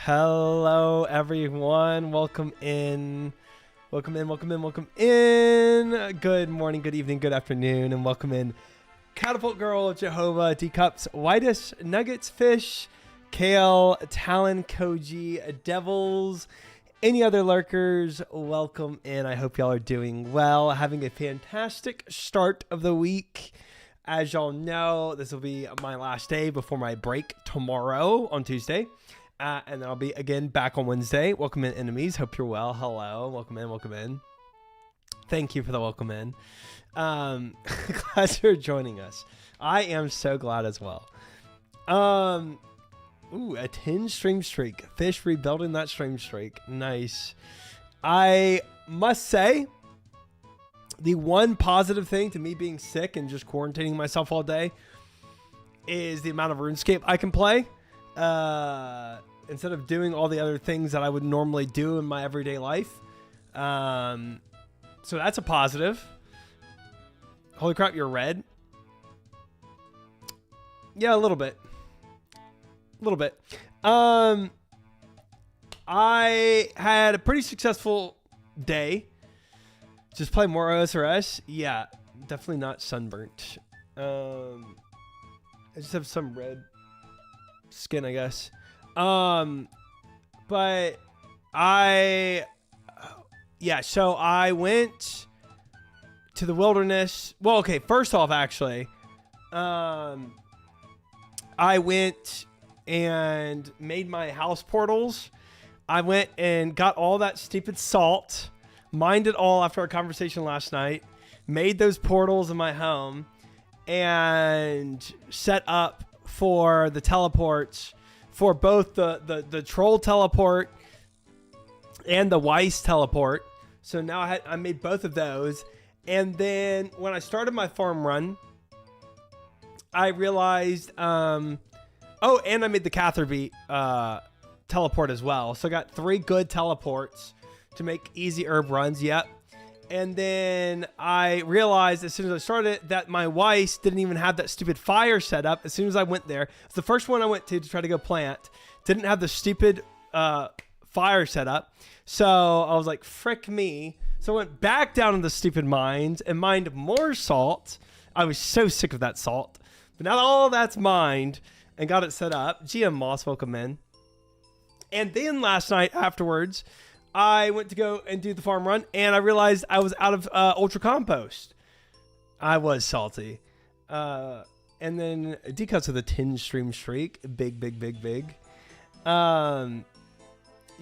Hello, everyone. Welcome in. Welcome in, welcome in, welcome in. Good morning, good evening, good afternoon, and welcome in. Catapult Girl, Jehovah, D-Cups, Whitish, Nuggets, Fish, Kale, Talon, Koji, Devils, any other lurkers, welcome in. I hope y'all are doing well, having a fantastic start of the week. As y'all know, this will be my last day before my break tomorrow on Tuesday. And then I'll be again back on Wednesday. Welcome in, enemies. Hope you're well. Hello. Welcome in. Welcome in. Thank you for the welcome in. Glad you're joining us. I am so glad as well. Ooh, a 10 stream streak. Fish rebuilding that stream streak. Nice. I must say, the one positive thing to me being sick and just quarantining myself all day is the amount of RuneScape I can play. Instead of doing all the other things that I would normally do in my everyday life. So that's a positive. Holy crap, you're red. Yeah, a little bit. A little bit. I had a pretty successful day. Just play more OSRS. Yeah, definitely not sunburnt. I just have some red skin, I guess. But so I went to the wilderness. Well, okay, first off, actually, I went and made my house portals. I went and got all that stupid salt, mined it all after our conversation last night, made those portals in my home, and set up for the teleports for both the troll teleport and the Weiss teleport. So now I made both of those. And then when I started my farm run, I realized, and I made the Catherby teleport as well. So I got 3 good teleports to make easy herb runs. Yep. And then I realized as soon as I started that my Weiss didn't even have that stupid fire set up. As soon as I went there, it's the first one I went to try to go plant. Didn't have the stupid fire set up. So I was like, frick me. So I went back down in the stupid mines and mined more salt. I was so sick of that salt. But now that all that's mined and got it set up, GM Moss, welcome in. And then last night afterwards, I went to go and do the farm run, and I realized I was out of Ultra Compost. I was salty. And then D-Cuts with a 10 stream streak. Big, big, big, big. You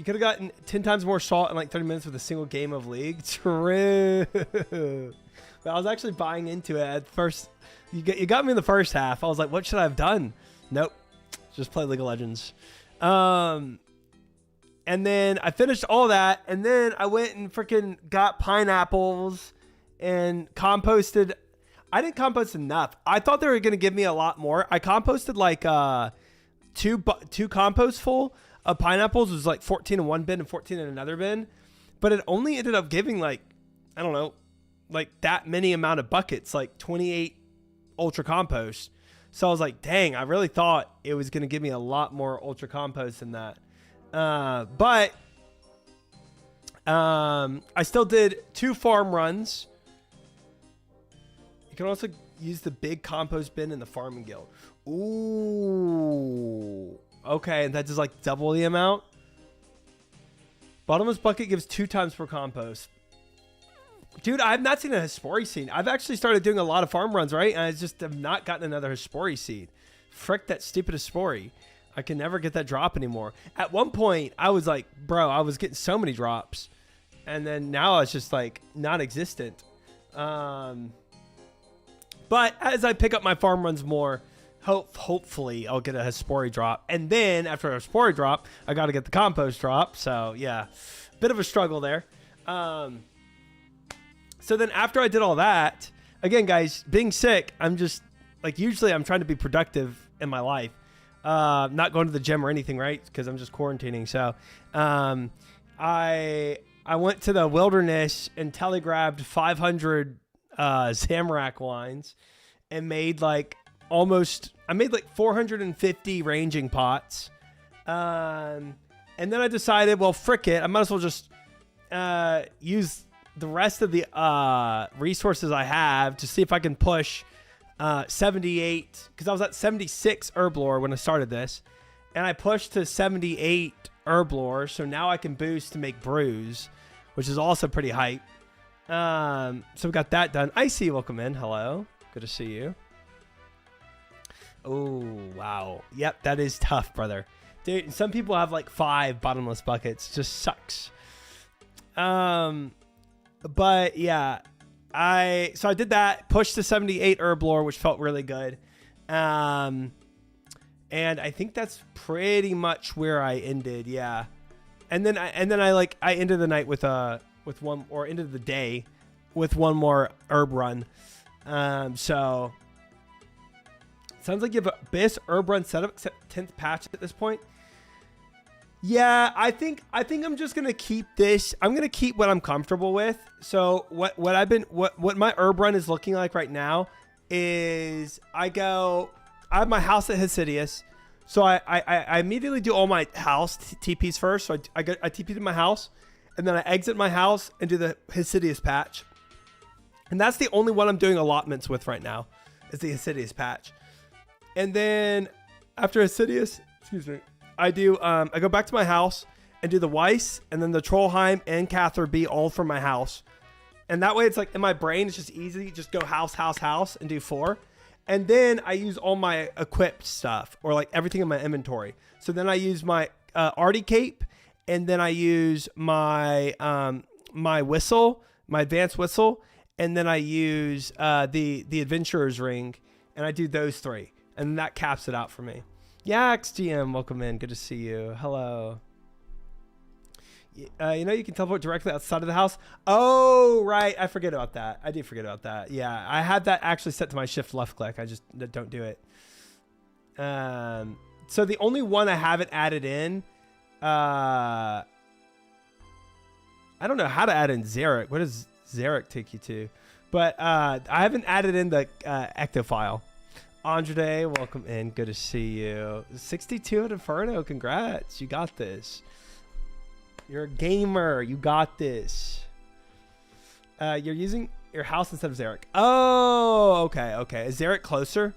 could have gotten 10 times more salt in like 30 minutes with a single game of League. True. But I was actually buying into it at first. You got me in the first half. I was like, what should I have done? Nope. Just play League of Legends. And then I finished all that, and then I went and freaking got pineapples and composted. I didn't compost enough. I thought they were going to give me a lot more. I composted like two composts full of pineapples. It was like 14 in one bin and 14 in another bin. But it only ended up giving like, I don't know, like that many amount of buckets, like 28 ultra compost. So I was like, dang, I really thought it was going to give me a lot more ultra compost than that. But I still did 2 farm runs. You can also use the big compost bin in the farming guild. Ooh. Okay, and that does like double the amount. Bottomless bucket gives 2 times per compost. Dude, I've not seen a Hespori seed. I've actually started doing a lot of farm runs, right? And I just have not gotten another Hespori seed. Frick that stupid Hespori. I can never get that drop anymore. At one point, I was like, bro, I was getting so many drops. And then now it's just like non-existent. But as I pick up my farm runs more, hopefully I'll get a Hespori drop. And then after a Hespori drop, I got to get the compost drop. So yeah, bit of a struggle there. So then after I did all that, again, guys, being sick, I'm just like, usually I'm trying to be productive in my life. Not going to the gym or anything, right? Because I'm just quarantining. So I went to the wilderness and telegrabbed 500 Zamorak wines and made like I made like 450 ranging pots. And then I decided, well, frick it. I might as well just use the rest of the resources I have to see if I can push 78, because I was at 76 herb lore when I started this, and I pushed to 78 herb lore, so now I can boost to make brews, which is also pretty hype. So we got that done. Icy, welcome in. Hello, good to see you. Oh wow, yep, that is tough, brother. Dude, some people have like 5 bottomless buckets. Just sucks. But yeah, I did that, pushed to 78 herb lore, which felt really good. And I think that's pretty much where I ended. Yeah. And then I ended the night with one, or ended the day with one more herb run. So sounds like you have a base herb run setup, except 10th patch at this point. Yeah, I think I'm just gonna keep this. I'm gonna keep what I'm comfortable with. So what my herb run is looking like right now is I have my house at Hasidius. So I immediately do all my house TPs first. So I TP to my house, and then I exit my house and do the Hasidius patch. And that's the only one I'm doing allotments with right now, is the Hasidius patch. And then after Hasidius, excuse me, I go back to my house and do the Weiss, and then the Trollheim and Cather B all from my house. And that way it's like in my brain, it's just easy. Just go house, house, house and do 4. And then I use all my equipped stuff, or like everything in my inventory. So then I use my Artie cape, and then I use my my whistle, my advanced whistle, and then I use the adventurer's ring, and I do those 3. And that caps it out for me. Yeah, XGM, welcome in. Good to see you. Hello. You know, you can teleport directly outside of the house. Oh, right. I forget about that. I do forget about that. Yeah, I had that actually set to my shift left click. I just don't do it. So the only one I haven't added in, I don't know how to add in Xeric. What does Xeric take you to? But I haven't added in the ectofile. Andre, welcome in. Good to see you. 62 at Inferno. Congrats. You got this. You're a gamer. You got this. You're using your house instead of Xeric. Oh, okay. Okay. Is Xeric closer?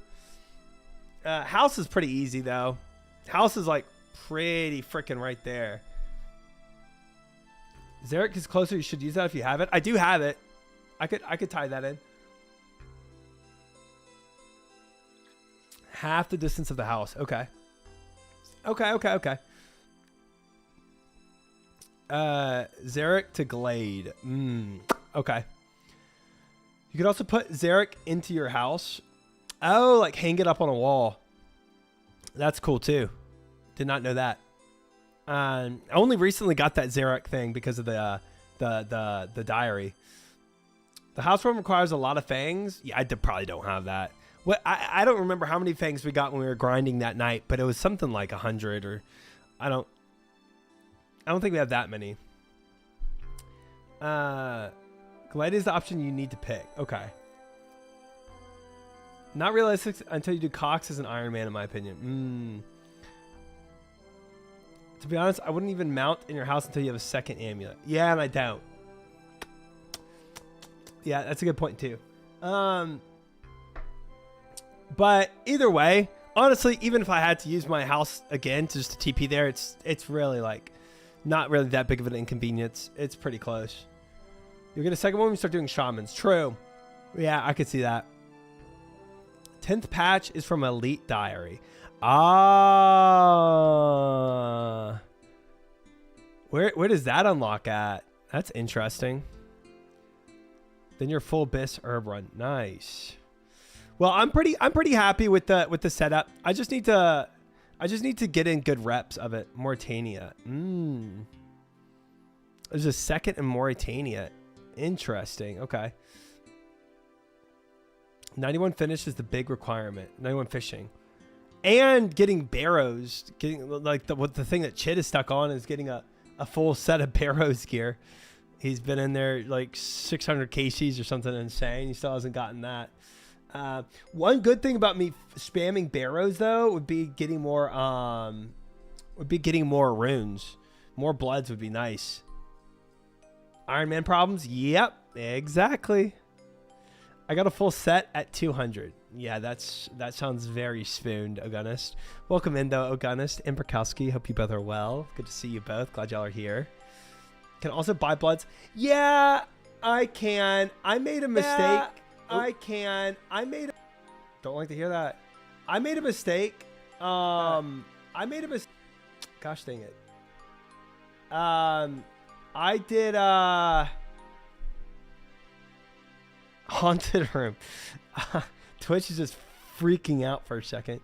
House is pretty easy, though. House is like pretty freaking right there. Xeric is closer. You should use that if you have it. I do have it. I could tie that in. Half the distance of the house. Okay. Okay. Xeric to Glade. Okay. You could also put Xeric into your house. Oh, like hang it up on a wall. That's cool too. Did not know that. I only recently got that Xeric thing because of the diary. The house room requires a lot of fangs. Yeah, I probably don't have that. What I don't remember how many fangs we got when we were grinding that night, but it was something like 100, or I don't think we have that many. Glide is the option you need to pick. Okay. Not realistic until you do Cox as an Iron Man, in my opinion. To be honest, I wouldn't even mount in your house until you have a second amulet. Yeah, and I don't. Yeah, that's a good point too. But either way, honestly, even if I had to use my house again to just TP there, it's really like not really that big of an inconvenience. It's pretty close. You'll get a second one when you start doing shamans. True. Yeah, I could see that. 10th patch is from Elite Diary. Ah. Where does that unlock at? That's interesting. Then your full Biss herb run. Nice. Well, I'm pretty happy with the setup. I just need to get in good reps of it. Mauritania. There's a second in Mauritania. Interesting. Okay. 91 finish is the big requirement. 91 fishing. And getting barrows. Getting like the thing that Chid is stuck on is getting a full set of barrows gear. He's been in there like 600 KCs or something insane. He still hasn't gotten that. One good thing about me spamming barrows though would be getting more runes. More bloods would be nice. Iron Man problems? Yep, exactly. I got a full set at 200. Yeah, that sounds very spooned, Ogunist. Welcome in, though, Ogunist and Brokowski. Hope you both are well. Good to see you both. Glad y'all are here. Can also buy bloods. Yeah, I can. I made a mistake. Yeah, I can. Don't like to hear that. I made a mistake. I made a mistake. Gosh dang it. I did haunted room. Twitch is just freaking out for a second.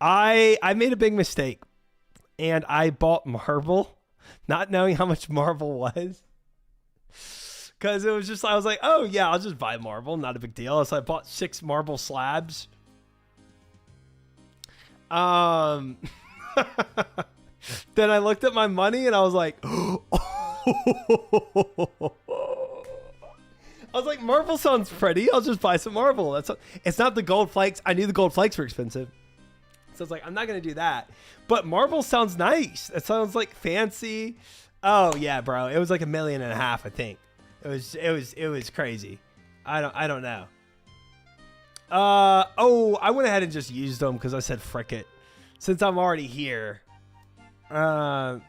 I made a big mistake, and I bought marble, not knowing how much marble was. Because it was just, I was like, oh yeah, I'll just buy marble, not a big deal. So I bought 6 marble slabs. Then I looked at my money and I was like, marble sounds pretty. I'll just buy some marble. It's not the gold flakes. I knew the gold flakes were expensive. So it's like, I'm not going to do that. But marble sounds nice. It sounds like fancy. Oh yeah, bro. It was like $1.5 million, I think. It was crazy. I don't know. I went ahead and just used them because I said frick it. Since I'm already here. I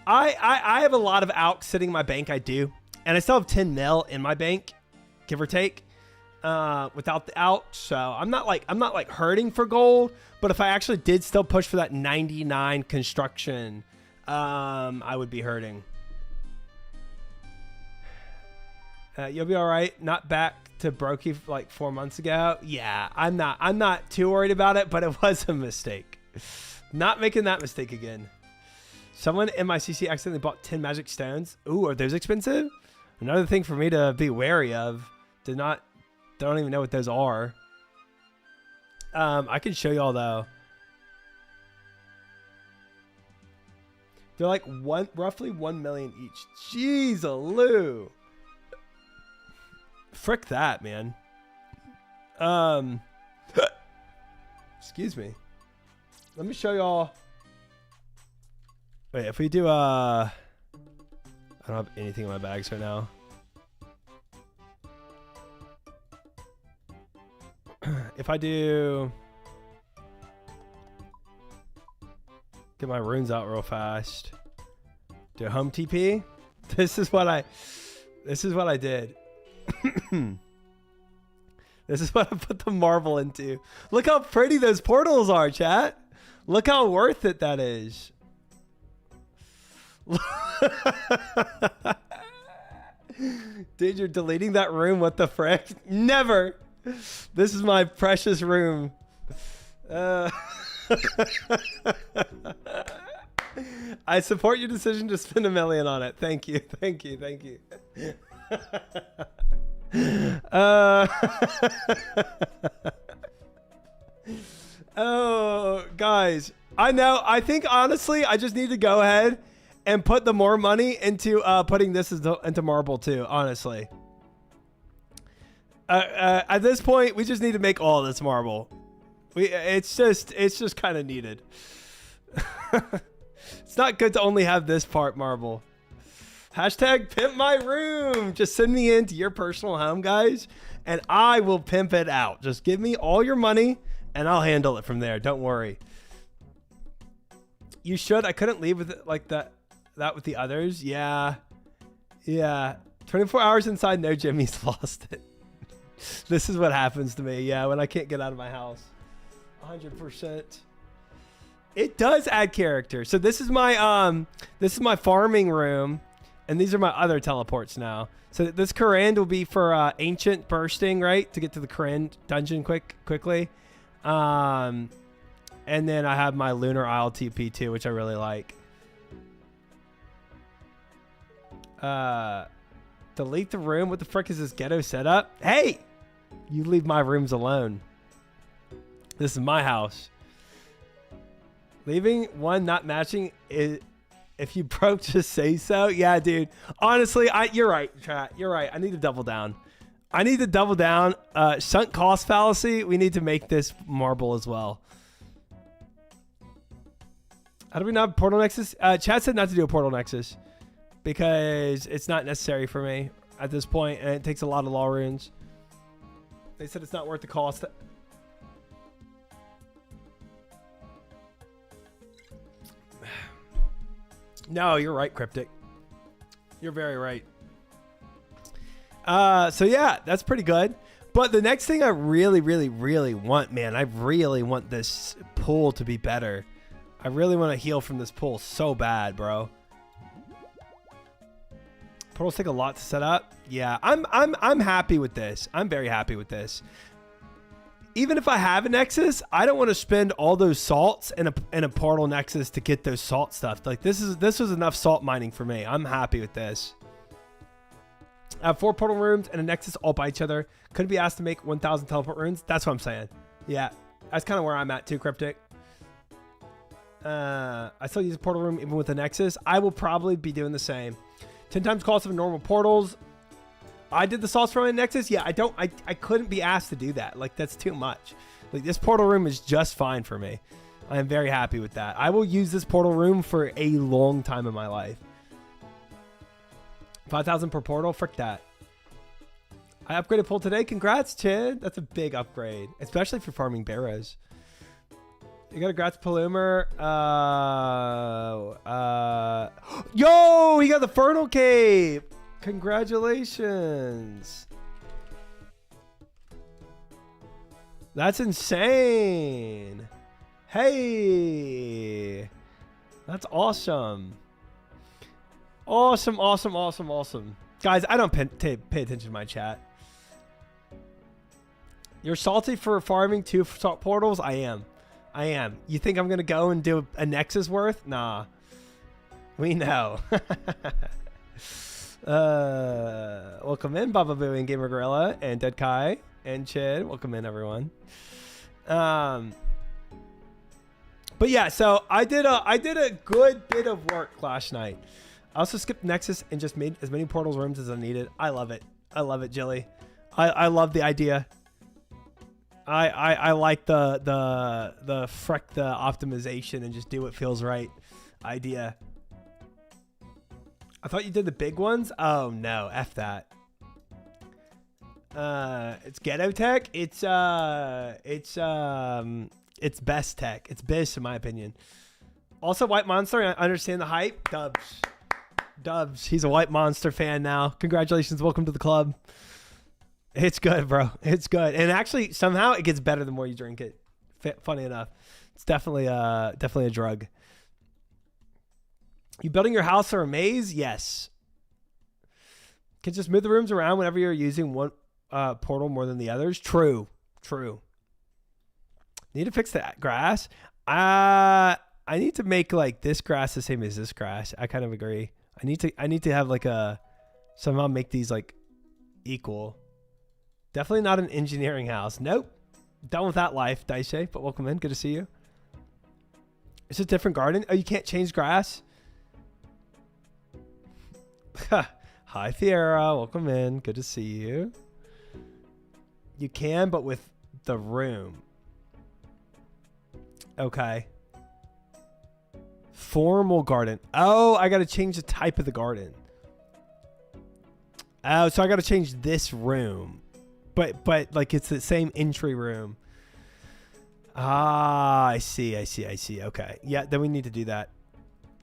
have a lot of alks sitting in my bank. I do. And I still have 10 mil in my bank, give or take, without the alk. So I'm not like hurting for gold, but if I actually did still push for that 99 construction, I would be hurting. You'll be all right. Not back to brokey like 4 months ago. Yeah, I'm not too worried about it, but it was a mistake. Not making that mistake again. Someone in my CC accidentally bought 10 magic stones. Ooh, are those expensive? Another thing for me to be wary of. Don't even know what those are. I can show y'all though. They're like roughly 1 million each. Jeez-a-loo. Frick that, man. Excuse me. Let me show y'all. Wait, if we do I don't have anything in my bags right now. If I do get my runes out real fast. Do home TP. This is what I did. This is what I put the marble into. Look how pretty those portals are, chat. Look how worth it that is. Dude, you're deleting that room? What the frick? Never. This is my precious room. I support your decision to spend $1 million on it. Thank you. Thank you. Thank you. Oh, guys. I know. I think, honestly, I just need to go ahead and put the more money into putting this into marble, too, honestly. At this point, we just need to make all this marble. It's just kind of needed. It's not good to only have this part marble. Hashtag pimp my room. Just send me into your personal home, guys, and I will pimp it out. Just give me all your money, and I'll handle it from there. Don't worry. You should. I couldn't leave with it like that with the others. Yeah. 24 hours inside, no Jimmy's lost it. This is what happens to me. Yeah, when I can't get out of my house. 100%. It does add character. So this is my farming room, and these are my other teleports now. So this Koran will be for ancient bursting, right? To get to the Koran dungeon quickly. And then I have my Lunar Isle TP too, which I really like. Delete the room. What the frick is this ghetto setup? Hey, you leave my rooms alone. This is my house. Leaving one not matching is, if you broke, just say so. Yeah, dude. Honestly, you're right, chat. You're right. I need to double down. Sunk cost fallacy. We need to make this marble as well. How do we not have portal nexus? Chad said not to do a portal nexus because it's not necessary for me at this point, and it takes a lot of law runes. They said it's not worth the cost. No, you're right, Cryptic. You're very right. So yeah, that's pretty good. But the next thing I really, really, really want, man, I really want this pool to be better. I really want to heal from this pool so bad, bro. Portals take a lot to set up. Yeah, I'm happy with this. I'm very happy with this. Even if I have a nexus, I don't want to spend all those salts in a portal nexus to get those salt stuff. Like this was enough salt mining for me. I'm happy with this. I have 4 portal rooms and a nexus all by each other. Could be asked to make 1,000 teleport runes. That's what I'm saying. Yeah, that's kind of where I'm at too, Cryptic. I still use a portal room even with a nexus. I will probably be doing the same. 10 times cost of normal portals. I did the salts for my nexus. Yeah, I couldn't be asked to do that. Like, that's too much. Like, this portal room is just fine for me. I am very happy with that. I will use this portal room for a long time in my life. 5,000 per portal. Frick that. I upgraded pool today. Congrats, Chid. That's a big upgrade, especially for farming barrows. You got a congrats, Palumer. Yo, he got the Fernal Cape. Congratulations. That's insane. Hey. That's awesome. Awesome, awesome, awesome, awesome. Guys, I don't pay attention to my chat. You're salty for farming 2 salt portals? I am. I am. You think I'm going to go and do a nexus worth? Nah. We know. Welcome in, Baba Boo and Gamer Gorilla and Dead Kai and Chid. Welcome in, everyone. But yeah, so I did a good bit of work last night. I also skipped Nexus and just made as many portals rooms as I needed. I love it. I love it, Jilly. I love the idea. I like the optimization and just do what feels right idea. I thought you did the big ones. Oh no, F that. It's ghetto tech. It's best tech. It's biz in my opinion. Also, White Monster. I understand the hype. Dubs. He's a White Monster fan now. Congratulations. Welcome to the club. It's good, bro. It's good. And actually, somehow it gets better the more you drink it. Funny enough. It's definitely a drug. You building your house or a maze? Yes. Can just move the rooms around whenever you're using one portal more than the others. True. Need to fix that grass. I need to make like this grass the same as this grass. I kind of agree. I need to have like somehow make these like equal. Definitely not an engineering house. Nope. Done with that life, Daishe. But welcome in. Good to see you. It's a different garden. Oh, you can't change grass? Hi, Fiera. Welcome in. Good to see you. You can, but with the room. Okay. Formal garden. Oh, I got to change the type of the garden. Oh, so I got to change this room. But like it's the same entry room. Ah, I see. Okay. Yeah, then we need to do that.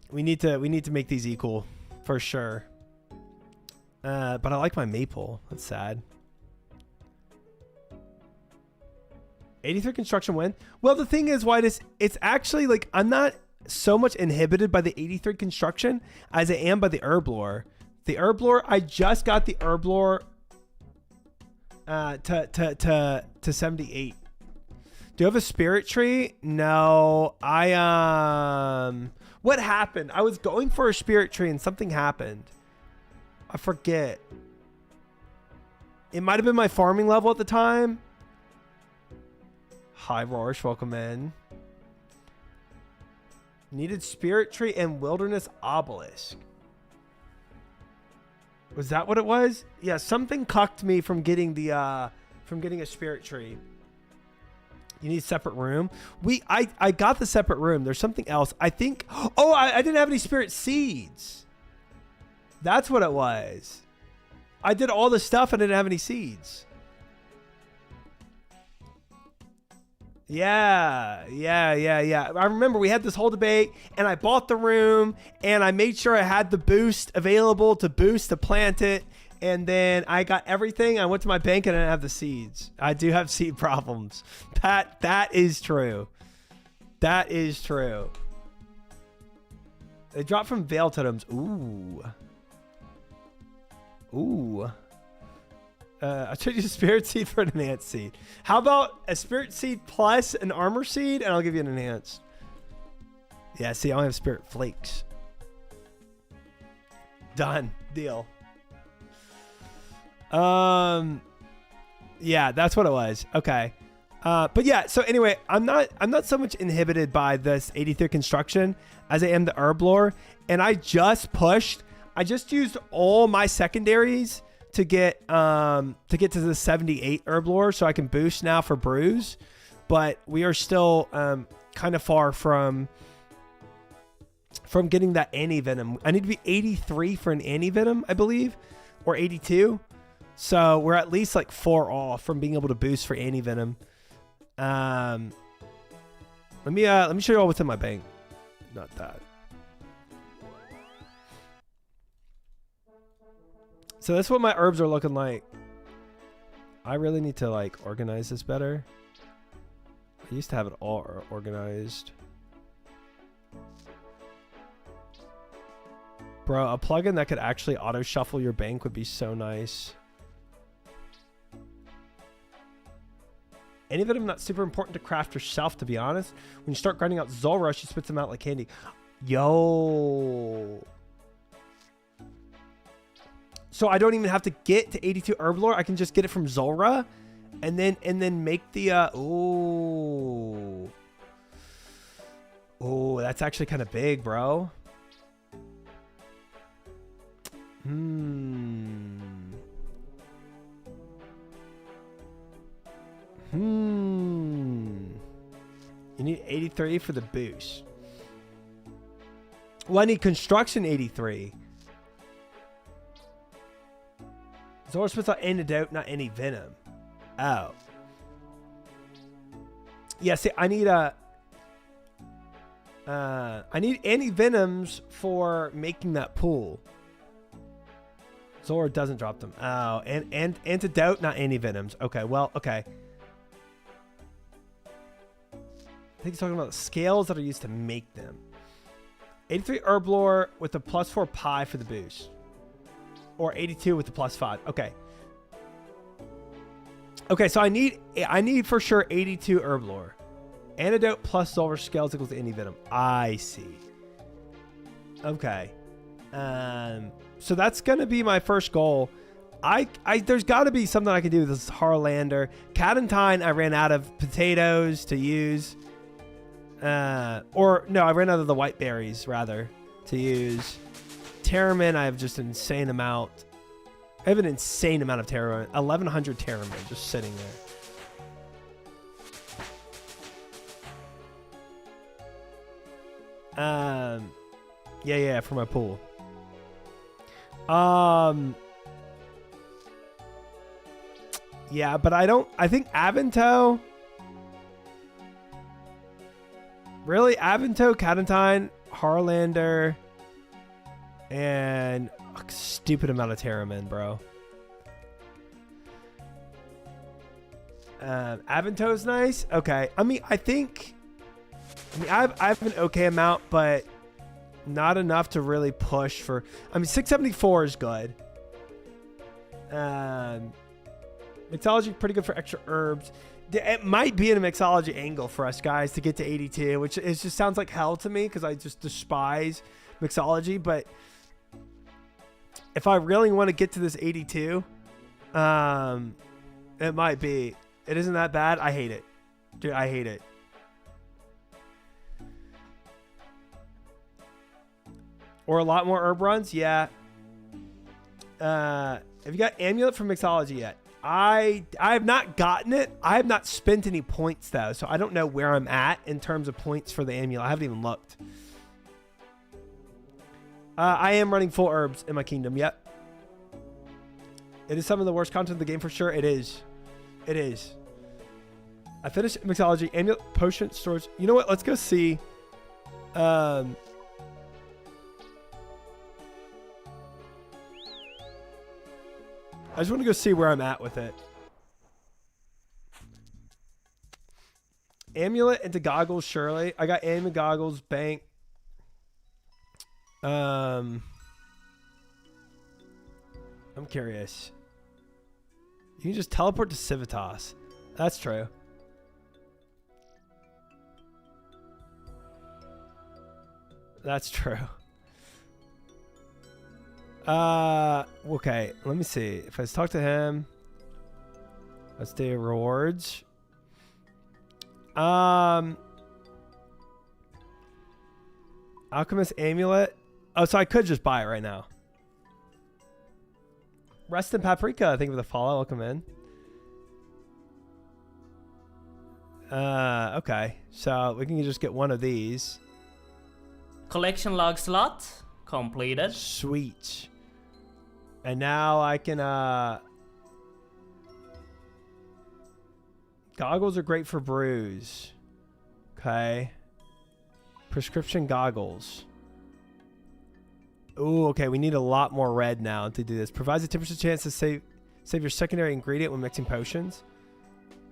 We need to make these equal for sure. But I like my maple. That's sad. 83 construction win. Well, the thing is, White, it's actually like I'm not so much inhibited by the 83 construction as I am by the herb lore. The herb lore, I just got the herb lore to 78. Do you have a spirit tree? No. What happened? I was going for a spirit tree and something happened. I forget. It might have been my farming level at the time. Hi, Rorsch. Welcome in. Needed spirit tree and wilderness obelisk. Was that what it was? Yeah, something cucked me from getting a spirit tree. You need a separate room. I got the separate room. There's something else. I think. Oh, I didn't have any spirit seeds. That's what it was. I did all the stuff and I didn't have any seeds. Yeah. I remember we had this whole debate and I bought the room and I made sure I had the boost available to boost to plant it. And then I got everything. I went to my bank and I didn't have the seeds. I do have seed problems. That is true. That is true. They dropped from Veil Totems. Ooh. I should use a spirit seed for an enhanced seed. How about a spirit seed plus an armor seed, and I'll give you an enhanced. Yeah, see, I only have spirit flakes. Done. Deal. Yeah, that's what it was. Okay. But yeah, so anyway, I'm not so much inhibited by this 83 construction as I am the herb lore. And I just used all my secondaries to get to the 78 herb lore so I can boost now for brews. But we are still kind of far from getting that anti-venom. I need to be 83 for an anti-venom, I believe, or 82. So we're at least like 4 off from being able to boost for anti-venom. Let me show you all what's in my bank. Not that. So that's what my herbs are looking like. I really need to like organize this better. I used to have it all organized. Bro, a plugin that could actually auto shuffle your bank would be so nice. Any of them not super important to craft yourself, to be honest. When you start grinding out Zulrah, she spits them out like candy. Yo. So I don't even have to get to 82 herb lore. I can just get it from Zulrah and then make the oh, that's actually kind of big, bro. You need 83 for the boost. Well, I need construction 83. Zora spits out antidote, not any venom. Oh. Yeah, see, I need anti-venoms for making that pool. Zora doesn't drop them. Oh, and antidote, not anti-venoms. Okay, well, okay. I think he's talking about the scales that are used to make them. 83 herb lore with a +4 pi for the boost. Or 82 with the +5. Okay. Okay, so I need for sure 82 herb lore. Antidote plus Zulrah scales equals anti-venom. I see. Okay. So that's gonna be my first goal. There's got to be something I can do with this Harlander. Catentine, I ran out of potatoes to use. Or no, I ran out of the white berries rather to use. Terramin, I have just an insane amount. I have an insane amount of Terramin. 1,100 Terramin just sitting there. Yeah, for my pool. Yeah, but I think Avanto. Really? Avanto, Catentine, Harlander, and a stupid amount of Terramin, bro. Avanto's nice. Okay. I mean, I have an okay amount, but not enough to really push for. I mean, 674 is good. Mixology pretty good for extra herbs. It might be in a mixology angle for us guys to get to 82, which it just sounds like hell to me because I just despise mixology. But if I really want to get to this 82, it might be. It isn't that bad. I hate it, dude. I hate it. Or a lot more herb runs, yeah. Have you got Amulet for mixology yet? I have not gotten it. I have not spent any points though, so I don't know where I'm at in terms of points for the amulet. I haven't even looked. I am running full herbs in my kingdom. Yep. It is some of the worst content in the game for sure. It is. It is. I finished mixology, amulet, potion, storage. You know what? Let's go see. I just want to go see where I'm at with it. Amulet into goggles, surely. I got amulet, goggles, bank. I'm curious. You can just teleport to Civitas. That's true. That's true. Okay. Let me see. If I just talk to him. Let's do rewards. Alchemist amulet. Oh, so I could just buy it right now. Rest in Paprika, thank you for the follow. Welcome in. Okay. So we can just get one of these. Collection log slot completed. Sweet. And now I can goggles are great for brews. Okay. Prescription goggles. Ooh, okay. We need a lot more red now to do this. Provides a 10% chance to save your secondary ingredient when mixing potions.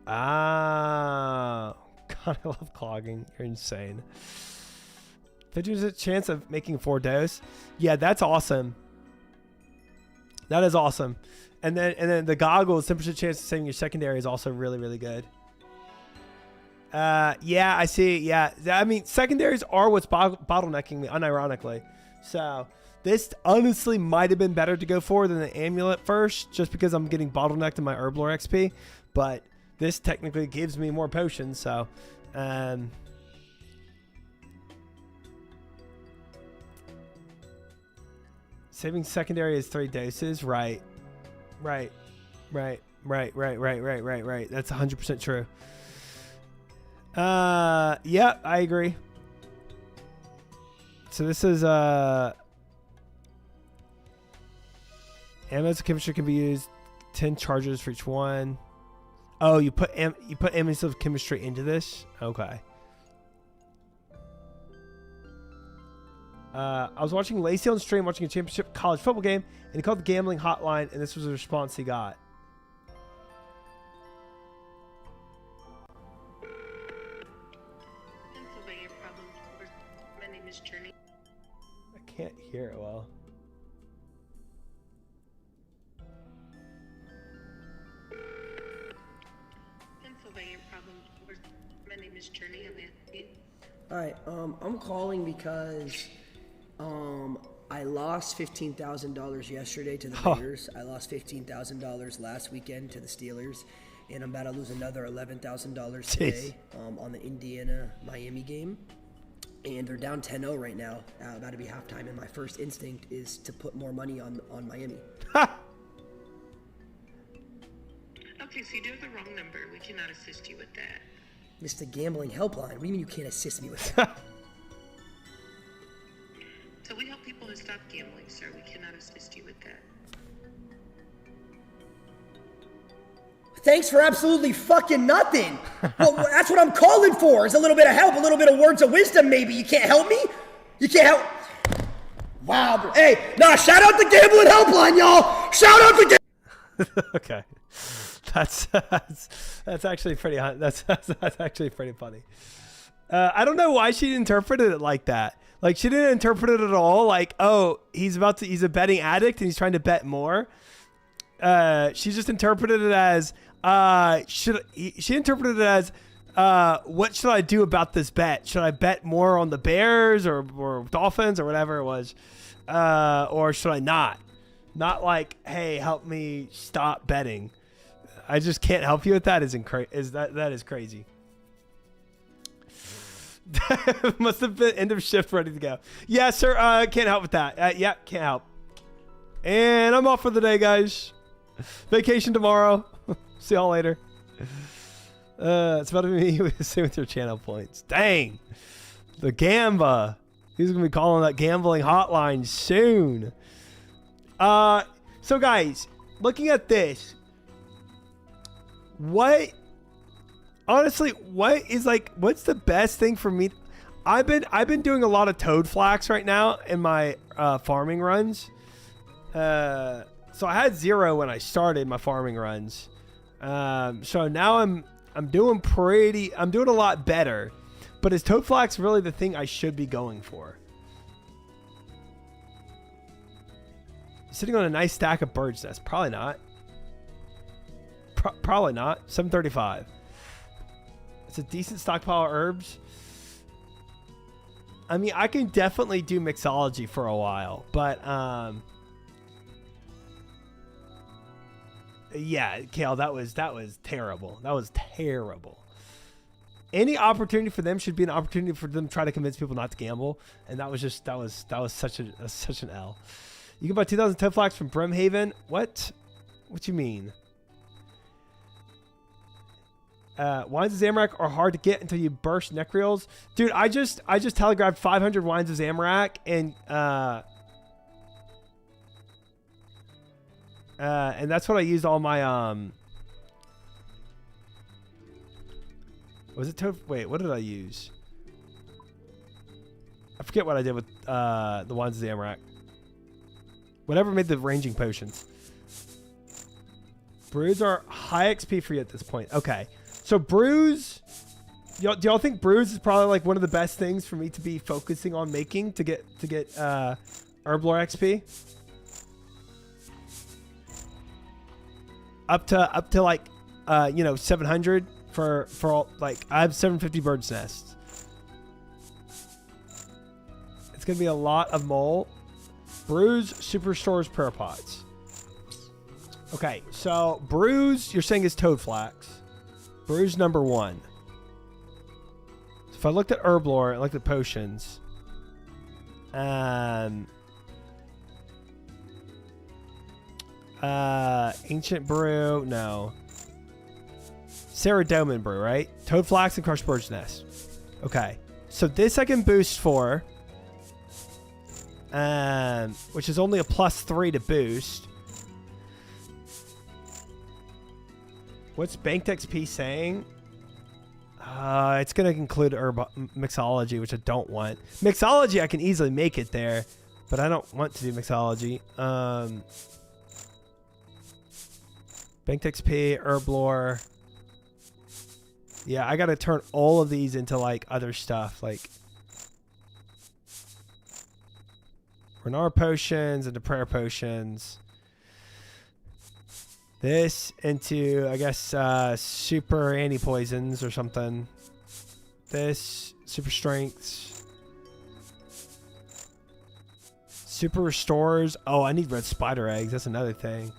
Ah. God, I love clogging. You're insane. 50% chance of making 4 dose. Yeah, that's awesome. That is awesome. And then the goggles, 10% chance of saving your secondary is also really, really good. Yeah, I see. Yeah. I mean, secondaries are what's bottlenecking me, unironically. So this honestly might have been better to go for than the amulet first, just because I'm getting bottlenecked in my herblore XP. But this technically gives me more potions, so saving secondary is 3 doses, right? Right. That's 100% true. Yeah, I agree. So this is amulets of chemistry can be used 10 charges for each one. Oh, you put amulets of chemistry into this? Okay. I was watching Lacey on stream watching a championship college football game, and he called the gambling hotline, and this was the response he got. My name is Journey. I can't hear it well. Pennsylvania problem. My name is Journey. Alright, I'm calling because I lost $15,000 yesterday to the Bears. I lost $15,000 last weekend to the Steelers, and I'm about to lose another $11,000 today on the Indiana-Miami game. And they're down 10-0 right now, about to be halftime, and my first instinct is to put more money on Miami. Okay, so you do have the wrong number. We cannot assist you with that. Mr. Gambling Helpline, what do you mean you can't assist me with that? So we help people who stop gambling, sir. We cannot assist you with that. Thanks for absolutely fucking nothing. Well, that's what I'm calling for, is a little bit of help, a little bit of words of wisdom maybe. You can't help me? You can't help? Wow, bro. Hey, nah, shout out the Gambling Helpline, y'all. Shout out the Okay. That's actually pretty, that's actually pretty funny. I don't know why she interpreted it like that. Like, she didn't interpret it at all. Like, oh, he's a betting addict and he's trying to bet more. She just interpreted it as, she interpreted it as, what should I do about this bet? Should I bet more on the Bears or Dolphins or whatever it was? Or should I not? Not like, hey, help me stop betting. I just can't help you with that. That is crazy. Must have been end of shift ready to go. Yeah, sir. Can't help with that. Yeah, can't help. And I'm off for the day, guys. Vacation tomorrow. See y'all later. It's about to be me with your channel points. Dang. The Gamba. He's going to be calling that gambling hotline soon. So guys, looking at this, honestly, what's the best thing for me? I've been doing a lot of toad flax right now in my farming runs. So I had 0 when I started my farming runs. So now I'm doing a lot better. But is toad flax really the thing I should be going for? Sitting on a nice stack of bird's nest. Probably not. Probably not. 735. It's a decent stockpile of herbs. I mean, I can definitely do mixology for a while, but yeah, Kale, that was terrible. That was terrible. Any opportunity for them should be an opportunity for them to try to convince people not to gamble, and that was such an L. You can buy 2,000 toad flax from Brimhaven. What you mean? Wines of Zamorak are hard to get until you burst neck reels. Dude, I just telegrabbed 500 wines of Zamorak, and that's what I used all my was it toad? Wait, what did I use? I forget what I did with the wines of Zamorak. Whatever made the ranging potions. Brews are high XP for you at this point. Okay. So brews, do y'all think brews is probably like one of the best things for me to be focusing on making to get herblore XP? Up to like 700 for all, like I have 750 bird's nests. It's gonna be a lot of mole. Brews, superstores, prayer pots. Okay, so brews you're saying is toad flax. Brews number 1. So if I looked at herblore, I looked at potions. Ancient brew, no. Sarah Doman brew, right? Toad flax and crushed bird's nest. Okay, so this I can boost for, which is only a +3 to boost. What's banked XP saying? It's going to include mixology, which I don't want. Mixology, I can easily make it there, but I don't want to do mixology. Banked XP, herblore. Yeah, I got to turn all of these into like other stuff, like Renar potions into prayer potions. This into, I guess, super anti-poisons or something. This, super strengths. Super restores. Oh, I need red spider eggs. That's another thing.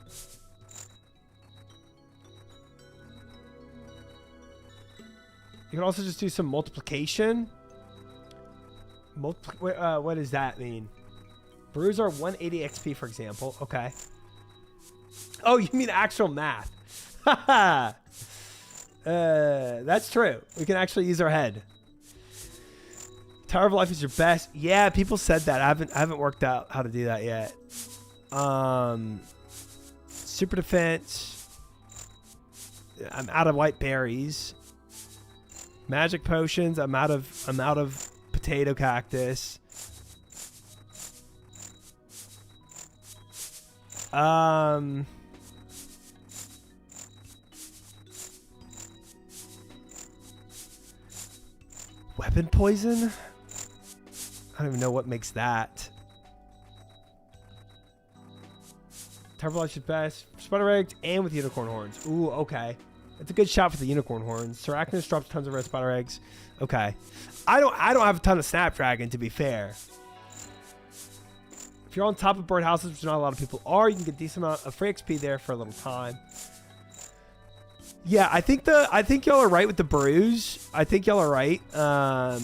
You can also just do some multiplication. What does that mean? Brews are 180 XP, for example. Okay. Oh, you mean actual math? That's true. We can actually use our head. Tower of Life is your best. Yeah, people said that. I haven't worked out how to do that yet. Super defense. I'm out of white berries. Magic potions. I'm out of potato cactus. Weapon poison? I don't even know what makes that. Tower of Life's best. Spider eggs and with unicorn horns. Ooh, okay. It's a good shot for the unicorn horns. Sarachnis drops tons of red spider eggs. Okay. I don't have a ton of Snapdragon, to be fair. If you're on top of birdhouses, which not a lot of people are, you can get a decent amount of free XP there for a little time. Yeah, I think y'all are right with the brews. I think y'all are right. I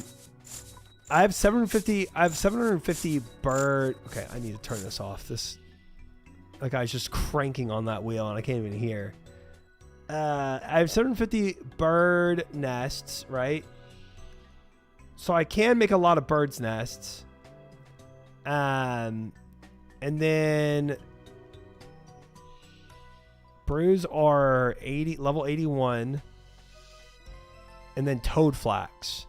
have 750 bird. Okay, I need to turn this off. That guy's just cranking on that wheel and I can't even hear. I have 750 bird nests, right? So I can make a lot of birds nests. And then brews are level 81. And then toad flax.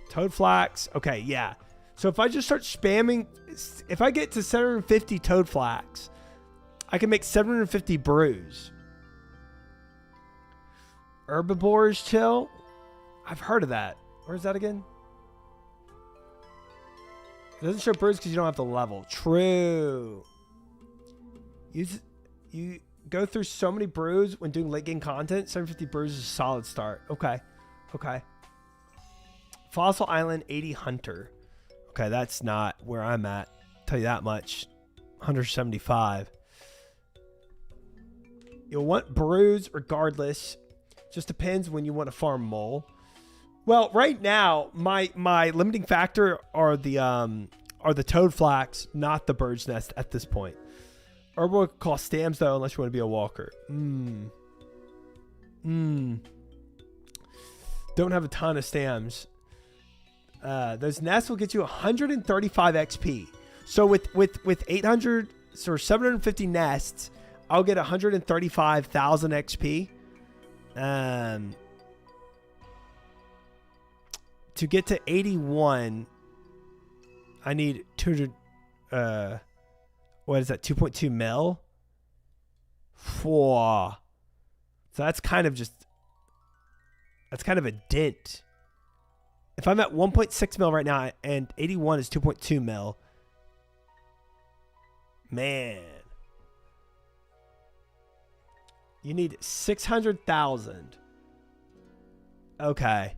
Toad flax. Okay, yeah. So if I just start spamming, if I get to 750 toad flax, I can make 750 brews. Herbivores chill. I've heard of that. Where's that again? It doesn't show brews because you don't have the level. True. You go through so many brews when doing late game content. 750 brews is a solid start. Okay. Fossil Island 80 Hunter. Okay, that's not where I'm at. Tell you that much. 175. You'll want brews regardless. Just depends when you want to farm mole. Well, right now, my limiting factor are the toad flax, not the bird's nest at this point. Herbal will cost stamps though, unless you want to be a walker. Don't have a ton of stamps. Those nests will get you 135 XP. So with 800 or 750 nests, I'll get 135,000 XP. To get to 81, I need 200. What is that? 2.2 mil. Whoa. So that's kind of a dent. If I'm at 1.6 mil right now and 81 is 2.2 mil, man, you need 600,000. Okay.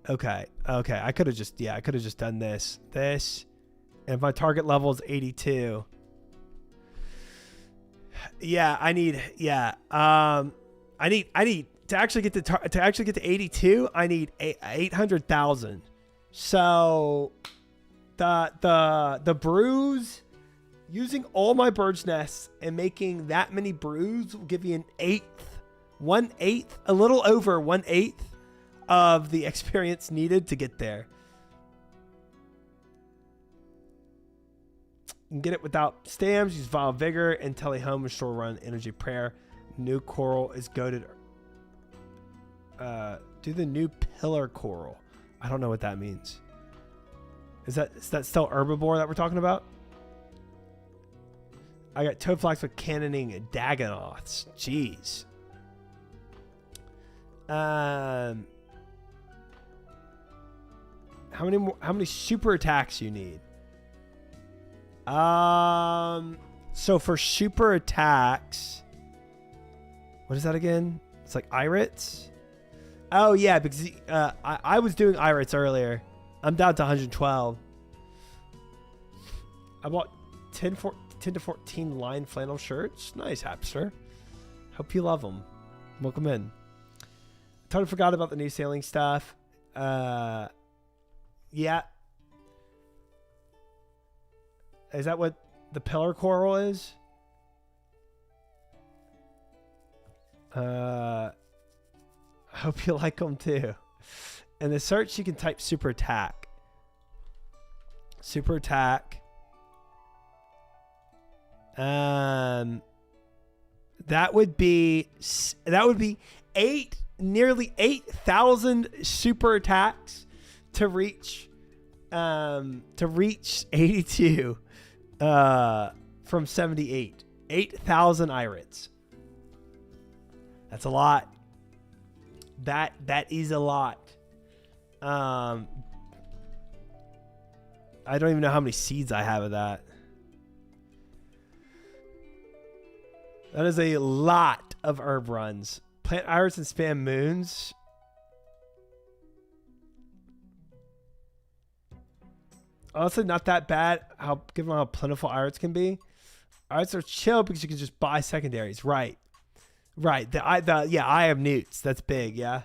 I could have just done this. And if my target level is 82. Yeah, I need to actually get to 82, I need 800,000. So the brews, using all my bird's nests and making that many brews will give you an 1/8, a little over 1/8 of the experience needed to get there. You can get it without stamps. Use Vile Vigor and Telehome Restore Run Energy Prayer. New Coral is goaded. Do the new Pillar Coral. I don't know what that means. Is that still Herbivore that we're talking about? I got Toadflax with Cannoning Dagonoths. Jeez. How many super attacks you need? So for super attacks, what is that again? It's like Irits. Oh yeah, because I was doing Irits earlier. I'm down to 112. I bought 10 to 14 line flannel shirts. Nice, Hapster. Hope you love them. Welcome in. Totally forgot about the new sailing stuff. Yeah. Is that what the Pillar Coral is? I hope you like them too. In the search, you can type super attack. Super attack. That would be nearly 8,000 super attacks to reach 82 from 78. 8,000 Irits. That's a lot. That is a lot. I don't even know how many seeds I have of that. That is a lot of herb runs. Plant Irits and spam moons. Honestly, not that bad. Given how plentiful Irits can be. Irits are chill because you can just buy secondaries. Right. Yeah, I have newts. That's big. Yeah.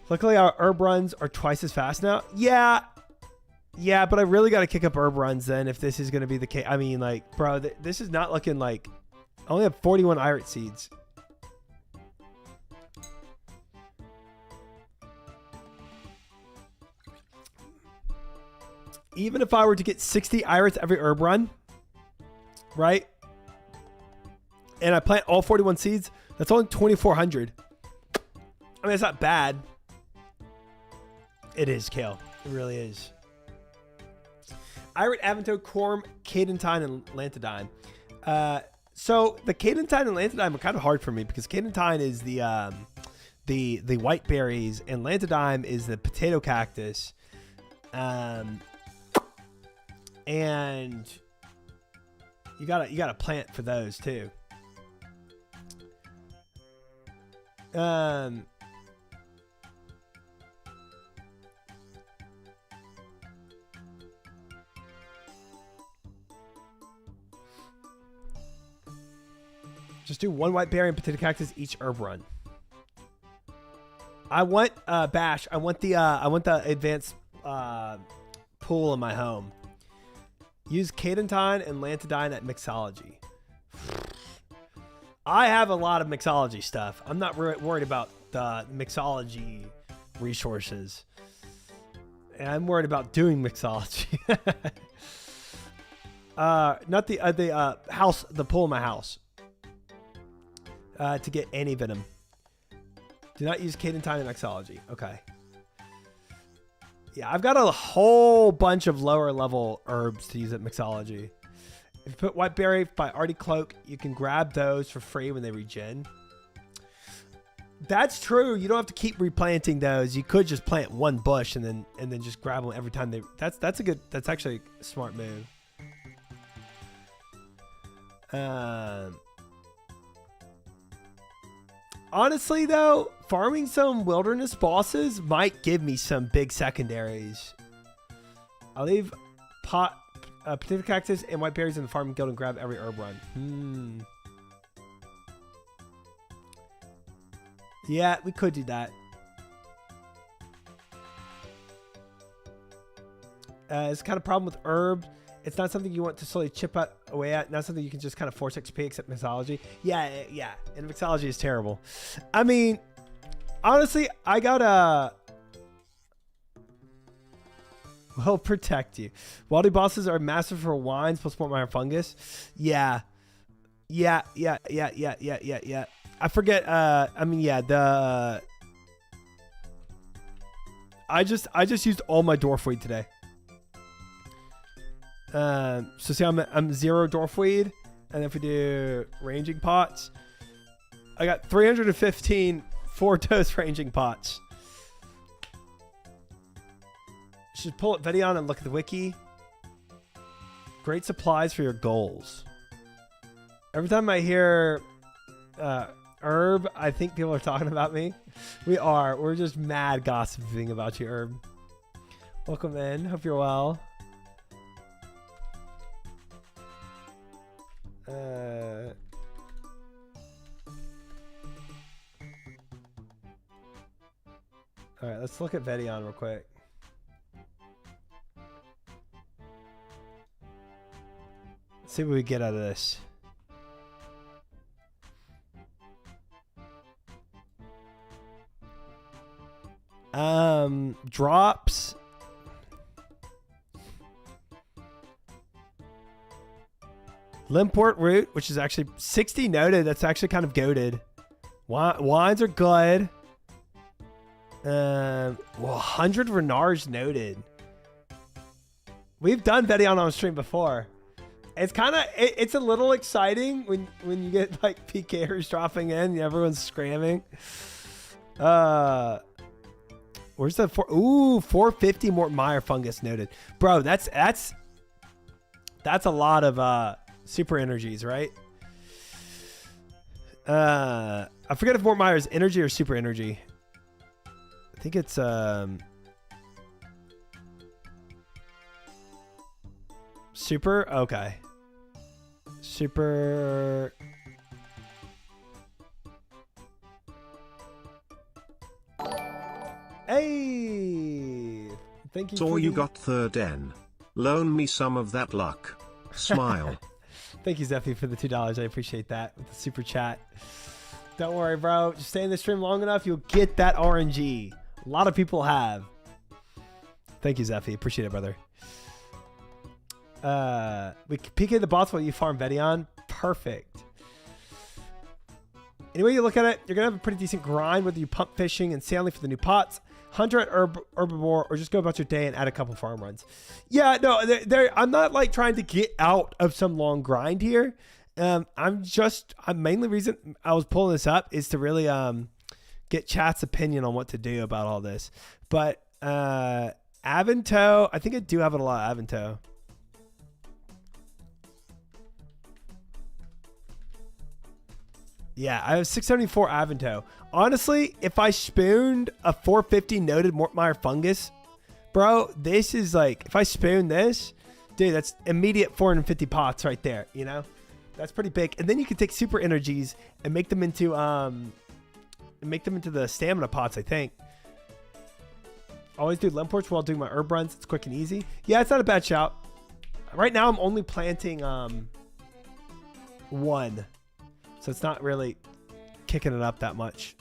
Luckily, our herb runs are twice as fast now. Yeah. Yeah, but I really got to kick up herb runs then if this is going to be the case. I mean, like, bro, this is not looking like... I only have 41 irit seeds. Even if I were to get 60 irits every herb run, right? And I plant all 41 seeds, that's only 2,400. I mean, it's not bad. It is, Kale. It really is. Irit, Avanto, Corm, Cadentine, and Lantodime. So the Cadentine and Lantodime are kind of hard for me because Cadentine is the white berries and Lantodime is the potato cactus. And you gotta plant for those too. Just do one white berry and potato cactus each herb run. I want Bash. I want the advanced pool in my home. Use Cadentine and Lantodine at Mixology. I have a lot of mixology stuff. I'm not worried about the mixology resources. And I'm worried about doing mixology. Not the house, the pool in my house. To get any venom. Do not use Cadentine in mixology. Okay. Yeah, I've got a whole bunch of lower level herbs to use at mixology. If you put Whiteberry by Artie Cloak, you can grab those for free when they regen. That's true. You don't have to keep replanting those. You could just plant one bush and then just grab them every time they. That's actually a smart move. Honestly, though, farming some wilderness bosses might give me some big secondaries. I'll leave potato cactus and white berries in the farming guild and grab every herb run. Yeah, we could do that. It's kind of problem with herb. It's not something you want to slowly chip away at. Not something you can just kind of force XP except mixology. Yeah. And mixology is terrible. I mean, honestly, I gotta... Will protect you. Wildy bosses are massive for wines plus more minor fungus. Yeah. I forget. I mean, yeah. I just used all my dwarfweed today. So see, I'm 0 dwarfweed, and if we do ranging pots, I got 315 4-dose ranging pots. Should pull up Vedion and look at the wiki. Great supplies for your goals. Every time I hear herb, I think people are talking about me. We're just mad gossiping about you, herb. Welcome in. Hope you're well. All right, let's look at Vedion real quick. Let's see what we get out of this. Drops. Limport root, which is actually 60 noted. That's actually kind of goated. Wines are good. 100 Renards noted. We've done Vedion on stream before. It's kind of it's a little exciting when you get like PKers dropping in and everyone's scramming. Where's the 450 more Meyer fungus noted, bro? That's a lot of super energies, right? I forget if Mort Meyer is energy or super energy. I think it's super. Okay, super. Hey, thank Thank you. Saw you got 3RDEnh. Loan me some of that luck. Smile. Thank you, Zeffy, for the $2. I appreciate that with the super chat. Don't worry, bro. Just stay in the stream long enough, you'll get that RNG. A lot of people have. Thank you, Zeffy. Appreciate it, brother. We PK the bots while you farm Vedion. Perfect. Anyway you look at it, you're going to have a pretty decent grind whether you pump fishing and sailing for the new pots, hunter at herbivore, or just go about your day and add a couple farm runs. Yeah, no, I'm not like trying to get out of some long grind here. I'm mainly reason I was pulling this up is to really get chat's opinion on what to do about all this. But Avento, I think I do have a lot of Avento. Yeah, I have 674 Avento. Honestly, if I spooned a 450 noted Mortmire fungus, bro, this is like, if I spoon this, dude, that's immediate 450 pots right there, you know? That's pretty big. And then you can take super energies and make them into the stamina pots, I think. Always do limports while doing my herb runs. It's quick and easy. Yeah, it's not a bad shout. Right now I'm only planting one. So it's not really kicking it up that much.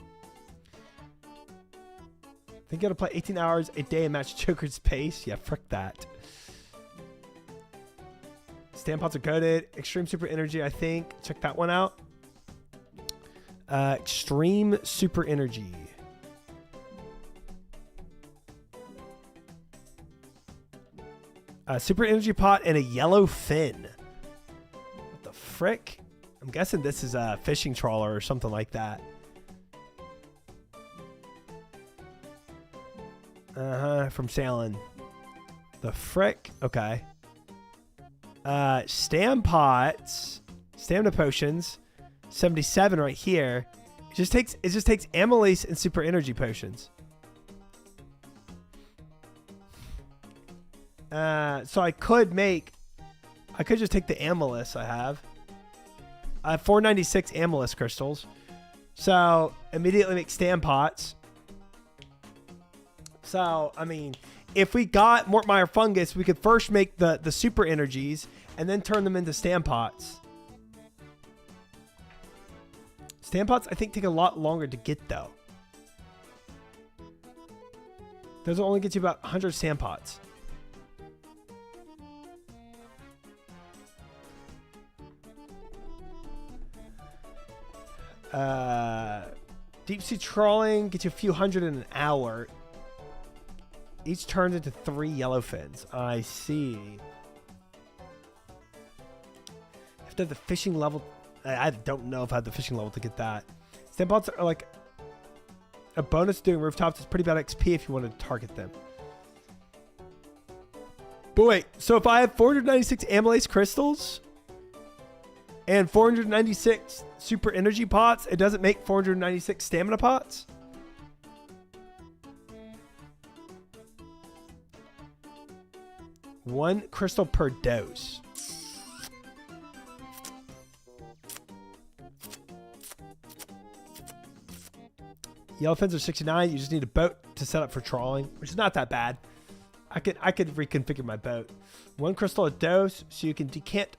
I think you gotta play 18 hours a day and match Joker's pace. Yeah, frick that. Stand pots are goated. Extreme super energy, I think. Check that one out. Extreme super energy. Super energy pot and a yellow fin. What the frick? I'm guessing this is a fishing trawler or something like that. From sailing. The frick? Okay. Stam pots. Stamina potions. 77 right here. It just takes amylase and super energy potions. So I could just take the amylase I have. I have 496 amylase crystals. So immediately make stam pots. So, I mean, if we got Mortmire fungus, we could first make the super energies and then turn them into stam pots. Stam pots, I think, take a lot longer to get, though. Those will only get you about 100 stam pots. Deep sea trawling gets you a few hundred in an hour. Each turns into 3 yellow fins. I see. You have to have the fishing level. I don't know if I have the fishing level to get that. Stamp pots are like a bonus doing rooftops. It's pretty bad XP if you want to target them. But wait, so if I have 496 amylase crystals and 496 super energy pots, it doesn't make 496 stamina pots? One crystal per dose. Yellowfins are 69. You just need a boat to set up for trawling, which is not that bad. I could reconfigure my boat. One crystal a dose, so you can decant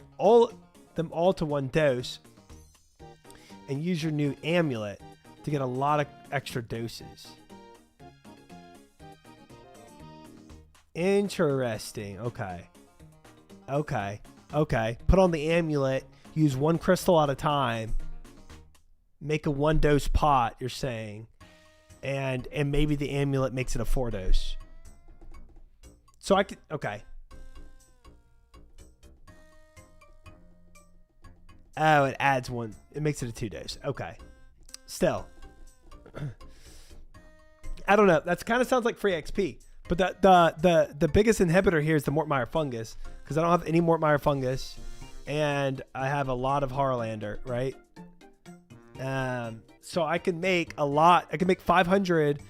them all to one dose and use your new amulet to get a lot of extra doses. Interesting. Okay. Put on the amulet, use one crystal at a time, make a 1 dose pot, you're saying, and maybe the amulet makes it a 4 dose. So I could, okay. Oh, it adds 1. It makes it a 2 dose. Okay. Still. I don't know. That kind of sounds like free XP. But the biggest inhibitor here is the Mortmire fungus, because I don't have any Mortmire fungus, and I have a lot of Harlander, right? So I can make a lot. I can make 500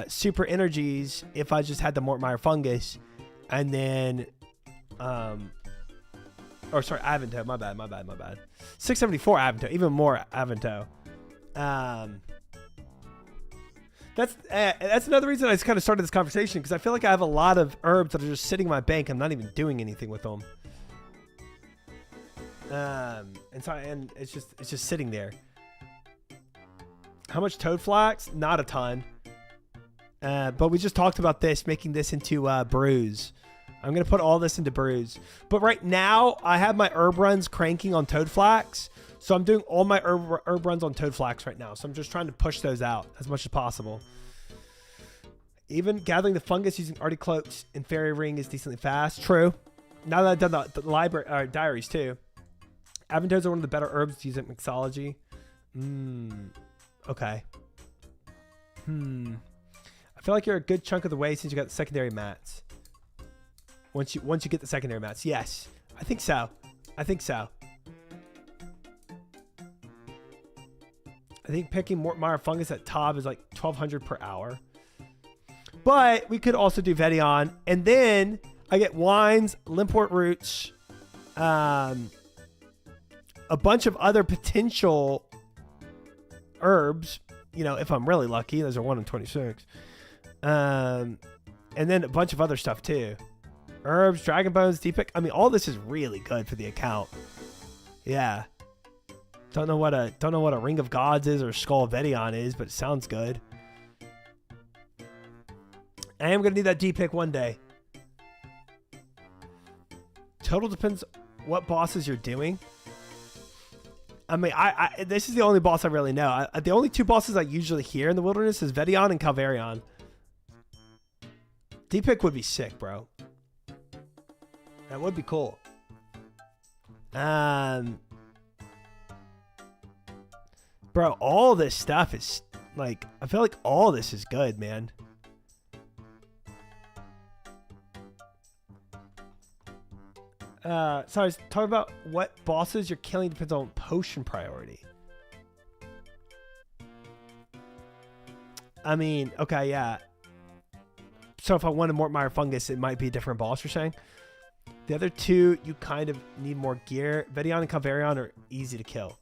super energies if I just had the Mortmire fungus, and then, or sorry, Avento. My bad. 674 Avento, even more Avento. That's another reason I just kind of started this conversation, because I feel like I have a lot of herbs that are just sitting in my bank. I'm not even doing anything with them. And it's just sitting there. How much toad flax? Not a ton. But we just talked about this, making this into brews. I'm going to put all this into brews. But right now, I have my herb runs cranking on toad flax. So I'm doing all my herb runs on toad flax right now. So I'm just trying to push those out as much as possible. Even gathering the fungus using arty cloaks and fairy ring is decently fast. True. Now that I've done the library diaries too. Aventoads are one of the better herbs to use in mixology. Okay. I feel like you're a good chunk of the way since you got the secondary mats. Once you get the secondary mats, yes, I think so. I think picking Mortmire fungus at Tob is like 1,200 per hour. But we could also do Vedion, and then I get wines, limport roots, a bunch of other potential herbs. You know, if I'm really lucky, those are 1 in 26. And then a bunch of other stuff too. Herbs, dragon bones, deep pick. I mean, all this is really good for the account. Yeah. Don't know what a Ring of Gods is or Skull of Vedion is, but it sounds good. I am gonna need that deep pick one day. Total depends what bosses you're doing. I mean, this is the only boss I really know. The only 2 bosses I usually hear in the wilderness is Vedion and Calvarion. Deep pick would be sick, bro. That would be cool. Bro, all this stuff is like, I feel like all this is good, man. So I was talking about what bosses you're killing depends on potion priority. I mean, okay, yeah. So if I want a Mortmire fungus, it might be a different boss, you're saying? The other 2, you kind of need more gear. Vedion and Calvarion are easy to kill.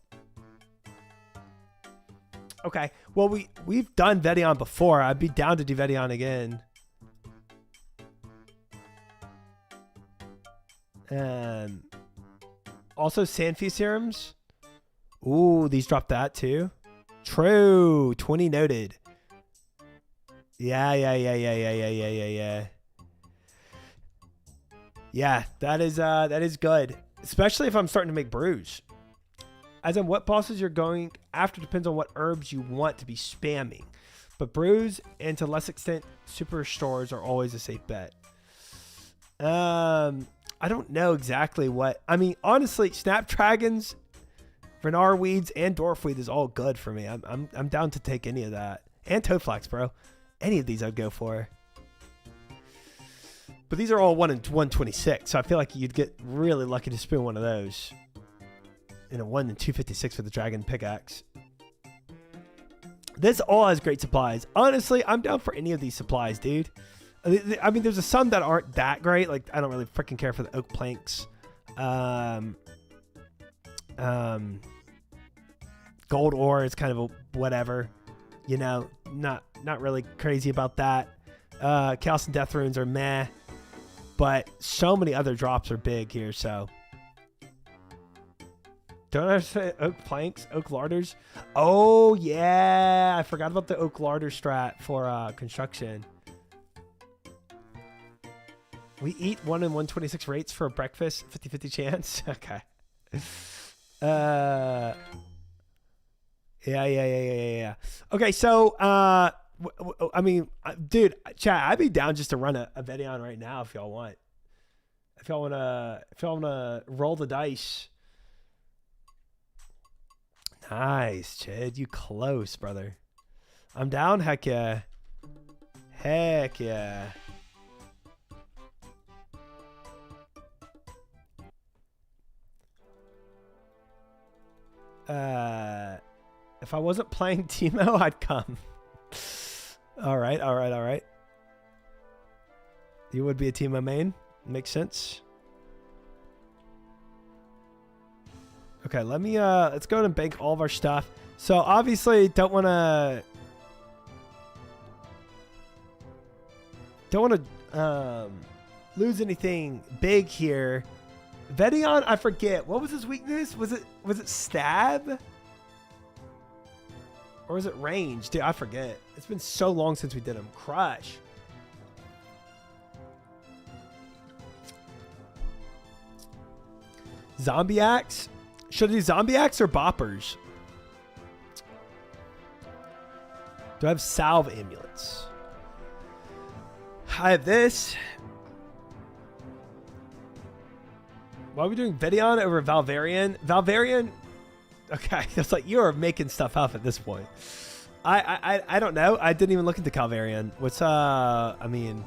Okay, well, we've done Vedion before. I'd be down to do Vedion again. Also, Sandfeast serums. Ooh, these drop that too. True. 20 noted. Yeah. Yeah, that is good. Especially if I'm starting to make brews. As in what bosses you're going after depends on what herbs you want to be spamming. But brews and to less extent super stores are always a safe bet. I don't know exactly what. I mean, honestly, Snapdragons, Renar weeds, and Dwarf weed is all good for me. I'm down to take any of that. And Toadflax, bro. Any of these I'd go for. But these are all 1 in 126, so I feel like you'd get really lucky to spoon one of those. In a 1 in 256 for the Dragon Pickaxe. This all has great supplies. Honestly, I'm down for any of these supplies, dude. I mean, there's some that aren't that great. Like, I don't really freaking care for the oak planks. Gold ore is kind of a whatever. You know, not really crazy about that. Chaos and Death Runes are meh. But so many other drops are big here, so. Don't I say oak planks, oak larders? Oh, yeah. I forgot about the oak larder strat for construction. We eat 1 in 126 rates for a breakfast, 50-50 chance. Okay. Yeah. Okay, so I mean, dude, chat, I'd be down just to run a Vedion right now if y'all want. If y'all wanna roll the dice. Nice, Chid. You close, brother. I'm down. Heck yeah. Heck yeah. If I wasn't playing Teemo, I'd come. All right. You would be a Teemo main. Makes sense. Okay, let me let's go and bank all of our stuff. So obviously don't want to Don't want to lose anything big here. Vedion, I forget. What was his weakness? Was it stab? Or was it range? Dude, I forget. It's been so long since we did him. Crush. Zombie axe? Should I do zombie axe or boppers? Do I have salve amulets? I have this. Why are we doing Vedion over Valvarian? Valvarian. Okay, it's like you are making stuff up at this point. I don't know. I didn't even look into Calvarian. What's I mean,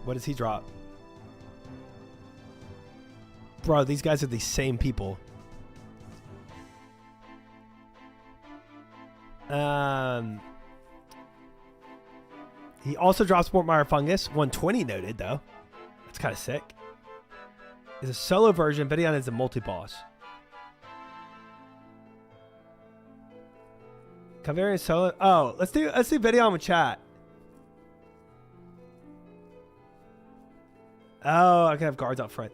what does he drop? Bro, these guys are the same people. He also drops Mortmire Fungus. 120 noted though. That's kind of sick. It's a solo version. Vedion is a multi-boss. Calvarian solo. Oh, let's do Vedion with chat. Oh, I can have guards up front.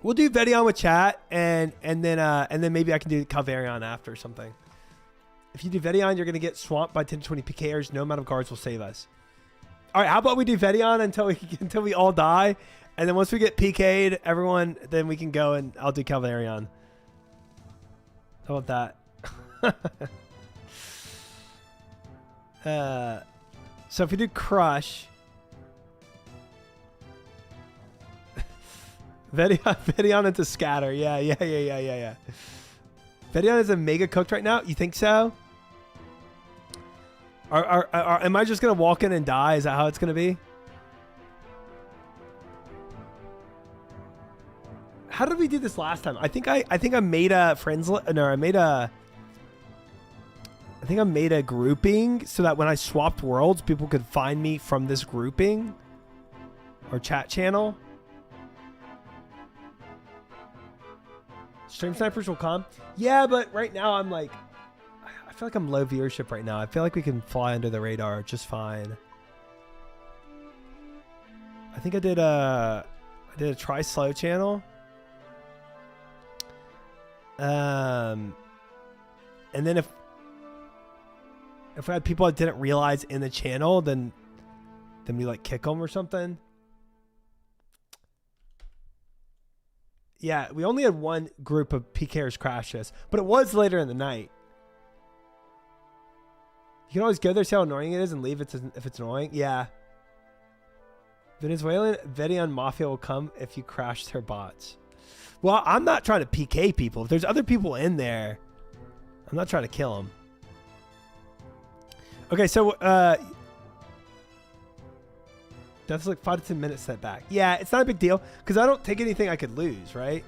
We'll do Vedion with chat, and then maybe I can do Calvarion after or something. If you do Vedion, you're gonna get swamped by 10 to 20 PKers. No amount of guards will save us. All right, how about we do Vedion until we all die, and then once we get PK'd, everyone, then we can go and I'll do Calvarion. How about that? So if we do Crush, Vedion into Scatter. Yeah. Vedion is a mega cooked right now. You think so? Am I just gonna walk in and die? Is that how it's gonna be? How did we do this last time? I think I made a friends. No, I think I made a grouping so that when I swapped worlds, people could find me from this grouping or chat channel. Stream snipers will come. Yeah, but right now I'm like, I feel like I'm low viewership right now. I feel like we can fly under the radar just fine. I think I did a try slow channel. And then if I had people I didn't realize in the channel, then we like kick them or something. Yeah, we only had one group of PKers crash this, but it was later in the night. You can always go there, see how annoying it is, and leave it if it's annoying. Yeah. Venezuelan Vedion Mafia will come if you crash their bots. Well, I'm not trying to PK people. If there's other people in there, I'm not trying to kill them. Okay, so that's like 5 to 10 minutes setback. Yeah, it's not a big deal because I don't take anything I could lose, right?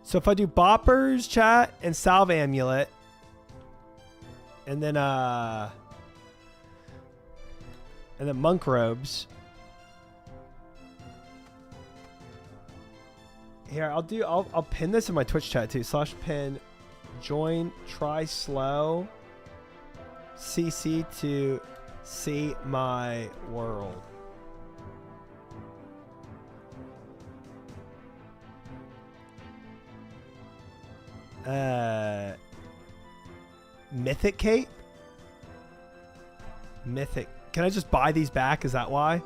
So if I do boppers, chat, and salve amulet, and then monk robes. Here, I'll pin this in my Twitch chat too. /pin join try slow CC to see my world. Mythic cape? Mythic. Can I just buy these back? Is that why?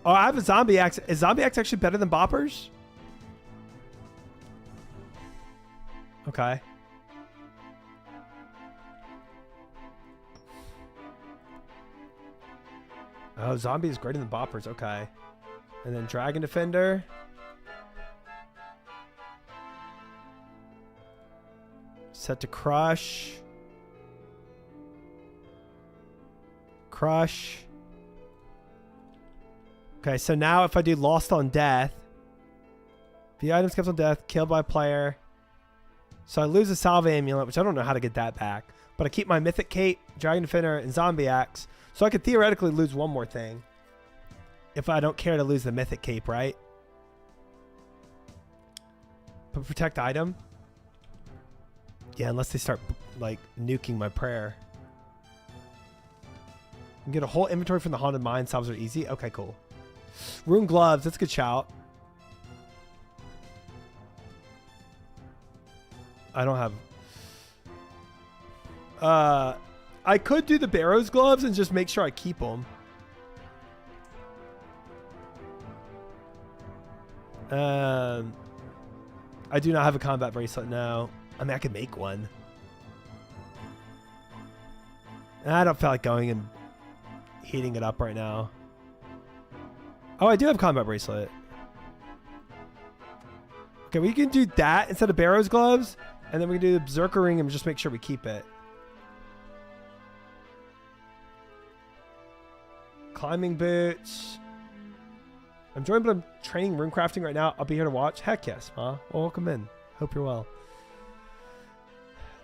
Oh, I have a zombie axe. Is zombie axe actually better than boppers? Okay. Oh, zombie is greater than boppers. Okay. And then dragon defender. Set to crush. Crush. Okay, so now if I do lost on death, the item kept on death, killed by player. So I lose a salve amulet, which I don't know how to get that back. But I keep my mythic cape, dragon defender, and zombie axe. So I could theoretically lose one more thing. If I don't care to lose the mythic cape, right? But protect item. Yeah, unless they start like nuking my prayer. can get a whole inventory from the haunted mine. Salves are easy. Okay, cool. Rune gloves. That's a good shout. I don't have... I could do the Barrows gloves and just make sure I keep them. I do not have a combat bracelet now. I mean, I could make one. I don't feel like going and heating it up right now. Oh, I do have a combat bracelet. Okay, we can do that instead of Barrows gloves, and then we can do the Berserker ring and just make sure we keep it. Climbing boots. I'm joined, but I'm training rune crafting right now. I'll be here to watch. Heck yes, Ma. Well, welcome in. Hope you're well.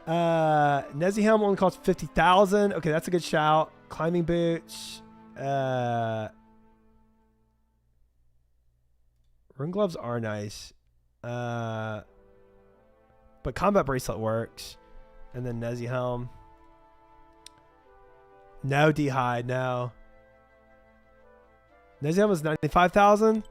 Nezzy helm only costs 50,000. Okay, that's a good shout. Climbing boots. Rune gloves are nice. But combat bracelet works. And then Nezzy helm. No D-hide, no. Nezzy helm is 95,000.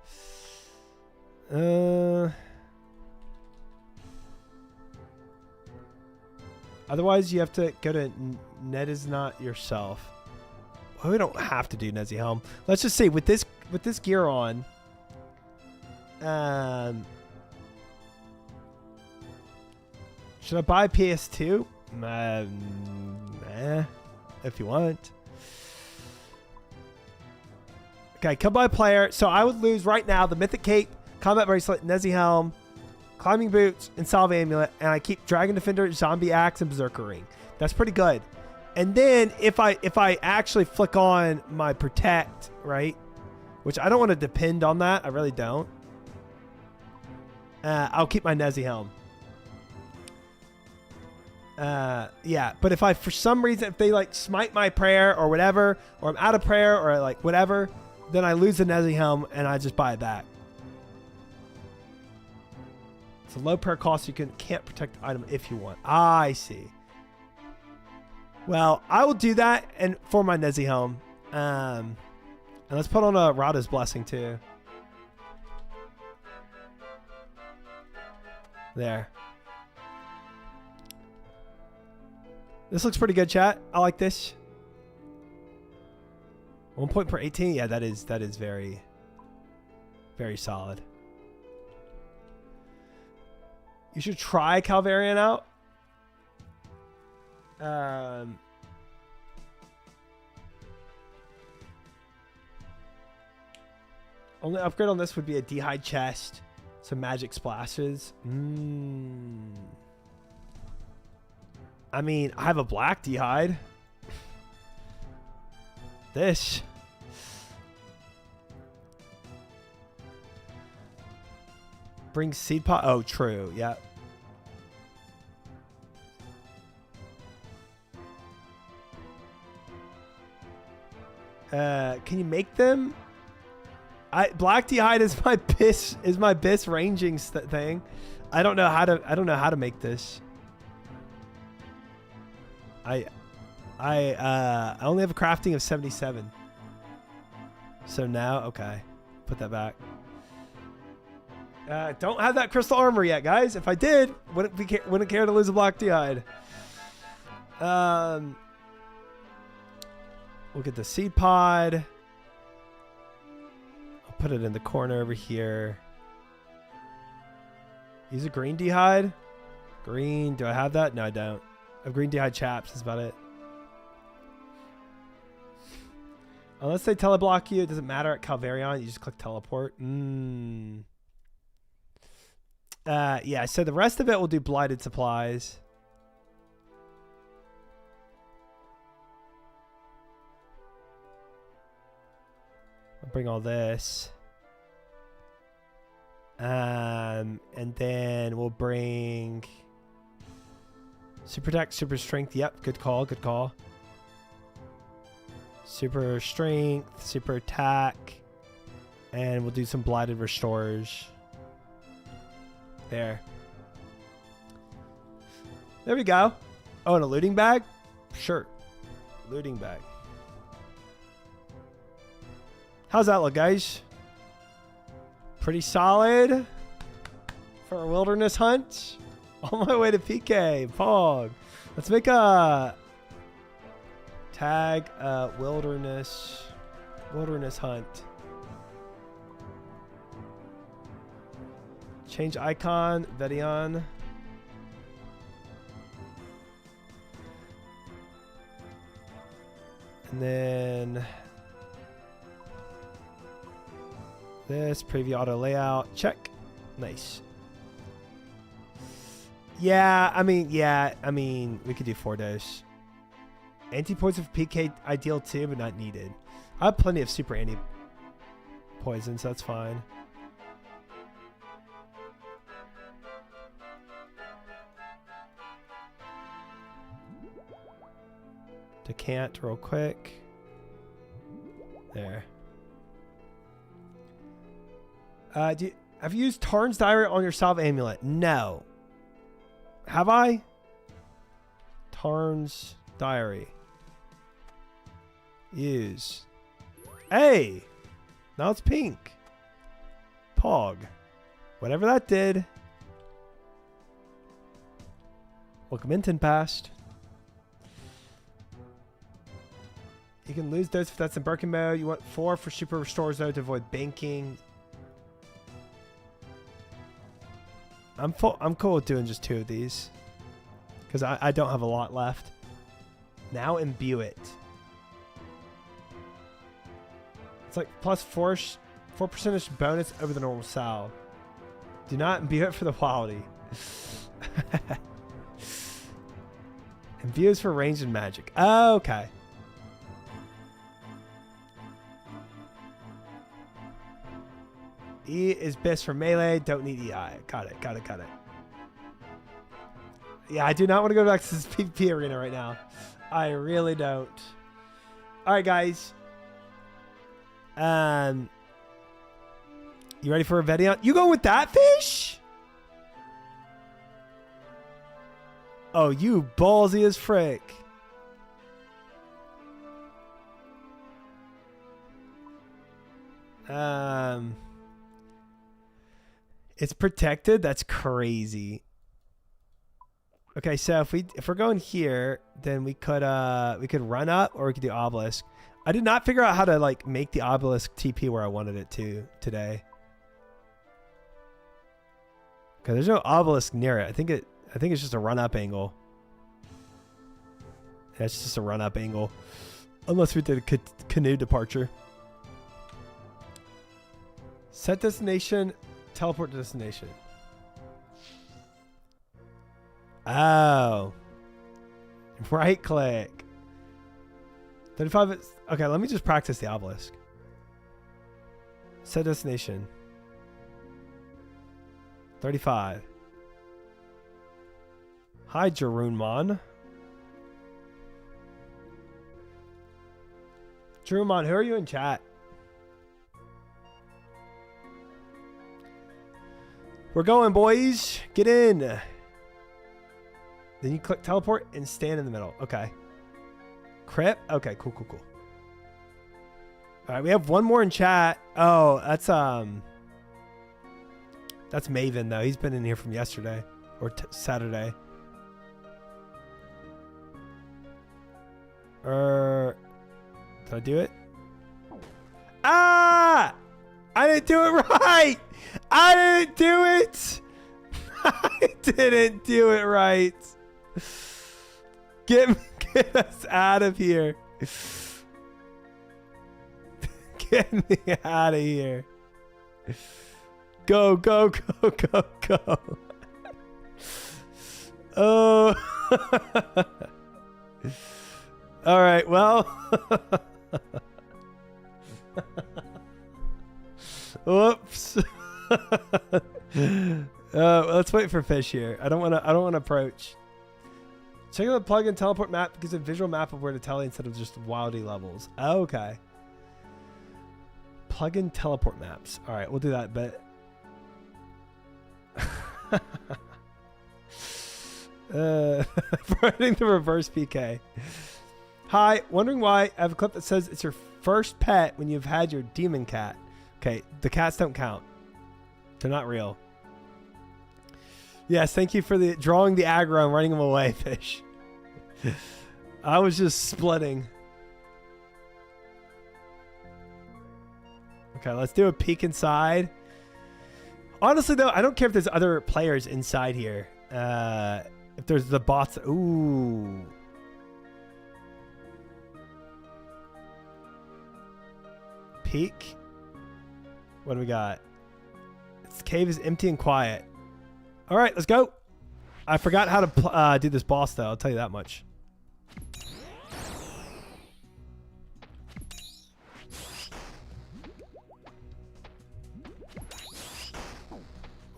Otherwise, you have to go to Net is not yourself. Well, we don't have to do Nezzy helm. Let's just say with this gear on, should I buy PS2? If you want. Okay, come by player. So I would lose right now the Mythic Cape, Combat Bracelet, Nezzy Helm, Climbing Boots, and Salve Amulet, and I keep Dragon Defender, Zombie Axe, and Berserker Ring. That's pretty good. And then if I actually flick on my Protect, right, which I don't want to depend on that, I really don't. I'll keep my Nezzy Helm. Yeah, but if I, for some reason, if they like smite my prayer or whatever, or I'm out of prayer or like whatever, then I lose the Nezzy Helm and I just buy it back. It's a low prayer cost. You can't protect the item if you want. I see. Well, I will do that and for my Nezzy Helm. And let's put on a Rada's Blessing too. There. This looks pretty good, chat. I like this. 1 point per 18. Yeah, that is very, very solid. You should try Calvarian out. Only upgrade on this would be a D-hide chest, some magic splashes. I mean, I have a black D-hide. This. Bring seed pot. Oh, true. Yeah. Can you make them? Black D-hide is my bis ranging thing. I don't know how to make this. I only have a crafting of 77. So now, okay, put that back. Don't have that crystal armor yet, guys. If I did, wouldn't care to lose a black D-hide. We'll get the seed pod. I'll put it in the corner over here. Use a green D-hide. Green. Do I have that? No, I don't. I have green D-hide chaps. That's about it. Unless they teleblock you, it doesn't matter at Calvarion. You just click teleport. Yeah, so the rest of it will do blighted supplies. I'll bring all this. And then we'll bring super attack, super strength. Yep, good call, good call. Super strength, super attack, and we'll do some blighted restorers. There we go. Oh, and a looting bag? Sure. Looting bag. How's that look, guys? Pretty solid for a wilderness hunt. On my way to PK. Pog. Let's make a tag wilderness hunt. Change icon, Vedion. And then this preview auto layout. Check. Nice. Yeah, I mean, we could do 4 days. Anti-poison of PK ideal too, but not needed. I have plenty of super anti-poison, so that's fine. Decant real quick. There. Have you used Tarn's Diary on your salve amulet? No. Have I? Tarn's Diary. Use. Hey! Now it's pink. Pog. Whatever that did. Welcome Minton passed. You can lose those if that's in Birkin mode. You want 4 for super restores though to avoid banking. I'm cool with doing just 2 of these. Because I don't have a lot left. Now imbue it. It's like plus 4% bonus over the normal salve. Do not imbue it for the quality. Imbue is for range and magic. Oh, okay. E is best for melee. Don't need EI. Got it. Yeah, I do not want to go back to this PvP arena right now. I really don't. All right, guys. You ready for a Vedion? You going with that fish? Oh, you ballsy as frick. It's protected. That's crazy. Okay, so if we're going here, then we could run up or we could do obelisk. I did not figure out how to like make the obelisk TP where I wanted it to today. Okay, there's no obelisk near it. I think it's just a run up angle. Yeah, it's just a run up angle, unless we did a canoe departure. Set destination. Teleport to destination. Oh. Right click. 35 is... Okay, let me just practice the obelisk. Set destination. 35. Hi, Jarunmon. Jarunmon, who are you in chat? We're going, boys. Get in. Then you click teleport and stand in the middle. Okay. Crypt. Okay, cool. All right, we have one more in chat. Oh, that's Maven though. He's been in here from yesterday or Saturday. Did I do it? Ah! I didn't do it right. I didn't do it. I didn't do it right. Get us out of here. Get me out of here. Go. Oh. All right, well. Whoops. Let's wait for fish here. I don't want to approach. Check out the plugin teleport map gives a visual map of where to tele instead of just wildy levels. Okay. Plugin teleport maps. All right, we'll do that. But writing the reverse PK. Hi, wondering why I have a clip that says it's your first pet when you've had your demon cat. Okay, the cats don't count. They're not real. Yes, thank you for the drawing the aggro and running them away, fish. I was just splitting. Okay, let's do a peek inside. Honestly, though, I don't care if there's other players inside here. If there's the bots. Ooh. Peek. What do we got? This cave is empty and quiet. All right, let's go. I forgot how to do this boss, though. I'll tell you that much.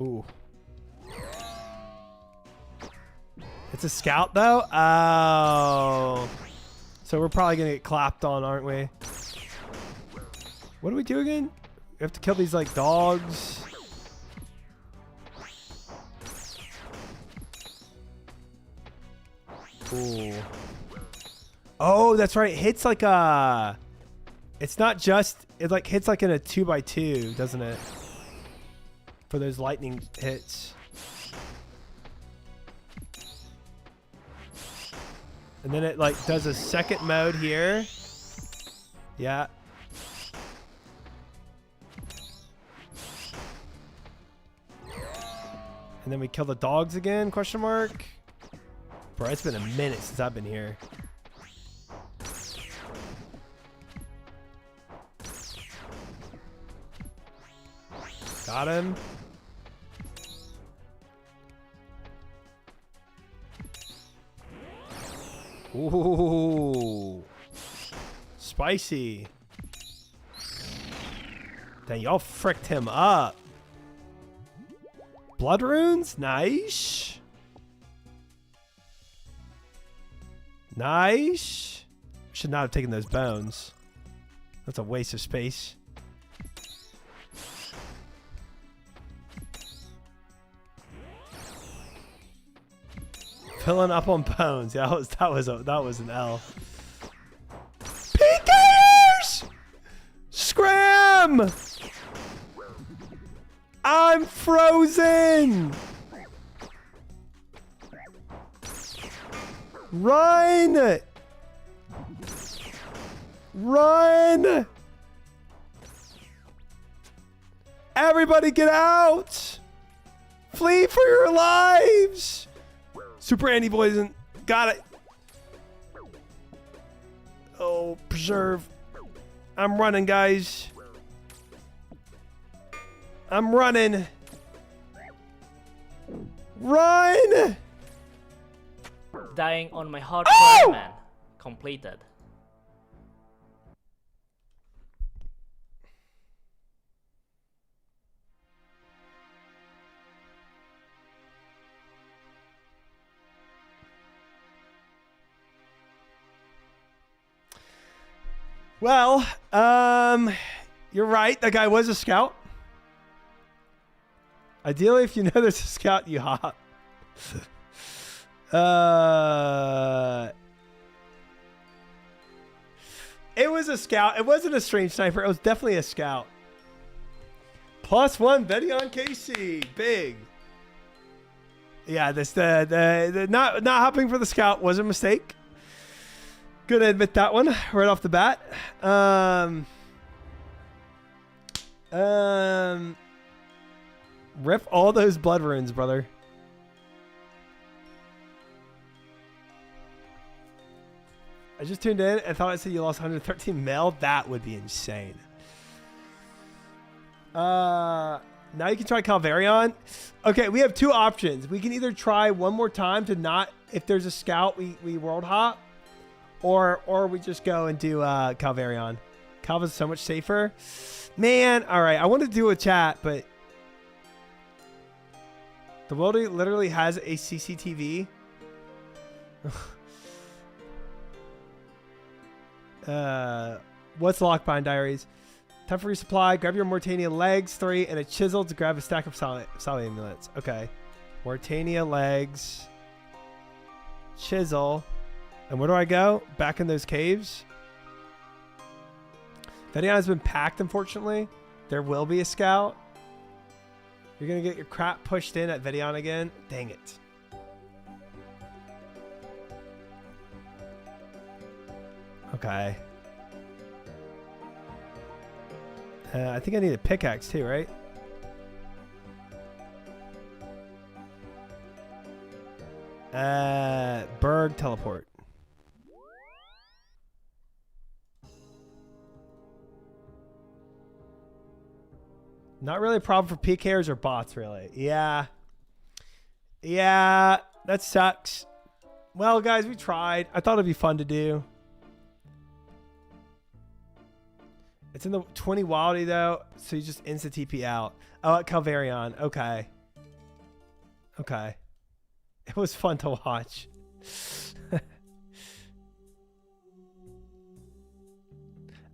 Ooh. It's a scout, though? Oh. So we're probably going to get clapped on, aren't we? What do we do again? We have to kill these, like, dogs. Ooh. Oh, that's right. It hits like a... It's not just... It, like, hits like in a 2x2, doesn't it? For those lightning hits. And then it like does a second mode here. Yeah. And then we kill the dogs again, question mark. Bro, it's been a minute since I've been here. Got him. Ooh. Spicy. Dang, y'all fricked him up. Blood runes? Nice. Nice. Should not have taken those bones. That's a waste of space. Filling up on bones. Yeah, that was an L. PKers! Scram! I'm frozen! Run! Run! Everybody get out! Flee for your lives! Super anti-poison. Got it. Oh, preserve. I'm running, guys. I'm running. Run! Dying on my hard Oh! man. Completed. Well, you're right. That guy was a scout. Ideally, if you know there's a scout, you hop. It was a scout. It wasn't a strange sniper. It was definitely a scout. +1 betting on KC. Big. Yeah, this the not hopping for the scout was a mistake. Gonna admit that one right off the bat. Rip all those blood runes, brother. I just tuned in and thought I said you lost 113 mil. That would be insane. Now you can try Calvarion. Okay, we have two options. We can either try one more time to not, if there's a scout, we world hop. Or we just go and do Calvarion. Calva's so much safer. Man, all right. I want to do a chat, but the world literally has a CCTV. What's Lockbind Diaries? Time for resupply. Grab your Mortania legs, 3, and a chisel to grab a stack of solid amulets. Okay. Mortania legs. Chisel. And where do I go? Back in those caves? Vedion has been packed, unfortunately. There will be a scout. You're going to get your crap pushed in at Vedion again. Dang it. Okay. I think I need a pickaxe too, right? Berg teleport. Not really a problem for PKers or bots, really. Yeah. Yeah, that sucks. Well, guys, we tried. I thought it'd be fun to do. It's in the 20 wildy, though, so you just insta-TP out. Oh, at Calvarion. Okay. Okay. It was fun to watch.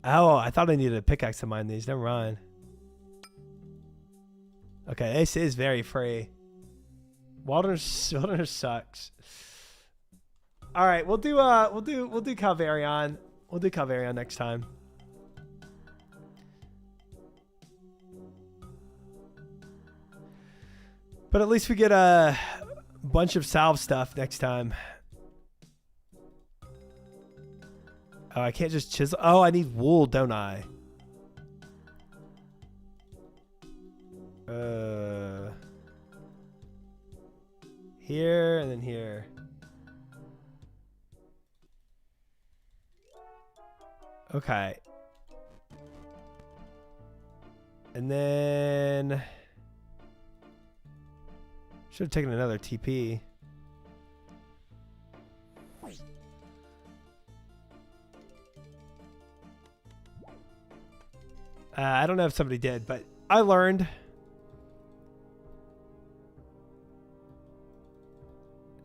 Oh, I thought I needed a pickaxe to mine these. Never mind. Okay, this is very free. Wilderness sucks. All right, we'll do Calvarion. We'll do Calvarion next time. But at least we get a bunch of salve stuff next time. Oh, I can't just chisel. Oh, I need wool, don't I? Here and then here. Okay. And then should have taken another TP. I don't know if somebody did, but I learned.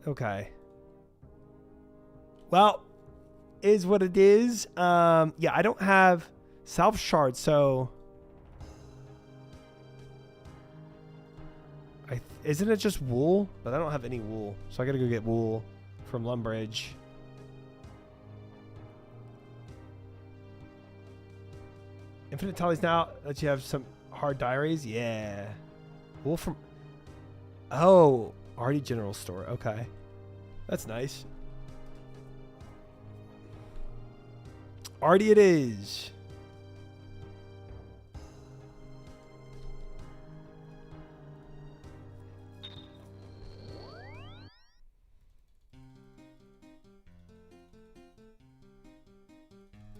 Okay. Well, is what it is. Yeah, I don't have salve shards, so isn't it just wool? But I don't have any wool, so I gotta go get wool from Lumbridge. Infinite tallies now that you have some hard diaries. Yeah, wool from. Oh, already general store. Okay, that's nice. Already it is.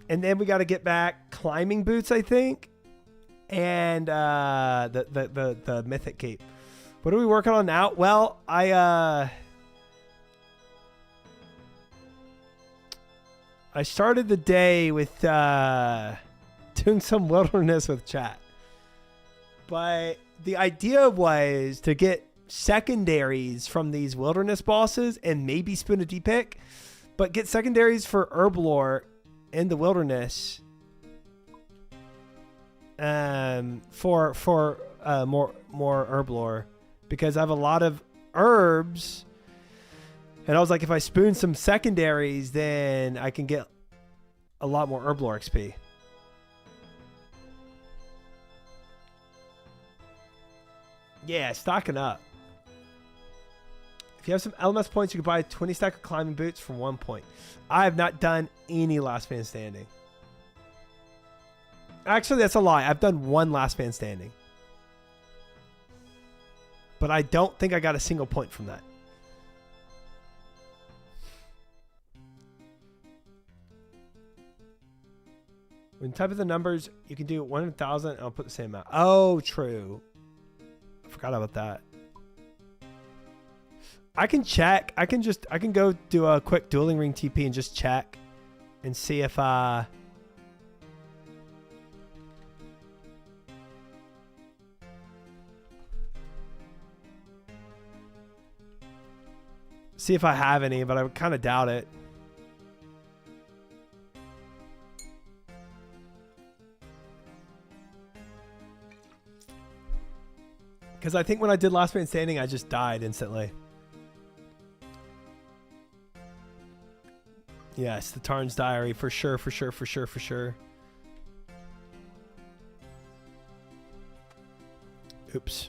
And then we got to get back climbing boots, I think, and the mythic cape. What are we working on now? Well, I started the day with doing some wilderness with chat, but the idea was to get secondaries from these wilderness bosses and maybe spoon a D-pick, but get secondaries for herblore in the wilderness for more herb lore, because I have a lot of herbs, and I was like, if I spoon some secondaries, then I can get a lot more herb lore XP. Yeah, stocking up. If you have some LMS points, you can buy 20 stack of climbing boots for 1 point. I have not done any last man standing. Actually, that's a lie. I've done one last man standing. But I don't think I got a single point from that. When you type in the numbers, you can do 1,000 and I'll put the same amount. Oh, true. I forgot about that. I can check. I can go do a quick dueling ring TP and just check and see if see if I have any, but I kind of doubt it. Because I think when I did last man standing, I just died instantly. Yes, the Tarn's Diary, for sure. Oops.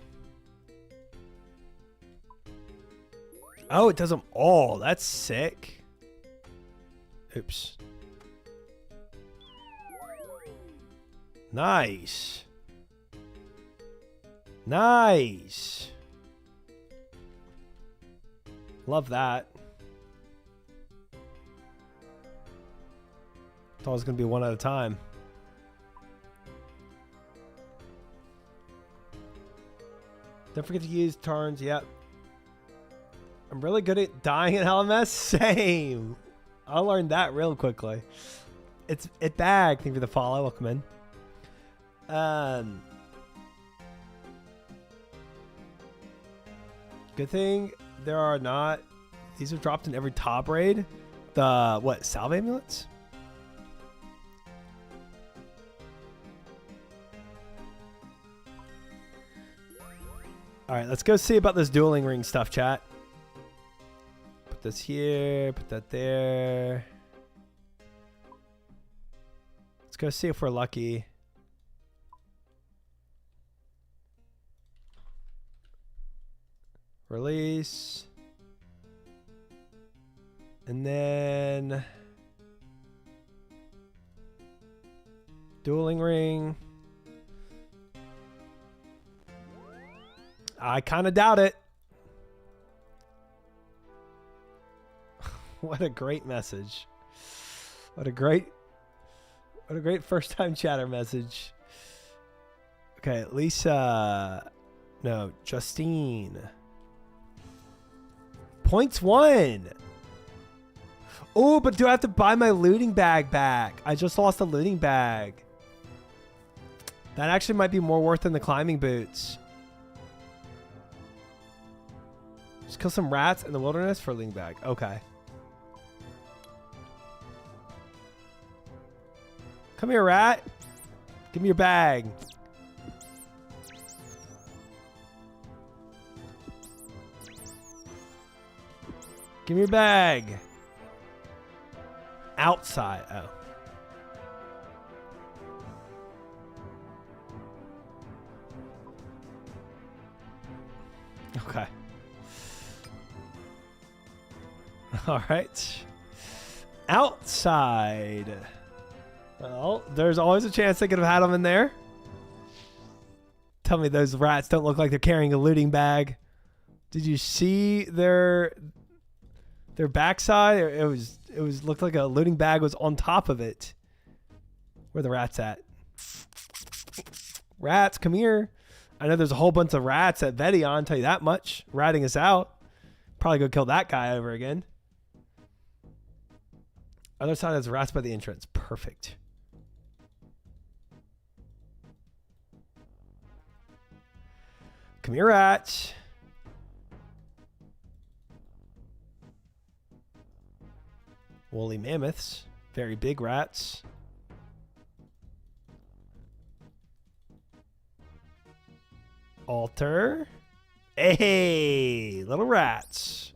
Oh, it does them all. That's sick. Oops. Nice. Nice. Love that. Thought it was going to be one at a time. Don't forget to use turns. Yep. I'm really good at dying in LMS. Same. I learned that real quickly. It's bag. Thank you for the follow. Welcome in. Good thing there are not. These are dropped in every top raid. The what? Salve amulets? All right, let's go see about this dueling ring stuff, chat. Put this here, put that there. Let's go see if we're lucky. Release. And then dueling ring. I kind of doubt it. What a great message. What a great first time chatter message. Okay, Lisa. No, Justine. Points 1. Oh, but do I have to buy my looting bag back? I just lost a looting bag. That actually might be more worth than the climbing boots. Just kill some rats in the wilderness for a looting bag. Okay. Come here, rat. Give me your bag. Give me your bag. Outside. Oh. Okay. All right. Outside. Well, there's always a chance they could have had them in there. Tell me those rats don't look like they're carrying a looting bag. Did you see their backside? It was looked like a looting bag was on top of it. Where the rats at? Rats, come here. I know there's a whole bunch of rats at Vedion, tell you that much. Ratting us out. Probably go kill that guy over again. Other side has rats by the entrance. Perfect. Come here, rats. Woolly mammoths. Very big rats. Altar. Hey, little rats.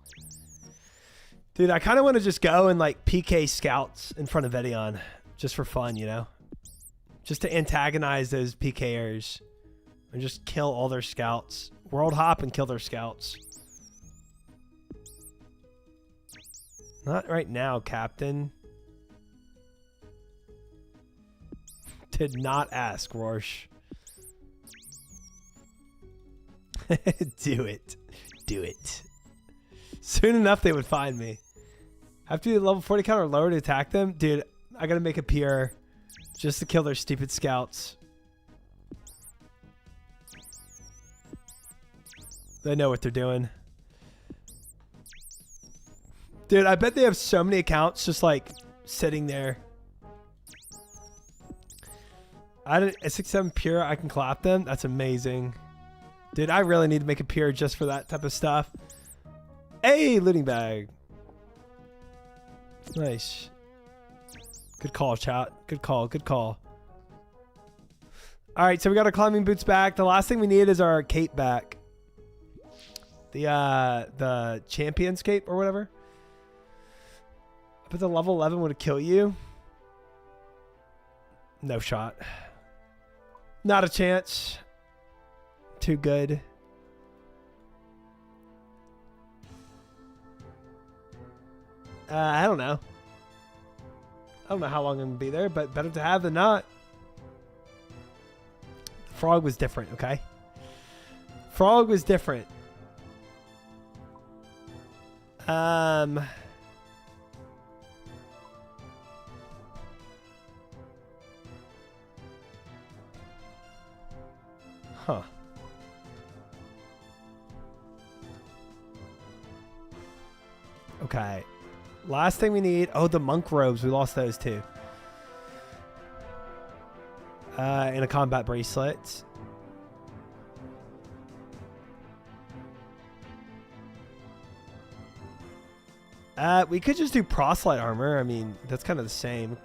Dude, I kind of want to just go and like PK scouts in front of Vedion. Just for fun, you know? Just to antagonize those PKers. And just kill all their scouts. World hop and kill their scouts. Not right now, Captain. Did not ask, Rorsch. Do it. Do it. Soon enough, they would find me. Have to be level 40 count or lower to attack them? Dude, I gotta make a PR just to kill their stupid scouts. They know what they're doing. Dude, I bet they have so many accounts just like sitting there. I did a 6-7 pure, I can clap them. That's amazing. Dude, I really need to make a pure just for that type of stuff. Hey, looting bag. Nice. Good call, chat. Good call, good call. All right, so we got our climbing boots back. The last thing we need is our cape back. The champion's cape or whatever. But the level 11 would kill you. No shot. Not a chance. too good. I don't know. I don't know how long I'm going to be there, but better to have than not. Frog was different, okay? Frog was different. Huh. Okay. Last thing we need. Oh, the monk robes. We lost those too. And a combat bracelet. We could just do proselyte armor. I mean, that's kind of the same.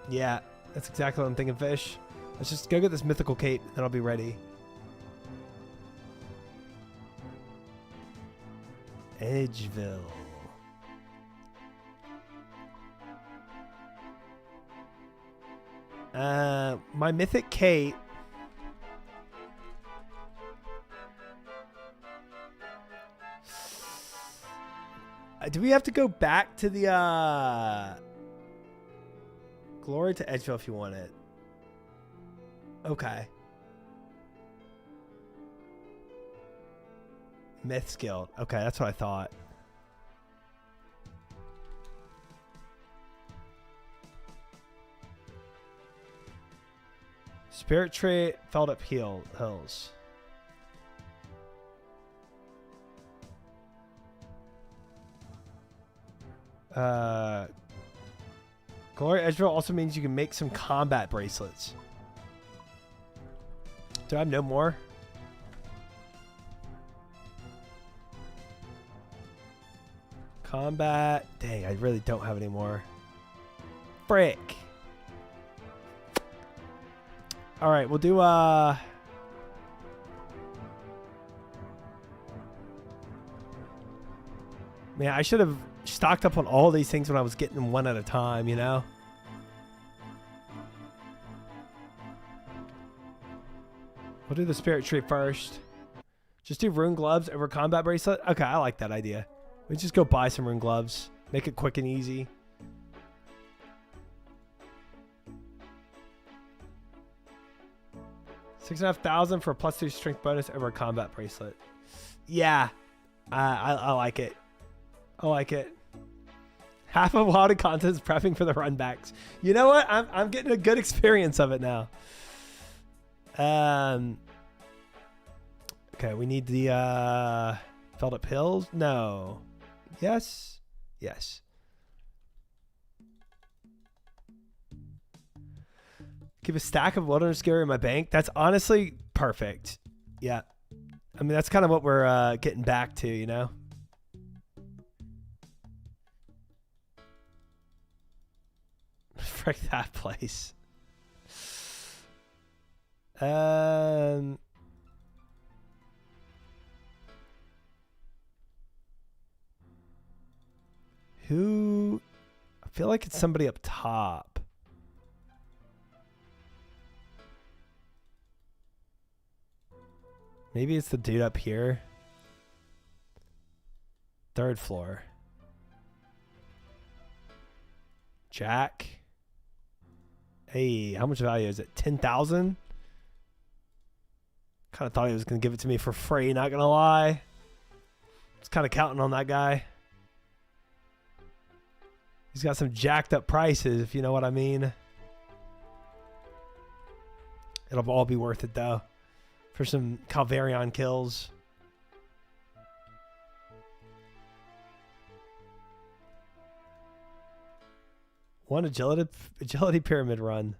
Yeah, that's exactly what I'm thinking, Fish. Let's just go get this mythical cape, and I'll be ready. Edgeville. My mythic cape. Do we have to go back to the Glory to Edgeville if you want it? Okay. Myths Guild. Okay, that's what I thought. Spirit Tree, Felled Up Hills. Glory Edgeville also means you can make some combat bracelets. Do I have no more? Combat. Dang, I really don't have any more. Frick. Alright, we'll do man, I should have stocked up on all these things when I was getting them one at a time, you know? We'll do the spirit tree first. Just do rune gloves over combat bracelet. Okay, I like that idea. We just go buy some rune gloves. Make it quick and easy. $6,500 for a +2 strength bonus over a combat bracelet. Yeah, I like it. I like it. Half of Wilded content is prepping for the runbacks. You know what? I'm getting a good experience of it now. Okay, we need the Felled Up Hills. No. Yes. Yes. Keep a stack of Wilderness Gear in my bank. That's honestly perfect. Yeah. I mean, that's kind of what we're getting back to, you know? Frick that place. Who? I feel like it's somebody up top. Maybe it's the dude up here. 3rd floor. Jack. Hey, how much value is it? 10,000? Kind of thought he was going to give it to me for free, not going to lie. Just kind of counting on that guy. He's got some jacked up prices, if you know what I mean. It'll all be worth it, though. For some Calvarion kills. One agility pyramid run.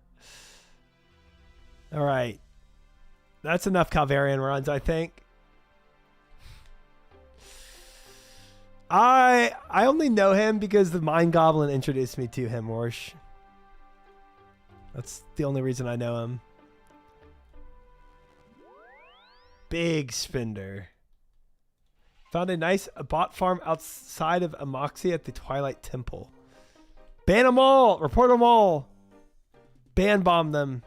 All right. That's enough Calvarion runs, I think. I only know him because the Mind Goblin introduced me to him, Morsh. That's the only reason I know him. Big spender. Found a nice bot farm outside of Amoxie at the Twilight Temple. Ban them all! Report them all! Ban bomb them.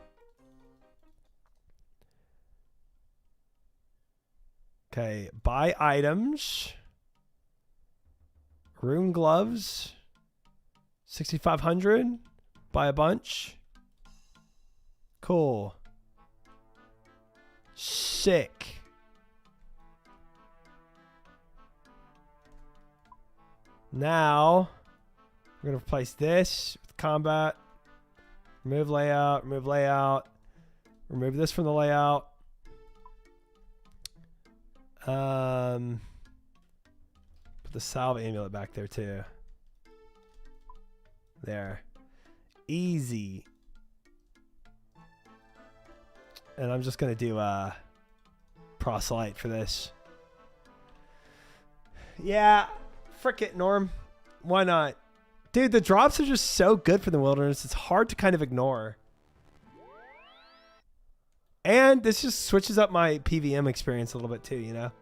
Okay, buy items. Rune gloves. 6,500. Buy a bunch. Cool. Sick. Now, we're going to replace this with combat. Remove layout, remove layout. Remove this from the layout. Put the salve amulet back there too. There. Easy. And I'm just going to do proselyte for this. Yeah. Frick it, Norm. Why not? Dude, the drops are just so good for the wilderness. It's hard to kind of ignore. And this just switches up my PVM experience a little bit too, you know?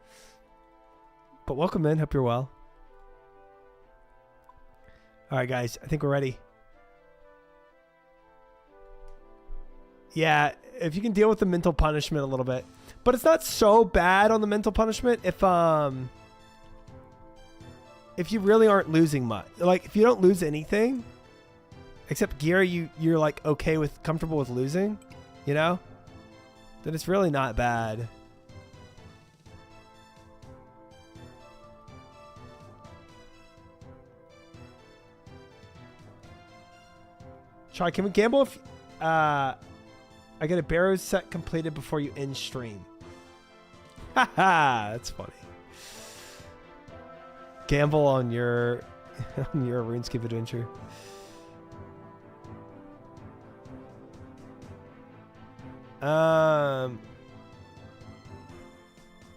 But welcome in. Hope you're well. All right, guys. I think we're ready. Yeah, if you can deal with the mental punishment a little bit. But it's not so bad on the mental punishment if you really aren't losing much. Like, if you don't lose anything, except gear you're like okay with, comfortable with losing, you know? Then it's really not bad. Try, can we gamble if I get a Barrows set completed before you end stream? Haha, that's funny. Gamble on your on your RuneScape adventure.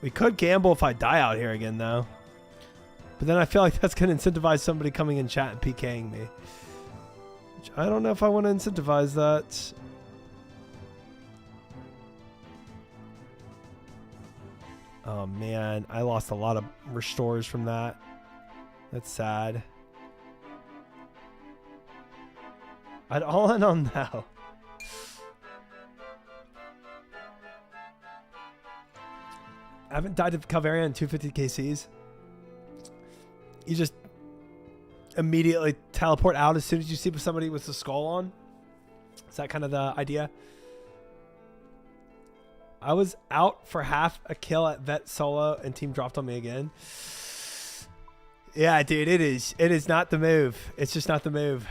We could gamble if I die out here again, though. But then I feel like that's going to incentivize somebody coming in chat and PKing me. Which I don't know if I want to incentivize that. Oh, man. I lost a lot of restores from that. That's sad. I'd all in on now. I haven't died to Calvaria in 250 KCs. You just immediately teleport out as soon as you see somebody with the skull on. Is that kind of the idea? I was out for half a kill at vet solo and team dropped on me again. Yeah, dude, it is not the move. It's just not the move.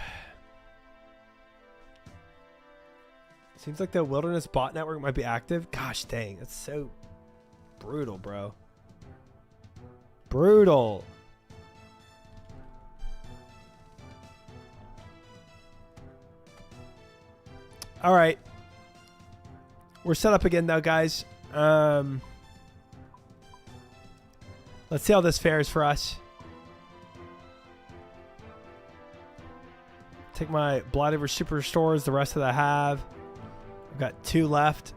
Seems like the wilderness bot network might be active. Gosh dang, that's so brutal, bro. Brutal. All right. We're set up again, though, guys. Let's see how this fares for us. Take my Blighted over Super Restores, the rest that I have. I've got 2 left.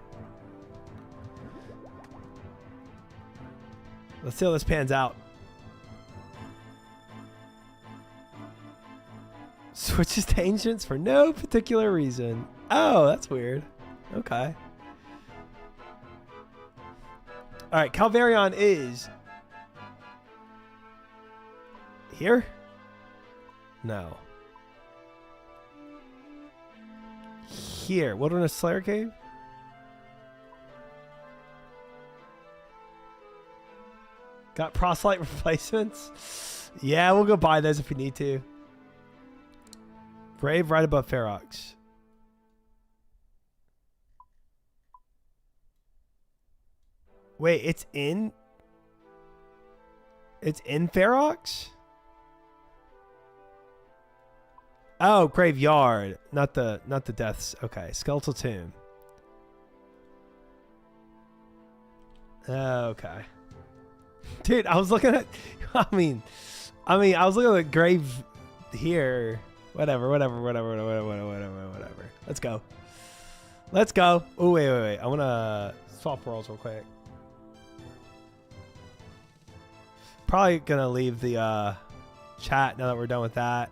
Let's see how this pans out. Switches to Ancients for no particular reason. Oh, that's weird. Okay. All right, Calvarion is here? No. Here. Wilderness Slayer Cave? Got proselyte replacements? Yeah, we'll go buy those if we need to. Brave right above Ferox. Wait, it's in Ferox? Oh, graveyard, not the deaths. Okay, skeletal tomb. Okay. Dude, I was looking at I mean I was looking at the grave here. Whatever. Let's go. Oh, wait. I want to swap worlds real quick. Probably going to leave the chat now that we're done with that.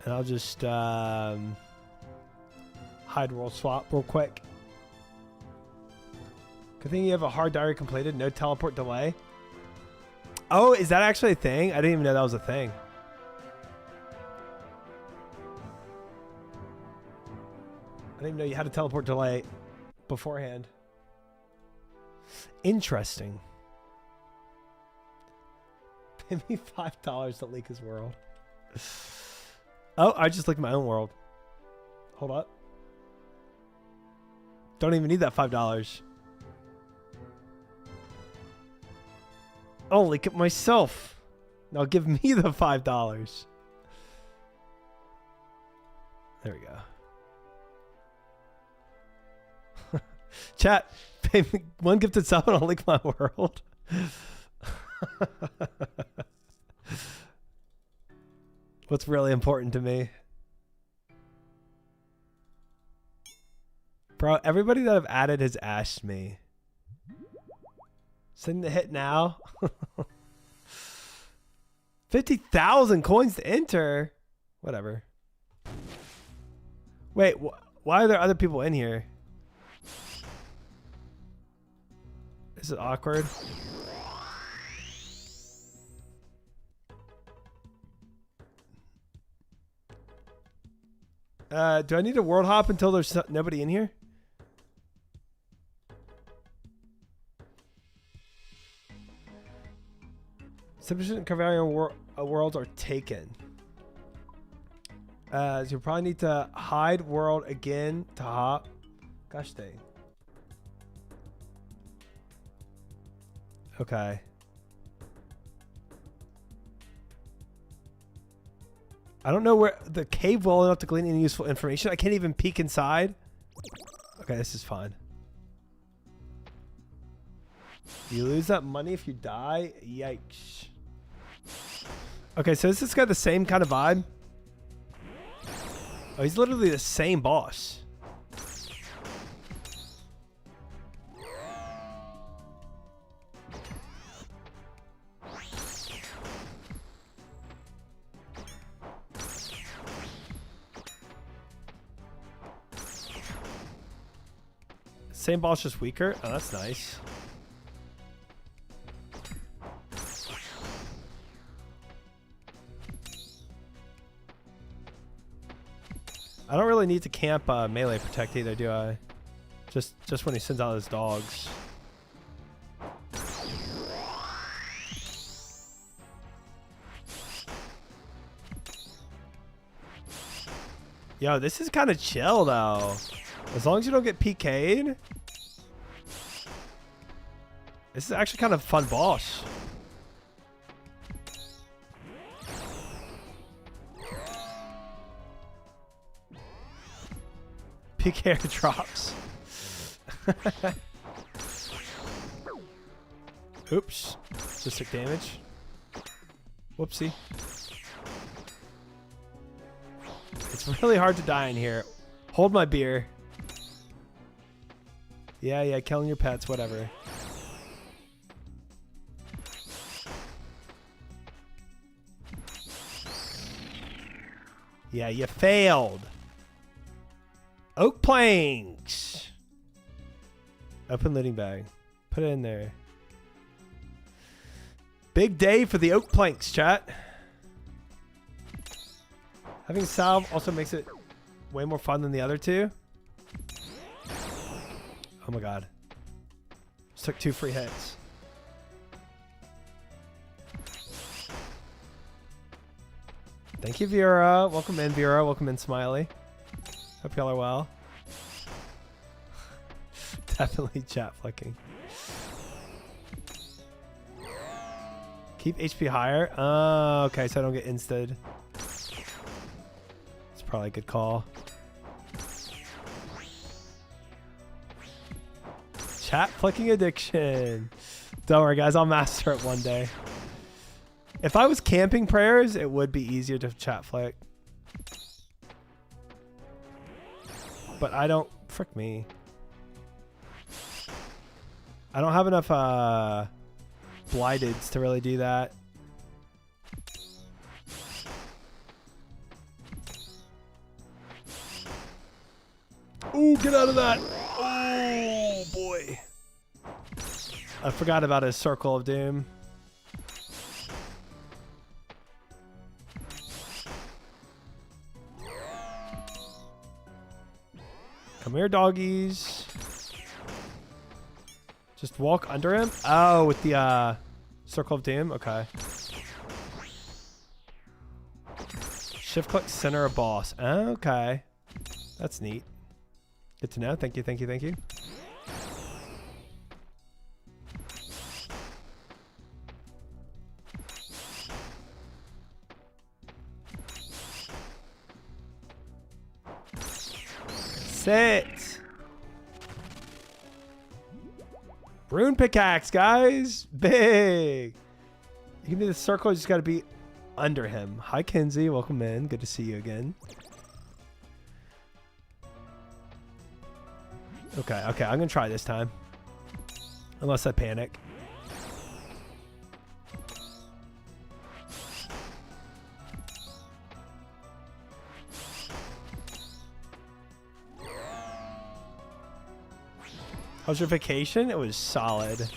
And I'll just hide world swap real quick. Good thing you have a hard diary completed. No teleport delay. Oh, is that actually a thing? I didn't even know that was a thing. I didn't even know you had a teleport delay beforehand. Interesting. Pay me $5 to leak his world. Oh, I just leaked my own world. Hold up. Don't even need that $5. I'll leak it myself. Now give me the $5. There we go. Chat, pay me 1 gifted sub and I'll leak my world. What's really important to me? Bro, everybody that I've added has asked me. Send the hit now. 50,000 coins to enter. Whatever. Wait, why are there other people in here? Is it awkward? Do I need to world hop until there's nobody in here? Sufficient Cavalier worlds are taken. So you probably need to hide world again to hop. Gosh dang. Okay. I don't know where the cave well enough to glean any useful information. I can't even peek inside. Okay, this is fine. You lose that money if you die? Yikes. Okay, so has this got the same kind of vibe? Oh, he's literally the same boss. Same boss, just weaker? Oh, that's nice. I don't really need to camp melee protect either, do I? Just when he sends out his dogs. Yo, this is kind of chill though. As long as you don't get PK'd. This is actually kind of a fun boss. PK air drops. Oops. Just took damage. Whoopsie. It's really hard to die in here. Hold my beer. Yeah, killing your pets, whatever. Yeah, you failed. Oak planks. Open looting bag. Put it in there. Big day for the oak planks, chat. Having salve also makes it way more fun than the other two. Oh my god. Just took 2 free hits. Thank you, Vera. Welcome in, Vera. Welcome in, Smiley. Hope y'all are well. Definitely chat flicking. Keep HP higher. Oh, okay, so I don't get insta'd. It's probably a good call. Chat flicking addiction. Don't worry, guys. I'll master it one day. If I was camping prayers, it would be easier to chat flick. But I don't. Frick me. I don't have enough blighteds to really do that. Ooh, get out of that. Oh, boy. I forgot about his Circle of Doom. Come here, doggies. Just walk under him. Oh, with the Circle of Doom. Okay. Shift click center a boss. Okay. That's neat. Good to know. Thank you, thank you, thank you. Sit. Rune pickaxe, guys. Big. You can do the circle. You just got to be under him. Hi, Kenzie. Welcome in. Good to see you again. Okay, okay. I'm going to try this time. Unless I panic. How was your vacation? It was solid.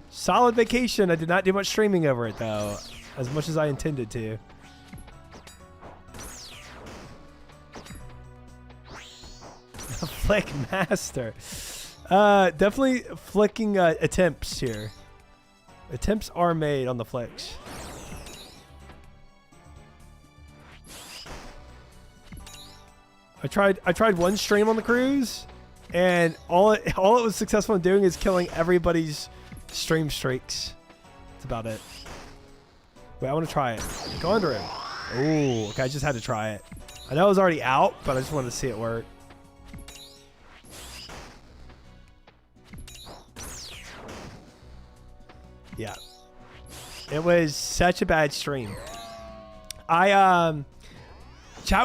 Solid vacation. I did not do much streaming over it, though. As much as I intended to. Flick master. Definitely flicking attempts here. Attempts are made on the flicks. I tried one stream on the cruise, and all it was successful in doing is killing everybody's stream streaks. That's about it. Wait, I want to try it. Go under him. Ooh, okay, I just had to try it. I know it was already out, but I just wanted to see it work. Yeah. It was such a bad stream. Chat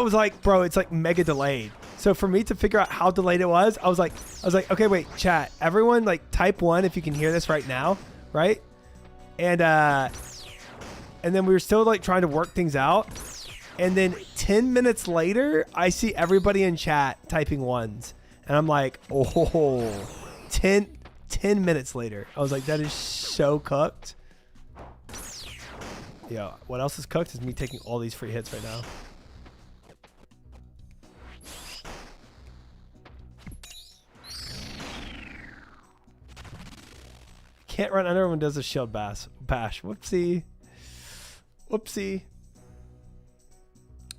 was like, bro, it's like mega delayed. So for me to figure out how delayed it was, I was like, okay, wait, chat, everyone like type 1 if you can hear this right now, right? And then we were still like trying to work things out. And then 10 minutes later, I see everybody in chat typing 1s. And I'm like, oh, 10 minutes later. I was like, that is so cooked. Yeah, what else is cooked is me taking all these free hits right now. Can't run under when does a shield bash. Whoopsie. Whoopsie.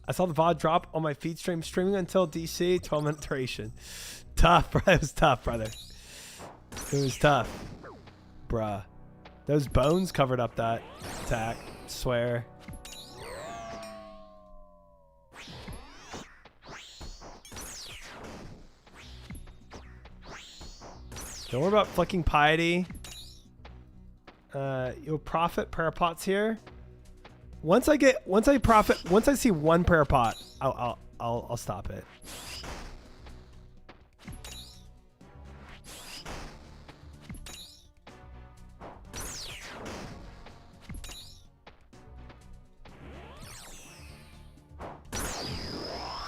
I saw the VOD drop on my feed stream, streaming until DC, 12-minute duration. Tough, bro. It was tough, brother. It was tough. Bruh. Those bones covered up that attack. I swear. Don't worry about flicking piety. You'll profit prayer pots here. Once I see one prayer pot, I'll stop it.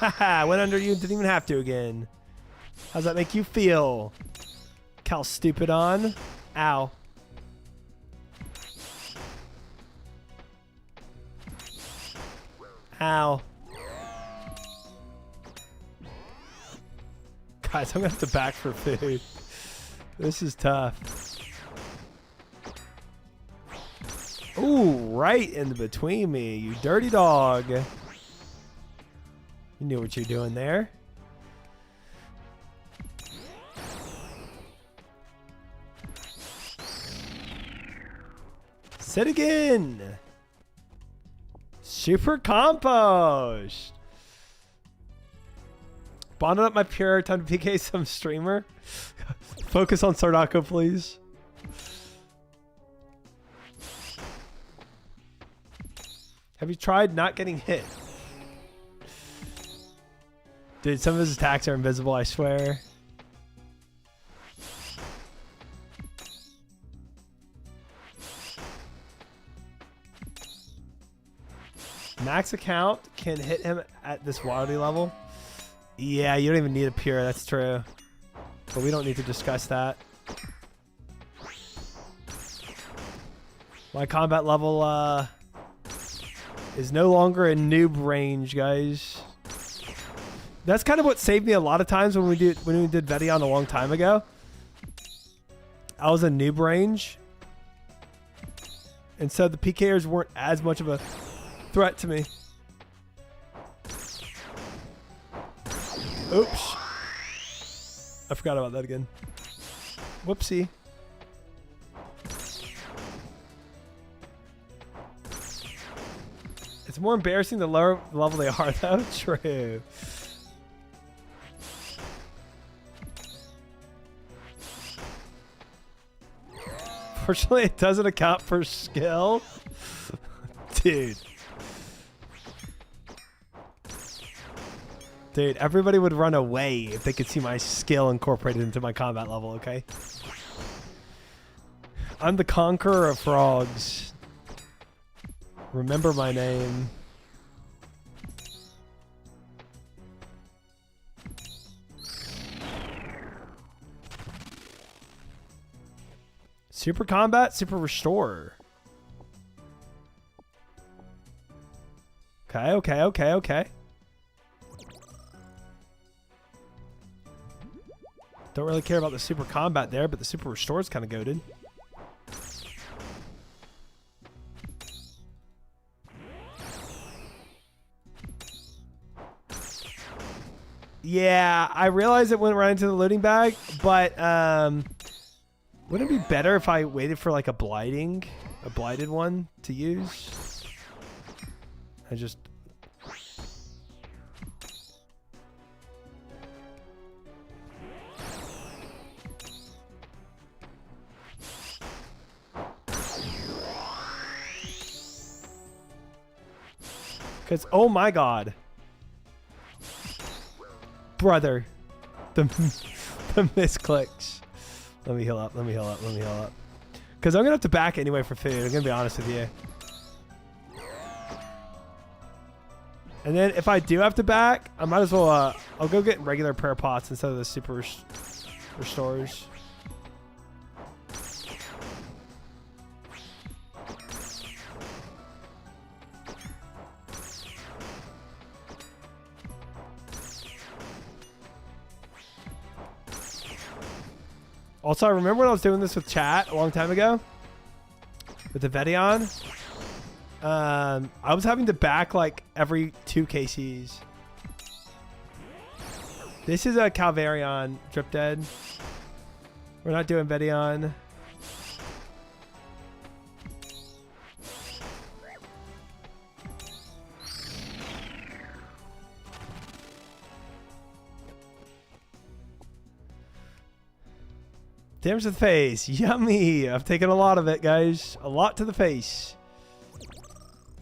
Haha, went under you and didn't even have to again. How's that make you feel? Cal stupid on. Ow. Ow. Guys, I'm gonna have to back for food. This is tough. Ooh, right in between me, you dirty dog. You knew what you're doing there. Sit again. Super compost. Bonded up my pure. Time to PK some streamer. Focus on Sardako, please. Have you tried not getting hit? Dude, some of his attacks are invisible, I swear. Max account can hit him at this wildly level. Yeah, you don't even need a pure, that's true. But we don't need to discuss that. My combat level is no longer in noob range, guys. That's kind of what saved me a lot of times when we did Vedion a long time ago. I was in noob range. And so the PKers weren't as much of a threat to me. Oops. I forgot about that again. Whoopsie. It's more embarrassing the lower level they are, though. True. Fortunately, it doesn't account for skill. Dude. Dude, everybody would run away if they could see my skill incorporated into my combat level, okay? I'm the conqueror of frogs. Remember my name. Super combat, super restore. Okay. Don't really care about the super combat there, but the super restore is kind of goated. Yeah, I realized it went right into the looting bag, but wouldn't it be better if I waited for like a blighted one to use? I just... Because, oh my god. Brother. The misclicks. Let me heal up. Because I'm going to have to back anyway for food. I'm going to be honest with you. And then if I do have to back, I might as well, I'll go get regular prayer pots instead of the super restores. Also, I remember when I was doing this with chat a long time ago with the Vedion. I was having to back like every 2 KCs. This is a Calvarion drip dead. We're not doing Vedion. Damage to the face. Yummy. I've taken a lot of it, guys. A lot to the face.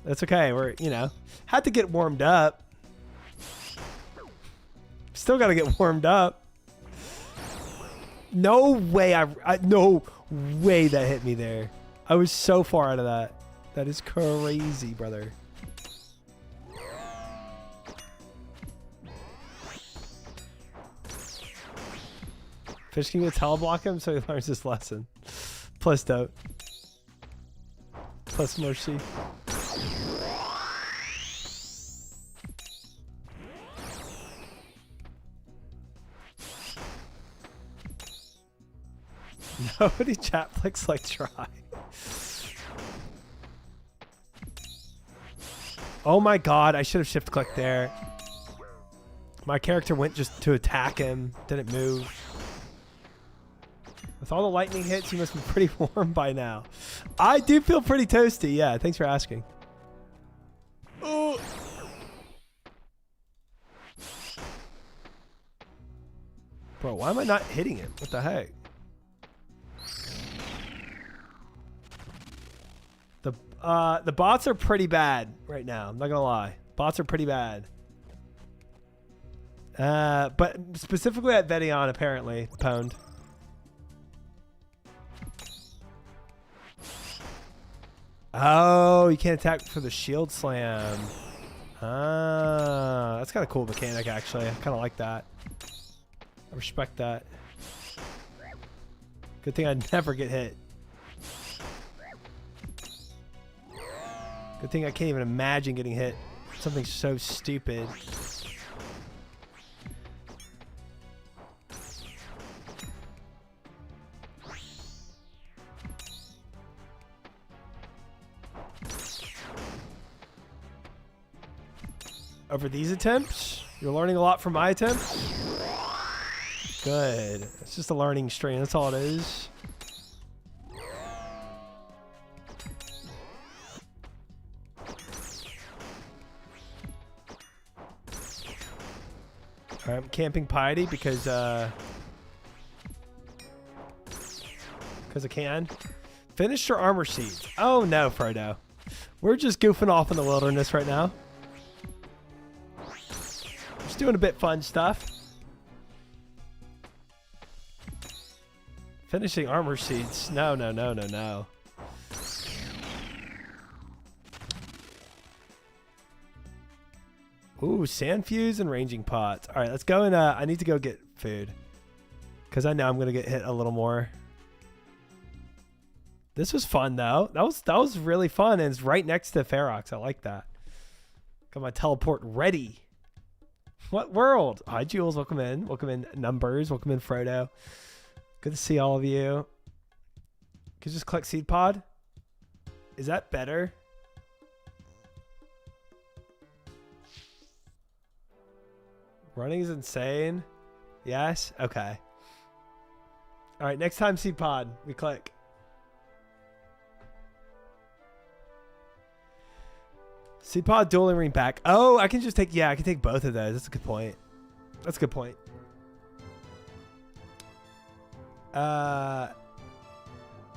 That's okay. We're, you know, had to get warmed up. Still got to get warmed up. No way. No way that hit me there. I was so far out of that. That is crazy, brother. Fish can go teleblock him so he learns this lesson. Plus dope. Plus mercy. Nobody chat flicks like try. Oh my god, I should have shift clicked there. My character went just to attack him, didn't move. With all the lightning hits, you must be pretty warm by now. I do feel pretty toasty, yeah. Thanks for asking. Oh. Bro, why am I not hitting him? What the heck? The bots are pretty bad right now. I'm not gonna lie. Bots are pretty bad. But specifically at Vedion, apparently, pwned. Oh, you can't attack for the shield slam. Ah, that's kind of cool mechanic, actually. I kind of like that. I respect that. Good thing I never get hit. Good thing I can't even imagine getting hit. Something so stupid. Over these attempts, you're learning a lot from my attempts. Good. It's just a learning stream. That's all it is. All right, I'm camping piety because I can. Finish your armor seeds. Oh no, Frodo. We're just goofing off in the wilderness right now. Just doing a bit fun stuff. Finishing armor seeds. No, no, no, no, no. Ooh, sand fuse and ranging pots. All right, let's go and I need to go get food because I know I'm gonna get hit a little more. This was fun though. That was really fun, and it's right next to Ferox. I like that. Got my teleport ready. What world? Hi, Jules. Welcome in. Welcome in, Numbers. Welcome in, Frodo. Good to see all of you. Could you just click seed pod? Is that better? Running is insane. Yes? Okay. All right, next time seed pod, we click. Seed pod dueling ring back. Oh, I can just take, yeah, I can take both of those. That's a good point. That's a good point. I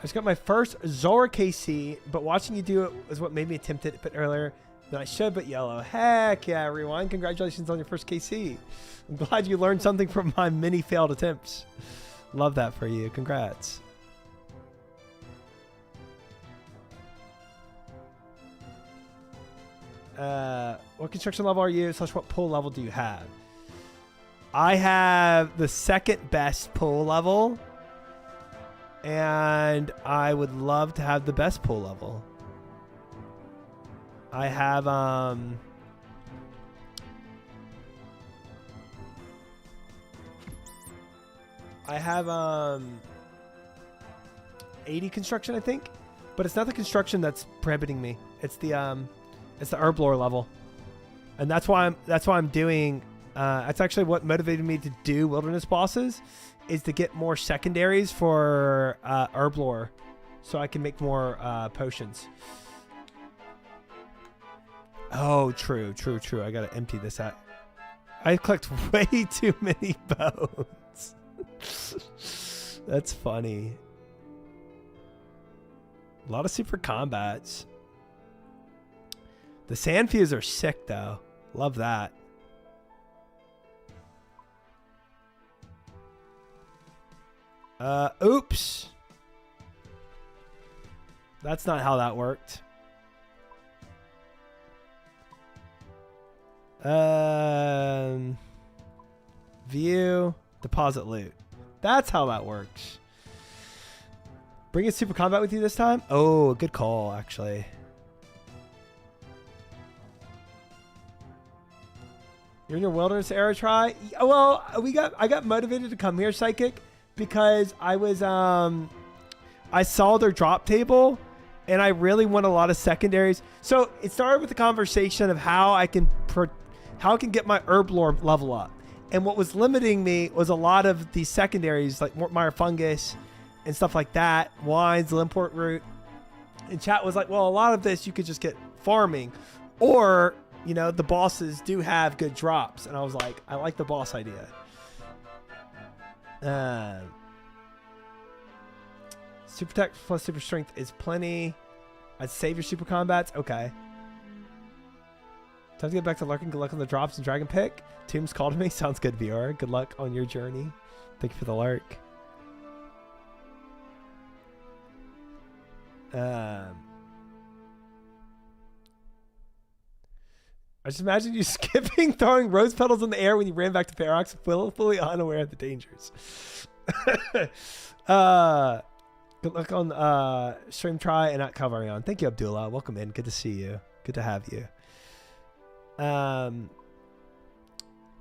just got my first Zora KC, but watching you do it was what made me attempt it a bit earlier than I should, but yellow. Heck yeah, Rewind. Congratulations on your first KC. I'm glad you learned something from my many failed attempts. Love that for you. Congrats. What construction level are you? / what pull level do you have? I have the second best pull level, and I would love to have the best pull level. I have 80 construction, I think, but it's not the construction that's prohibiting me. It's the herb lore level, and that's why I'm doing. That's actually what motivated me to do wilderness bosses, is to get more secondaries for herb lore, so I can make more potions. Oh, true. I gotta empty this out. I clicked way too many bones. That's funny. A lot of super combats. The sand fuse are sick though. Love that. Oops. That's not how that worked. View, deposit loot. That's how that works. Bring a super combat with you this time? Oh, good call, actually. You're in your wilderness era try? Well, I got motivated to come here, Psychic, because I was I saw their drop table and I really want a lot of secondaries. So it started with the conversation of how I can get my herb lore level up. And what was limiting me was a lot of these secondaries like Mortmire fungus and stuff like that, wines, limport root. And chat was like, well, a lot of this you could just get farming, or you know, the bosses do have good drops. And I was like, I like the boss idea. Super tech plus super strength is plenty. I'd save your super combats. Okay. Time to get back to lurking. Good luck on the drops and dragon pick. Tombs called me. Sounds good, VR. Good luck on your journey. Thank you for the lurk. I just imagine you skipping, throwing rose petals in the air when you ran back to Ferox, fully unaware of the dangers. Good luck on stream try and not covering on. Thank you, Abdullah. Welcome in. Good to see you. Good to have you.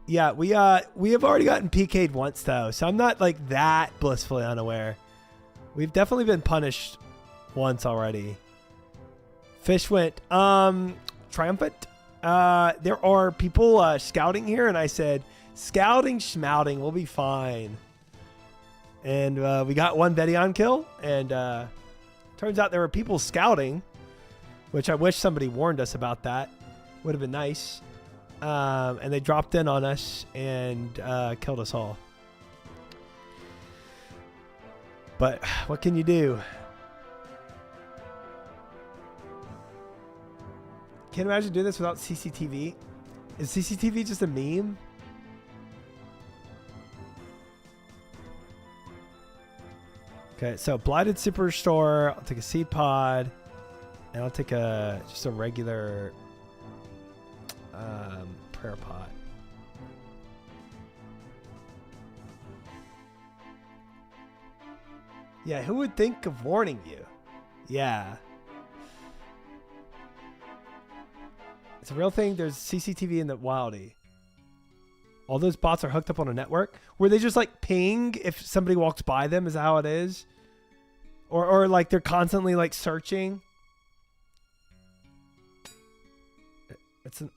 Yeah, we have already gotten PK'd once though, so I'm not like that blissfully unaware. We've definitely been punished once already. Fish went triumphant. There are people scouting here, and I said scouting schmouting, we'll be fine. And we got one Vedion kill, and turns out there were people scouting, which I wish somebody warned us about that. Would have been nice. And they dropped in on us and killed us all. But what can you do? Can't imagine doing this without CCTV. Is CCTV just a meme? Okay, so Blighted Superstore. I'll take a seed pod, and I'll take just a regular prayer pot. Yeah, who would think of warning you? Yeah. It's a real thing. There's CCTV in the Wildy. All those bots are hooked up on a network where they just like ping if somebody walks by them. Is that how it is? Or like they're constantly like searching. It's an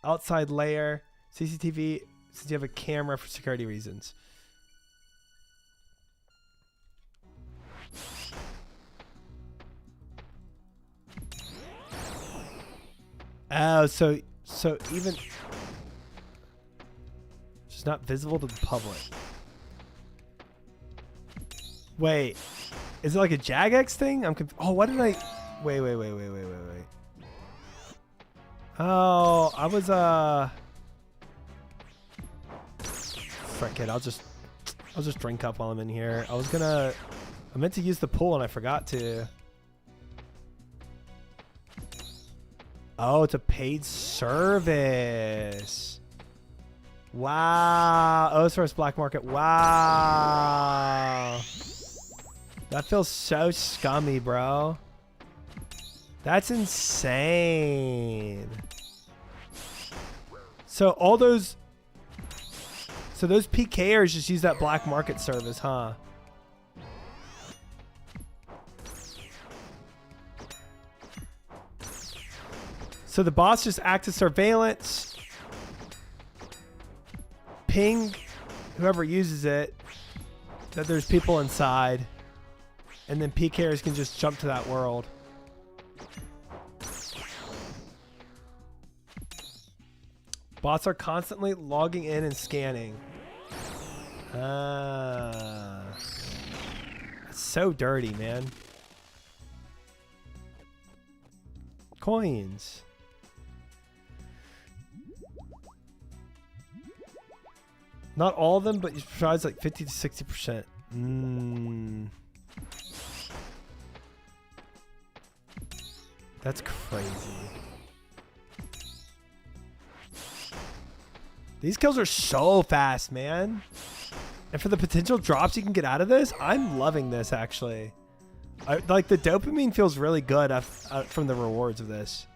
outside layer CCTV since you have a camera for security reasons. Oh, so even it's just not visible to the public. Wait, is it like a Jagex thing? I'm oh, what did I? Wait. Oh, I was frick it. I'll just drink up while I'm in here. I meant to use the pool and I forgot to. Oh, it's a paid service. Wow. Oh, source black market. Wow. That feels so scummy, bro. That's insane. So those PKers just use that black market service, huh? So the bots just act as surveillance, ping whoever uses it that there's people inside, and then PKers can just jump to that world. Bots are constantly logging in and scanning. That's so dirty, man. Coins. Not all of them, but you provides like 50 to 60%. That's crazy. These kills are so fast, man. And for the potential drops you can get out of this, I'm loving this actually. Like the dopamine feels really good from the rewards of this.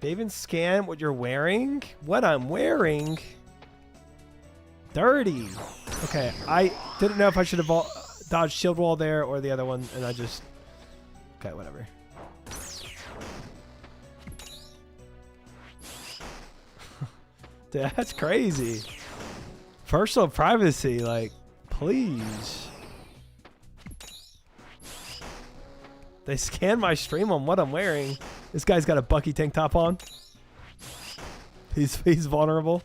They even scan what you're wearing? What I'm wearing? Dirty. Okay, I didn't know if I should have dodged shield wall there or the other one, and I just... Okay, whatever. Dude, that's crazy. Personal privacy, like, please. They scan my stream on what I'm wearing. This guy's got a Bucky tank top on. He's vulnerable.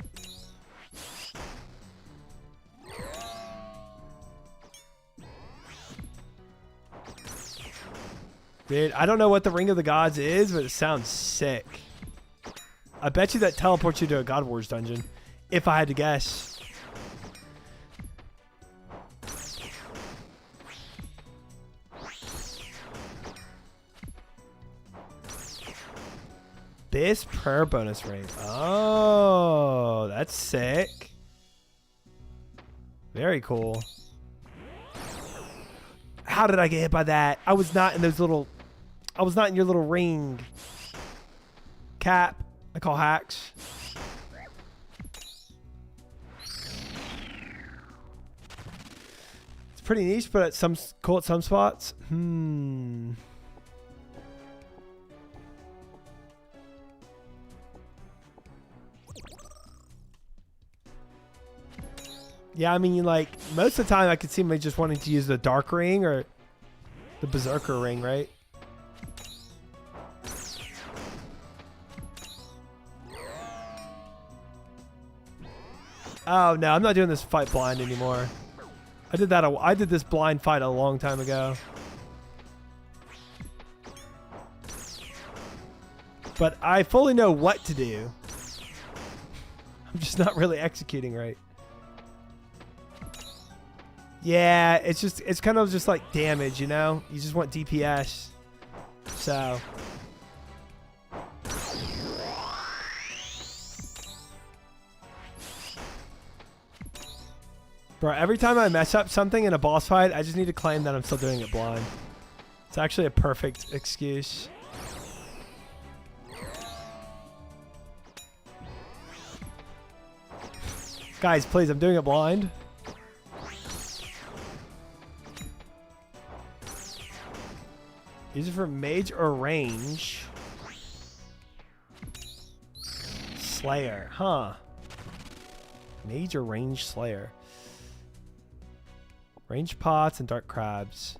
Dude, I don't know what the Ring of the Gods is, but it sounds sick. I bet you that teleports you to a God Wars dungeon, if I had to guess. Abyss prayer bonus ring. Oh, that's sick. Very cool. How did I get hit by that? I was not in those little... I was not in your little ring. Cap. I call hacks. It's pretty niche, but it's cool at some spots. Yeah, I mean, like, most of the time I could see me just wanting to use the Dark Ring or the Berserker Ring, right? Oh, no, I'm not doing this fight blind anymore. I did this blind fight a long time ago. But I fully know what to do. I'm just not really executing right. Yeah, it's kind of just like damage, you know? You just want DPS. So. Bro, every time I mess up something in a boss fight, I just need to claim that I'm still doing it blind. It's actually a perfect excuse. Guys, please, I'm doing it blind. Use it for mage or range. Slayer, huh? Mage or range slayer. Range pots and dark crabs.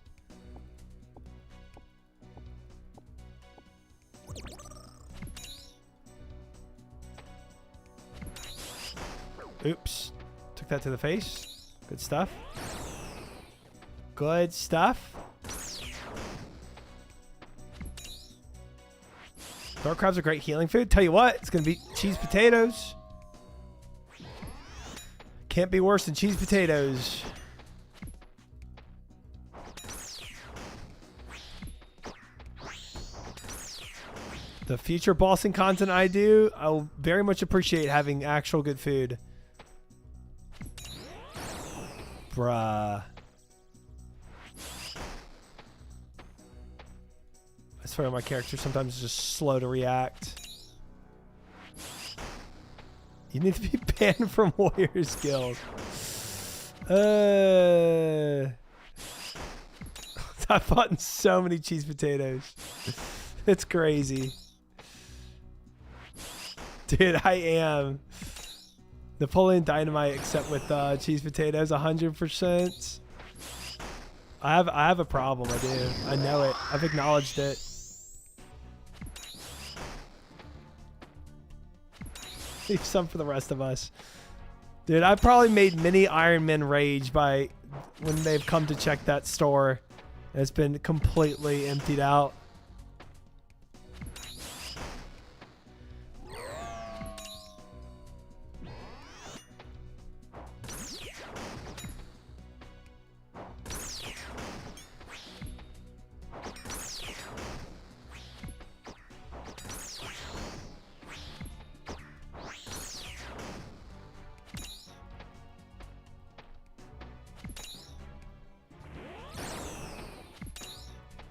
Oops. Took that to the face. Good stuff. Good stuff. Dark crabs are great healing food. Tell you what, it's going to be cheese potatoes. Can't be worse than cheese potatoes. The future bossing content I do, I'll very much appreciate having actual good food. Bruh. I swear my character sometimes is just slow to react. You need to be banned from Warriors Guild. I've fought in so many cheese potatoes. It's crazy. Dude, I am. Napoleon Dynamite except with cheese potatoes, 100%. I have a problem, I do. I know it. I've acknowledged it. Leave some for the rest of us. Dude, I probably made many Iron Men rage by when they've come to check that store. It's been completely emptied out.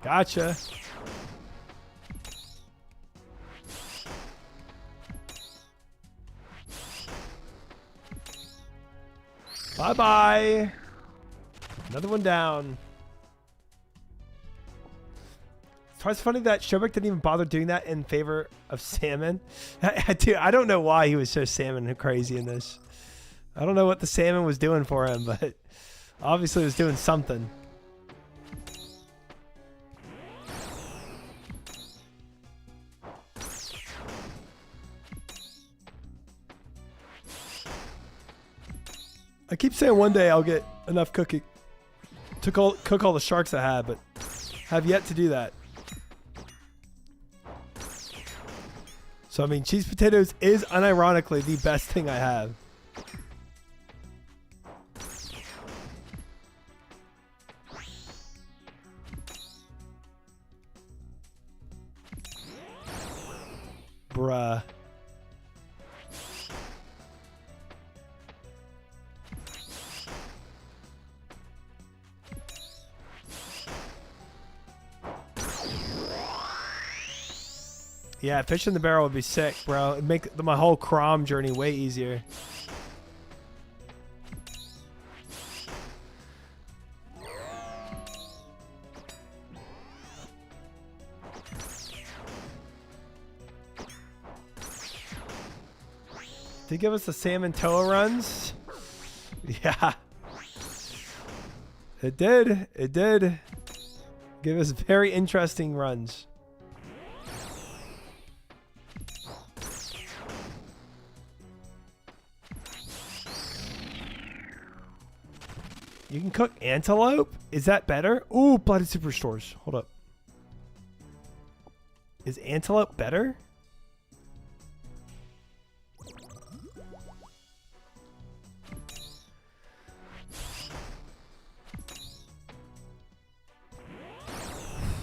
Gotcha. Bye-bye. Another one down. It's funny that Shobek didn't even bother doing that in favor of salmon. Dude, I don't know why he was so salmon crazy in this. I don't know what the salmon was doing for him, but obviously it was doing something. I keep saying one day I'll get enough cooking to cook all the sharks I have, but have yet to do that. So, I mean, cheese potatoes is unironically the best thing I have. Bruh. Yeah, fish in the barrel would be sick, bro. It'd make my whole Crom journey way easier. Did he give us the salmon toa runs? Yeah. It did. It did. Give us very interesting runs. You can cook antelope? Is that better? Ooh, blooded superstores. Hold up. Is antelope better?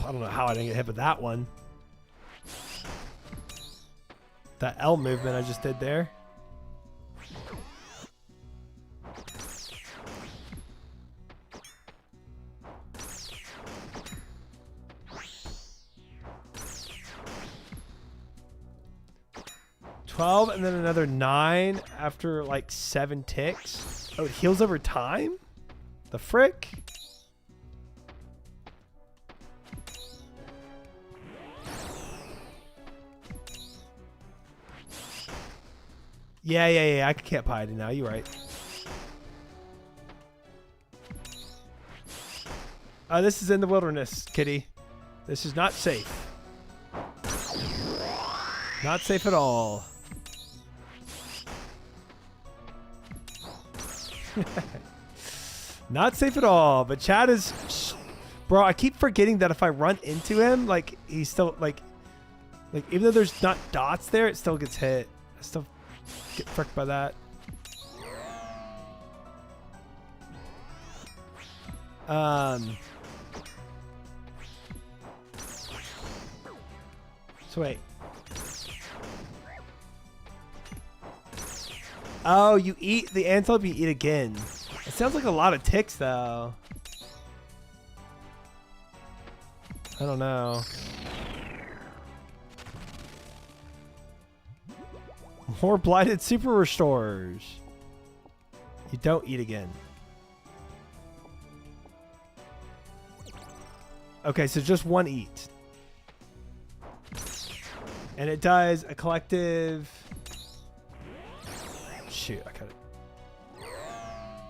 I don't know how I didn't get hit with that one. That L movement I just did there. $12 and then another 9 after like 7 ticks. Oh, it heals over time? The frick? Yeah. I can't buy it now. You're right. This is in the wilderness, kitty. This is not safe. Not safe at all. Not safe at all, but Chad is... Bro, I keep forgetting that if I run into him, like, he's still, like, even though there's not dots there, it still gets hit. I still get fricked by that. So wait. Oh, you eat the antelope, you eat again. It sounds like a lot of ticks, though. I don't know. More blighted super restores. You don't eat again. Okay, so just one eat. And it does a collective... Shoot, I got it.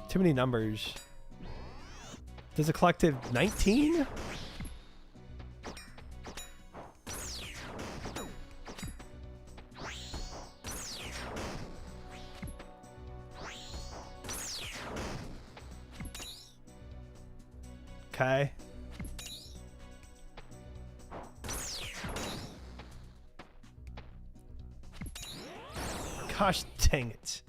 Too many numbers. Does a collective 19? Okay. Gosh dang it.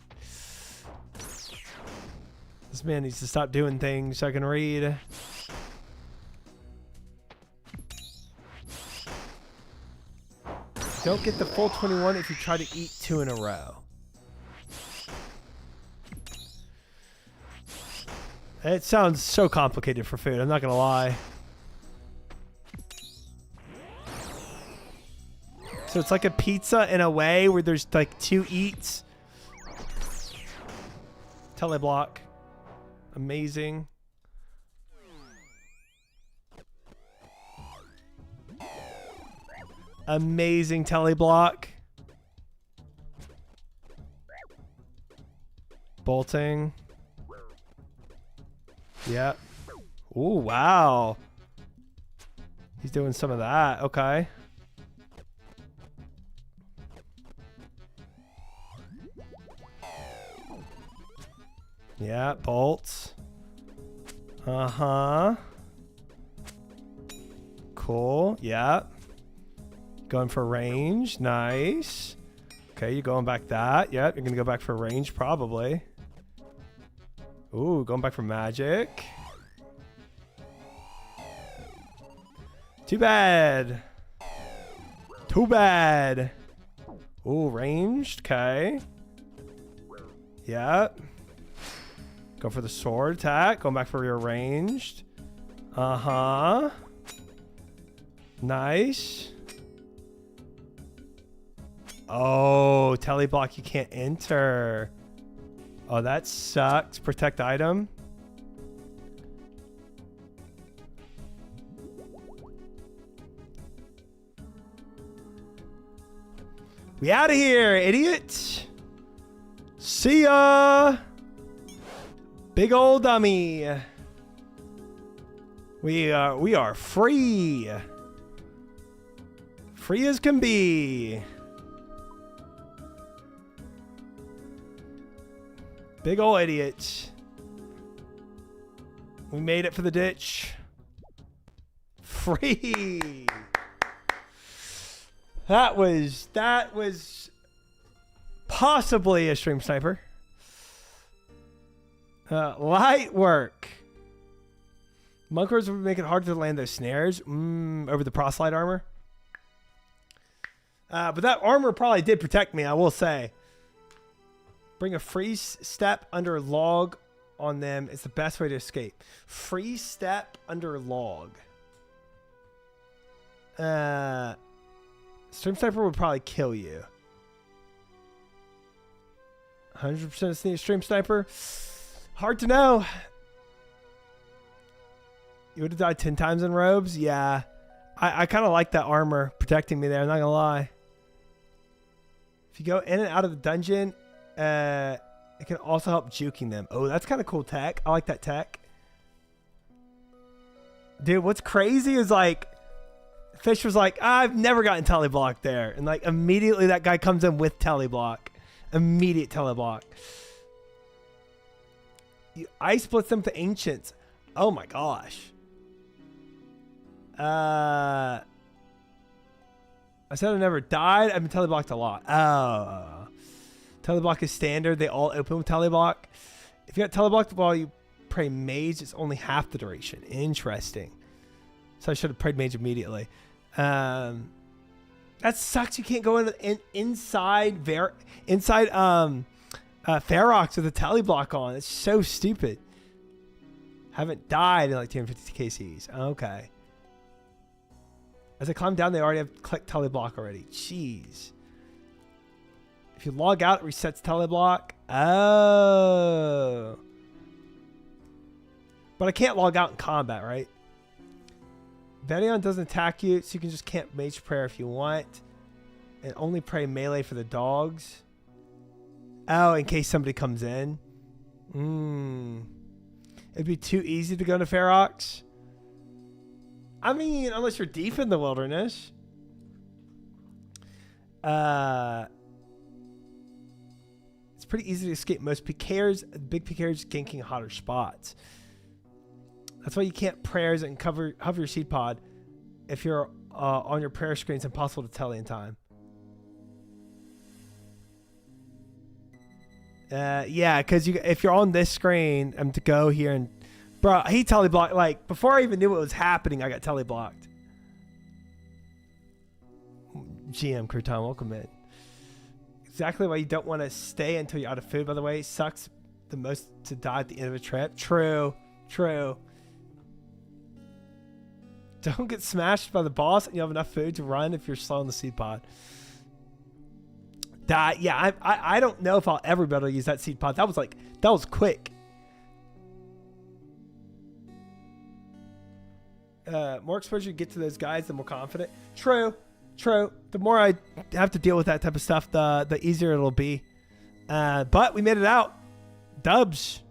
This man needs to stop doing things so I can read. Don't get the full 21 if you try to eat 2 in a row. It sounds so complicated for food, I'm not gonna lie. So it's like a pizza in a way where there's like 2 eats. Teleblock. Amazing. Amazing teleblock. Bolting. Yep. Ooh, wow. He's doing some of that. Okay. Yeah, bolts. Uh-huh. Cool. Yeah. Going for range. Nice. Okay, you're going back that. Yep, you're going to go back for range probably. Ooh, going back for magic. Too bad. Too bad. Ooh, ranged. Okay. Yep. Go for the sword attack. Going back for your ranged. Uh-huh. Nice. Oh, teleblock, you can't enter. Oh, that sucks. Protect item. We out of here, idiot. See ya. Big old dummy. We are free. Free as can be. Big ol' idiot. We made it for the ditch. Free. That was possibly a stream sniper. Light work. Monkers would make it hard to land those snares over the proselyte armor. But that armor probably did protect me, I will say. Bring a freeze step under log on them is the best way to escape. Freeze step under log. Stream sniper would probably kill you. 100% stream sniper. Hard to know. You would have died 10 times in robes? Yeah. I kind of like that armor protecting me there. I'm not going to lie. If you go in and out of the dungeon, it can also help juking them. Oh, that's kind of cool tech. I like that tech. Dude, what's crazy is like, Fish was like, I've never gotten teleblock there. And like immediately that guy comes in with teleblock. Immediate teleblock. I split them to ancients. Oh my gosh. I said I never died. I've been teleblocked a lot. Oh. Teleblock is standard. They all open with teleblock. If you got teleblocked while you pray mage, it's only half the duration. Interesting. So I should have prayed mage immediately. That sucks. You can't go inside Ferox with a teleblock on. It's so stupid. Haven't died in like 250 KCs. Okay. As I climb down, they already have clicked teleblock already. Jeez. If you log out, it resets teleblock. Oh. But I can't log out in combat, right? Venion doesn't attack you, so you can just camp Mage Prayer if you want. And only pray melee for the dogs. Oh, in case somebody comes in. It'd be too easy to go to Ferox. I mean, unless you're deep in the wilderness. It's pretty easy to escape most PKers. Big PKers ganking hotter spots. That's why you can't prayers and hover your seed pod. If you're on your prayer screen, it's impossible to tell in time. Yeah, because if you're on this screen, to go here and... Bro, he teleblocked. Like, before I even knew what was happening, I got teleblocked. GM Crouton, welcome in. Exactly why you don't want to stay until you're out of food, by the way. Sucks the most to die at the end of a trip. True. True. Don't get smashed by the boss and you have enough food to run if you're slow in the seed pod. Yeah, I don't know if I'll ever be able to use that seed pod. That was quick. More exposure you get to those guys, the more confident. True. The more I have to deal with that type of stuff, the easier it'll be. But we made it out. Dubs.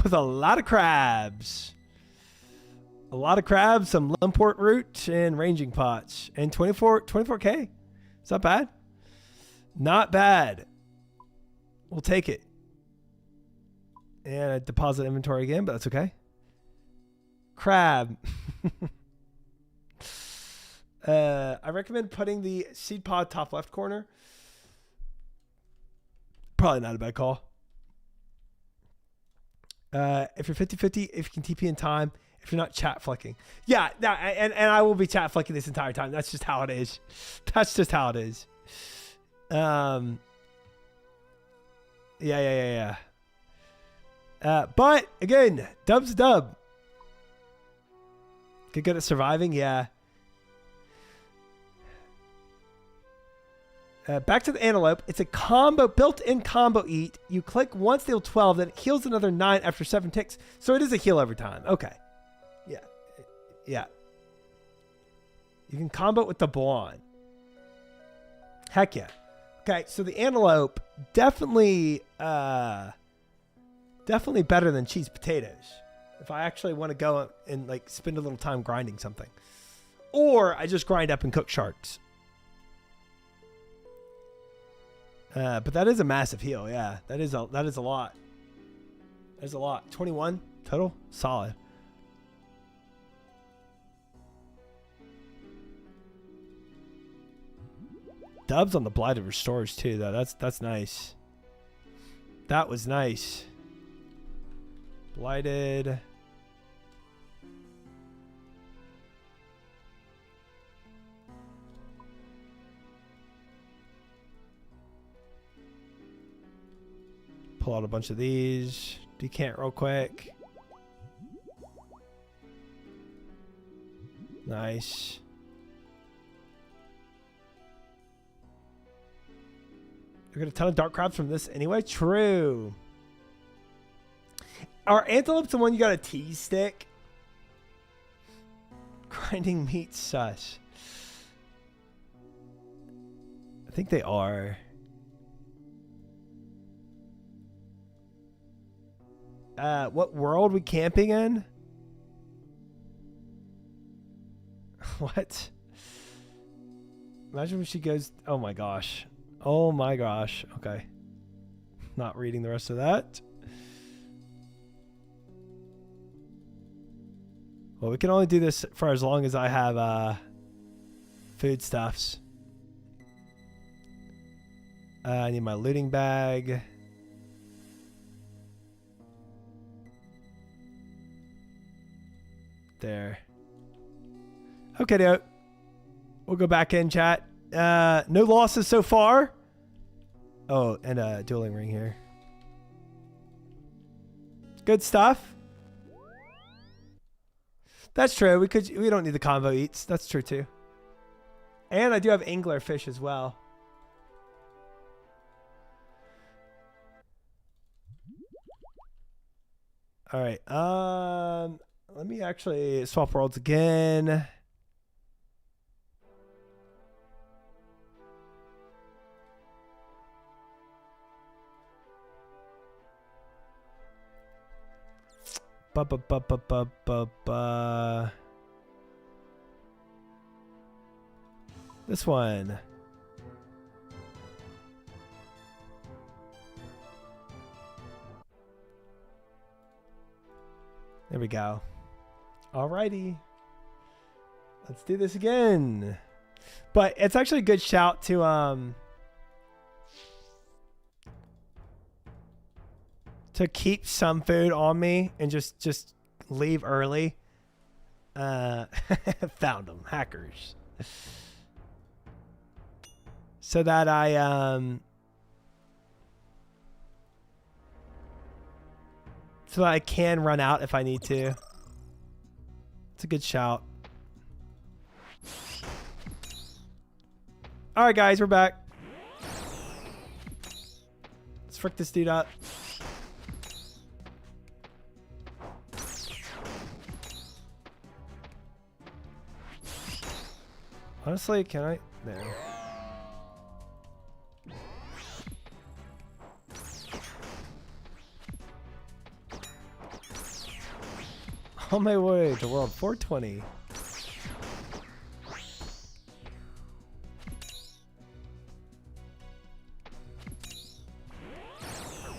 With a lot of crabs. A lot of crabs, some Limport root, and ranging pots. And 24K. It's not bad. Not bad. We'll take it. And I deposit inventory again, but that's okay. Crab. I recommend putting the seed pod top left corner. Probably not a bad call. If you're 50-50, if you can TP in time, if you're not chat flicking. Yeah, and I will be chat flicking this entire time. That's just how it is. That's just how it is. Yeah. But again, dub's a dub. Get good at surviving, yeah. Back to the antelope. It's a combo, built-in combo eat. You click once, deal 12, then it heals another 9 after 7 ticks. So it is a heal every time. Okay. Yeah. You can combo it with the blonde. Heck yeah. Okay, so the antelope definitely better than cheese potatoes. If I actually want to go and like spend a little time grinding something, or I just grind up and cook sharks. But that is a massive heal. Yeah, that is a lot. That is a lot. 21 total, solid. Dubs on the blighted restores too, though. That's nice. That was nice. Blighted. Pull out a bunch of these. Decant real quick. Nice. You get a ton of dark crabs from this anyway. True. Are antelopes the one you got a T stick? Grinding meat sus. I think they are. What world we camping in? What? Imagine when she goes. Oh my gosh. Oh my gosh. Okay. Not reading the rest of that. Well, we can only do this for as long as I have foodstuffs. I need my looting bag. There. Okay, dude. We'll go back in, chat. No losses so far. Oh, and a dueling ring here. Good stuff. That's true. We don't need the combo eats. That's true too. And I do have angler fish as well. All right. Let me actually swap worlds again. This one. There we go. Alrighty. Let's do this again. But it's actually a good shout to keep some food on me and just leave early. Found them, hackers. So that I can run out if I need to. It's a good shout. All right, guys, we're back. Let's frick this dude up. Honestly, can I? There. On my way to World 420.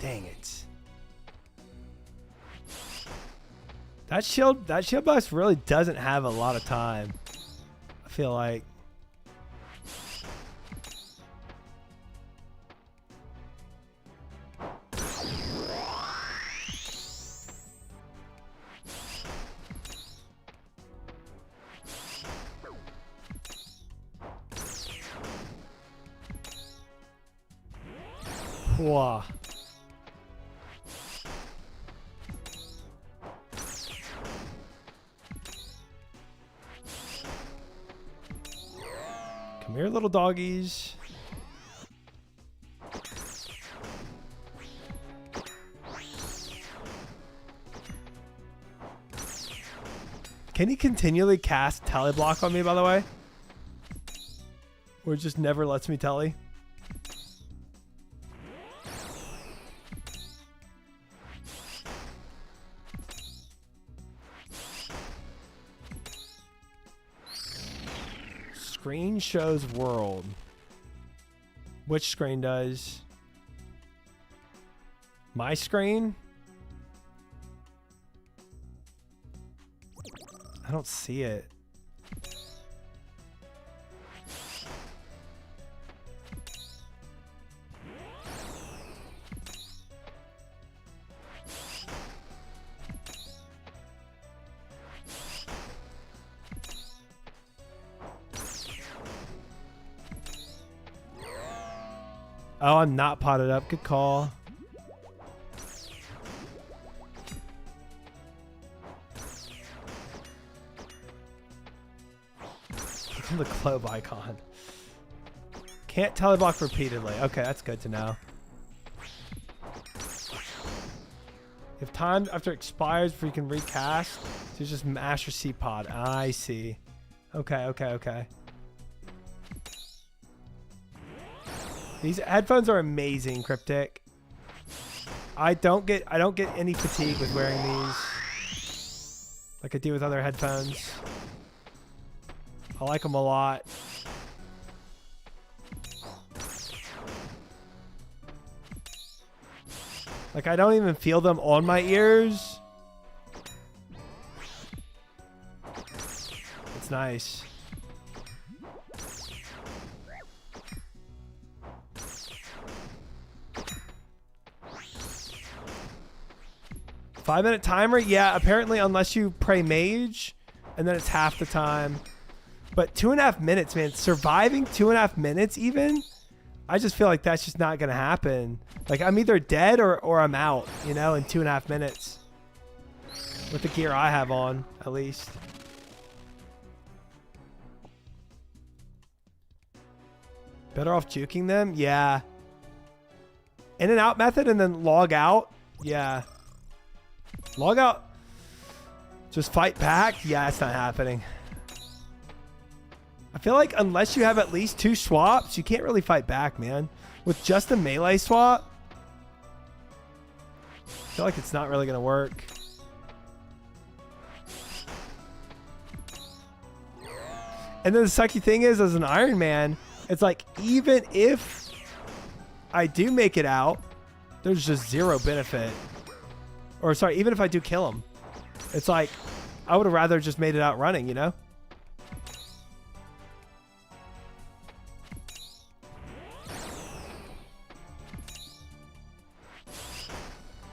Dang it. That shield box really doesn't have a lot of time. I feel like. Whoa. Come here, little doggies. Can he continually cast teleblock on me, by the way? Or it just never lets me telly? Screen shows world. Which screen does? My screen? I don't see it. Oh, I'm not potted up. Good call. Click on the globe icon. Can't teleblock repeatedly. Okay, that's good to know. If time after it expires before you can recast, so just mash your C pod. I see. Okay, okay, okay. These headphones are amazing, Cryptic. I don't get any fatigue with wearing these like I do with other headphones. I like them a lot. Like I don't even feel them on my ears. It's nice. Five-minute timer? Yeah, apparently unless you pray mage, and then it's half the time. But 2.5 minutes, man. Surviving 2.5 minutes even? I just feel like that's just not going to happen. Like, I'm either dead or I'm out, you know, in 2.5 minutes. With the gear I have on, at least. Better off juking them? Yeah. In and out method and then log out? Yeah. Log out. Just fight back? Yeah, it's not happening. I feel like unless you have at least 2 swaps, you can't really fight back, man. With just a melee swap, I feel like it's not really going to work. And then the sucky thing is, as an Iron Man, it's like, even if I do make it out, there's just 0 benefit. Or sorry, even if I do kill him, it's like, I would have rather just made it out running, you know?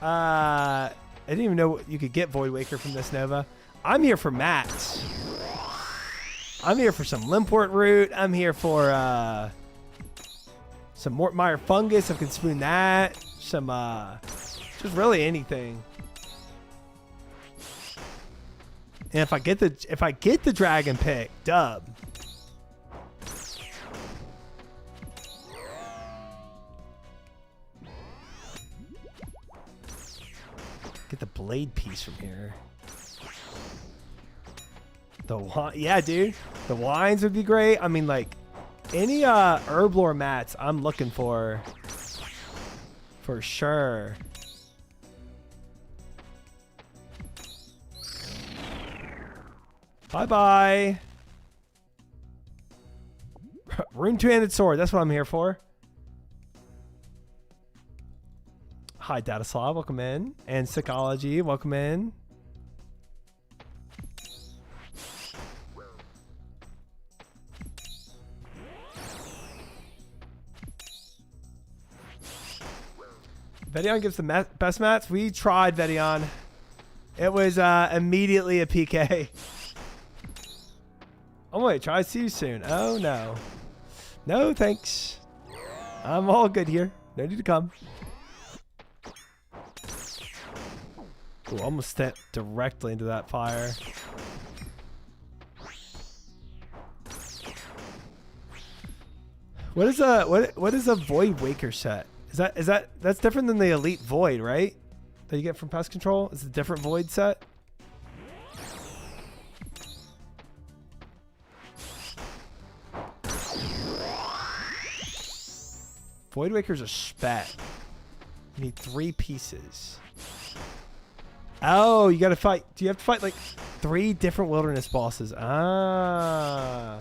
I didn't even know you could get Void Waker from this Nova. I'm here for mats. I'm here for some Limport root. I'm here for some Mortmire fungus. I can spoon that. Some just really anything. And if I get the dragon pick, dub. Get the blade piece from here. Yeah, dude. The wines would be great. I mean, like, any herblore mats I'm looking for sure. Bye-bye. Rune two-handed sword. That's what I'm here for. Hi, Dataslav. Welcome in. And Psychology. Welcome in. Vedion gives the best mats. We tried Vedion. It was immediately a PK. Oh wait, try to see you soon. Oh no. No thanks. I'm all good here. No need to come. Ooh, almost stepped directly into that fire. What is a Void Waker set? That's different than the Elite Void, right? That you get from Pest Control? It's a different Void set. Void Waker's a spec. You need 3 pieces. Oh, you gotta fight. Do you have to fight like 3 different wilderness bosses? Ah.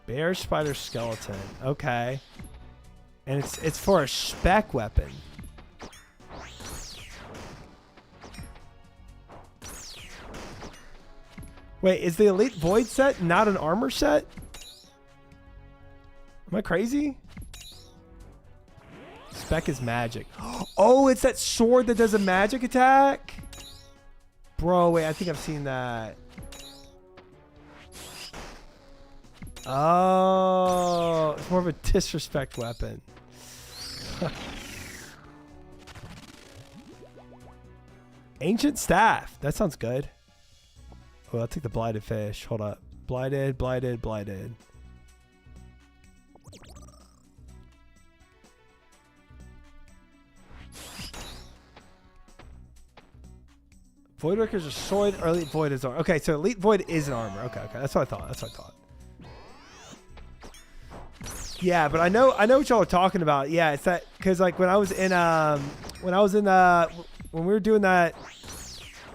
Bear, spider, skeleton. Okay. And it's for a spec weapon. Wait, is the Elite Void set not an armor set? Am I crazy? Spec is magic. Oh, it's that sword that does a magic attack? Bro, wait, I think I've seen that. Oh, it's more of a disrespect weapon. Ancient staff. That sounds good. Oh, I'll take the blighted fish. Hold up. Blighted, blighted, blighted. Void Worker's a sword, or Elite Void is armor. Okay, so Elite Void is an armor. Okay, okay. That's what I thought. That's what I thought. Yeah, but I know what y'all are talking about. Yeah, it's that because like when we were doing that,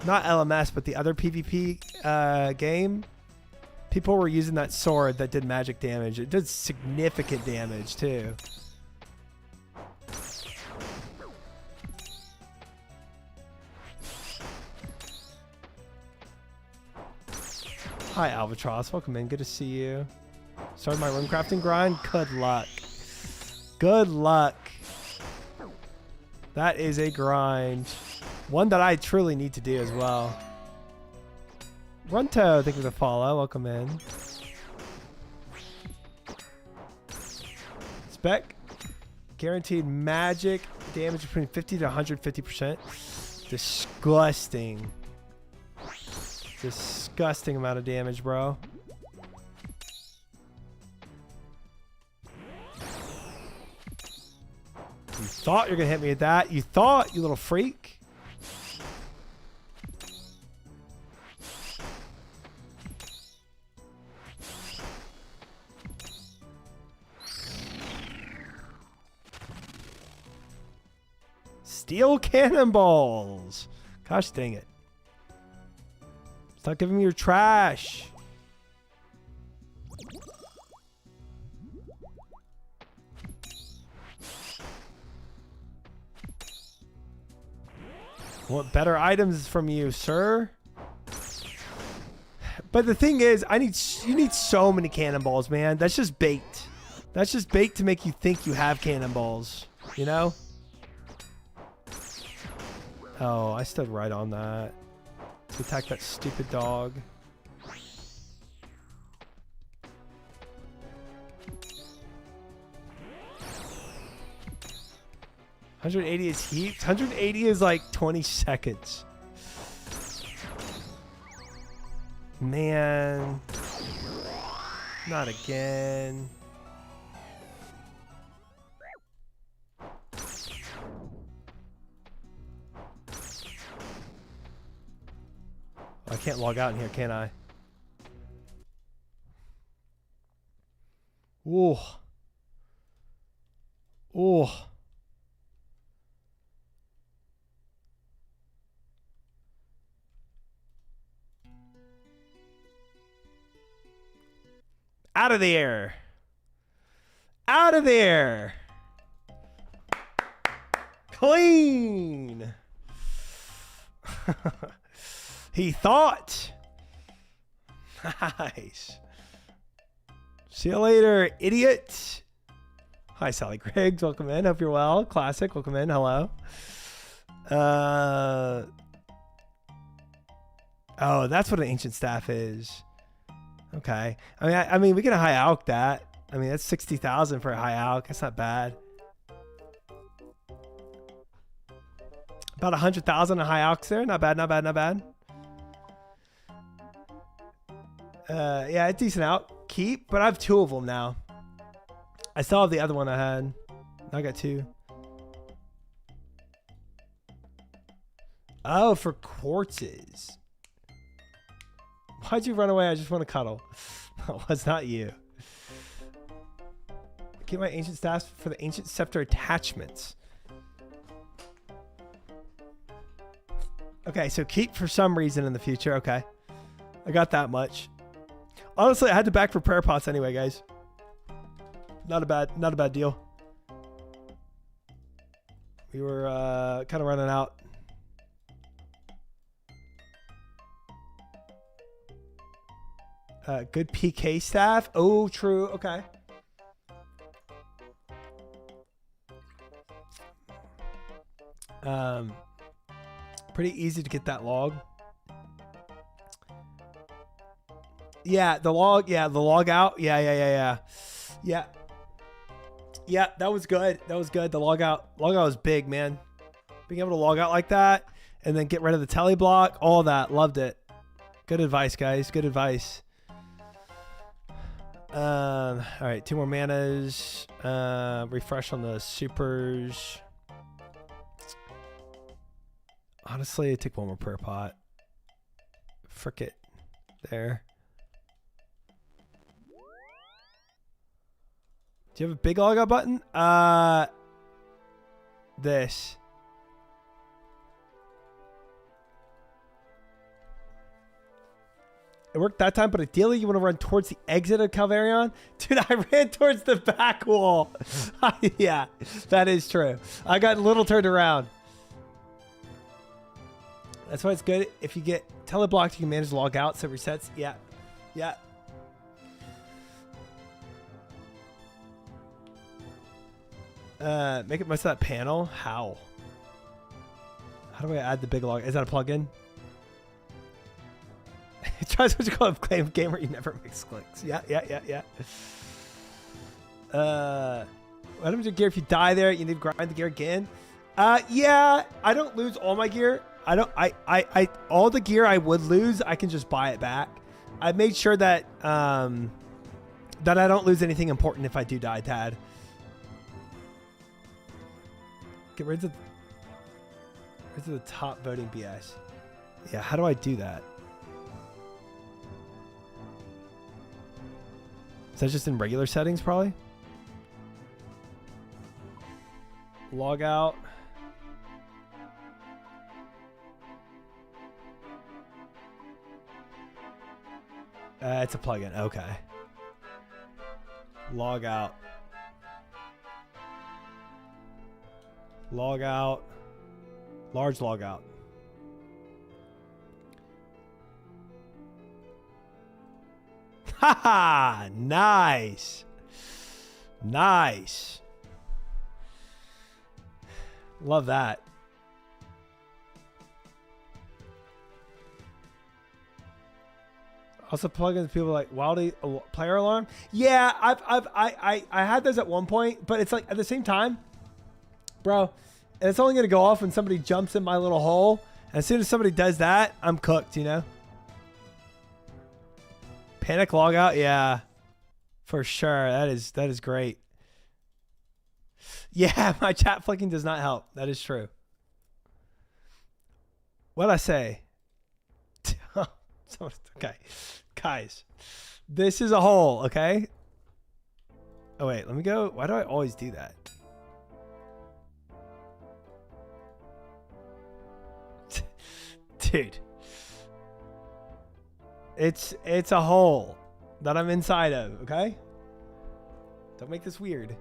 not LMS, but the other PvP game, people were using that sword that did magic damage. It did significant damage too. Hi, Albatross. Welcome in. Good to see you. Started my room crafting grind. Good luck. Good luck. That is a grind. One that I truly need to do as well. Runto, thank you for the follow. Welcome in. Spec. Guaranteed magic damage between 50 to 150%. Disgusting. Disgusting amount of damage, bro. You thought you're gonna hit me with that. You thought, you little freak. Steel cannonballs. Gosh dang it. Stop giving me your trash. Want better items from you, sir. But the thing is, you need so many cannonballs, man. That's just bait. That's just bait to make you think you have cannonballs, you know? Oh, I stood right on that. To attack that stupid dog. $180 is heat. 180 is like 20 seconds. Man. Not again. I can't log out in here, can I? Ooh. Ooh. Out of there. Out of there. Clean. He thought. Nice. See you later, idiot. Hi, Sally Griggs. Welcome in. Hope you're well. Classic. Welcome in. Hello. Oh, that's what an ancient staff is. Okay. I mean, we can high alch that. I mean, that's 60,000 for a high alch. That's not bad. About 100,000 a high alch there. Not bad. Not bad. Not bad. Yeah, it's decent out. Keep, but I have 2 of them now. I still have the other one I had. I got 2. Oh, for quartzes. Why'd you run away? I just want to cuddle. No, it's not you. Get my ancient staffs for the ancient scepter attachments. Okay, so keep for some reason in the future. Okay. I got that much. Honestly, I had to back for prayer pots anyway, guys. Not a bad deal. We were kind of running out. Good PK staff. Oh, true. Okay. Pretty easy to get that log. Yeah, the log. Yeah, the log out. Yeah. Yeah, that was good. That was good. The log out was big, man. Being able to log out like that and then get rid of the telly block, all that. Loved it. Good advice, guys. Good advice. All right, 2 more manas. Refresh on the supers. Honestly, take 1 more prayer pot. Frick it. There. Do you have a big log out button? This. It worked that time, but ideally you want to run towards the exit of Calvarion. Dude, I ran towards the back wall. Yeah, that is true. I got a little turned around. That's why it's good. If you get teleblocked, you can manage log out so it resets. Yeah. Yeah. Make it most of that panel. How do I add the big log? Is that a plugin? Try what you call a claim gamer. You never mix clicks. Yeah. What happens to gear if you die there? You need to grind the gear again. Yeah. I don't lose all my gear. I all the gear I would lose, I can just buy it back. I made sure that that I don't lose anything important if I do die, Tad. Get rid of the top voting BS. Yeah, how do I do that? Is that just in regular settings, probably? Log out. It's a plugin. Okay. Log out. Log out. Large log out. Haha! Nice. Nice. Love that. Also plugins, people like Wildy player alarm. Yeah, I had those at one point, but it's like at the same time, bro, it's only gonna go off when somebody jumps in my little hole. And as soon as somebody does that, I'm cooked, you know? Panic logout, yeah. For sure. That is great. Yeah, my chat flicking does not help. That is true. What'd I say? Okay. Guys, this is a hole, okay? Oh, wait, let me go. Why do I always do that? Dude. It's a hole that I'm inside of, okay? Don't make this weird.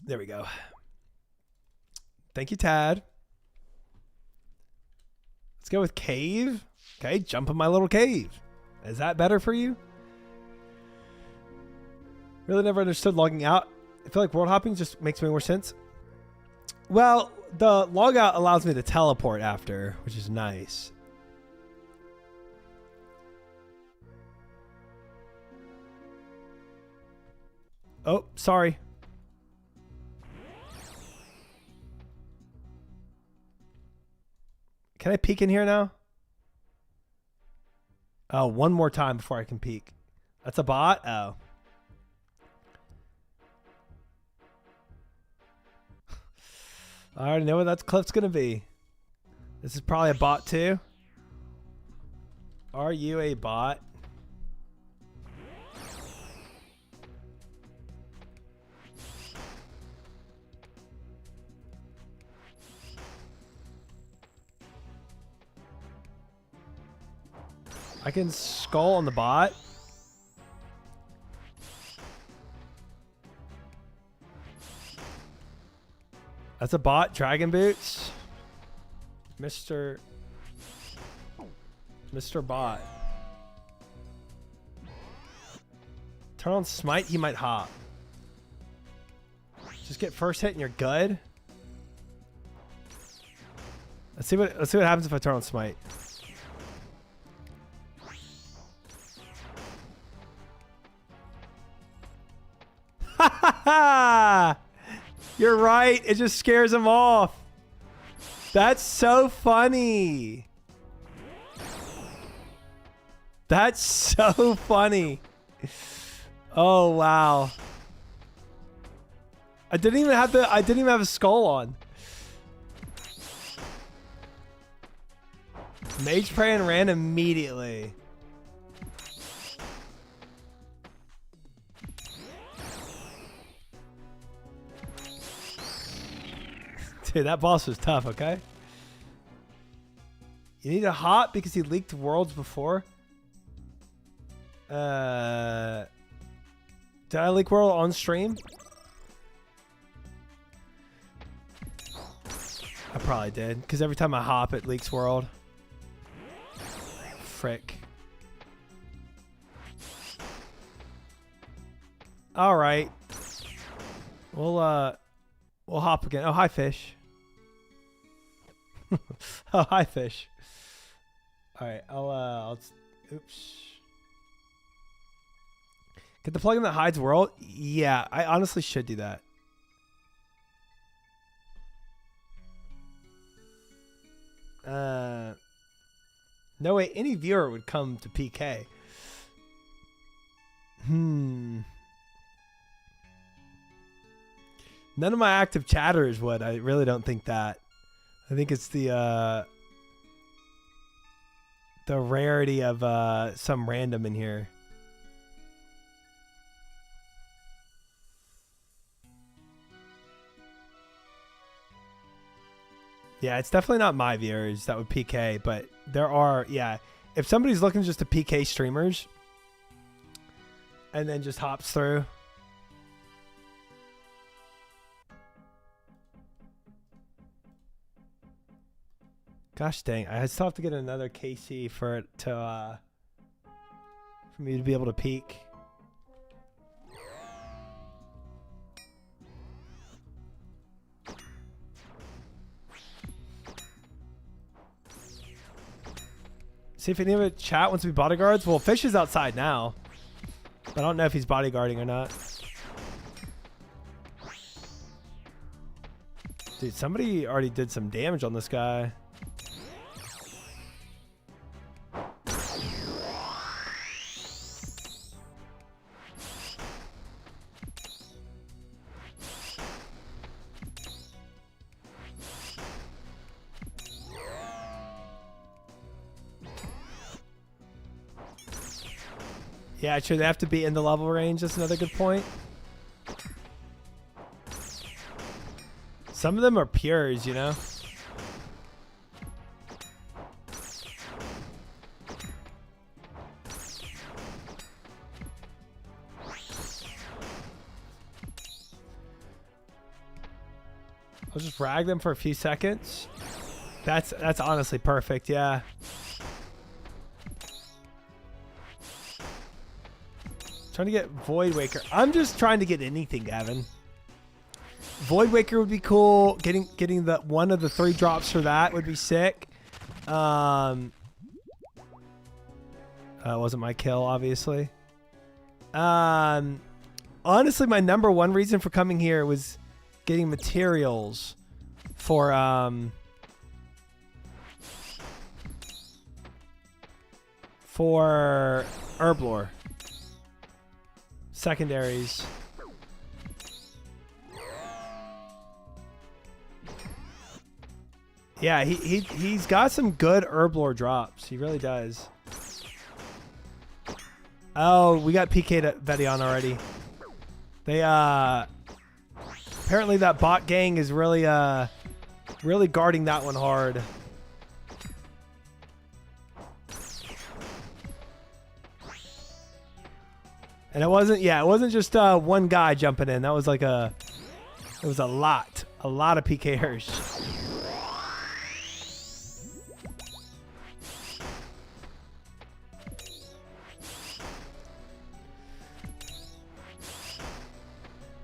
There we go. Thank you, Tad. Let's go with cave. Okay, jump in my little cave. Is that better for you? Really never understood logging out. I feel like world hopping just makes way more sense. Well, the log out allows me to teleport after, which is nice. Oh, sorry. Can I peek in here now? Oh, one more time before I can peek. That's a bot? Oh. I already know what that clip's going to be. This is probably a bot too. Are you a bot? I can skull on the bot. That's a bot. Dragon boots. Mr. Bot. Turn on smite. He might hop. Just get first hit and you're good. Let's see what happens if I turn on smite. You're right. It just scares him off. That's so funny. That's so funny. Oh wow. I didn't even have a skull on. Mage Prey and ran immediately. Dude, that boss was tough, okay? You need a hop because he leaked worlds before. Did I leak world on stream? I probably did, because every time I hop, it leaks world. Frick. All right. We'll hop again. Oh, hi, fish. Oh, hi, fish. All right, oops. Get the plugin that hides world? Yeah, I honestly should do that. No way any viewer would come to PK. None of my active chatters would. I really don't think that. I think it's the rarity of some random in here. Yeah, it's definitely not my viewers that would PK, but there are, yeah. If somebody's looking just to PK streamers and then just hops through. Gosh dang, I still have to get another KC for it to for me to be able to peek. See if any of it chat wants to be bodyguards. Well, Fish is outside now. I don't know if he's bodyguarding or not. Dude, somebody already did some damage on this guy. Yeah, should they have to be in the level range? That's another good point. Some of them are pures, you know? I'll just rag them for a few seconds. That's honestly perfect, yeah. Trying to get Void Waker. I'm just trying to get anything, Gavin. Void Waker would be cool. Getting the one of the 3 drops for that would be sick. It wasn't my kill, obviously. Honestly, my number one reason for coming here was getting materials for Herblore. Secondaries. Yeah, he's got some good Herblore drops. He really does. Oh, we got PK'd at Vedion already. They apparently that bot gang is really really guarding that one hard. And it wasn't just one guy jumping in. That was like it was a lot of PKers.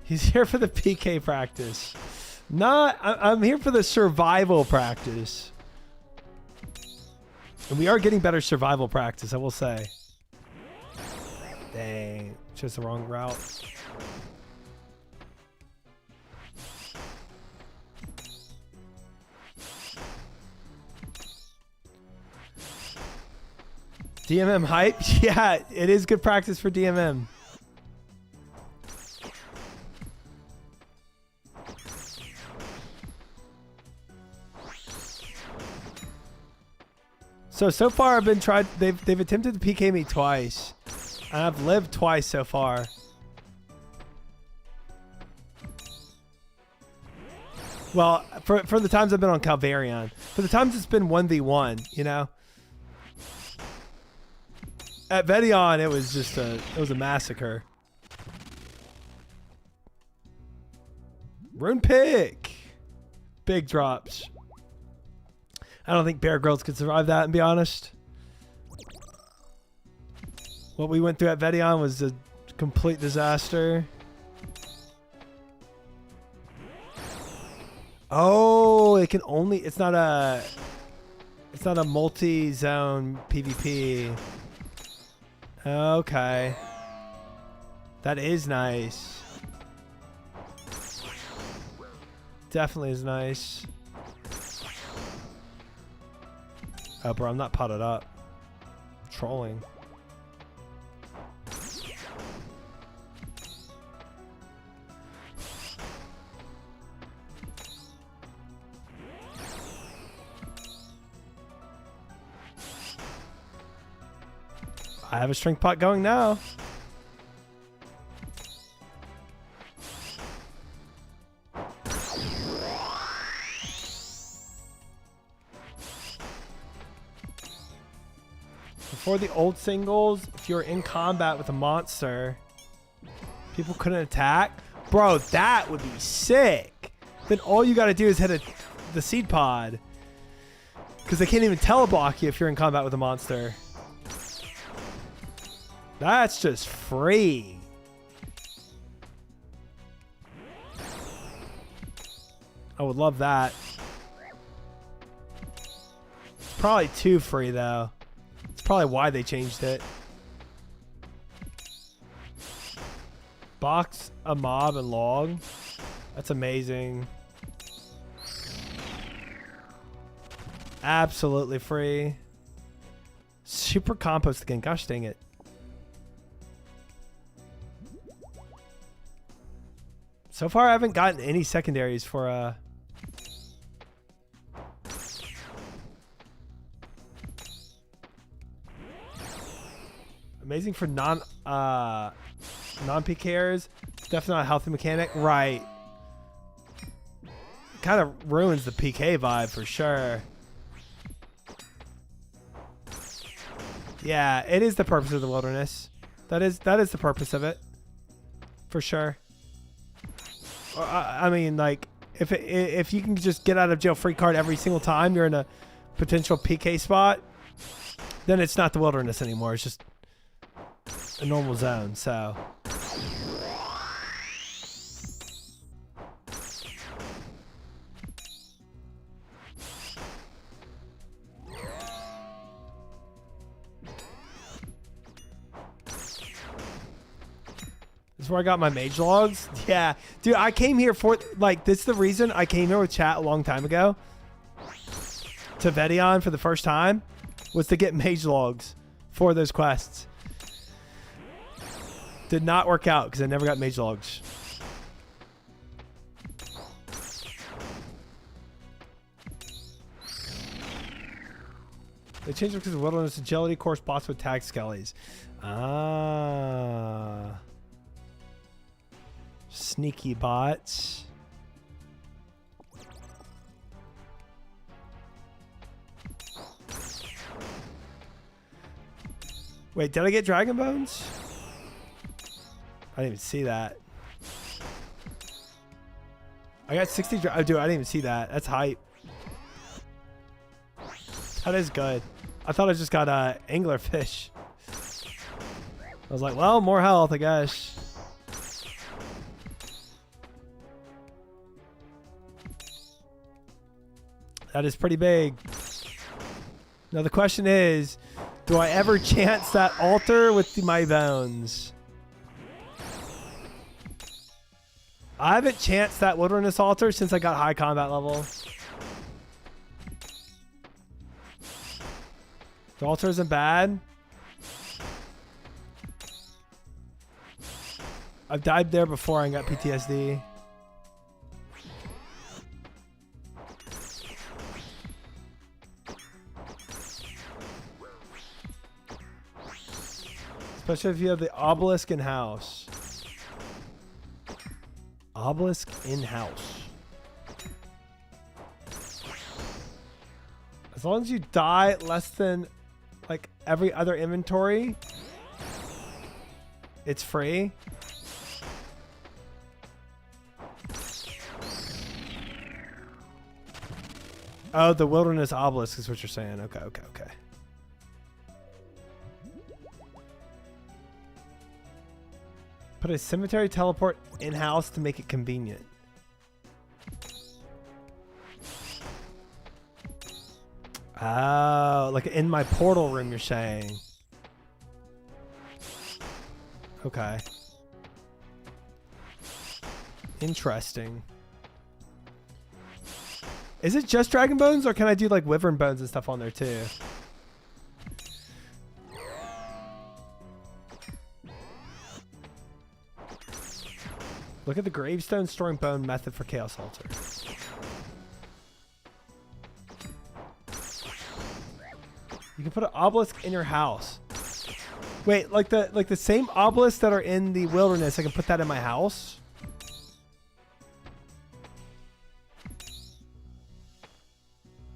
He's here for the PK practice. I'm here for the survival practice. And we are getting better survival practice, I will say. Dang, chose the wrong route. DMM hype? Yeah, it is good practice for DMM. So far I've been they've attempted to PK me twice. And I've lived twice so far. Well, for the times I've been on Calvarion. For the times it's been 1v1, you know? At Vedion, it was just a massacre. Rune pick. Big drops. I don't think Bear Grylls could survive that, and be honest. What we went through at Vedion was a complete disaster. Oh, it can only it's not a multi-zone PvP. Okay. That is nice. Definitely is nice. Oh, bro, I'm not potted up. Trolling. I have a strength pot going now. Before the old singles, if you're in combat with a monster, people couldn't attack. Bro, that would be sick. Then all you got to do is hit the seed pod. Because they can't even teleblock you if you're in combat with a monster. That's just free. I would love that. It's probably too free though. It's probably why they changed it. Box a mob and log. That's amazing. Absolutely free. Super compost again. Gosh dang it. So far, I haven't gotten any secondaries for amazing for non-PKers. It's definitely not a healthy mechanic, right? Kind of ruins the PK vibe for sure. Yeah, it is the purpose of the wilderness. That is the purpose of it, for sure. I mean, like, if you can just get out of jail free card every single time you're in a potential PK spot, then it's not the wilderness anymore. It's just a normal zone, so. This is where I got my mage logs. Yeah, dude, I came here for, like, this is the reason I came here with chat a long time ago to Vedion for the first time, was to get mage logs for those quests. Did not work out because I never got mage logs. They changed it because of wilderness agility course bots with tag skellies. Ah. Sneaky bots. Wait, did I get dragon bones? I didn't even see that. I got 60. Oh, dude, I didn't even see that. That's hype. That is good. I thought I just got anglerfish. I was like, well, more health, I guess. That is pretty big. Now the question is, do I ever chance that altar with my bones? I haven't chanced that wilderness altar since I got high combat level. The altar isn't bad. I've died there before and got PTSD. Especially if you have the obelisk in-house. Obelisk in-house. As long as you die less than like every other inventory, it's free. Oh, the wilderness obelisk is what you're saying. Okay, okay, okay. Put a cemetery teleport in-house to make it convenient. Oh, like in my portal room, you're saying. Okay. Interesting. Is it just dragon bones, or can I do like wyvern bones and stuff on there too? Look at the gravestone storing bone method for chaos altar. You can put an obelisk in your house. Wait, like the same obelisks that are in the wilderness, I can put that in my house?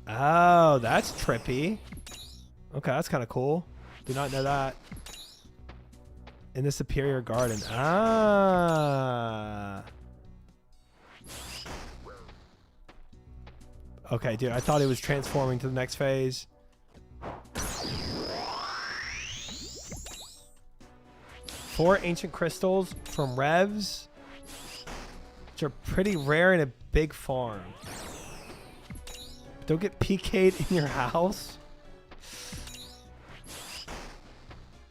Oh, that's trippy. Okay, that's kind of cool. Did not know that. In the superior garden. Ah. Okay, dude, I thought it was transforming to the next phase. 4 ancient crystals from Revs, which are pretty rare in a big farm. Don't get PK'd in your house.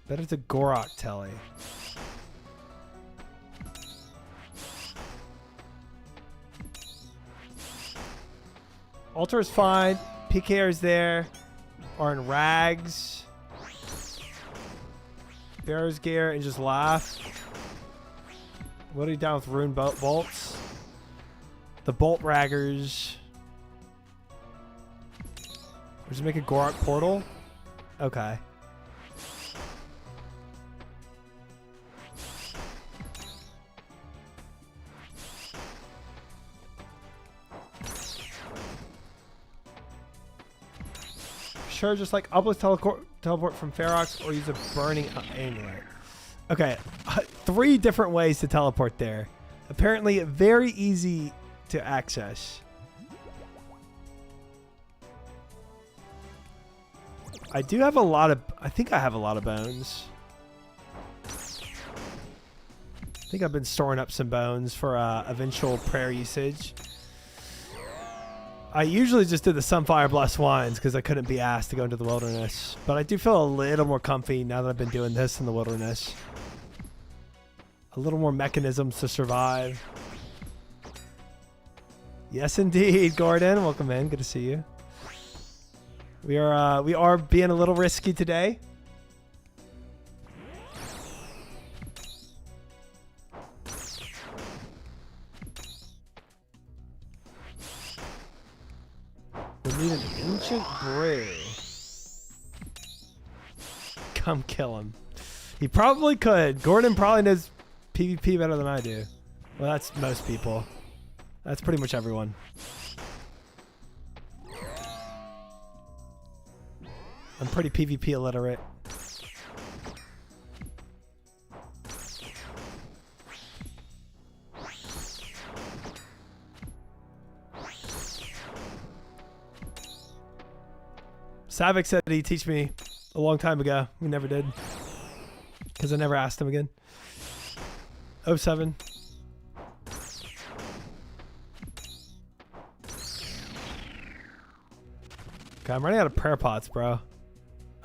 Bet it's a Gorok telly. Altar is fine. PKR is there. Are in rags. Bearer's gear and just laugh. What are you down with rune bolts? The bolt raggers. We're just make a Gorok portal. Okay. Sure, just like obelisk teleport from Ferox or use a burning amulet. Okay, 3 different ways to teleport there. Apparently very easy to access. I do have a lot of, I think I have a lot of bones. think I've been storing up some bones for eventual prayer usage. I usually just did the Sunfire Blessed Wines because I couldn't be asked to go into the wilderness. But I do feel a little more comfy now that I've been doing this in the wilderness. A little more mechanisms to survive. Yes, indeed, Gordon. Welcome in. Good to see you. We are being a little risky today. We need an ancient brew. Come kill him. He probably could. Gordon probably knows PvP better than I do. Well, that's most people. That's pretty much everyone. I'm pretty PvP illiterate. Savik said he'd teach me a long time ago. We never did. Because I never asked him again. 07. Okay, I'm running out of prayer pots, bro.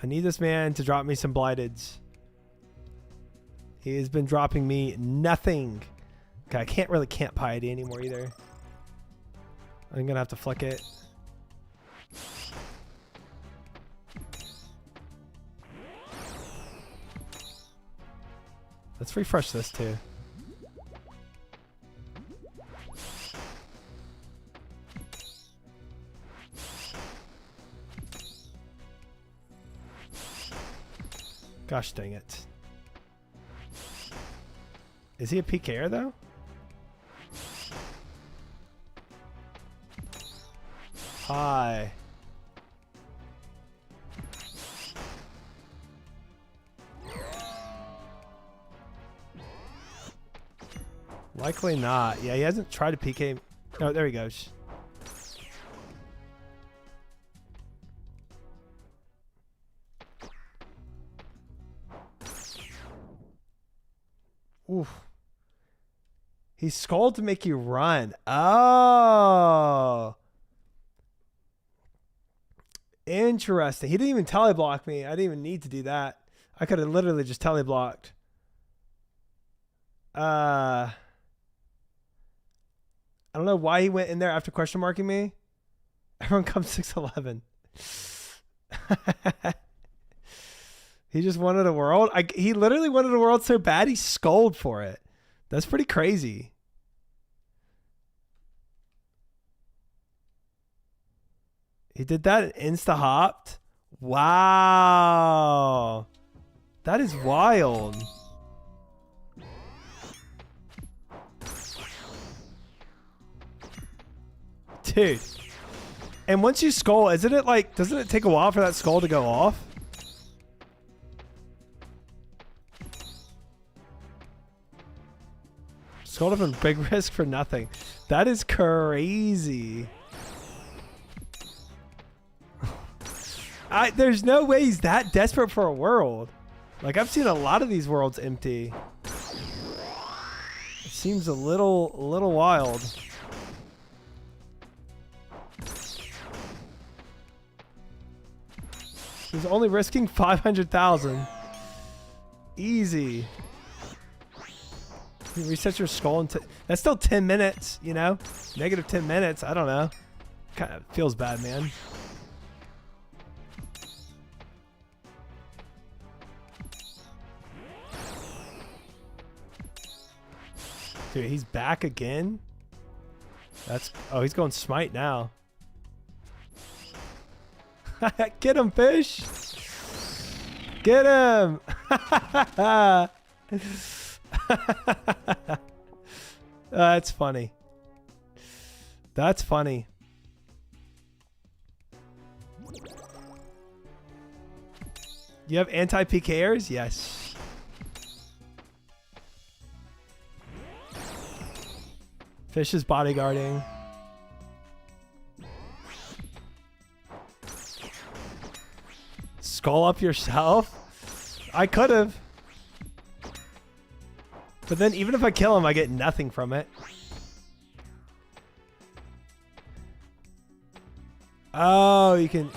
I need this man to drop me some blighteds. He has been dropping me nothing. Okay, I can't really camp piety anymore either. I'm gonna have to flick it. Let's refresh this too. Gosh dang it. Is he a PKer though? Hi. Likely not. Yeah, he hasn't tried to PK. Oh, there he goes. Oof. He skulled to make you run. Oh. Interesting. He didn't even teleblock me. I didn't even need to do that. I could have literally just teleblocked. I don't know why he went in there after question marking me. Everyone comes 6'11". He just wanted a world. He literally wanted a world so bad he skulled for it. That's pretty crazy. He did that and insta-hopped. Wow. That is wild. Dude. And once you skull, isn't it like, doesn't it take a while for that skull to go off? Skulled up in big risk for nothing. That is crazy. There's no way he's that desperate for a world. Like, I've seen a lot of these worlds empty. It seems a little wild. He's only risking 500,000. Easy. You reset your skull into... That's still 10 minutes, you know? Negative 10 minutes. I don't know. Kind of feels bad, man. Dude, he's back again? That's... Oh, he's going smite now. Get him, fish! Get him! That's funny. That's funny. You have anti-PKers? Yes. Fish is bodyguarding. Skull up yourself? I could have. But then even if I kill him, I get nothing from it. Oh, you can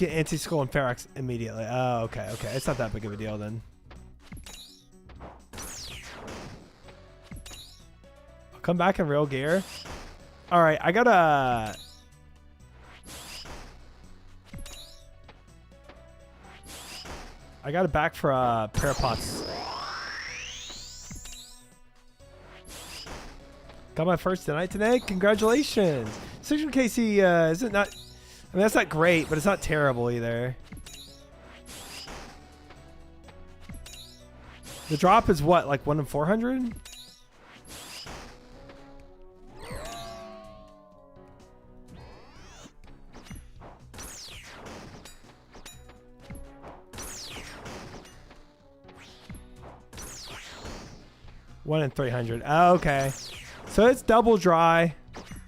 anti-skull and Ferox immediately. Oh, okay, okay. It's not that big of a deal then. I'll come back in real gear. All right, I gotta. Back for Parapots. Got my first tonight today. Congratulations. 600 KC isn't not. I mean, that's not great, but it's not terrible either. The drop is what, like 1 in 400? One in 300. Oh, okay. So it's double dry,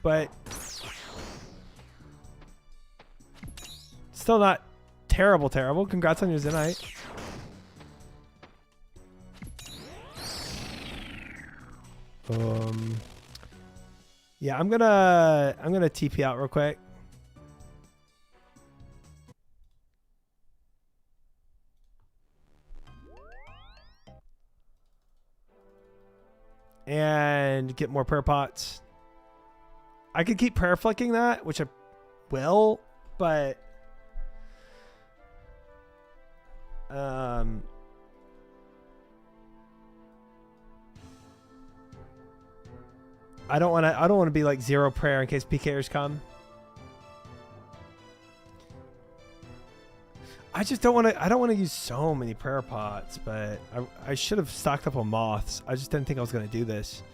but still not terrible. Congrats on your Zenite. Yeah, I'm gonna TP out real quick. And get more prayer pots. I could keep prayer flicking that, which I will, but I don't want to be like 0 prayer in case PKers come. I just don't want to. I don't want to use so many prayer pots, but I should have stocked up on moths. I just didn't think I was going to do this.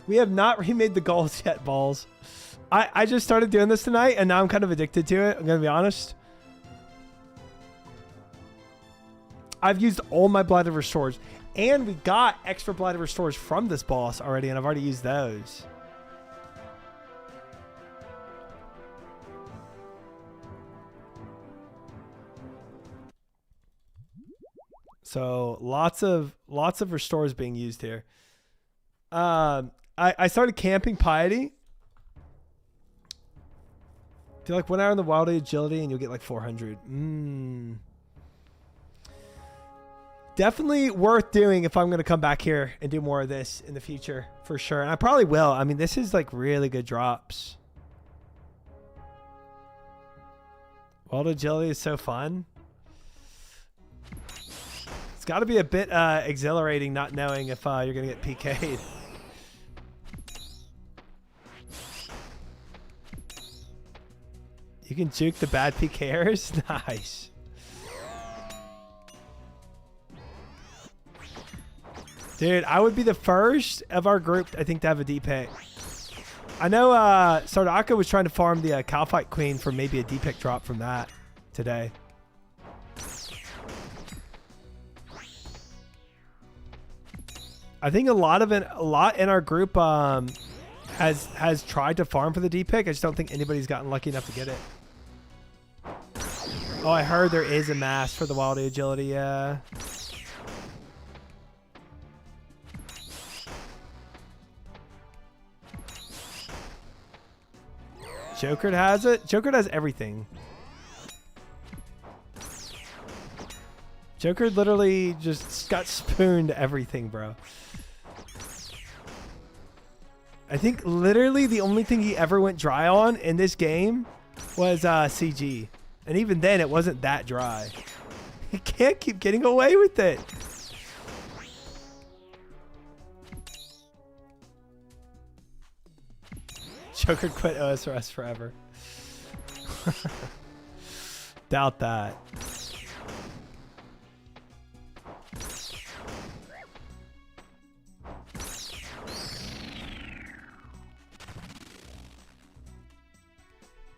We have not remade the goals yet, balls. I just started doing this tonight, and now I'm kind of addicted to it. I'm going to be honest. I've used all my Blighted Restores, and we got extra Blighted Restores from this boss already, and I've already used those. So lots of restores being used here. I started camping Piety. Do like 1 hour in the Wild Agility and you'll get like 400. Definitely worth doing if I'm going to come back here and do more of this in the future for sure. And I probably will. I mean, this is like really good drops. Wild Agility is so fun. It's got to be a bit exhilarating not knowing if you're going to get PK'd. You can juke the bad PKers? Nice. Dude, I would be the first of our group, I think, to have a D-pick. I know Sardaka was trying to farm the Calfight Queen for maybe a D-pick drop from that today. I think a lot in our group has tried to farm for the D-pick. I just don't think anybody's gotten lucky enough to get it. Oh, I heard there is a mask for the Wild Agility, yeah. Joker has it. Joker has everything. Joker literally just got spooned everything, bro. I think literally the only thing he ever went dry on in this game was CG. And even then, it wasn't that dry. He can't keep getting away with it. Joker quit OSRS forever. Doubt that.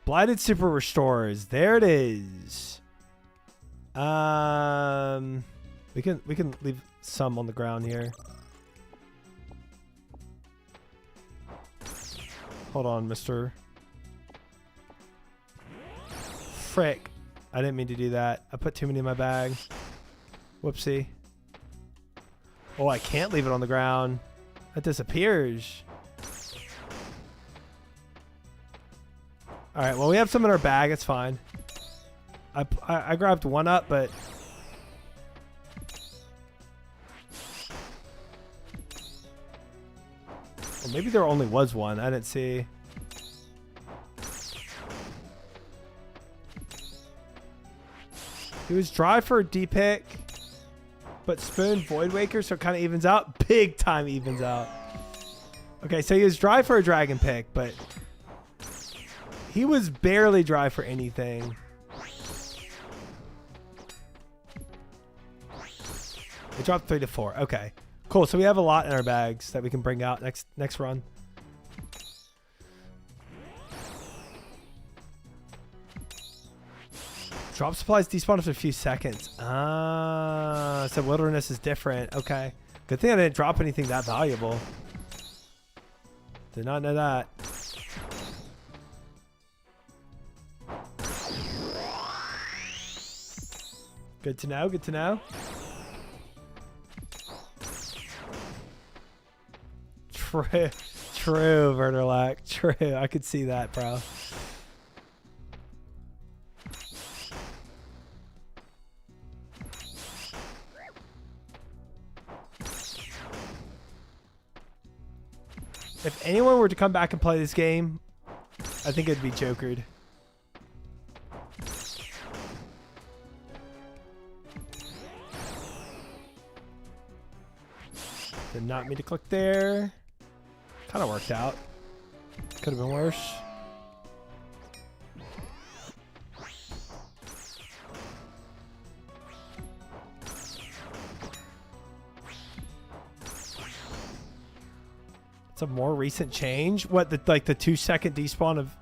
Blighted Super Restores. There it is. We can leave some on the ground here. Hold on, mister. Frick. I didn't mean to do that. I put too many in my bag. Whoopsie. Oh, I can't leave it on the ground. It disappears. All right, well, we have some in our bag. It's fine. I grabbed one up, but... Well, maybe there only was one. I didn't see. He was dry for a D-pick, but spoon Void Waker, so it kind of evens out. Big time evens out. Okay, so he was dry for a dragon pick, but he was barely dry for anything. It dropped 3 to 4. Okay, cool. So we have a lot in our bags that we can bring out next run. Drop supplies despawn after a few seconds. Ah, so wilderness is different. Okay, good thing I didn't drop anything that valuable. Did not know that. Good to know. Good to know. True, Verderlac. True. I could see that, bro. If anyone were to come back and play this game, I think it'd be Jokered. Did not mean to click there. Kind of worked out. Could have been worse. It's a more recent change. What, the 2-second despawn of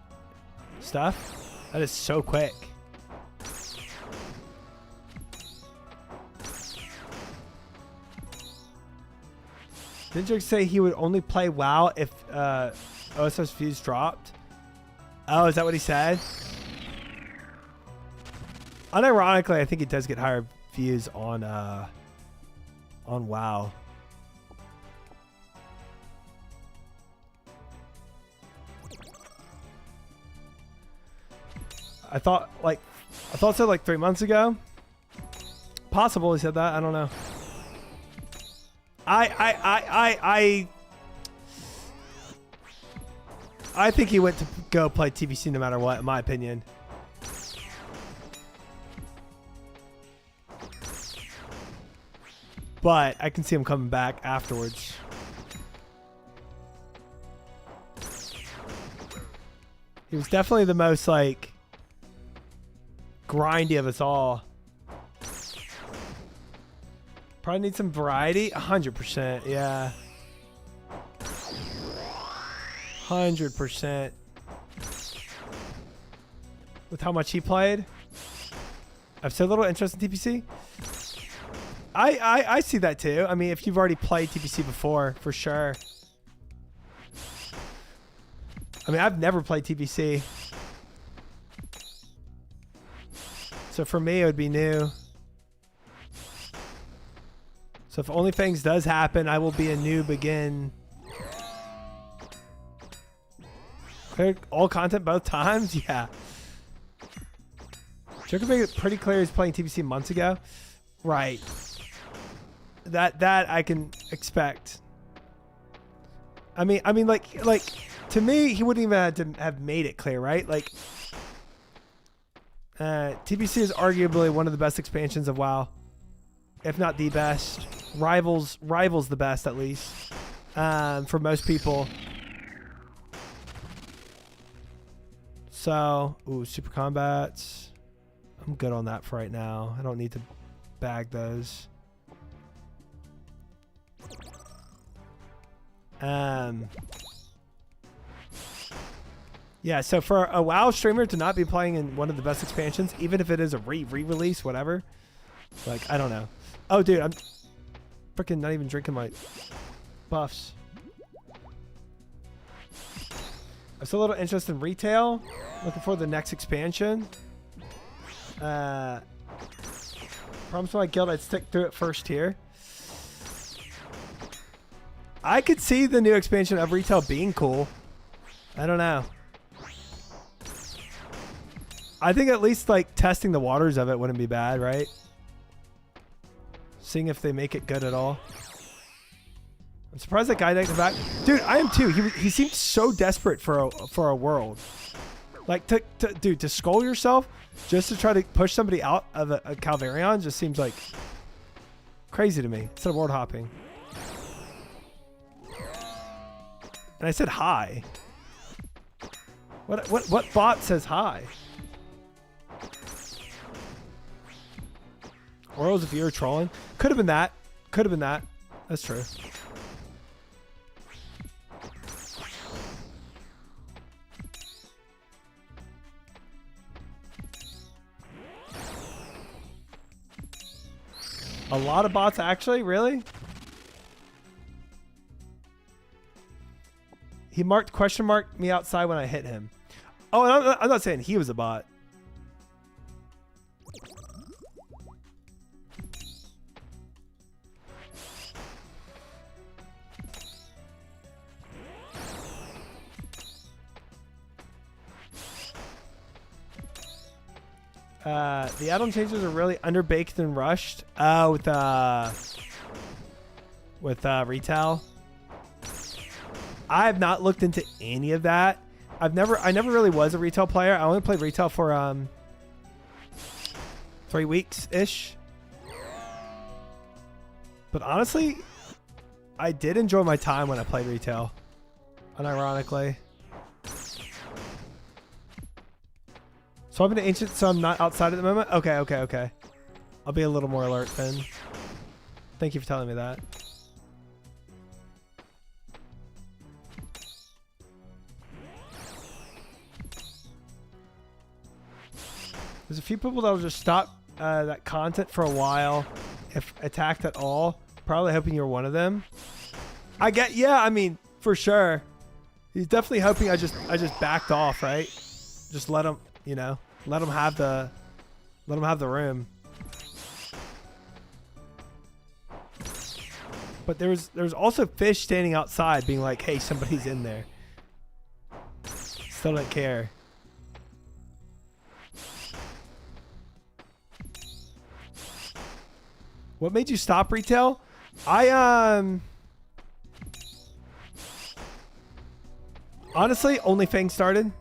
stuff? That is so quick. Didn't you say he would only play WoW if OSS views dropped? Oh, is that what he said? Unironically, I think he does get higher views on WoW. I thought so like 3 months ago. Possible he said that. I don't know. I think he went to go play TBC no matter what, in my opinion. But I can see him coming back afterwards. He was definitely the most like grindy of us all. Probably need some variety. 100%, yeah. 100%. With how much he played. I have so little interest in TPC. I see that too. I mean, if you've already played TPC before, for sure. I mean, I've never played TPC. So for me, it would be new. So if OnlyFans does happen, I will be a noob again. Clear all content both times? Yeah. Joker made it pretty clear he's playing TBC months ago. Right. That I can expect. I mean like to me, he wouldn't even have to have made it clear, right? Like TBC is arguably one of the best expansions of WoW. If not the best. Rivals the best, at least. For most people. So, ooh, super combats. I'm good on that for right now. I don't need to bag those. Yeah, so for a WoW streamer to not be playing in one of the best expansions, even if it is a re-release, whatever. Like, I don't know. Oh, dude, I'm freaking not even drinking my buffs. I'm still a little interested in retail. Looking for the next expansion. Promise my guild I'd stick through it first here. I could see the new expansion of retail being cool. I don't know. I think at least like testing the waters of it wouldn't be bad, right? Seeing if they make it good at all. I'm surprised that guy didn't come back. Dude, I am too. He seemed so desperate for a world. Like, dude, to skull yourself just to try to push somebody out of a Calvarion just seems like crazy to me. Instead of world hopping. And I said hi. What bot says hi? Orals if you're trolling. Could have been that. Could have been that. That's true. A lot of bots actually? Really? He marked question mark me outside when I hit him. Oh, and I'm not saying he was a bot. The add-on changes are really underbaked and rushed. With retail. I have not looked into any of that. I never really was a retail player. I only played retail for 3 weeks ish. But honestly, I did enjoy my time when I played retail. Unironically. So I'm an ancient, so I'm not outside at the moment? Okay. I'll be a little more alert then. Thank you for telling me that. There's a few people that'll just stop that content for a while if attacked at all. Probably hoping you're one of them. Yeah, I mean, for sure. He's definitely hoping I just backed off, right? Just let him, you know. Let them have the room. But there's also fish standing outside being like, hey, somebody's in there. Still don't care. What made you stop retail? Honestly, OnlyFans started.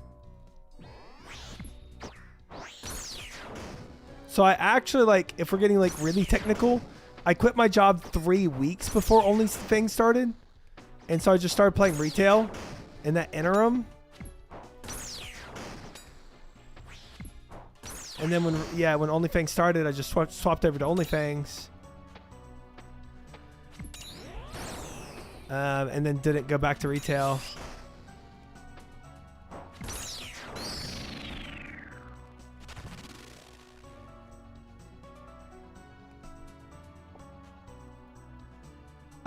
So I actually, like, if we're getting, like, really technical, I quit my job 3 weeks before OnlyFans started. And so I just started playing retail in that interim. And then when OnlyFans started, I just swapped over to OnlyFans. And then didn't go back to retail.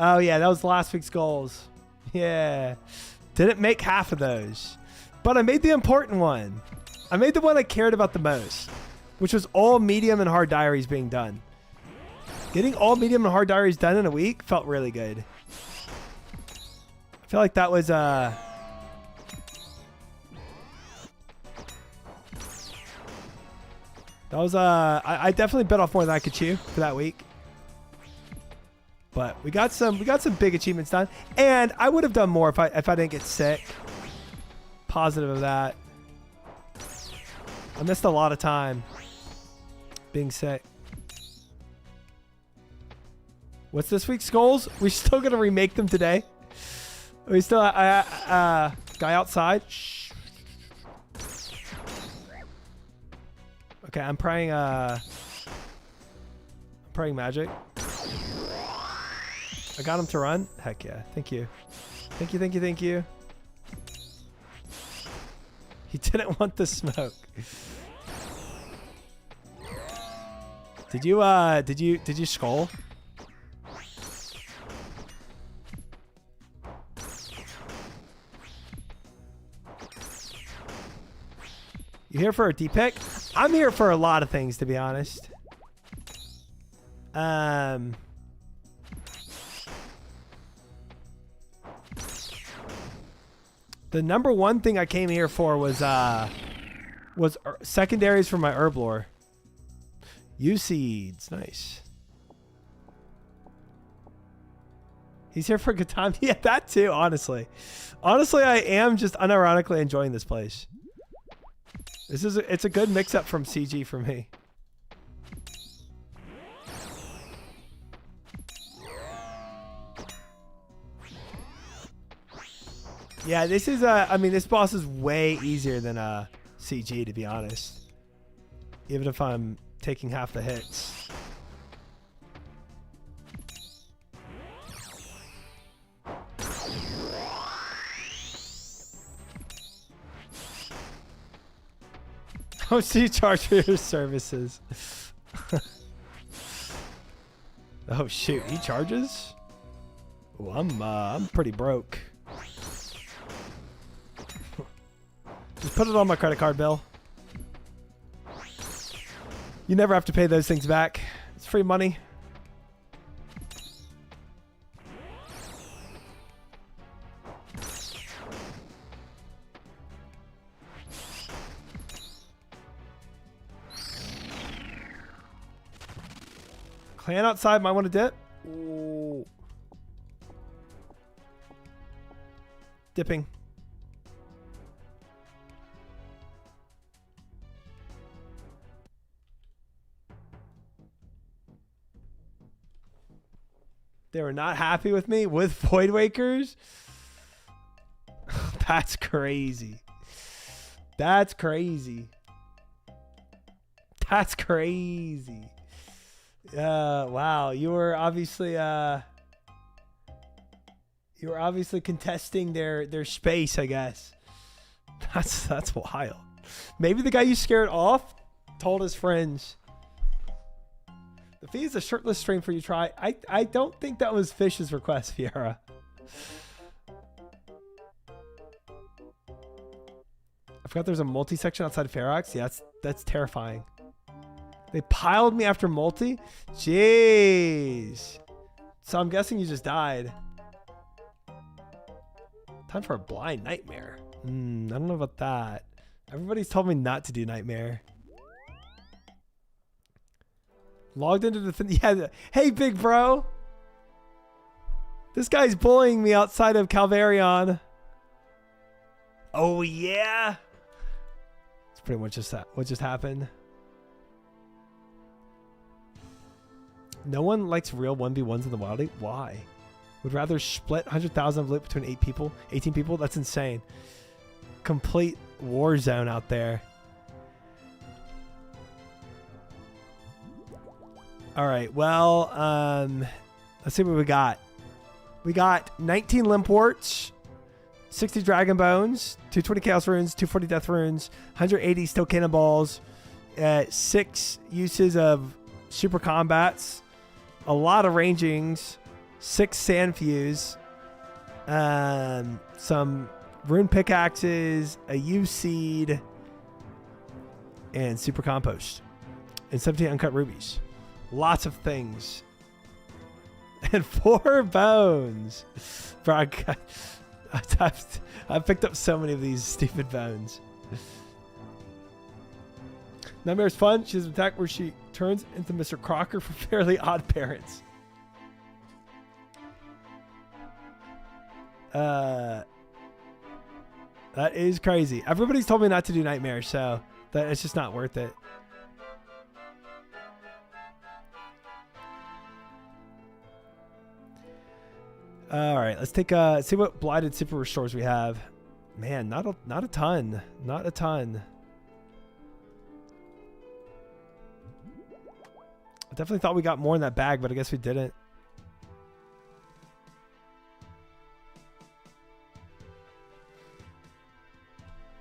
Oh, yeah, that was last week's goals. Yeah. Didn't make half of those. But I made the important one. I made the one I cared about the most, which was all medium and hard diaries being done. Getting all medium and hard diaries done in a week felt really good. I feel like that was... I definitely bit off more than I could chew for that week. But we got some big achievements done, and I would have done more if I didn't get sick. Positive of that. I missed a lot of time being sick. What's this week's goals? We're still gonna remake them today. We still guy outside. Shh. Okay, I'm praying magic. I got him to run. Heck yeah. Thank you. Thank you. He didn't want the smoke. Did you skull? You here for a D-pick? I'm here for a lot of things, to be honest. The number one thing I came here for was secondaries for my herb lore. U seeds, nice. He's here for a good time. Yeah, that too, honestly. Honestly, I am just unironically enjoying this place. It's a good mix-up from CG for me. Yeah, this is I mean, this boss is way easier than CG, to be honest. Even if I'm taking half the hits. Don't see charge for your services. Oh shoot, he charges? Oh, I'm pretty broke. Just put it on my credit card bill. You never have to pay those things back. It's free money. Clan outside might want to dip. Ooh. Dipping. They were not happy with me with Void Wakers. That's crazy. That's crazy. That's crazy. Wow. You were obviously contesting their space, I guess. That's wild. Maybe the guy you scared off told his friends. The fee is a shirtless stream for you try. I don't think that was Fish's request, Fiera. I forgot there's a multi section outside of Ferox. Yeah, that's terrifying. They piled me after multi? Jeez. So I'm guessing you just died. Time for a blind nightmare. I don't know about that. Everybody's told me not to do nightmare. Logged into the thing. Yeah. Hey, big bro. This guy's bullying me outside of Calvarion. Oh, yeah. It's pretty much just that. What just happened? No one likes real 1v1s in the wild. Why? Would rather split 100,000 of loot between 18 people? That's insane. Complete war zone out there. All right, well, let's see what we got. We got 19 Limports, 60 Dragon Bones, 220 Chaos Runes, 240 Death Runes, 180 Steel Cannonballs, 6 uses of Super Combats, a lot of rangings, 6 Sand Fuse, some Rune Pickaxes, a U-Seed, and Super Compost, and 17 Uncut Rubies. Lots of things. And 4 bones. Bro, I've picked up so many of these stupid bones. Nightmare's fun. She has an attack where she turns into Mr. Crocker for Fairly Odd Parents. That is crazy. Everybody's told me not to do Nightmare, so that it's just not worth it. All right, let's take see what blighted super restores we have. Man, not a ton. Not a ton. I definitely thought we got more in that bag, but I guess we didn't.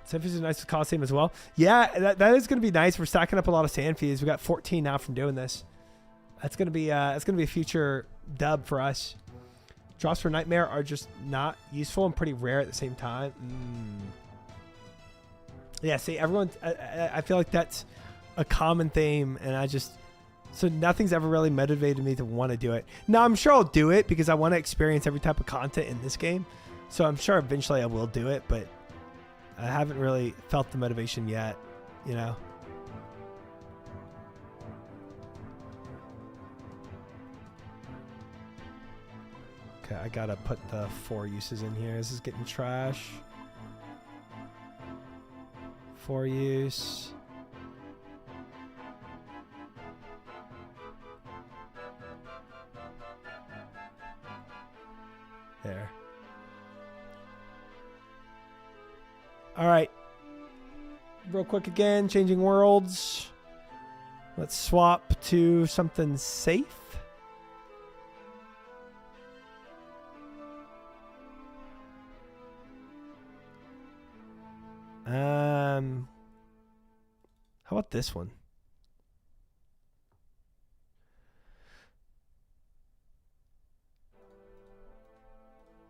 Sand Fuse is nice with Coliseum as well. Yeah, that is going to be nice. We're stacking up a lot of Sand Fuse. We got 14 now from doing this. That's going to be a future dub for us. Drops for Nightmare are just not useful and pretty rare at the same time. Yeah, see, everyone, I feel like that's a common theme, and so nothing's ever really motivated me to want to do it. Now, I'm sure I'll do it because I want to experience every type of content in this game. So I'm sure eventually I will do it, but I haven't really felt the motivation yet, you know. Okay, I gotta put the 4 uses in here. This is getting trash. 4 use. There. All right. Real quick again, changing worlds. Let's swap to something safe. How about this one?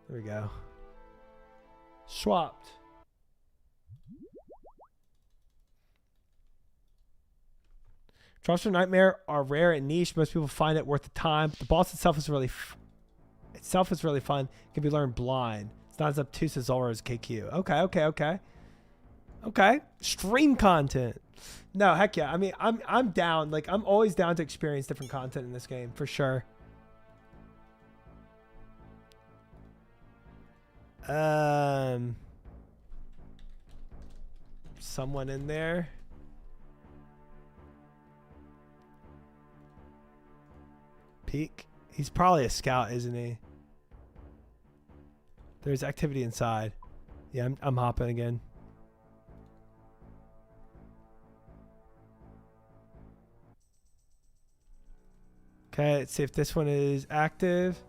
There we go. Swapped. Trust or Nightmare are rare and niche. Most people find it worth the time. The boss itself is really fun. It can be learned blind. It's not as obtuse as Zora as KQ. Okay. Stream content. No, heck yeah. I mean, I'm down. Like, I'm always down to experience different content in this game for sure. Someone in there. Peek. He's probably a scout, isn't he? There's activity inside. Yeah, I'm hopping again. Okay, let's see if this one is active.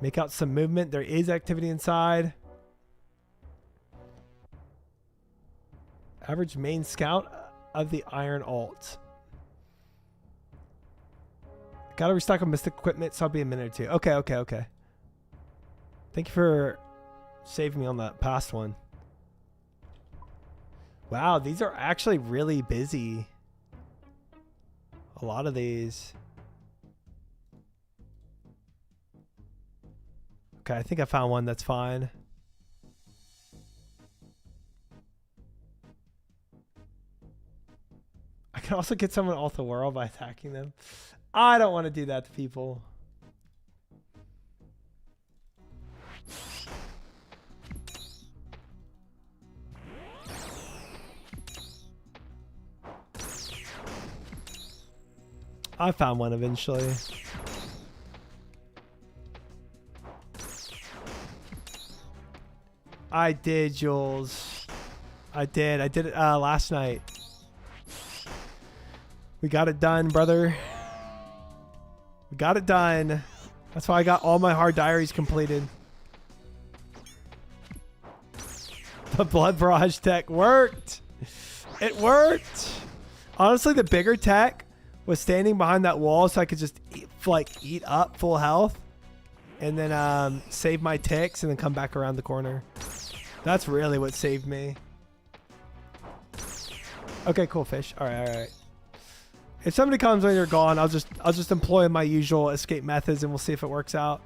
Make out some movement. There is activity inside. Average main scout of the Iron Alt. Gotta restock on mystic equipment, so I'll be a minute or two. Okay. Thank you for saving me on that past one. Wow, these are actually really busy. A lot of these. Okay, I think I found one that's fine. I can also get someone off the world by attacking them. I don't want to do that to people. I found one eventually. I did, Jules. I did it last night. We got it done, brother. We got it done. That's why I got all my hard diaries completed. The blood barrage tech worked. It worked. Honestly, the bigger tech was standing behind that wall so I could just eat up full health and then save my ticks and then come back around the corner. That's really what saved me. Okay, cool fish. All right. If somebody comes when you're gone, I'll just employ my usual escape methods and we'll see if it works out.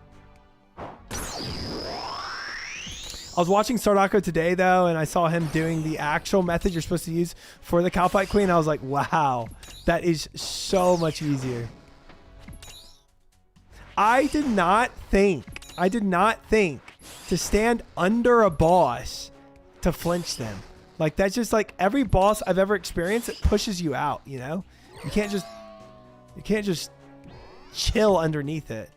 I was watching Sardako today though, and I saw him doing the actual method you're supposed to use for the Cowfight Queen. I was like, wow, that is so much easier. I did not think to stand under a boss to flinch them. Like, that's just like every boss I've ever experienced, it pushes you out, you know? You can't just chill underneath it.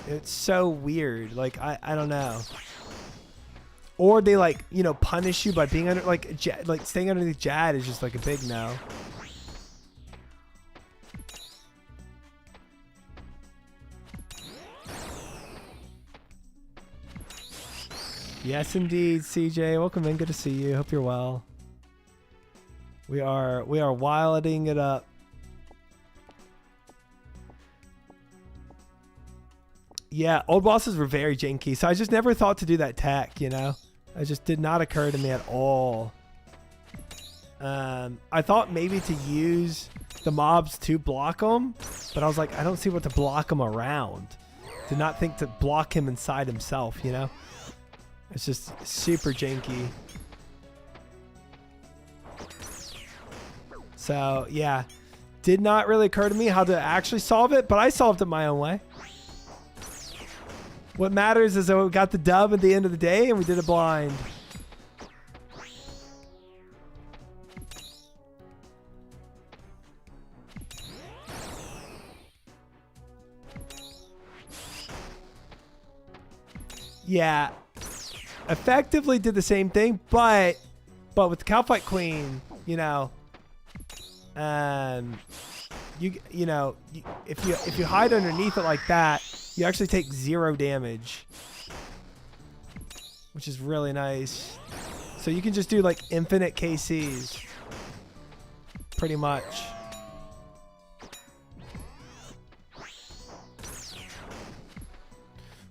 It's so weird. Like, I don't know. Or they punish you by being under, like staying underneath Jad is just like a big no. Yes, indeed, CJ. Welcome in. Good to see you. Hope you're well. We are wilding it up. Yeah, old bosses were very janky, so I just never thought to do that tech, you know? It just did not occur to me at all. I thought maybe to use the mobs to block them, but I was like, I don't see what to block him around. Did not think to block him inside himself, you know? It's just super janky. So yeah, did not really occur to me how to actually solve it, but I solved it my own way. What matters is that we got the dub at the end of the day and we did it blind. Yeah, effectively did the same thing, but with the Cowfight Queen, you know, if you hide underneath it like that, you actually take 0 damage, which is really nice. So you can just do like infinite KCs, pretty much.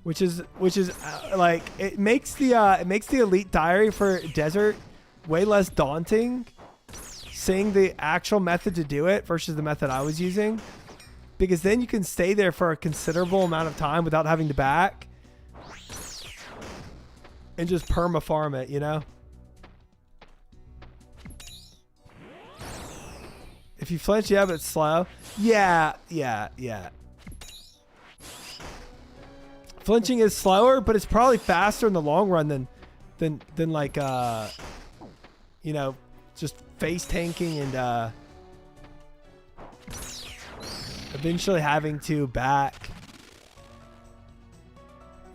Which is like it makes the elite diary for desert way less daunting, seeing the actual method to do it versus the method I was using, because then you can stay there for a considerable amount of time without having to back and just perma farm it, you know. If you flinch, yeah, but it's slow. Yeah. Flinching is slower, but it's probably faster in the long run than like you know, just face tanking and eventually having to back.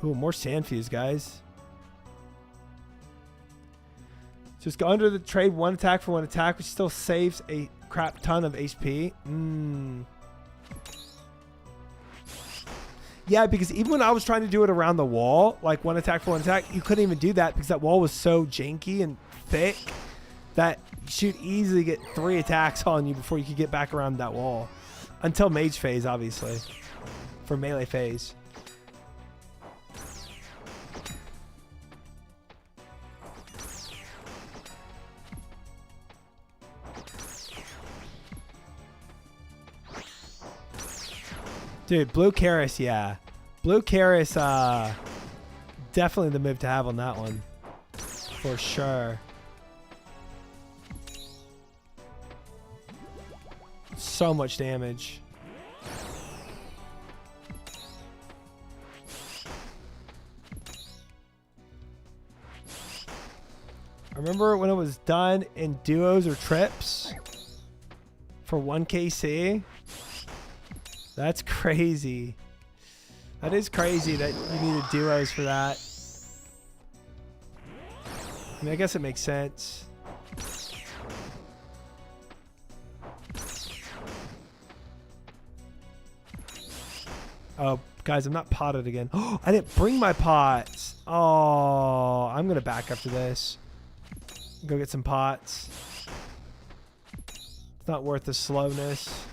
Ooh, more sand fuse, guys. Just go under the trade 1 attack for 1 attack, which still saves a crap ton of HP. Yeah, because even when I was trying to do it around the wall, like 1 attack for 1 attack, you couldn't even do that because that wall was so janky and thick that you'd easily get 3 attacks on you before you could get back around that wall. Until mage phase, obviously. For melee phase. Dude, Blue Karis, yeah. Blue Karis, definitely the move to have on that one. For sure. So much damage. I remember when it was done in duos or trips for 1 KC. That's crazy. That is crazy that you needed duos for that. I mean, I guess it makes sense. Oh, guys, I'm not potted again. Oh, I didn't bring my pots. Oh, I'm going to back after this. Go get some pots. It's not worth the slowness.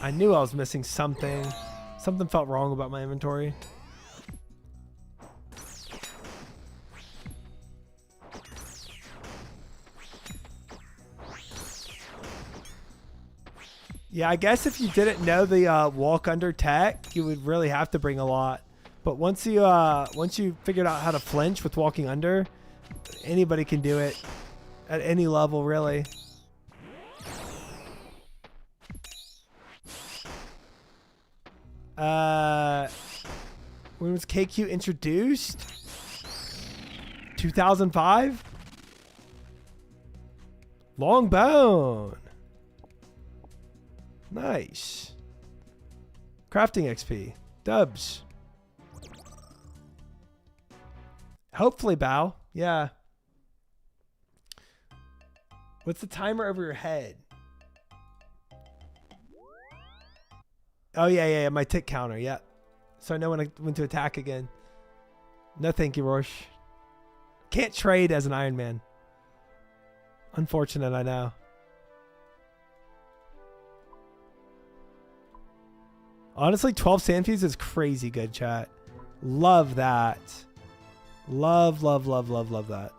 I knew I was missing something. Something felt wrong about my inventory. Yeah, I guess if you didn't know the walk under tech, you would really have to bring a lot. But once you figured out how to flinch with walking under, anybody can do it at any level, really. When was KQ introduced? 2005? Long bone. Nice. Crafting XP. Dubs. Hopefully, Bow. Yeah. What's the timer over your head? Oh, yeah. My tick counter. Yeah. So I know when to attack again. No, thank you, Roche. Can't trade as an Iron Man. Unfortunate, I know. Honestly, 12 Sandfuse is crazy good, chat. Love that. Love that.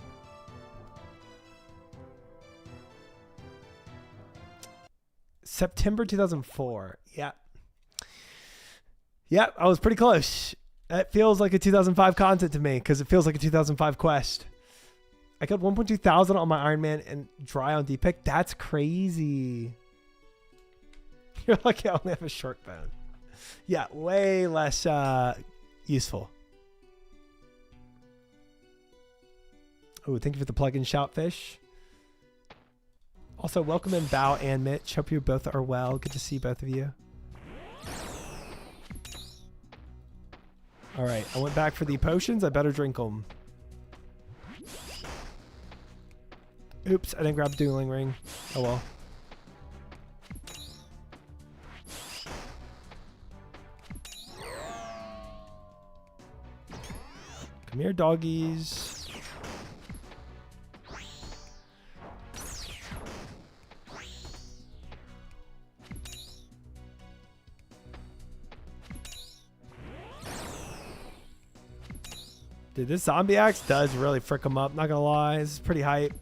September 2004. Yeah. Yep, I was pretty close. That feels like a 2005 content to me because it feels like a 2005 quest. I got 1.2 thousand on my Iron Man and dry on D-Pick. That's crazy. You're lucky I only have a short bone. Yeah, way less useful. Oh, thank you for the plug-in Shoutfish. Also, welcome in Bao and Mitch. Hope you both are well. Good to see both of you. All right, I went back for the potions. I better drink them. Oops, I didn't grab the dueling ring. Oh well. Come here, doggies. Dude, this zombie axe does really frick them up. Not gonna lie, this is pretty hype.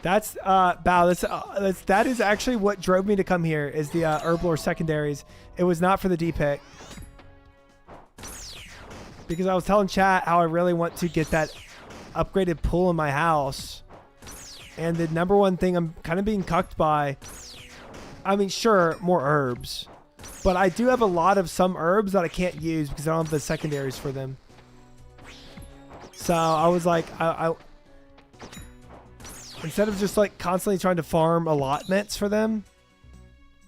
That's Bao. That is actually what drove me to come here. Is the Herblore secondaries? It was not for the D-Pick. Because I was telling chat how I really want to get that upgraded pool in my house. And the number one thing I'm kind of being cucked by, I mean, sure, more herbs. But I do have a lot of some herbs that I can't use because I don't have the secondaries for them. So I was like, I instead of just like constantly trying to farm allotments for them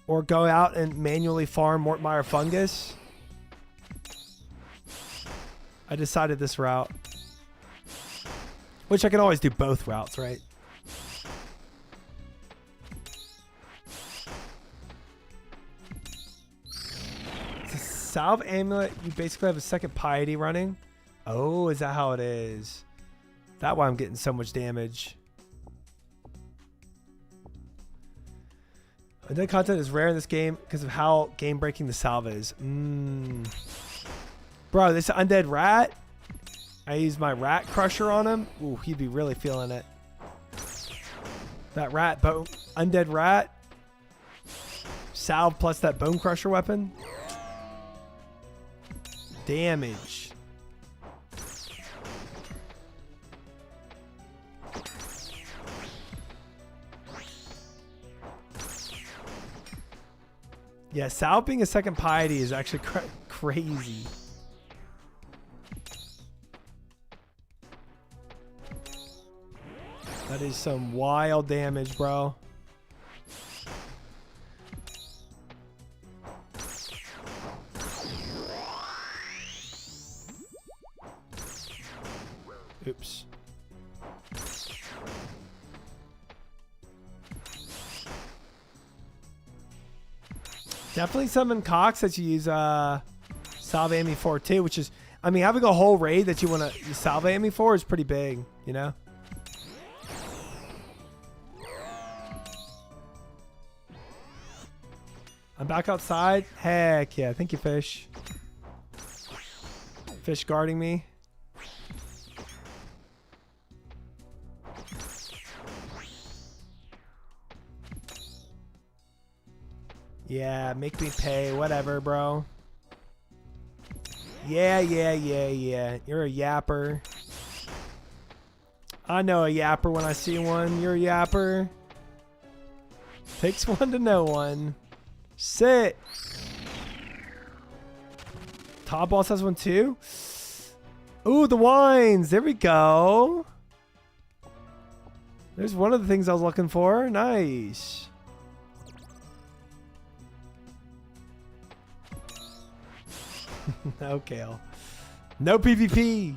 or go out and manually farm Mortmire fungus, I decided this route, which I can always do both routes, right? It's a salve amulet. You basically have a second piety running. Oh, is that how it is? That's why I'm getting so much damage. Undead content is rare in this game because of how game breaking the salve is. Bro, this undead rat, I used my rat crusher on him. Ooh, he'd be really feeling it. That rat, undead rat, salve plus that bone crusher weapon. Damage. Yeah, salve being a second piety is actually crazy. That is some wild damage, bro. Oops. Definitely summon Cox that you use Salve Amy for too, which is, I mean, having a whole raid that you want to use Salve Amy for is pretty big, you know? I'm back outside. Heck yeah. Thank you, Fish. Fish guarding me. Yeah, make me pay. Whatever, bro. Yeah. You're a yapper. I know a yapper when I see one. You're a yapper. Takes one to know one. Sit. Top boss has one too. Ooh, the wines. There we go. There's one of the things I was looking for. Nice. No Kale. No PvP.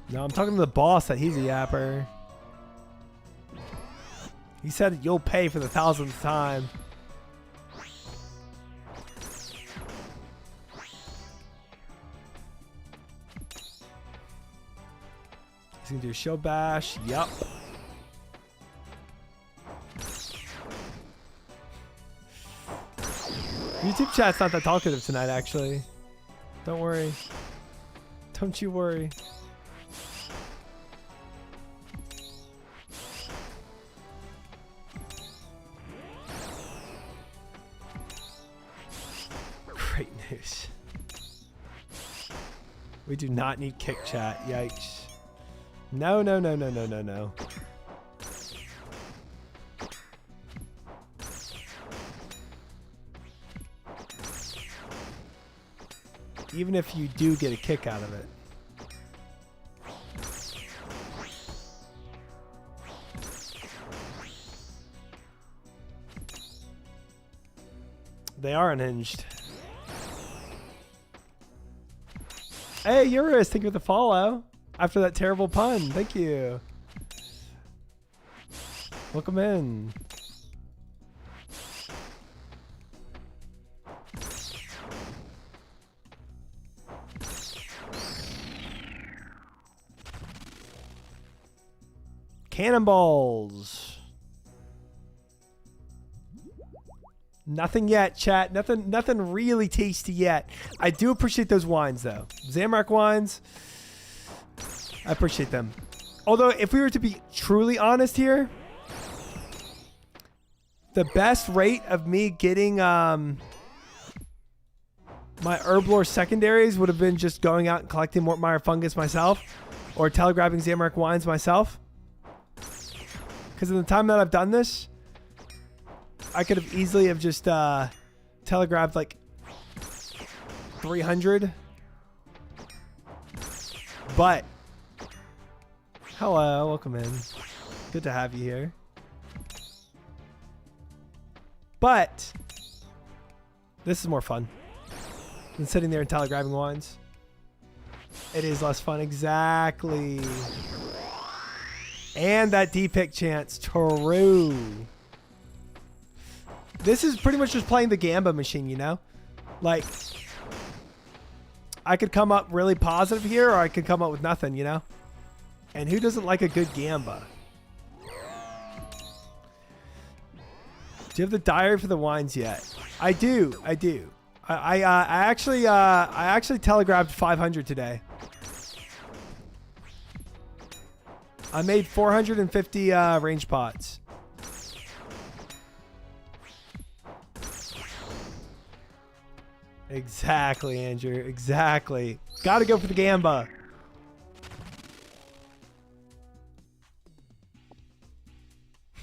No, I'm talking to the boss that he's a yapper. He said you'll pay for the 1000th time. He's gonna do shield bash. Yup. YouTube chat's not that talkative tonight, actually. Don't worry. Don't you worry. Great news. We do not need kick chat. Yikes. No, no, no, no, no, no, no. Even if you do get a kick out of it. They are unhinged. Hey, Eurus, thank you for the follow. After that terrible pun. Thank you. Welcome in. Cannonballs. Nothing yet, chat. Nothing really tasty yet. I do appreciate those wines, though. Zamark wines. I appreciate them. Although, if we were to be truly honest here, the best rate of me getting my Herblore secondaries would have been just going out and collecting Mortmeyer fungus myself, or telegraphing Zamark wines myself. Because in the time that I've done this, I could have easily have just telegraphed like 300. But hello, welcome in. Good to have you here. But this is more fun than sitting there and telegraphing wines. It is less fun, exactly. And that D-pick chance, true. This is pretty much just playing the Gamba machine, you know? Like, I could come up really positive here, or I could come up with nothing, you know? And who doesn't like a good Gamba? Do you have the diary for the wines yet? I do. I do. I actually telegraphed 500 today. I made 450 range pots. Exactly, Andrew. Exactly. Got to go for the Gamba.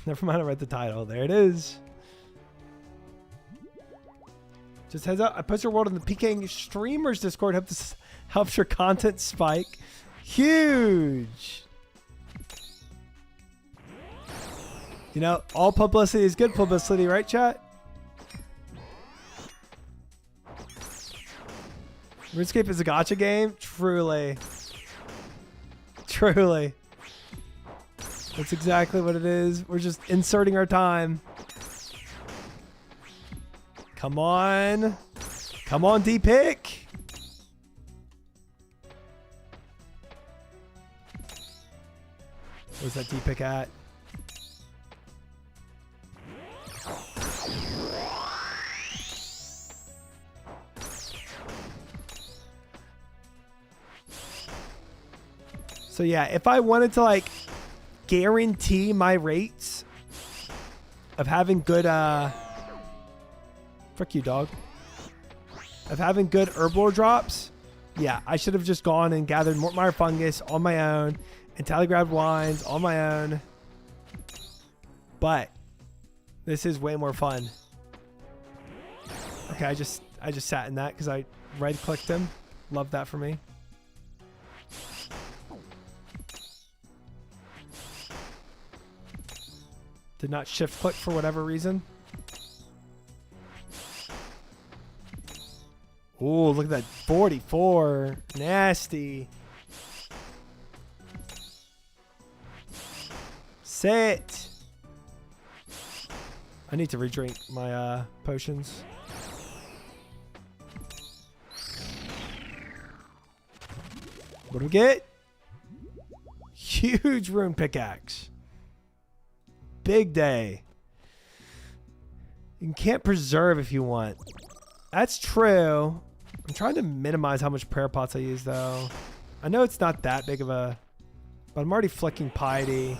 Never mind, I read the title. There it is. Just heads up. I posted your world in the PK Streamers Discord. Hope this helps your content spike. Huge. You know, all publicity is good publicity, right, chat? RuneScape is a gacha game? Truly. Truly. That's exactly what it is. We're just inserting our time. Come on. Come on, D-Pick. Where's that D-Pick at? So yeah, if I wanted to like guarantee my rates of having good frick you, dog. Of having good Herblore drops, yeah, I should have just gone and gathered Mortmeyer fungus on my own and telegrabbed wines on my own. But this is way more fun. Okay, I just sat in that because I right clicked him. Love that for me. Did not shift click for whatever reason. Ooh, look at that 44. Nasty. Sit. I need to redrink my potions. What do we get? Huge rune pickaxe. Big day. You can't preserve if you want. That's true. I'm trying to minimize how much prayer pots I use, though. I know it's not that big of a... But I'm already flicking Piety.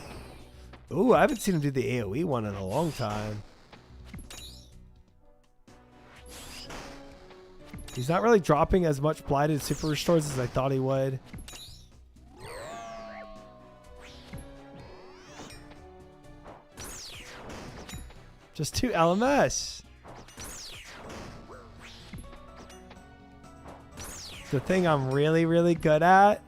Ooh, I haven't seen him do the AoE one in a long time. He's not really dropping as much Blighted Super Restores as I thought he would. Just 2 LMS. The thing I'm really, really good at.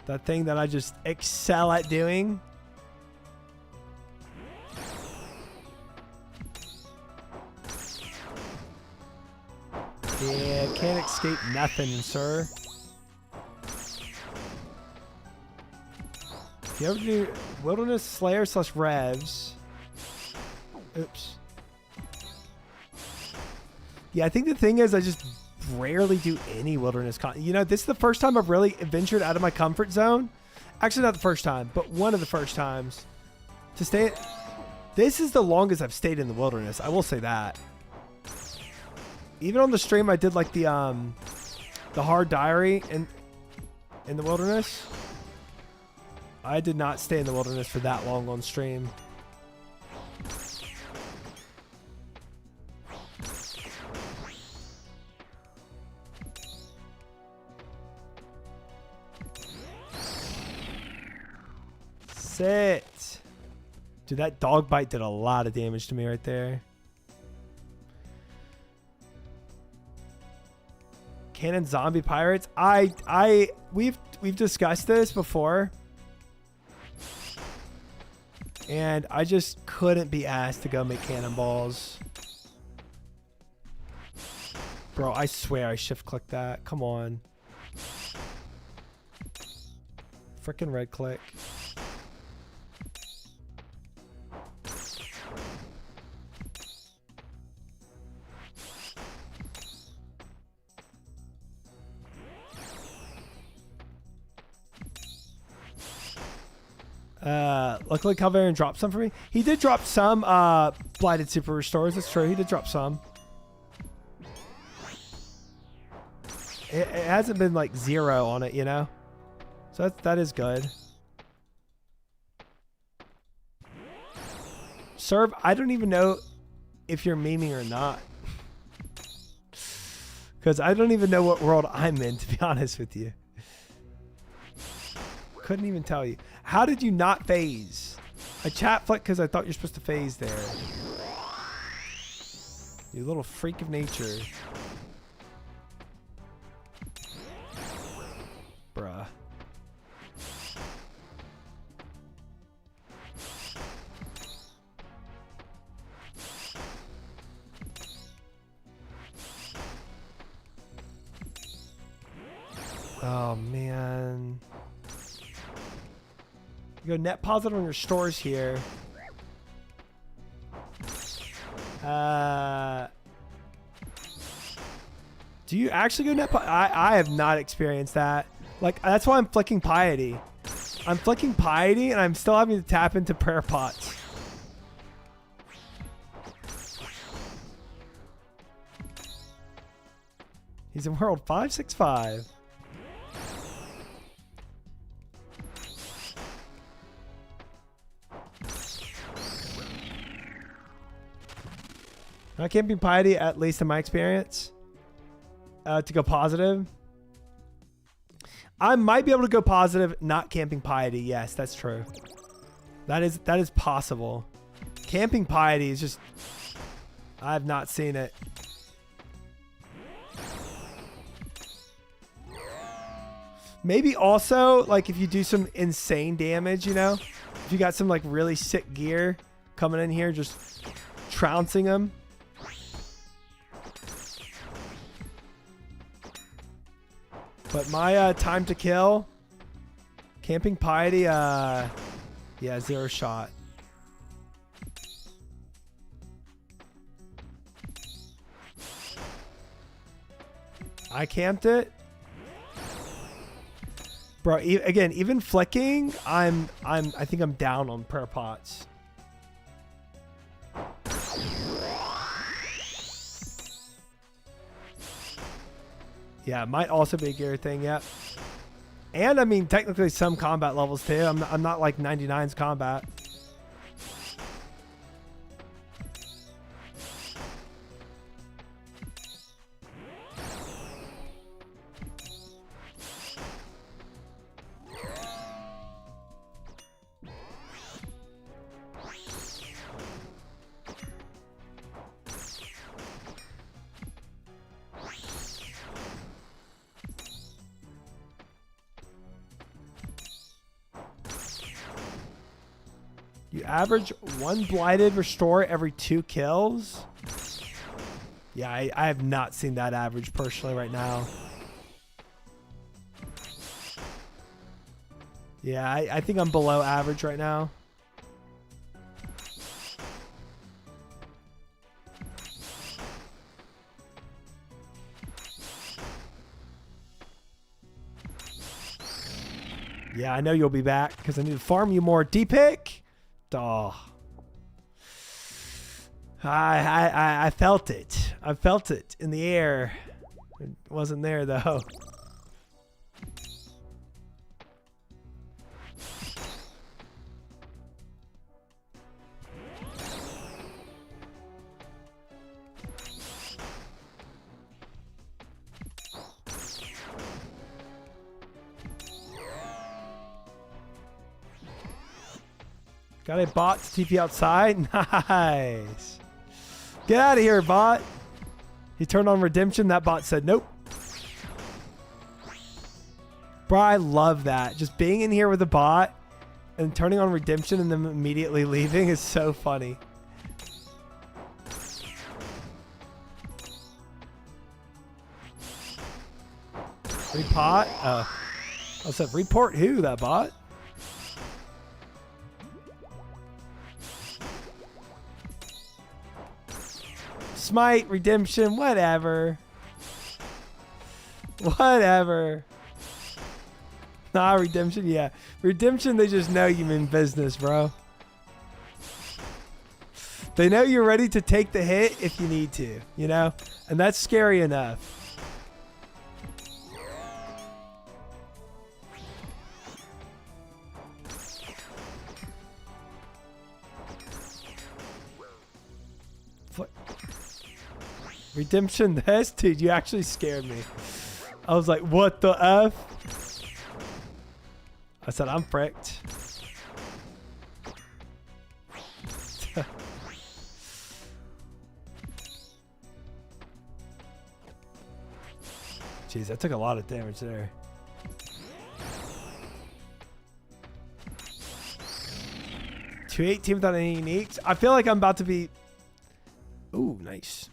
That thing that I just excel at doing. Yeah, can't escape nothing, sir. If you ever do Wilderness Slayer / Revs. Oops. Yeah, I think the thing is I just rarely do any wilderness You know, this is the first time I've really ventured out of my comfort zone. Actually, not the first time, but one of the first times to stay. This is the longest I've stayed in the wilderness. I will say that. Even on the stream, I did like the hard diary in the wilderness. I did not stay in the wilderness for that long on stream. Sit. Dude, that dog bite did a lot of damage to me right there. Cannon zombie pirates. We've discussed this before. And I just couldn't be asked to go make cannonballs. Bro, I swear I shift clicked that. Come on. Frickin' red click. Luckily Calvarian dropped some for me. He did drop some Blighted Super Restores. That's true. He did drop some. It hasn't been like 0 on it, you know? So that is good. Serve, I don't even know if you're memeing or not. Because I don't even know what world I'm in, to be honest with you. Couldn't even tell you. How did you not phase? I chat flick because I thought you're supposed to phase there. You little freak of nature. Bruh. Oh, man. You go net positive on your stores here. Do you actually go net I have not experienced that. Like, that's why I'm flicking Piety. I'm flicking Piety and I'm still having to tap into prayer pots. He's in world 565. I can't be Piety, at least in my experience, to go positive. I might be able to go positive not camping Piety. Yes, that's true. That is possible. Camping Piety is just... I have not seen it. Maybe also, like, if you do some insane damage, you know? If you got some, like, really sick gear coming in here, just trouncing them. But my time to kill, camping Piety, yeah, 0 shot. I camped it. Bro, again, even flicking, I think I'm down on prayer pots. Yeah, it might also be a gear thing. Yep. And I mean, technically some combat levels too. I'm not like 99's combat. You average 1 blighted restore every 2 kills. Yeah, I have not seen that average personally right now. Yeah, I think I'm below average right now. Yeah, I know you'll be back because I need to farm you more. D-pick. Oh. I felt it. I felt it in the air. It wasn't there though. Got a bot to TP outside. Nice. Get out of here, bot. He turned on redemption. That bot said nope. Bro, I love that. Just being in here with a bot and turning on redemption and then immediately leaving is so funny. Repot? I said report who? That bot? Smite, redemption, whatever. Whatever. Nah, redemption, yeah. Redemption, they just know you mean business, bro. They know you're ready to take the hit if you need to, you know? And that's scary enough. Redemption this? Dude, you actually scared me. I was like, what the F? I said, I'm fricked. Jeez, that took a lot of damage there. $218 without any uniques. I feel like I'm about to be... Ooh, nice.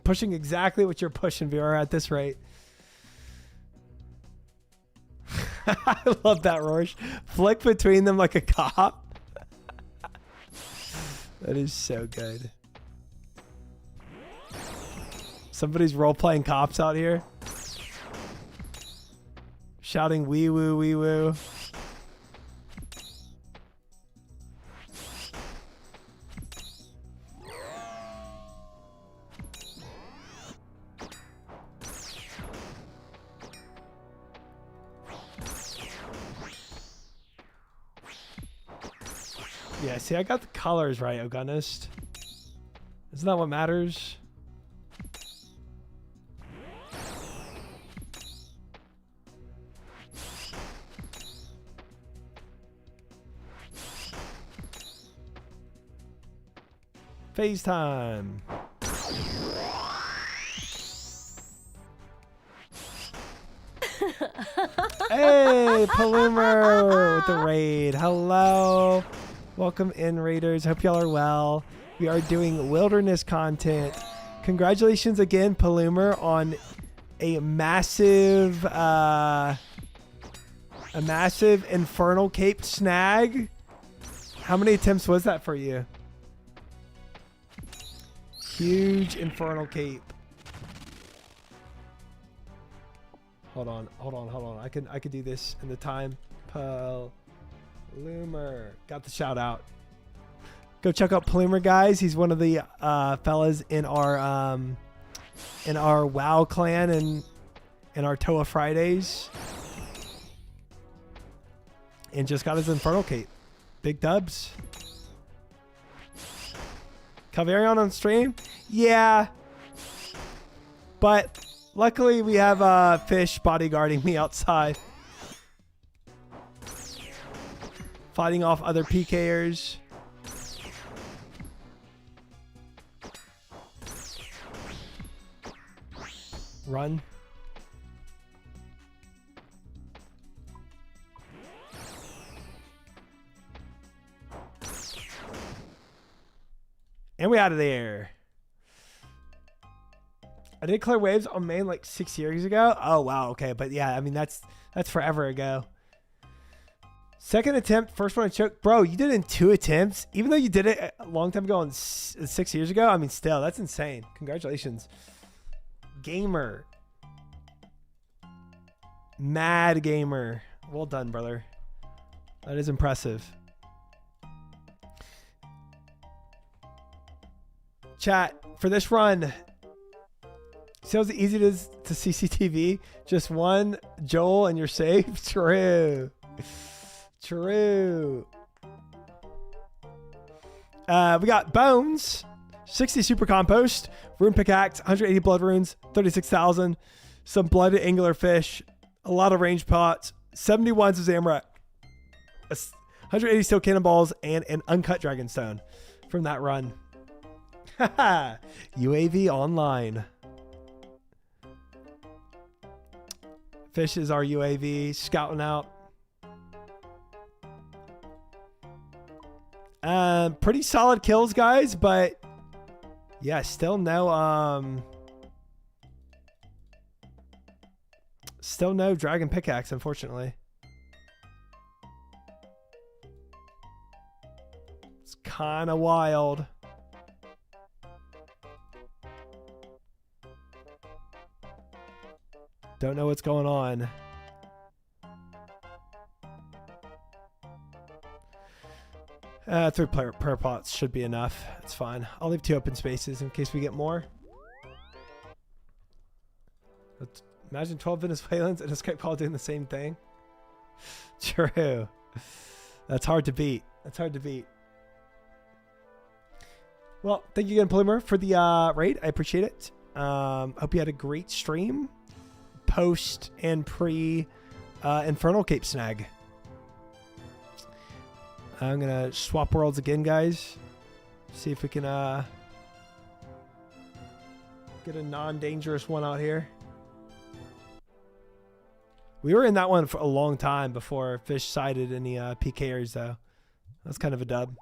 Pushing exactly what you're pushing, VR, at this rate. I love that, Rorsch. Flick between them like a cop. That is so good. Somebody's role-playing cops out here. Shouting wee woo, wee woo. Yeah, see, I got the colors right, Ogunist. Isn't that what matters? FaceTime. Hey, Palumer with the raid. Hello. Welcome in, Raiders. Hope y'all are well. We are doing wilderness content. Congratulations again, Palumer, on a massive Infernal Cape snag. How many attempts was that for you? Huge Infernal Cape. Hold on. I can do this in the time. Plumer. Got the shout out. Go check out Plumer, guys. He's one of the fellas in our WoW clan, and in our Toa Fridays. And just got his Infernal Cape. Big dubs. Calvarion on stream? Yeah. But luckily we have fish bodyguarding me outside. Fighting off other PKers. Run. And we out of there. I did clear waves on main like 6 years ago. Oh wow, okay, but yeah, I mean that's forever ago. Second attempt, first one I choked. Bro, you did it in 2 attempts, even though you did it a long time ago, on 6 years ago. I mean, still, that's insane. Congratulations, gamer. Mad gamer. Well done, brother. That is impressive. Chat, for this run, see how easy it is to CCTV? Just one Joel and you're safe? True. True. We got Bones, 60 Super Compost, Rune Pickaxe, 180 Blood Runes, 36,000, some Blooded Anglerfish, a lot of range pots, 71s of Zamorak, 180 Steel Cannonballs, and an Uncut Dragonstone from that run. UAV online. Fish is our UAV scouting out. Pretty solid kills, guys, but yeah, still no dragon pickaxe, unfortunately. It's kind of wild. Don't know what's going on. 3 prayer pots should be enough. It's fine. I'll leave 2 open spaces in case we get more. Let's imagine 12 Venezuelans and a Skype call doing the same thing. True. That's hard to beat. That's hard to beat. Well, thank you again, Plumer, for the raid. I appreciate it. Hope you had a great stream. Post and pre Infernal Cape snag. I'm gonna swap worlds again, guys. See if we can get a non-dangerous one out here. We were in that one for a long time before Fish sighted any PKers, though. That's kind of a dub.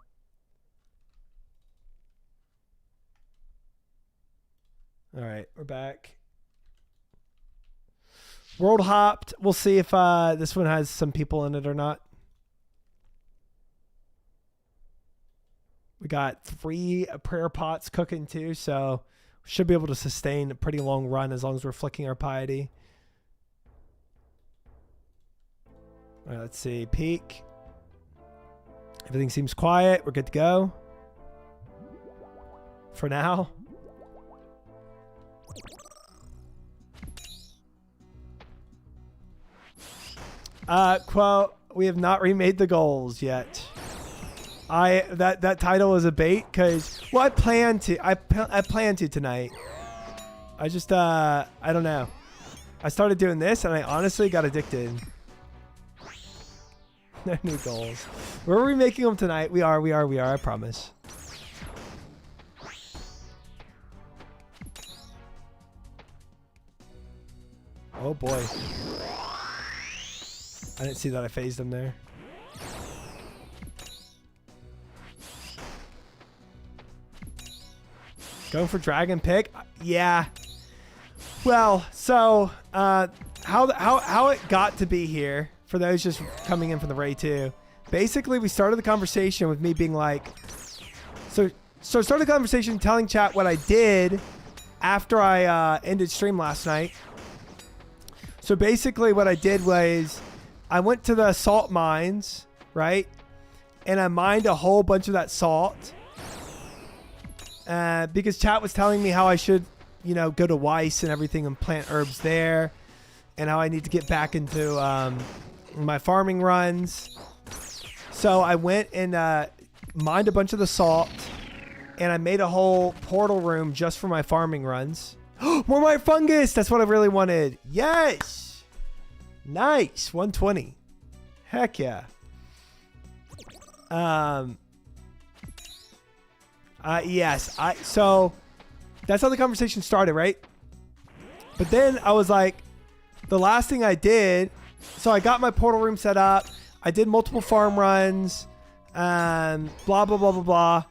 All right, we're back. World hopped. We'll see if this one has some people in it or not. We got 3 prayer pots cooking too, so we should be able to sustain a pretty long run as long as we're flicking our piety. All right, let's see. Peak. Everything seems quiet. We're good to go. For now. Quote, we have not remade the goals yet. That title is a bait because, well, I plan to tonight. I just I don't know. I started doing this and I honestly got addicted. No new goals. We're remaking them tonight. We are, I promise. Oh boy. I didn't see that I phased him there. Going for dragon pick? Yeah. Well, so how it got to be here, for those just coming in from the raid too. Basically, we started the conversation with me being like, so started the conversation telling chat what I did after I ended stream last night. So basically what I did was I went to the salt mines, right? And I mined a whole bunch of that salt. Because chat was telling me how I should, you know, go to Weiss and everything and plant herbs there. and how I need to get back into my farming runs. So I went and mined a bunch of the salt, and I made a whole portal room just for my farming runs. More my fungus. That's what I really wanted. Yes. Nice. 120. Heck yeah. Yes. So that's how the conversation started, right? But then I was like, the last thing I did, so I got my portal room set up. I did multiple farm runs, blah, blah, blah, blah, blah.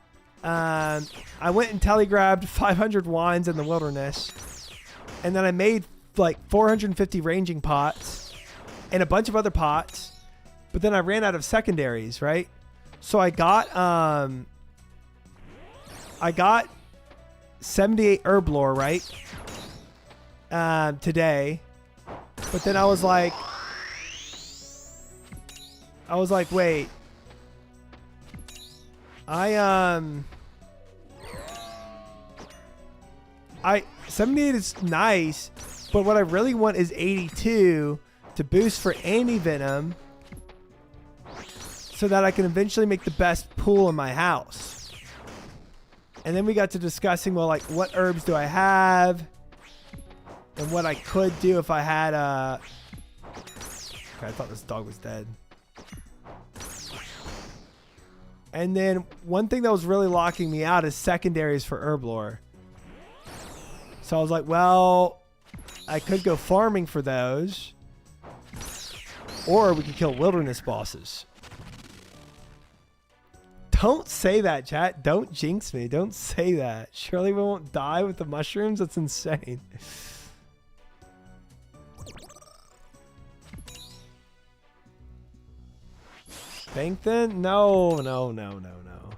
I went and telegrabbed 500 wines in the wilderness. And then I made like 450 ranging pots and a bunch of other pots. But then I ran out of secondaries, right? So I got 78 herb lore, right? Today. But then I was like, wait. 78 is nice, but what I really want is 82 to boost for anti-venom so that I can eventually make the best pool in my house. And then we got to discussing, well, like, what herbs do I have and what I could do if I had a... Okay, I thought this dog was dead. And then one thing that was really locking me out is secondaries for herb lore. So I was like, well, I could go farming for those, or we could kill wilderness bosses. Don't say that, chat. Don't jinx me. Don't say that. Surely we won't die with the mushrooms? That's insane. Bank then? No, no, no, no, no.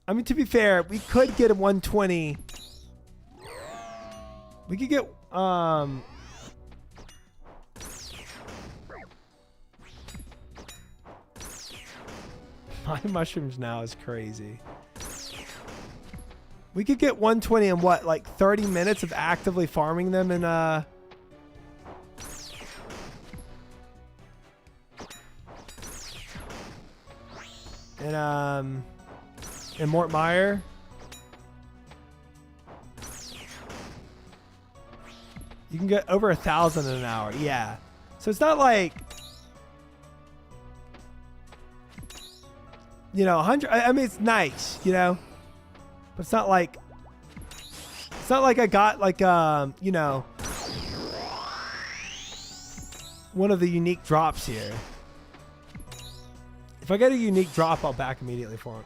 I mean, to be fair, we could get a 120. We could get, my mushrooms now is crazy. We could get 120 in what, like 30 minutes of actively farming them in Mort Meyer. You can get over 1,000 in an hour. Yeah. So it's not like, you know, 100. I mean, it's nice, you know, but it's not like I got like, you know, one of the unique drops here. If I get a unique drop, I'll back immediately for it.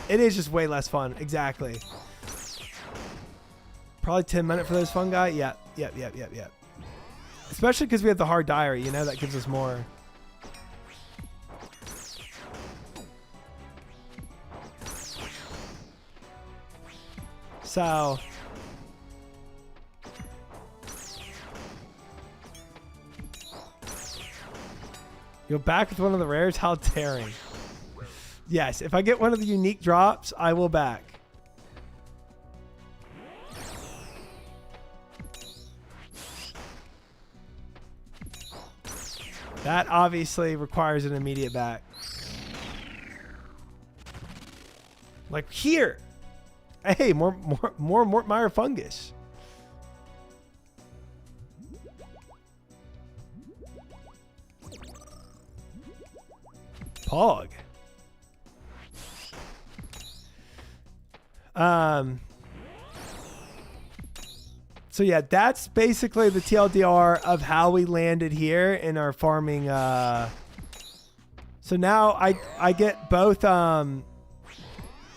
It is just way less fun. Exactly. Probably 10 minutes for those fungi. Yep. Especially because we have the hard diary, you know, that gives us more. So you're back with one of the rares? How daring. Yes, if I get one of the unique drops, I will back. That obviously requires an immediate back. Like here. Hey, more Mort Meyer fungus. Pog. So yeah, that's basically the TLDR of how we landed here in our farming. So now I get both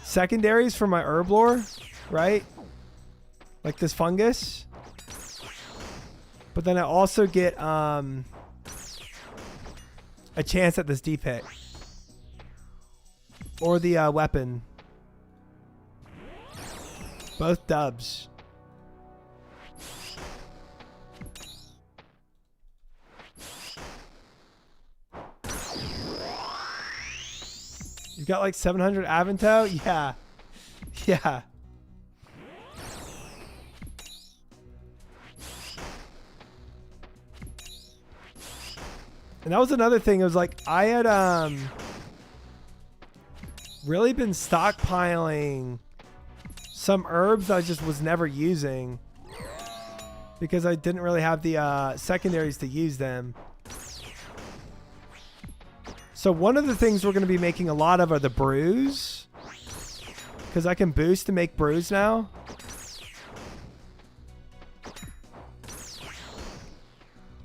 secondaries for my herb lore, right? Like this fungus. But then I also get a chance at this D-pick. Or the weapon. Both dubs. You've got like 700 Avento? Yeah. Yeah. And that was another thing. It was like I had really been stockpiling some herbs I just was never using because I didn't really have the secondaries to use them. So one of the things we're going to be making a lot of are the brews, because I can boost to make brews now.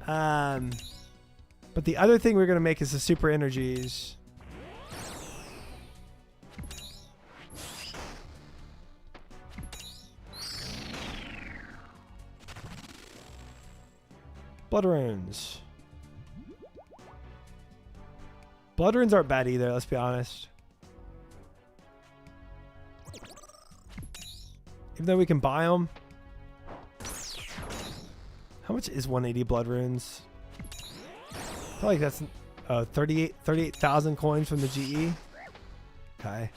But the other thing we're going to make is the super energies. Blood runes. Blood runes aren't bad either, let's be honest. Even though we can buy them. How much is 180 blood runes? I feel like that's 38,000 coins from the GE. Okay.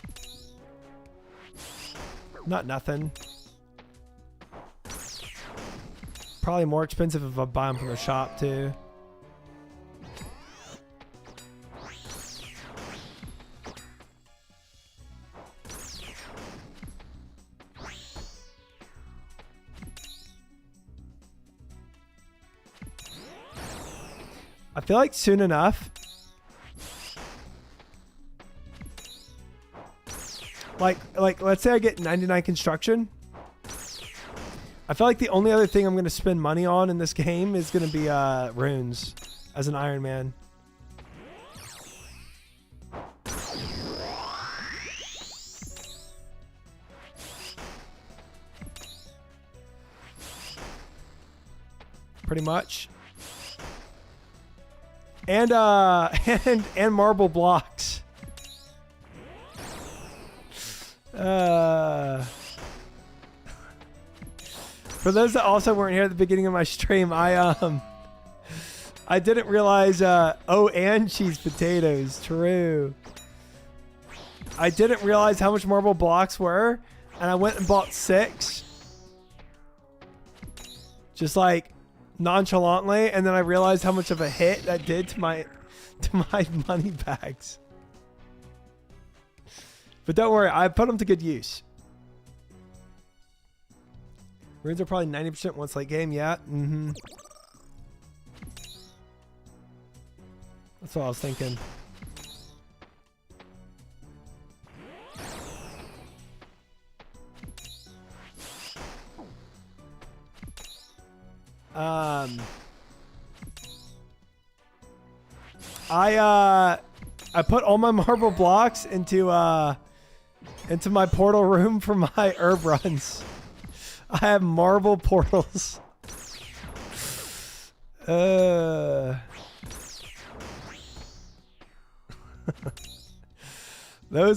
Not nothing. Probably more expensive if I buy them from the shop too. I feel like soon enough, like let's say I get 99 construction. I feel like the only other thing I'm going to spend money on in this game is going to be runes as an Iron Man. Pretty much. And and marble blocks. For those that also weren't here at the beginning of my stream, I didn't realize oh, and cheese potatoes. True. I didn't realize how much marble blocks were, and I went and bought 6. Just nonchalantly, and then I realized how much of a hit that did to my money bags. But don't worry, I put them to good use. Runes are probably 90% once late game, yeah. That's what I was thinking. I put all my marble blocks into my portal room for my herb runs. I have marble portals. Those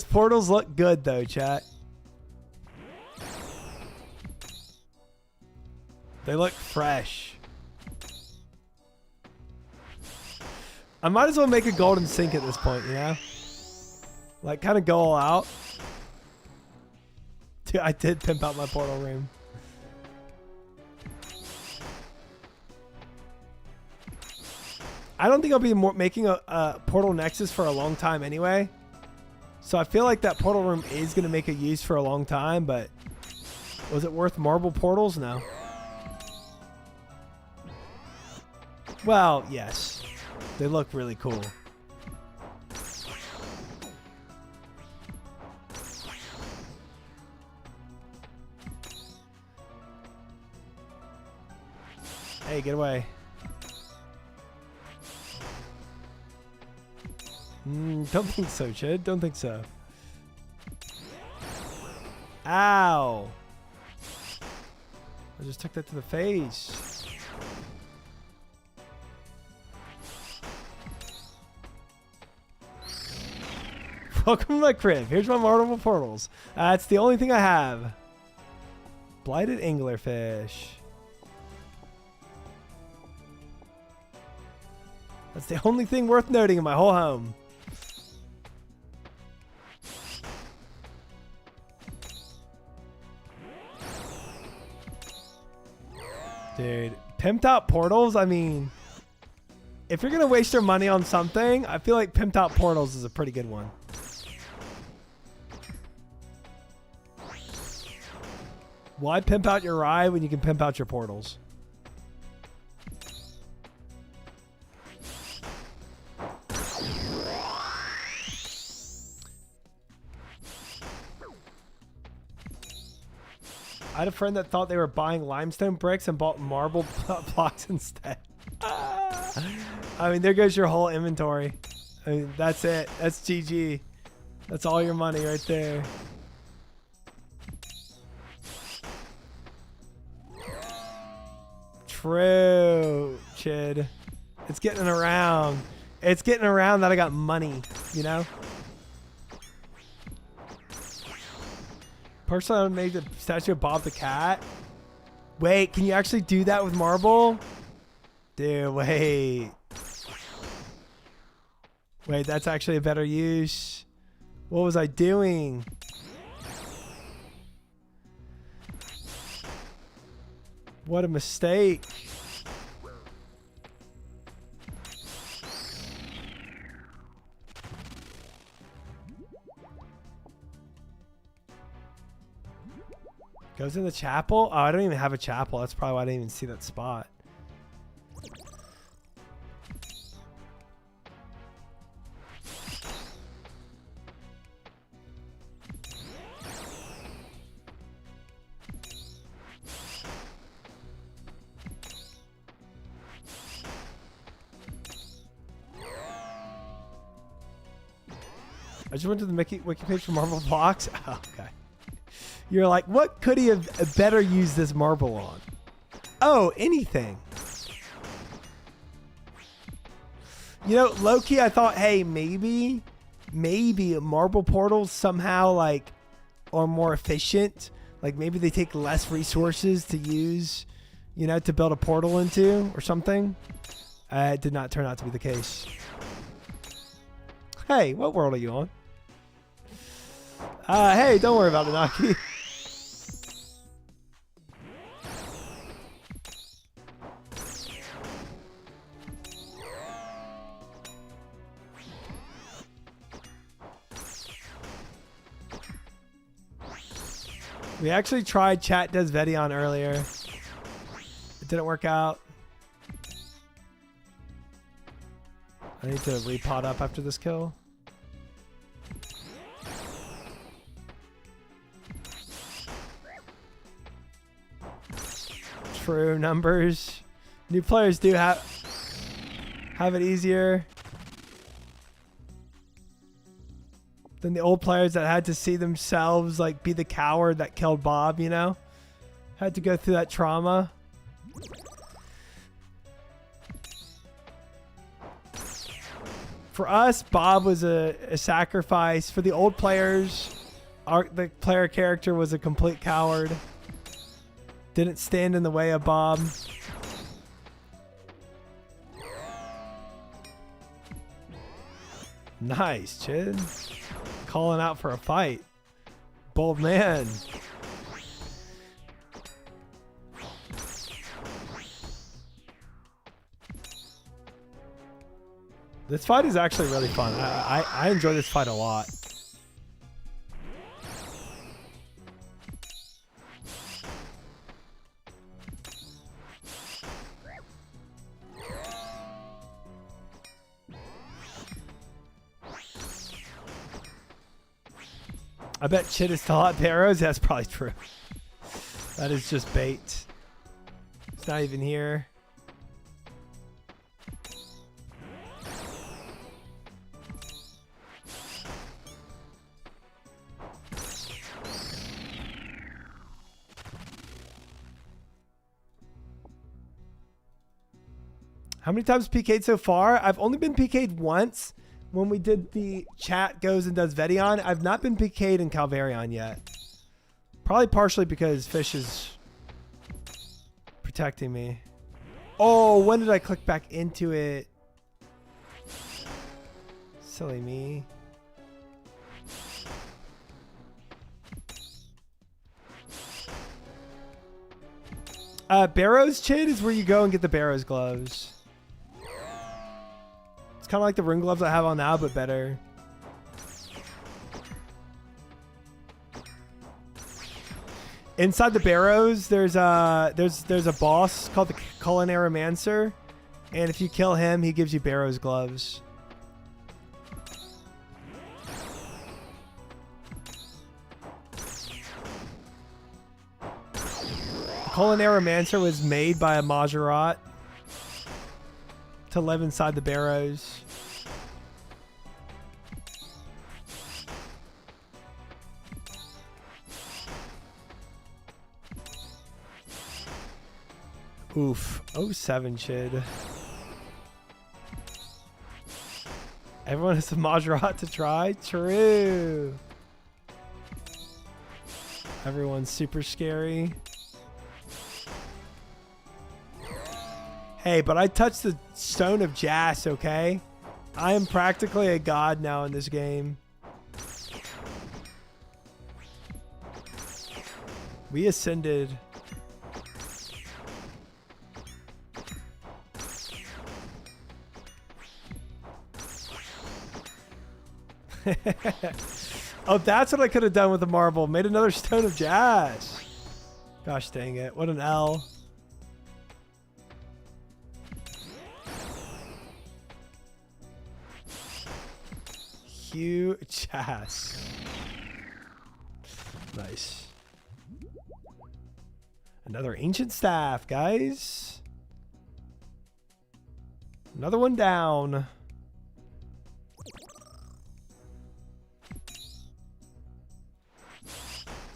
portals look good though, chat. They look fresh. I might as well make a golden sink at this point, you know? Like, kind of go all out. Dude, I did pimp out my portal room. I don't think I'll be making a portal nexus for a long time anyway. So I feel like that portal room is going to make a use for a long time, but was it worth marble portals? No. Well, yes. They look really cool. Hey, get away. Don't think so, Chid. Don't think so. Ow. I just took that to the face. Welcome to my crib. Here's my marble portals. It's the only thing I have. Blighted anglerfish. That's the only thing worth noting in my whole home. Dude, pimped out portals, I mean, if you're going to waste your money on something, I feel like pimped out portals is a pretty good one. Why pimp out your ride when you can pimp out your portals? I had a friend that thought they were buying limestone bricks and bought marble blocks instead. I mean, there goes your whole inventory. I mean, that's it. That's GG. That's all your money right there. True, Chid. It's getting around. It's getting around that I got money, you know? Personally, I made the statue of Bob the Cat. Wait, can you actually do that with marble? Dude, wait. Wait, that's actually a better use. What was I doing? What a mistake. Goes in the chapel? Oh, I don't even have a chapel. That's probably why I didn't even see that spot. I just went to the wiki page for marble blocks. Oh, okay. You're like, what could he have better used this marble on? Oh, anything. You know, low-key, I thought, hey, maybe marble portals somehow, like, are more efficient. Like, maybe they take less resources to use, you know, to build a portal into or something. It did not turn out to be the case. Hey, what world are you on? Hey, don't worry about it, Naki. We actually tried Chat Does Vedion earlier. It didn't work out. I need to repot up after this kill. True numbers. New players do have it easier than the old players that had to see themselves like be the coward that killed Bob, you know? Had to go through that trauma. For us, Bob was a sacrifice. For the old players, the player character was a complete coward. Didn't stand in the way of Bob. Nice, Chid. Calling out for a fight. Bold man. This fight is actually really fun. I enjoy this fight a lot. I bet Chid is still at arrows. That's probably true. That is just bait. It's not even here. How many times PK'd so far? I've only been PK'd once when we did the Chat Goes and Does Vedion. I've not been PK'd in Calvarion yet. Probably partially because Fish is protecting me. Oh, when did I click back into it? Silly me. Barrows Chid is where you go and get the Barrows gloves. It's kind of like the rune gloves I have on now, but better. Inside the Barrows, there's a boss called the Culinarimancer, and if you kill him, he gives you Barrows gloves. Culinarimancer was made by a Majorat to live inside the Barrows. Oof. 07 Chid. Everyone has a Majorat to try? True. Everyone's super scary. Hey, but I touched the Stone of Jas, okay? I am practically a god now in this game. We ascended. Oh, that's what I could have done with the marble. Made another Stone of Jas. Gosh dang it. What an L. Huge Jas. Nice. Another ancient staff, guys. Another one down.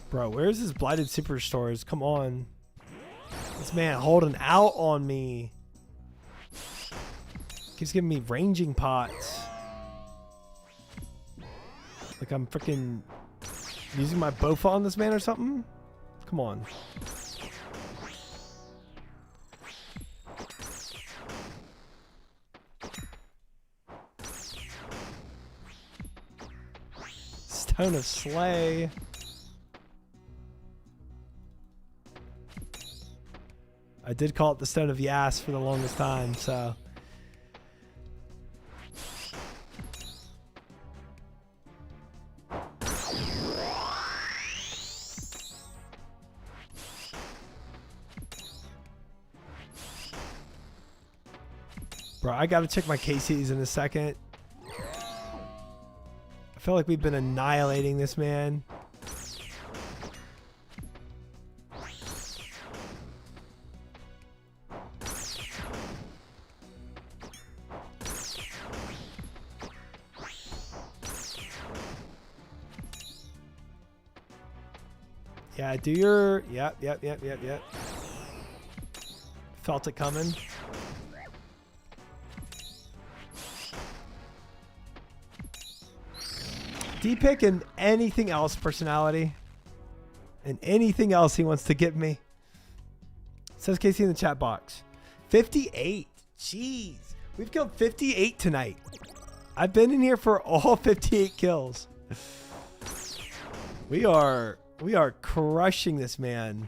Bro, where's his blighted superstores? Come on. This man holding out on me. Keeps giving me ranging pots. Like I'm freaking using my Bofa on this man or something? Come on. Stone of Slay. I did call it the Stone of Yas for the longest time, so. Bro, I gotta check my KCs in a second. I feel like we've been annihilating this man. Yeah, do your... Yep. Felt it coming. D-pick and anything else personality. And anything else he wants to give me. Says Casey in the chat box. 58. Jeez. We've killed 58 tonight. I've been in here for all 58 kills. We are crushing this man.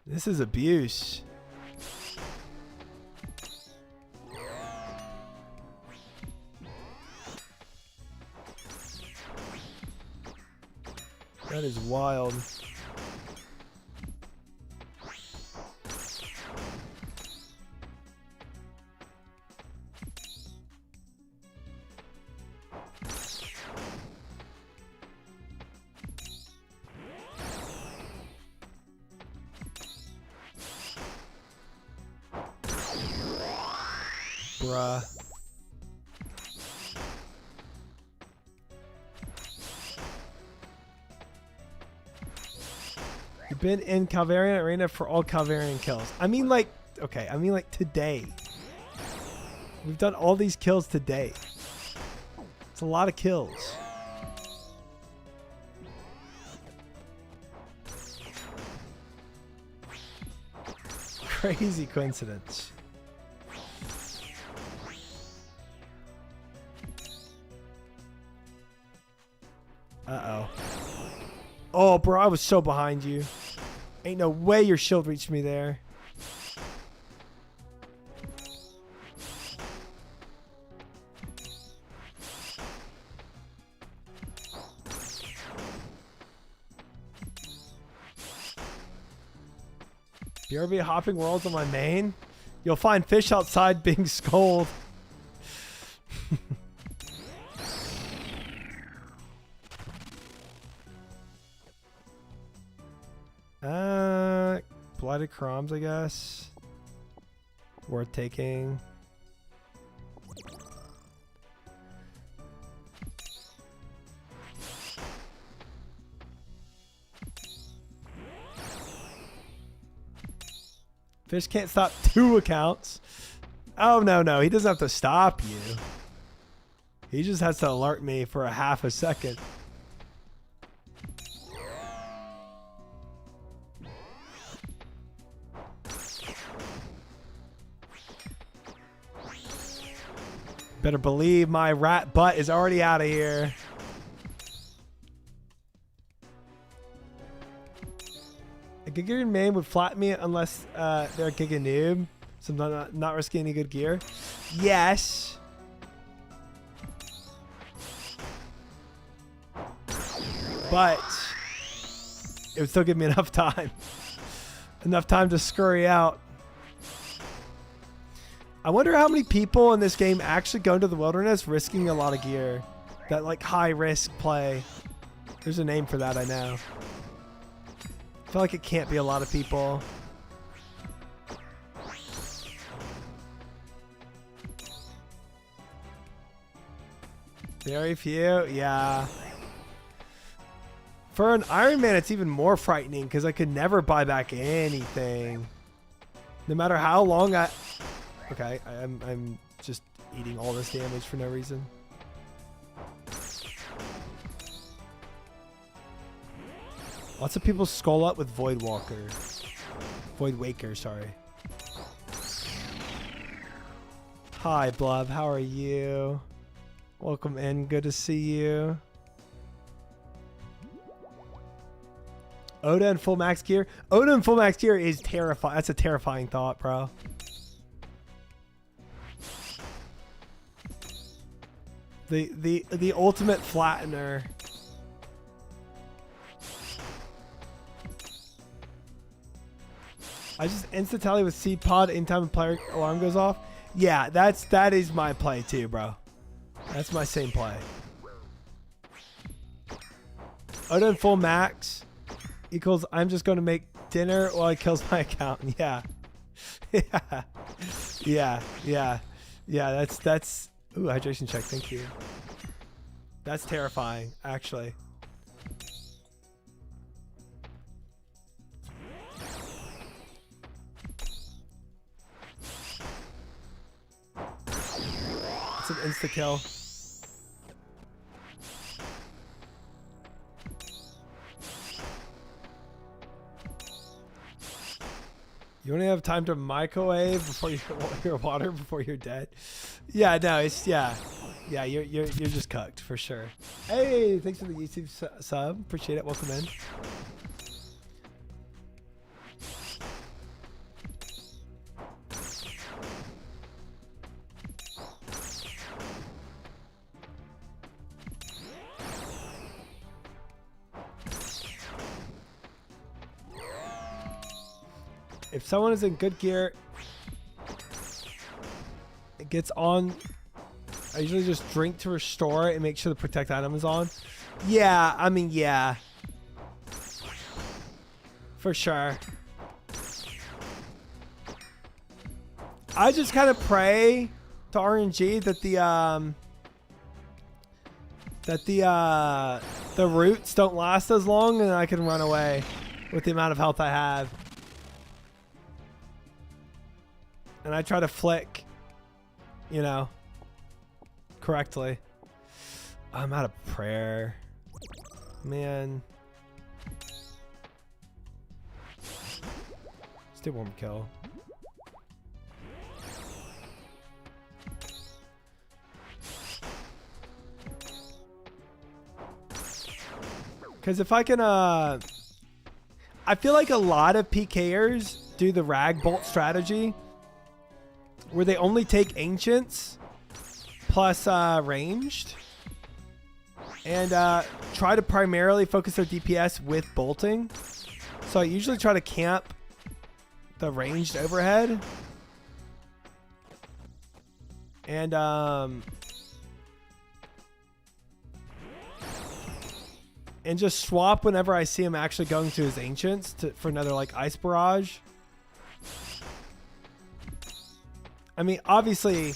This is abuse. That is wild. Bruh. You've been in Calvarian Arena for all Calvarian kills. I mean like, okay, I mean like today. We've done all these kills today. It's a lot of kills. Crazy coincidence. Uh-oh. Oh, bro, I was so behind you. Ain't no way your shield reached me there. BRB hopping worlds on my main. You'll find fish outside being scolded. Blighted Chroms, I guess. Worth taking. Fish can't stop 2 accounts. Oh, no. He doesn't have to stop you. He just has to alert me for a half a second. Better believe my rat butt is already out of here. A Giga main would flatten me unless they're a Giga noob. So I'm not risking any good gear. Yes. But it would still give me enough time. Enough time to scurry out. I wonder how many people in this game actually go into the wilderness risking a lot of gear. That like high risk play. There's a name for that, I know. I feel like it can't be a lot of people. Very few, yeah. For an Iron Man, it's even more frightening because I could never buy back anything. No matter how long I... Okay, I'm just eating all this damage for no reason. Lots of people skull up with Void Waker, sorry. Hi, Blub. How are you? Welcome in. Good to see you. Oda and full max gear. Oda and full max gear is terrifying. That's a terrifying thought, bro. The ultimate flattener. I just insta tally with seed pod anytime a player alarm goes off. Yeah, that is my play too, bro. That's my same play. Oda and full max equals I'm just going to make dinner while he kills my account. Yeah. Yeah. That's ooh, hydration check. Thank you. That's terrifying, actually. It's an insta kill. You only have time to microwave before your water before you're dead. Yeah, no, it's yeah, you're just cooked for sure. Hey, thanks for the YouTube sub. Appreciate it. Welcome in. If someone is in good gear, it gets on. I usually just drink to restore it and make sure the protect item is on. Yeah, I mean, yeah. For sure. I just kind of pray to RNG that the roots don't last as long and I can run away with the amount of health I have. And I try to flick, you know, correctly. I'm out of prayer. Man. Still won't kill. Because if I can, I feel like a lot of PKers do the rag bolt strategy where they only take ancients plus ranged and try to primarily focus their DPS with bolting. So I usually try to camp the ranged overhead and just swap whenever I see him actually going to his ancients for another like ice barrage. I mean, obviously,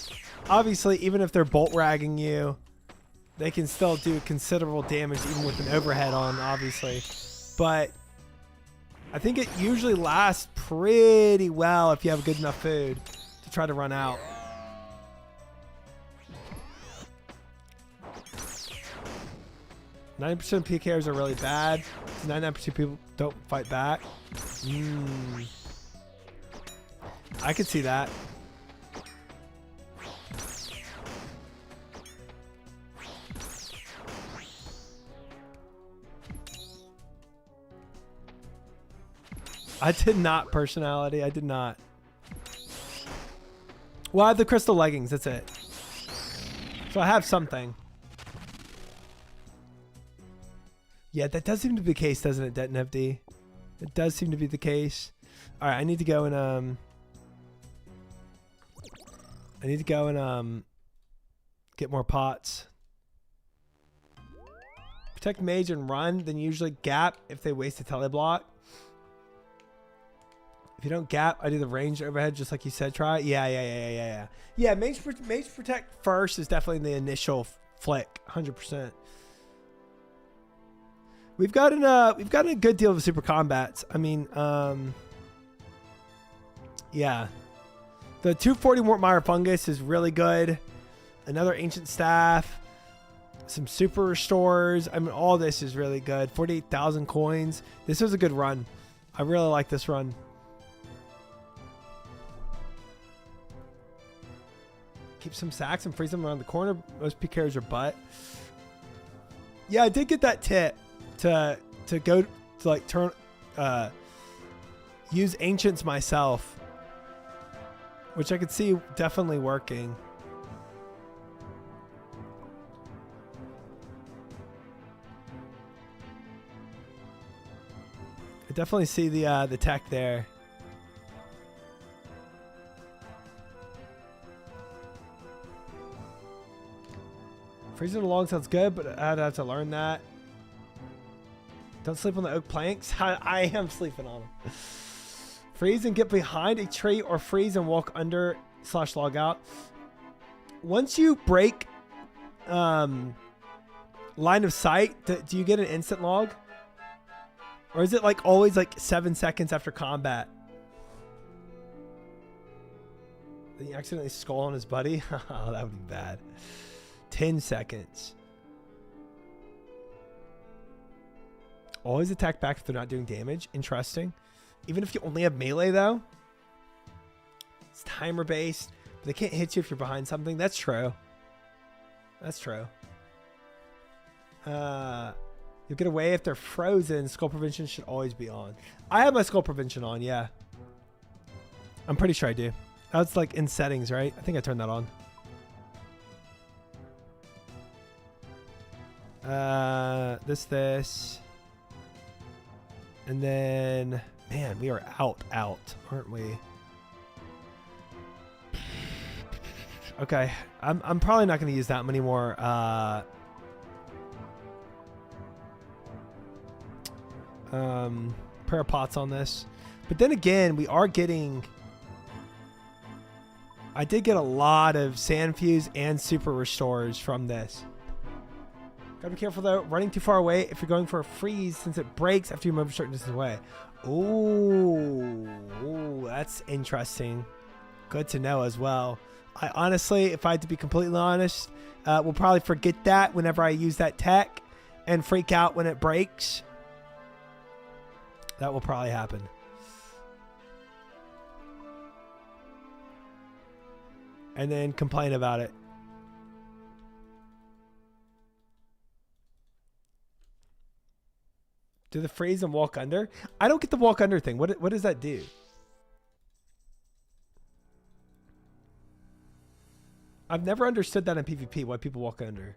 even if they're bolt ragging you, they can still do considerable damage even with an overhead on, obviously. But I think it usually lasts pretty well if you have good enough food to try to run out. 90% of PKers are really bad. 99% of people don't fight back. I could see that. I did not personality. I did not. Well, I have the crystal leggings. That's it. So I have something. Yeah, that does seem to be the case, doesn't it, Det FD? It does seem to be the case. All right, I need to go and get more pots. Protect mage and run, then usually gap if they waste a teleblock. If you don't gap, I do the range overhead just like you said. Try. Yeah. Yeah, mage protect first is definitely the initial flick, 100%. We've gotten a good deal of super combats. I mean, yeah. The 240 Mortmire fungus is really good. Another ancient staff. Some super restores. I mean, all this is really good. 48,000 coins. This was a good run. I really like this run. Keep some sacks and freeze them around the corner. Most PKers are butt. Yeah, I did get that tip to go to like turn use ancients myself, which I could see definitely working. I definitely see the tech there. Freezing along sounds good, but I'd have to learn that. Don't sleep on the oak planks. I am sleeping on them. Freeze and get behind a tree, or freeze and walk under / log out. Once you break line of sight, do you get an instant log? Or is it like always like 7 seconds after combat? Then you accidentally skull on his buddy? Oh, that would be bad. 10 seconds. Always attack back if they're not doing damage. Interesting. Even if you only have melee, though. It's timer based. But they can't hit you if you're behind something. That's true. That's true. You'll get away if they're frozen. Skull prevention should always be on. I have my skull prevention on, yeah. I'm pretty sure I do. That's like in settings, right? I think I turned that on. This. And then, man, we are out, aren't we? Okay. I'm probably not going to use that many more, pair of pots on this. But then again, we are getting, I did get a lot of sand fuse and super restores from this. Gotta be careful though, running too far away if you're going for a freeze, since it breaks after you move a certain distance away. Ooh, that's interesting. Good to know as well. I honestly, if I had to be completely honest, will probably forget that whenever I use that tech and freak out when it breaks. That will probably happen. And then complain about it. Do the freeze and walk under? I don't get the walk under thing. What does that do? I've never understood that in PvP, why people walk under.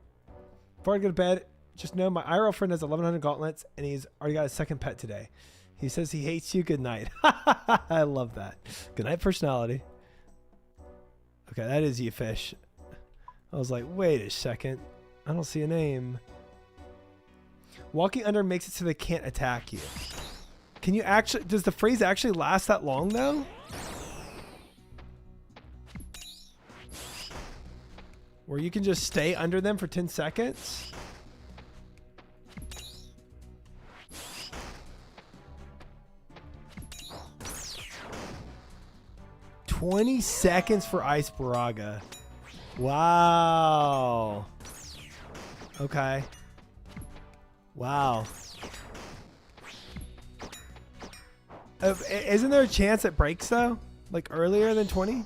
Before I go to bed, just know my IRL friend has 1,100 gauntlets, and he's already got a second pet today. He says he hates you. Good night. I love that. Good night, personality. Okay, that is you, fish. I was like, wait a second. I don't see a name. Walking under makes it so they can't attack you. Can you actually... Does the phrase actually last that long, though? Where you can just stay under them for 10 seconds? $20 seconds for Ice Baraga. Wow. Okay. Wow. Isn't there a chance it breaks though? Like earlier than 20?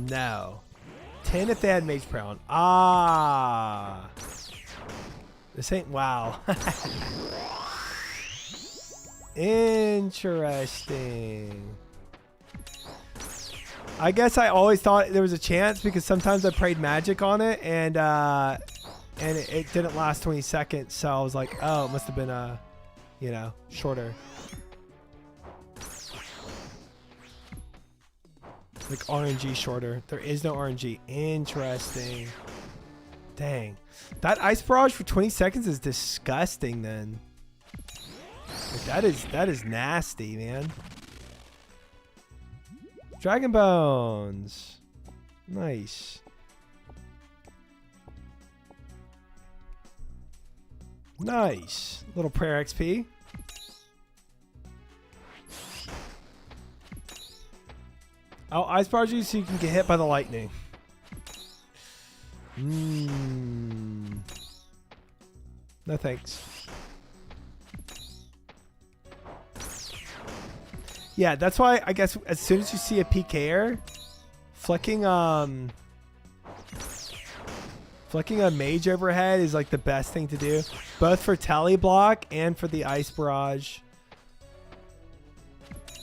No. 10 if they had Mage Crown. Ah. This ain't wow. Interesting. I guess I always thought there was a chance because sometimes I prayed magic on it and it didn't last 20 seconds. So I was like, oh, it must have been you know, shorter. Like RNG shorter. There is no RNG. Interesting. Dang. That ice barrage for 20 seconds is disgusting then. Like that is nasty, man. Dragon Bones. Nice. Nice. Little prayer XP. I'll ice barge you so you can get hit by the lightning. No thanks. Yeah, that's why I guess as soon as you see a PKer, flicking a mage overhead is like the best thing to do, both for tele block and for the ice barrage.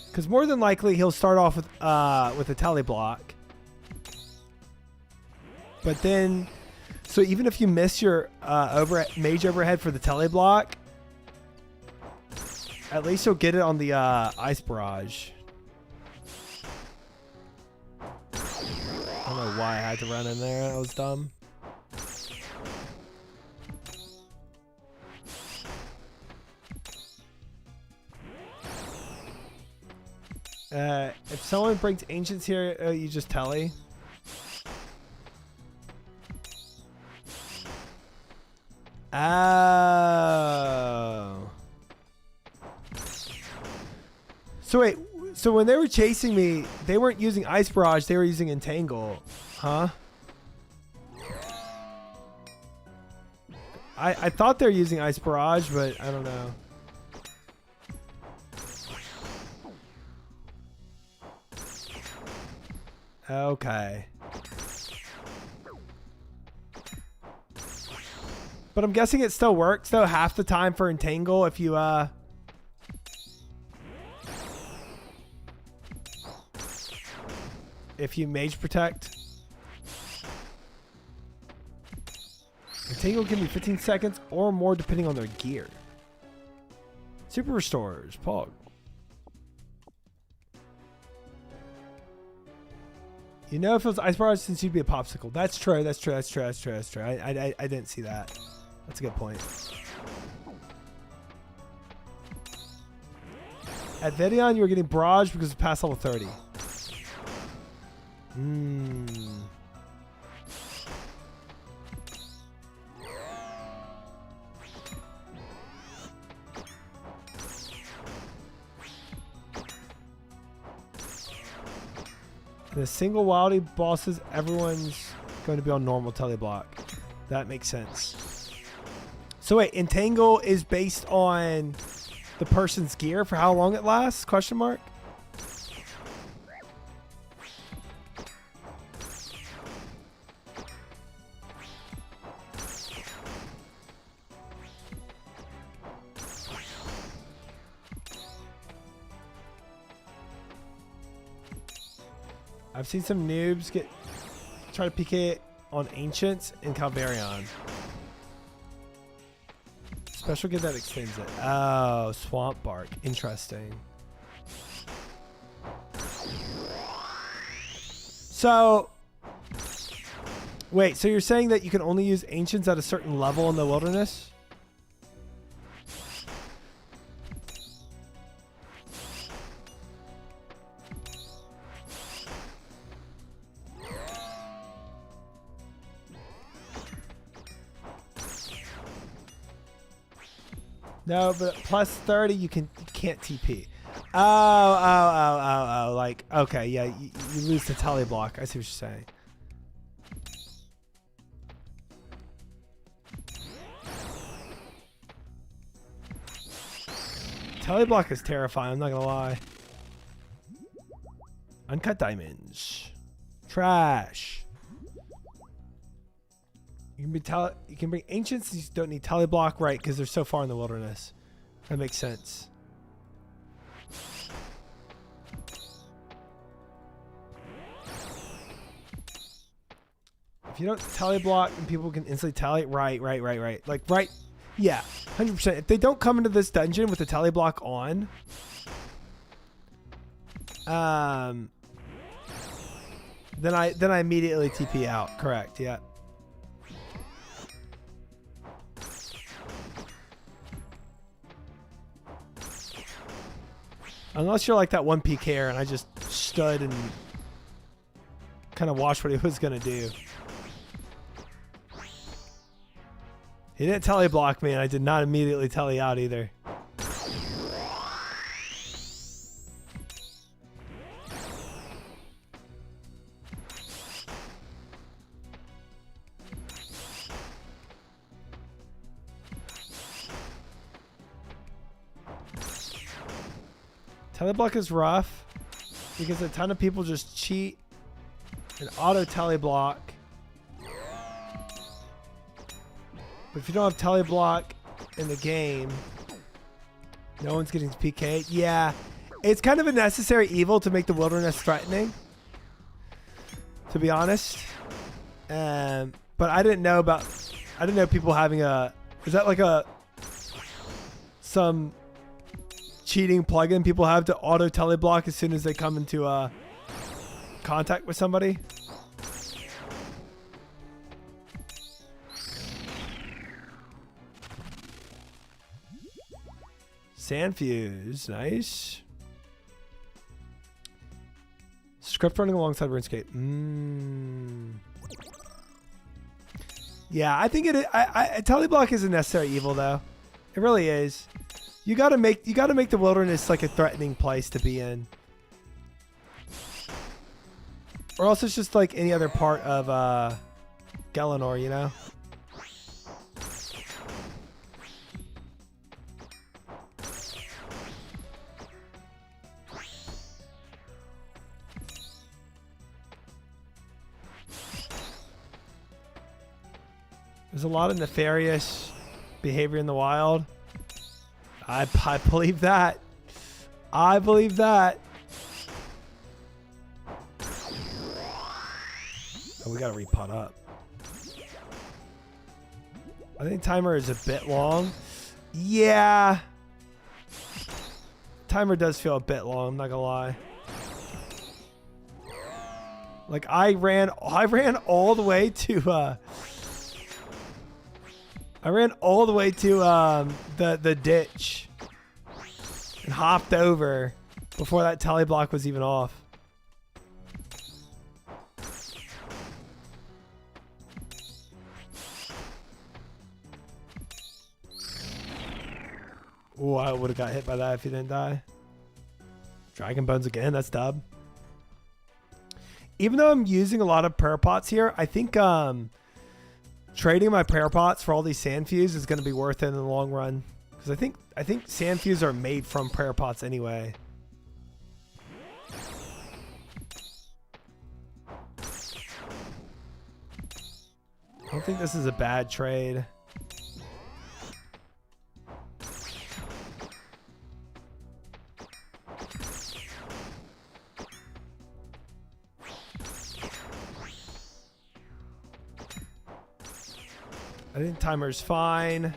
Because more than likely he'll start off with a tele block, but then so even if you miss your mage overhead for the tele block, at least you'll get it on the ice barrage. I don't know why I had to run in there. That was dumb. If someone brings ancients here, you just tele. Oh. So wait, so when they were chasing me, they weren't using Ice Barrage, they were using Entangle, huh? I thought they were using Ice Barrage, but I don't know. Okay. But I'm guessing it still works though half the time for Entangle if you Mage Protect. Entangle can be 15 seconds or more depending on their gear. Super Restorers, Pog. You know if it was Ice Barrage since you'd be a popsicle. That's true. That's true. That's true. That's true. That's true. I didn't see that. That's a good point. At Videon, you were getting barrage because it's past level 30. The single wildy bosses, everyone's going to be on normal tele block. That makes sense. So wait, entangle is based on the person's gear for how long it lasts? Question mark. I've seen some noobs try to PK on Ancients and Calvarion. Special gear that extends it. Oh, Swamp Bark. Interesting. So, wait, so you're saying that you can only use Ancients at a certain level in the wilderness? No, but plus 30 you can't TP. Oh, like, okay, yeah, you lose the tele block. I see what you're saying. Tele block is terrifying, I'm not gonna lie. Uncut diamonds. Trash. You can bring ancients. You don't need tele block, right? Because they're so far in the wilderness. That makes sense. If you don't tele block and people can instantly tele, right. Like right, yeah, 100%. If they don't come into this dungeon with the tele block on, then I immediately TP out. Correct. Yeah. Unless you're like that one PKer and I just stood and kind of watched what he was going to do. He didn't tele block me and I did not immediately tele out either. Teleblock is rough because a ton of people just cheat and auto teleblock. But if you don't have teleblock in the game, no one's getting PK'd. Yeah, it's kind of a necessary evil to make the wilderness threatening, to be honest. But I didn't know people having is that like some cheating plugin people have to auto teleblock as soon as they come into contact with somebody? Sand fuse, nice. Script running alongside RuneScape. Yeah, I think teleblock is a necessary evil though. It really is. You gotta make the wilderness like a threatening place to be in, or else it's just like any other part of Galanor, you know. There's a lot of nefarious behavior in the wild. I believe that. I believe that. Oh, we gotta repot up. I think timer is a bit long. Yeah. Timer does feel a bit long, I'm not gonna lie. Like I ran all the way to the ditch and hopped over before that teleblock was even off. Oh, I would have got hit by that if he didn't die. Dragon Bones again, that's dub. Even though I'm using a lot of parapots here, I think trading my prayer pots for all these sand fuse is going to be worth it in the long run. Because I think sand fuse are made from prayer pots anyway. I don't think this is a bad trade. I think timer's fine.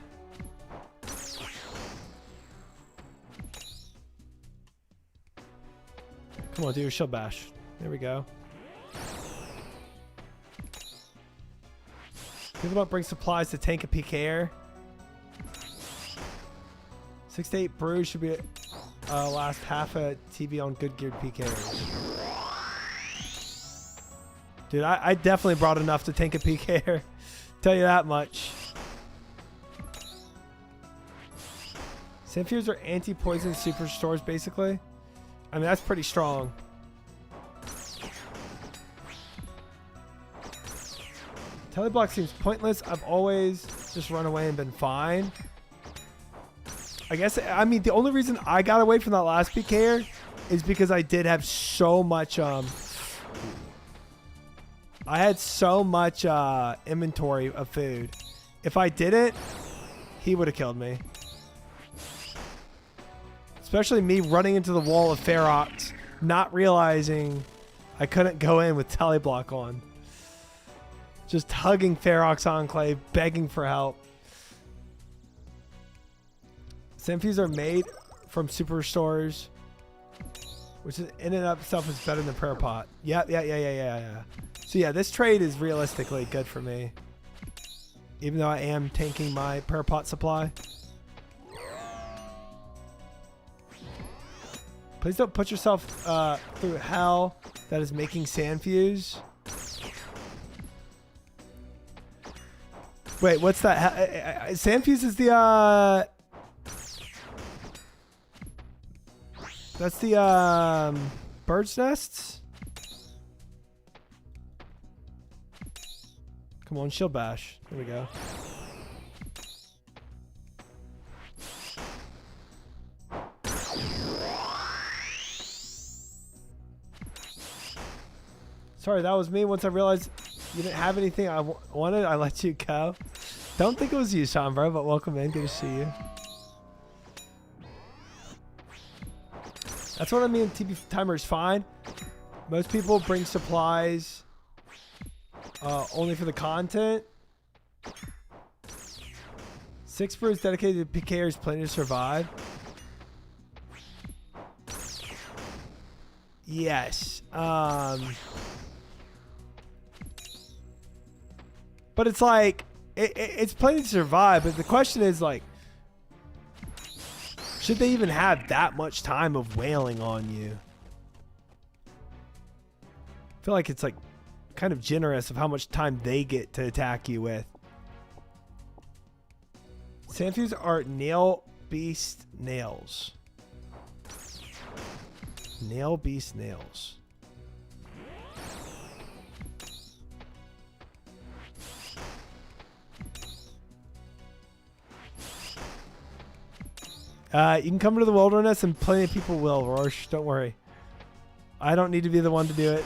Come on, do your shield bash. There we go. People don't bring supplies to tank a PKer. 6 to 8 brews should be last half a TV on good geared PKers. Dude, I definitely brought enough to tank a PKer. Tell you that much. Sandfuse are anti-poison superstores, basically. I mean, that's pretty strong. Teleblock seems pointless. I've always just run away and been fine. I guess, I mean, the only reason I got away from that last PKer is because I did have so much, I had so much inventory of food. If I didn't, he would have killed me. Especially me running into the wall of Ferox, not realizing I couldn't go in with Teleblock on. Just hugging Ferox Enclave, begging for help. Sandfuse are made from superstores, which is in and of itself is better than Prayer Pot. Yeah. So yeah, this trade is realistically good for me. Even though I am tanking my Prayer Pot supply. Please don't put yourself through hell that is making Sandfuse. Wait, what's that? Sandfuse is the that's the bird's nests? Come on, shield bash. There we go. Sorry, that was me. Once I realized you didn't have anything I wanted, I let you go. Don't think it was you, Sean, bro, but welcome in. Good to see you. That's what I mean. TB timer is fine. Most people bring supplies only for the content. 6 brews dedicated to PKers planning to survive. Yes. But it's like, it's planning to survive, but the question is like, should they even have that much time of wailing on you? I feel like it's like kind of generous of how much time they get to attack you with. Sandfuse are nail beast nails. Nail beast nails. You can come to the wilderness and plenty of people will, Rorsch. Don't worry. I don't need to be the one to do it.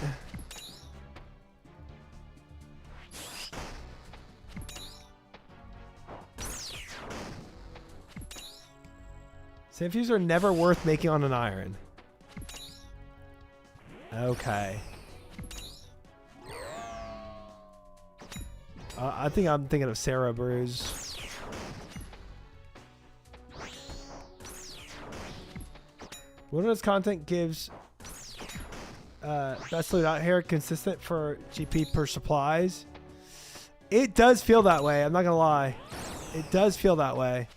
Sandfuse are never worth making on an iron. Okay. I think I'm thinking of Sarah Brews. Wilderness content gives best loot out here consistent for GP per supplies. It does feel that way. I'm not gonna lie. It does feel that way.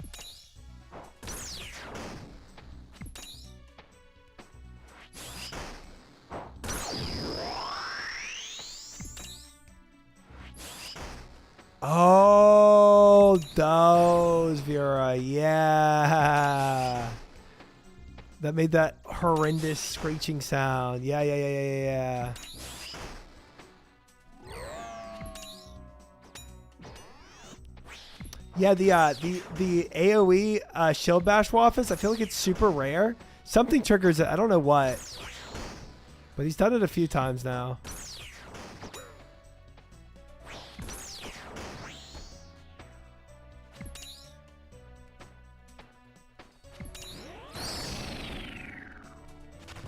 Oh, those Vera, yeah. That made that horrendous screeching sound. Yeah. Yeah, the AoE shield bash waffles, I feel like it's super rare. Something triggers it. I don't know what. But he's done it a few times now.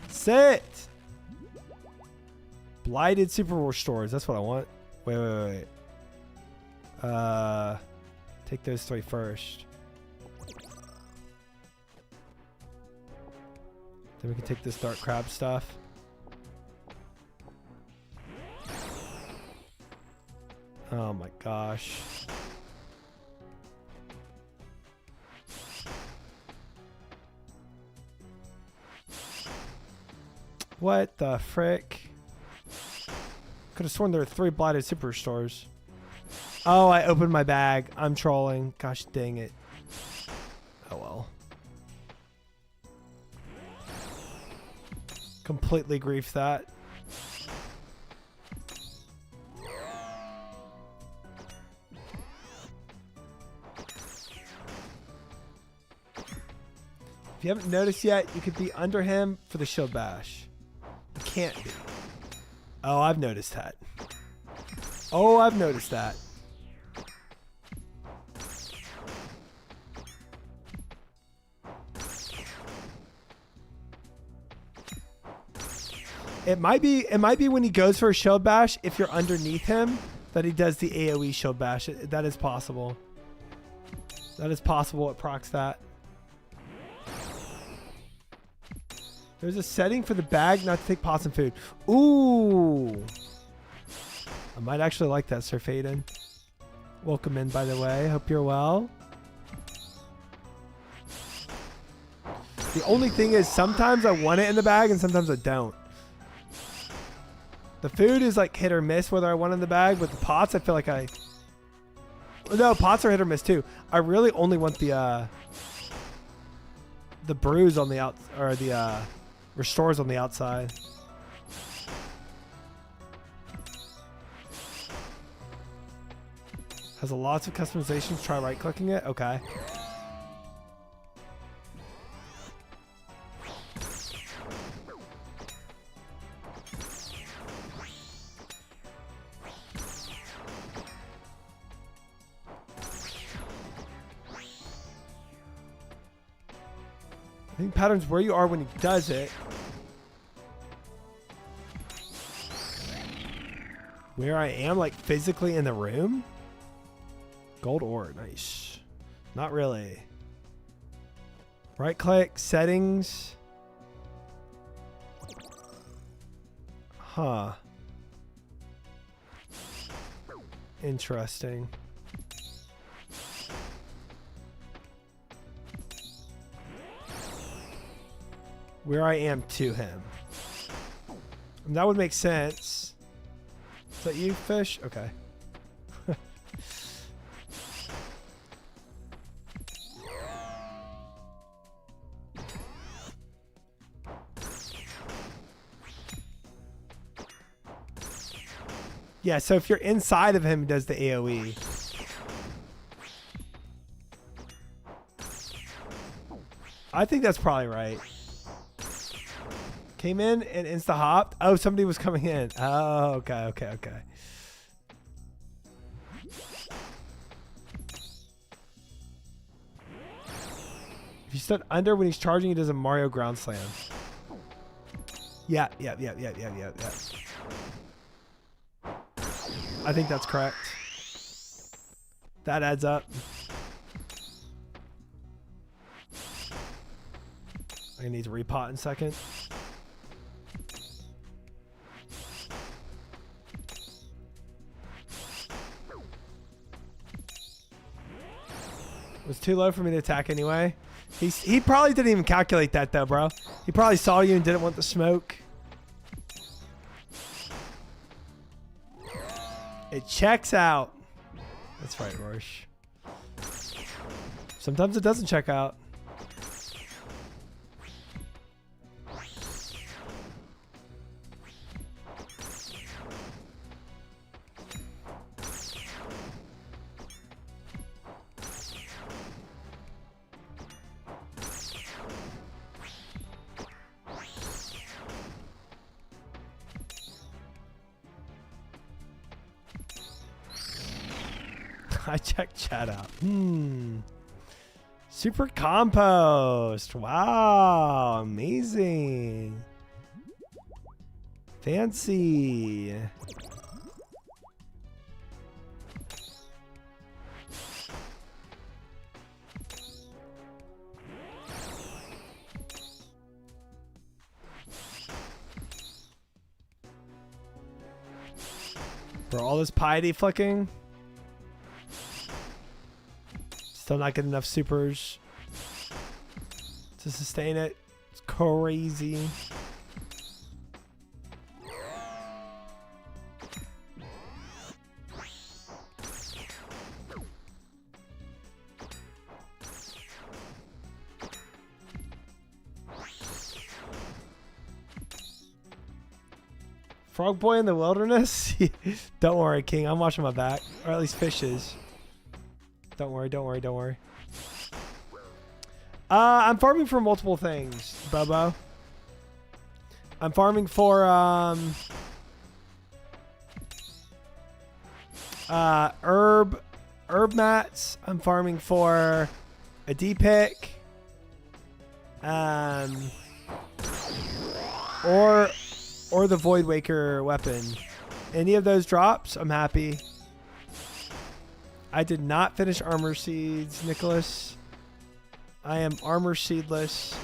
Sit! Blighted super restores. That's what I want. Wait. Take those 3 first. Then we can take this dark crab stuff. Oh my gosh. What the frick? Could have sworn there were 3 blighted superstores. Oh, I opened my bag. I'm trolling. Gosh dang it. Oh well. Completely griefed that. If you haven't noticed yet, you could be under him for the shield bash. You can't be. Oh, I've noticed that. Oh, I've noticed that. It might be when he goes for a shield bash, if you're underneath him, that he does the AoE shield bash. That is possible. That is possible. It procs that. There's a setting for the bag not to take pots and food. Ooh. I might actually like that, Sir Faden. Welcome in, by the way. Hope you're well. The only thing is sometimes I want it in the bag and sometimes I don't. The food is like hit or miss whether I want it in the bag, but the pots I feel like I... No, pots are hit or miss too. I really only want the brews on the out, or the restores on the outside. Has a lots of customizations. Try right clicking it. Okay. I think pattern's where you are when he does it. Where I am, like physically in the room? Gold ore, nice. Not really. Right click, settings. Huh. Interesting. Where I am to him. And that would make sense. Is that you, fish? Okay. Yeah, so if you're inside of him, it does the AoE. I think that's probably right. Came in and insta-hopped. Oh, somebody was coming in. Oh, okay. If you stood under when he's charging, he does a Mario ground slam. Yeah. I think that's correct. That adds up. I'm gonna need to repot in a second. It was too low for me to attack anyway. He probably didn't even calculate that though, bro. He probably saw you and didn't want the smoke. It checks out. That's right, Roche. Sometimes it doesn't check out. I checked chat out. Super compost. Wow, amazing. Fancy. For all this piety flicking, still not getting enough supers to sustain it. It's crazy. Frog boy in the wilderness? Don't worry, King. I'm watching my back. Or at least Fish is. Don't worry, don't worry, don't worry. I'm farming for multiple things, Bobo. I'm farming for herb mats. I'm farming for a D-pick. Or the Void Waker weapon. Any of those drops, I'm happy. I did not finish Armor Seeds, Nicholas. I am Armor Seedless.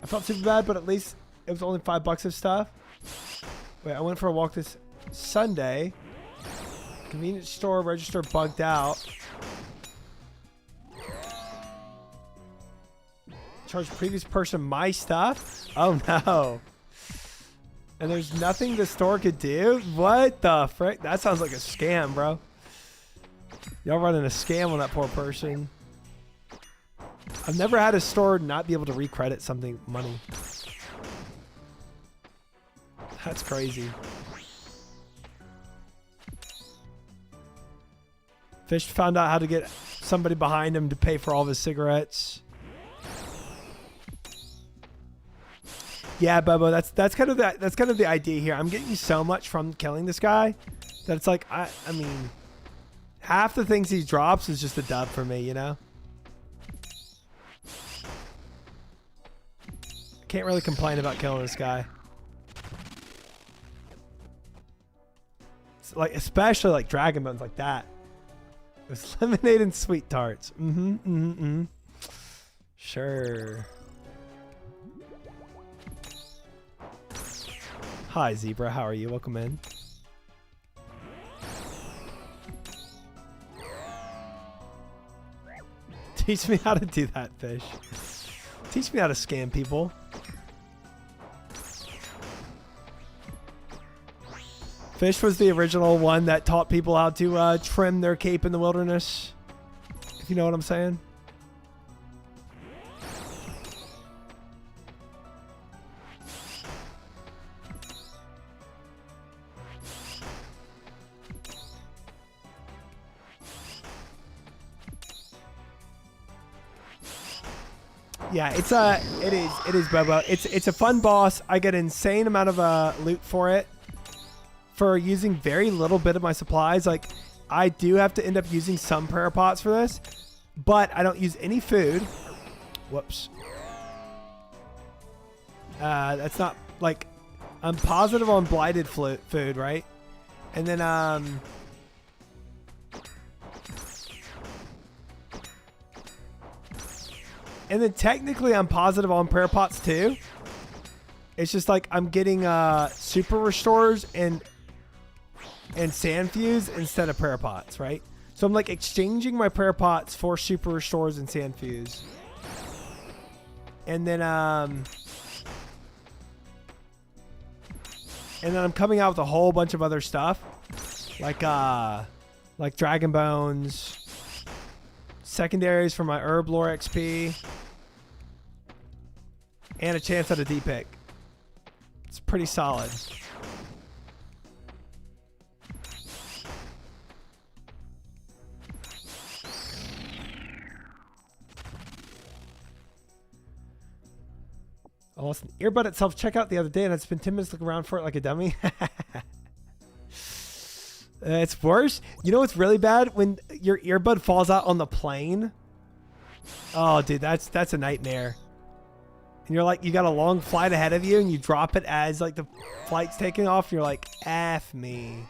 I felt super bad, but at least it was only $5 of stuff. Wait, I went for a walk this Sunday. Convenience store register bugged out. Charge previous person my stuff? Oh no. And there's nothing the store could do? What the frick? That sounds like a scam, bro. Y'all running a scam on that poor person. I've never had a store not be able to recredit something money. That's crazy. Fish found out how to get somebody behind him to pay for all of his cigarettes. Yeah, Bobo, that's kind of the idea here. I'm getting so much from killing this guy that it's like I mean, half the things he drops is just a dub for me, you know? Can't really complain about killing this guy. It's like, especially like Dragon Bones like that. It was lemonade and sweet tarts. Sure. Hi, Zebra. How are you? Welcome in. Teach me how to do that, Fish. Teach me how to scam people. Fish was the original one that taught people how to trim their cape in the wilderness. If you know what I'm saying. Yeah, it is Bobo. It's a fun boss. I get an insane amount of loot for it. For using very little bit of my supplies. Like, I do have to end up using some prayer pots for this, but I don't use any food. Whoops. That's not, like, I'm positive on blighted food, right? And then, technically I'm positive on prayer pots too. It's just like I'm getting super restores and sand fuse instead of prayer pots, right? So I'm like exchanging my prayer pots for super restores and sand fuse. And then I'm coming out with a whole bunch of other stuff. Like Dragon Bones, secondaries for my herb lore XP, and a chance at a D-pick. It's pretty solid. I lost an earbud at self-checkout the other day and I spent 10 minutes looking around for it like a dummy. It's worse. You know what's really bad? When your earbud falls out on the plane. Oh, dude, that's a nightmare. And you're like, you got a long flight ahead of you, and you drop it as like the flight's taking off. And you're like, F me.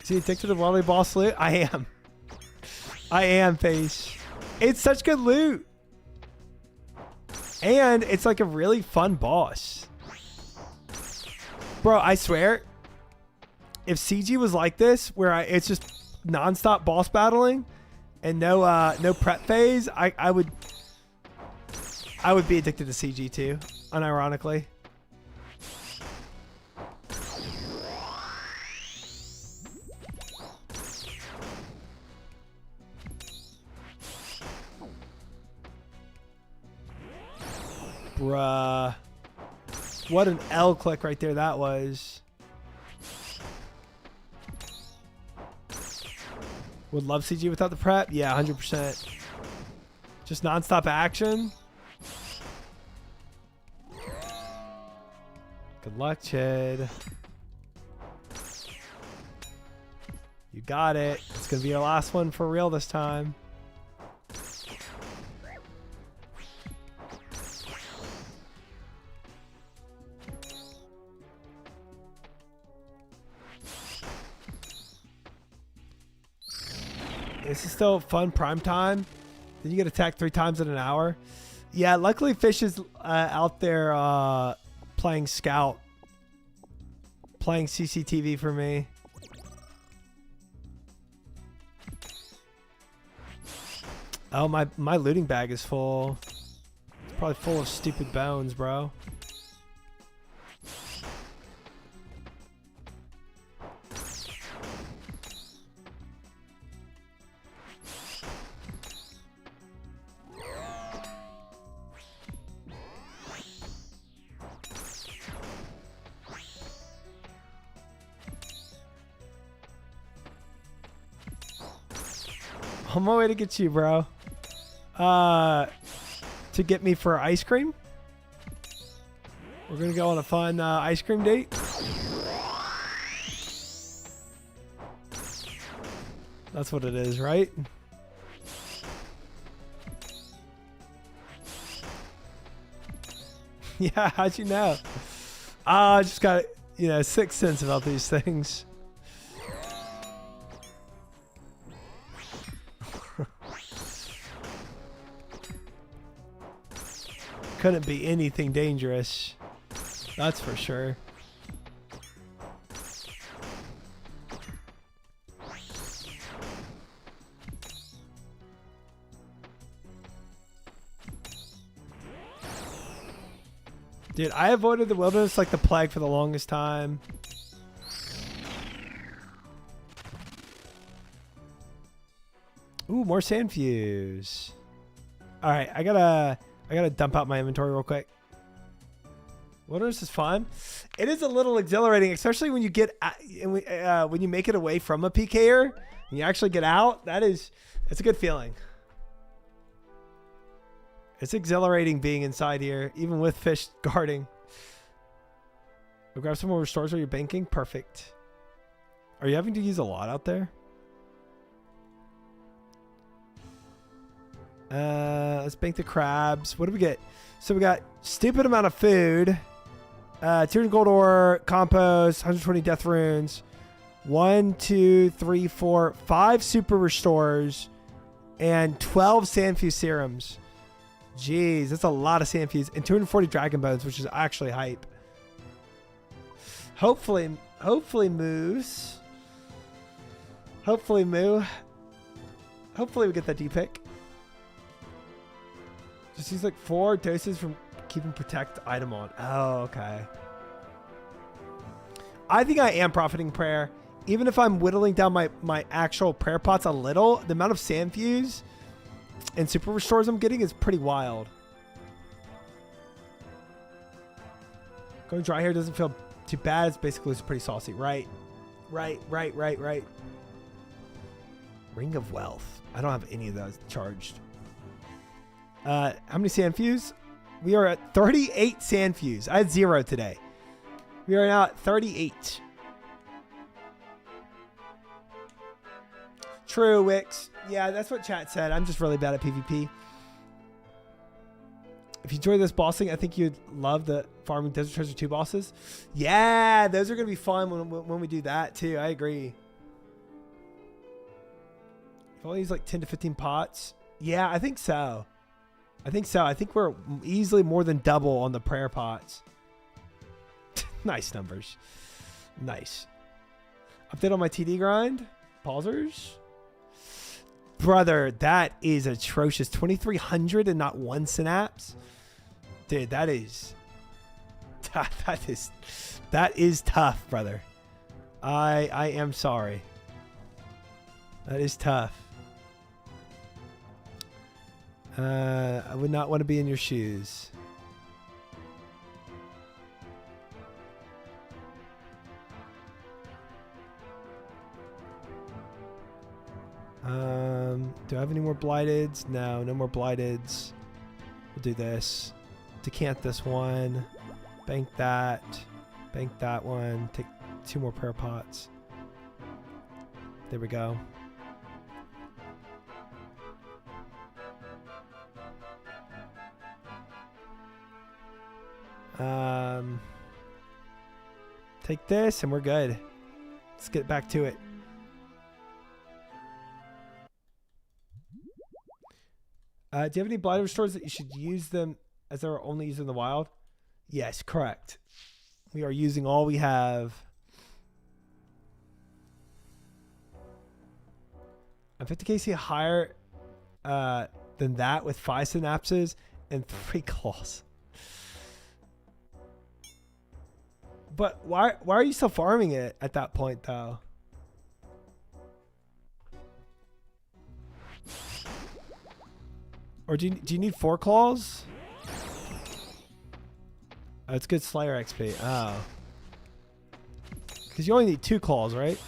Is he addicted to Worldly Boss loot? I am. I am, Face. It's such good loot. And it's like a really fun boss. Bro, I swear, if CG was like this, where it's just nonstop boss battling and no prep phase, I would be addicted to CG too, unironically. Bruh. What an L click right there that was. Would love CG without the prep? Yeah, 100%. Just nonstop action. Good luck, Chid. You got it. It's going to be your last one for real this time. This is still fun prime time. Then you get attacked 3 times in an hour. Yeah, luckily Fish is out there playing Scout. Playing CCTV for me. Oh, my looting bag is full. It's probably full of stupid bones, bro. On my way to get you, bro. To get me for ice cream. We're gonna go on a fun ice cream date. That's what it is, right? Yeah, how'd you know? I just got, sixth sense about these things. Couldn't be anything dangerous. That's for sure. Dude, I avoided the wilderness like the plague for the longest time. Ooh, more sand fuse. All right, I gotta dump out my inventory real quick. Wilderness is fun. It is a little exhilarating, especially when you get when you make it away from a PKer and you actually get out. It's a good feeling. It's exhilarating being inside here, even with Fish guarding. We'll grab some more restores while you're banking. Perfect. Are you having to use a lot out there? Let's bank the crabs. What do we get? So we got stupid amount of food. 200 gold ore, compost, 120 death runes. 1, 2, 3, 4, 5 super restores, and 12 sandfuse serums. Jeez, that's a lot of sandfuse, and 240 dragon bones, which is actually hype. Hopefully moves. Hopefully we get that D pick. Just use like 4 doses from keeping protect item on. Oh, okay. I think I am profiting prayer. Even if I'm whittling down my actual prayer pots a little, the amount of sandfuse and super restores I'm getting is pretty wild. Going dry here doesn't feel too bad. It's basically pretty saucy. Right. Ring of Wealth. I don't have any of those charged. How many sandfuse? We are at 38 sand fuse. I had 0 today. We are now at 38. True, Wix. Yeah, that's what chat said. I'm just really bad at PvP. If you enjoy this bossing, I think you'd love the Farming Desert Treasure 2 bosses. Yeah, those are going to be fun when we do that too. I agree. If all these like 10 to 15 pots. Yeah, I think so. I think we're easily more than double on the prayer pots. Nice numbers. Nice. Update on my TD grind. Pausers. Brother, that is atrocious. 2,300 and not one synapse. Dude, that is tough, brother. I am sorry. That is tough. I would not want to be in your shoes. Do I have any more blighteds? No, no more blighteds. We'll do this. Decant this one. Bank that. Bank that one. Take 2 more prayer pots. There we go. Take this and we're good. Let's get back to it. Do you have any blighted restores that you should use them as they're only used in the wild? Yes, correct. We are using all we have. I'm 50 KC higher than that with 5 synapses and 3 claws. But why are you still farming it at that point though? Or do you need 4 claws? Oh, it's good Slayer XP. Oh. Because you only need 2 claws, right?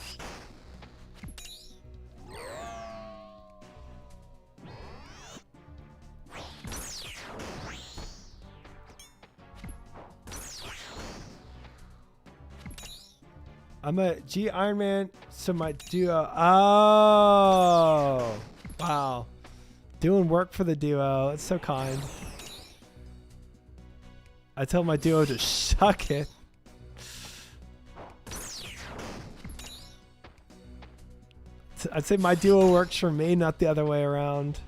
I'm a G Iron Man, so my duo. Oh, wow. Doing work for the duo. It's so kind. I tell my duo to suck it. I'd say my duo works for me, not the other way around.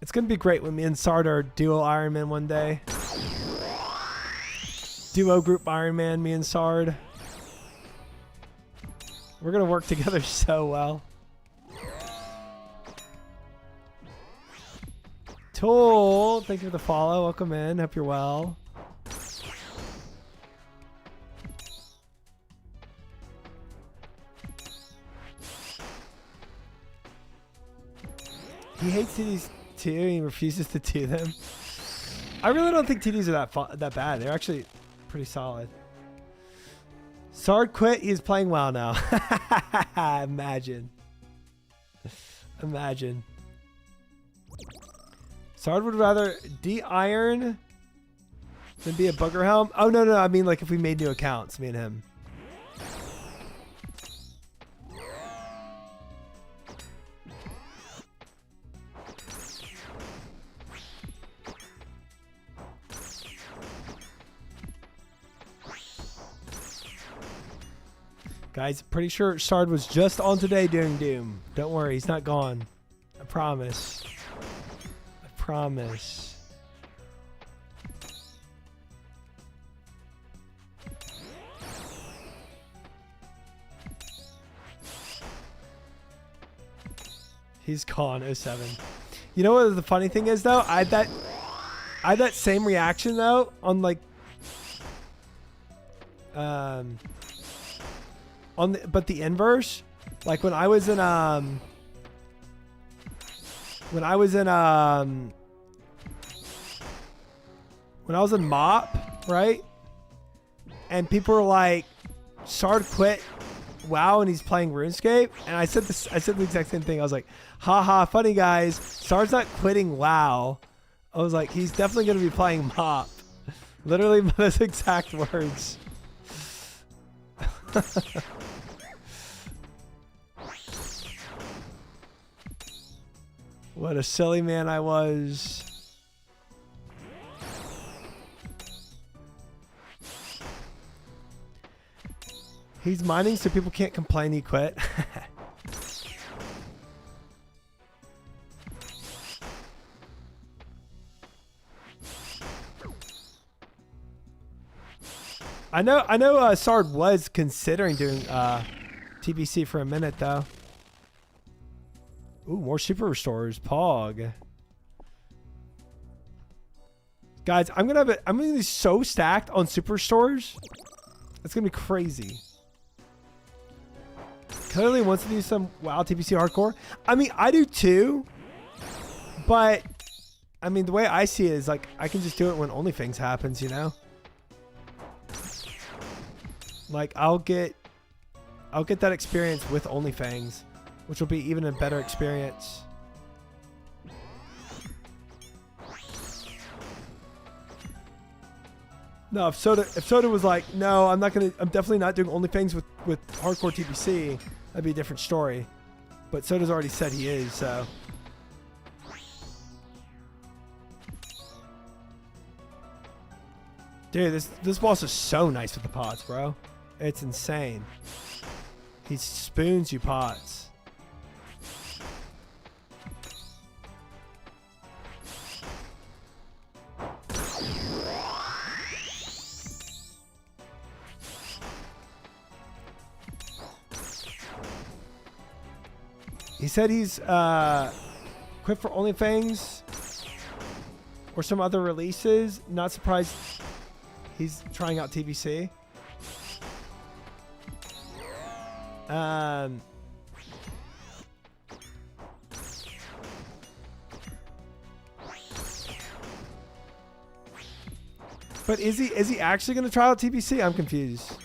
It's going to be great when me and Sard are duo Iron Man one day. Duo group Iron Man, me and Sard. We're going to work together so well. Tool, thank you for the follow. Welcome in. Hope you're well. He hates TDs too. He refuses to do them. I really don't think TDs are that bad. They're actually pretty solid. Sard quit. He's playing well now. Imagine. Imagine. Sard would rather de-iron than be a bugger helm. Oh, no. I mean, like, if we made new accounts, me and him. Guys, pretty sure Sard was just on today doing Doom. Don't worry, he's not gone. I promise. I promise. He's gone, 07. You know what the funny thing is though? I had that same reaction though on like but the inverse, like when I was in MOP, right? And people were like, Sard quit WoW and he's playing RuneScape, and I said the exact same thing. I was like, haha, funny guys, Sar's not quitting WoW. I was like, he's definitely going to be playing MOP. Literally those exact words. What a silly man I was. He's mining so people can't complain he quit. I know Sard was considering doing TBC for a minute though. Ooh, more super restores. Pog. Guys, I'm gonna be so stacked on super restores. It's gonna be crazy. Clearly wants to do some WoW TBC hardcore. I mean, I do too. But I mean, the way I see it is like I can just do it when OnlyFans happens, you know? Like I'll get that experience with OnlyFans, which will be even a better experience. No, if Soda was like, no, I'm definitely not doing OnlyFans with hardcore TBC, that'd be a different story. But Soda's already said he is, so. Dude, this boss is so nice with the pots, bro. It's insane. He spoons you pots. He said he's quit for OnlyFans or some other releases. Not surprised he's trying out TBC. But is he actually going to try out TBC? I'm confused.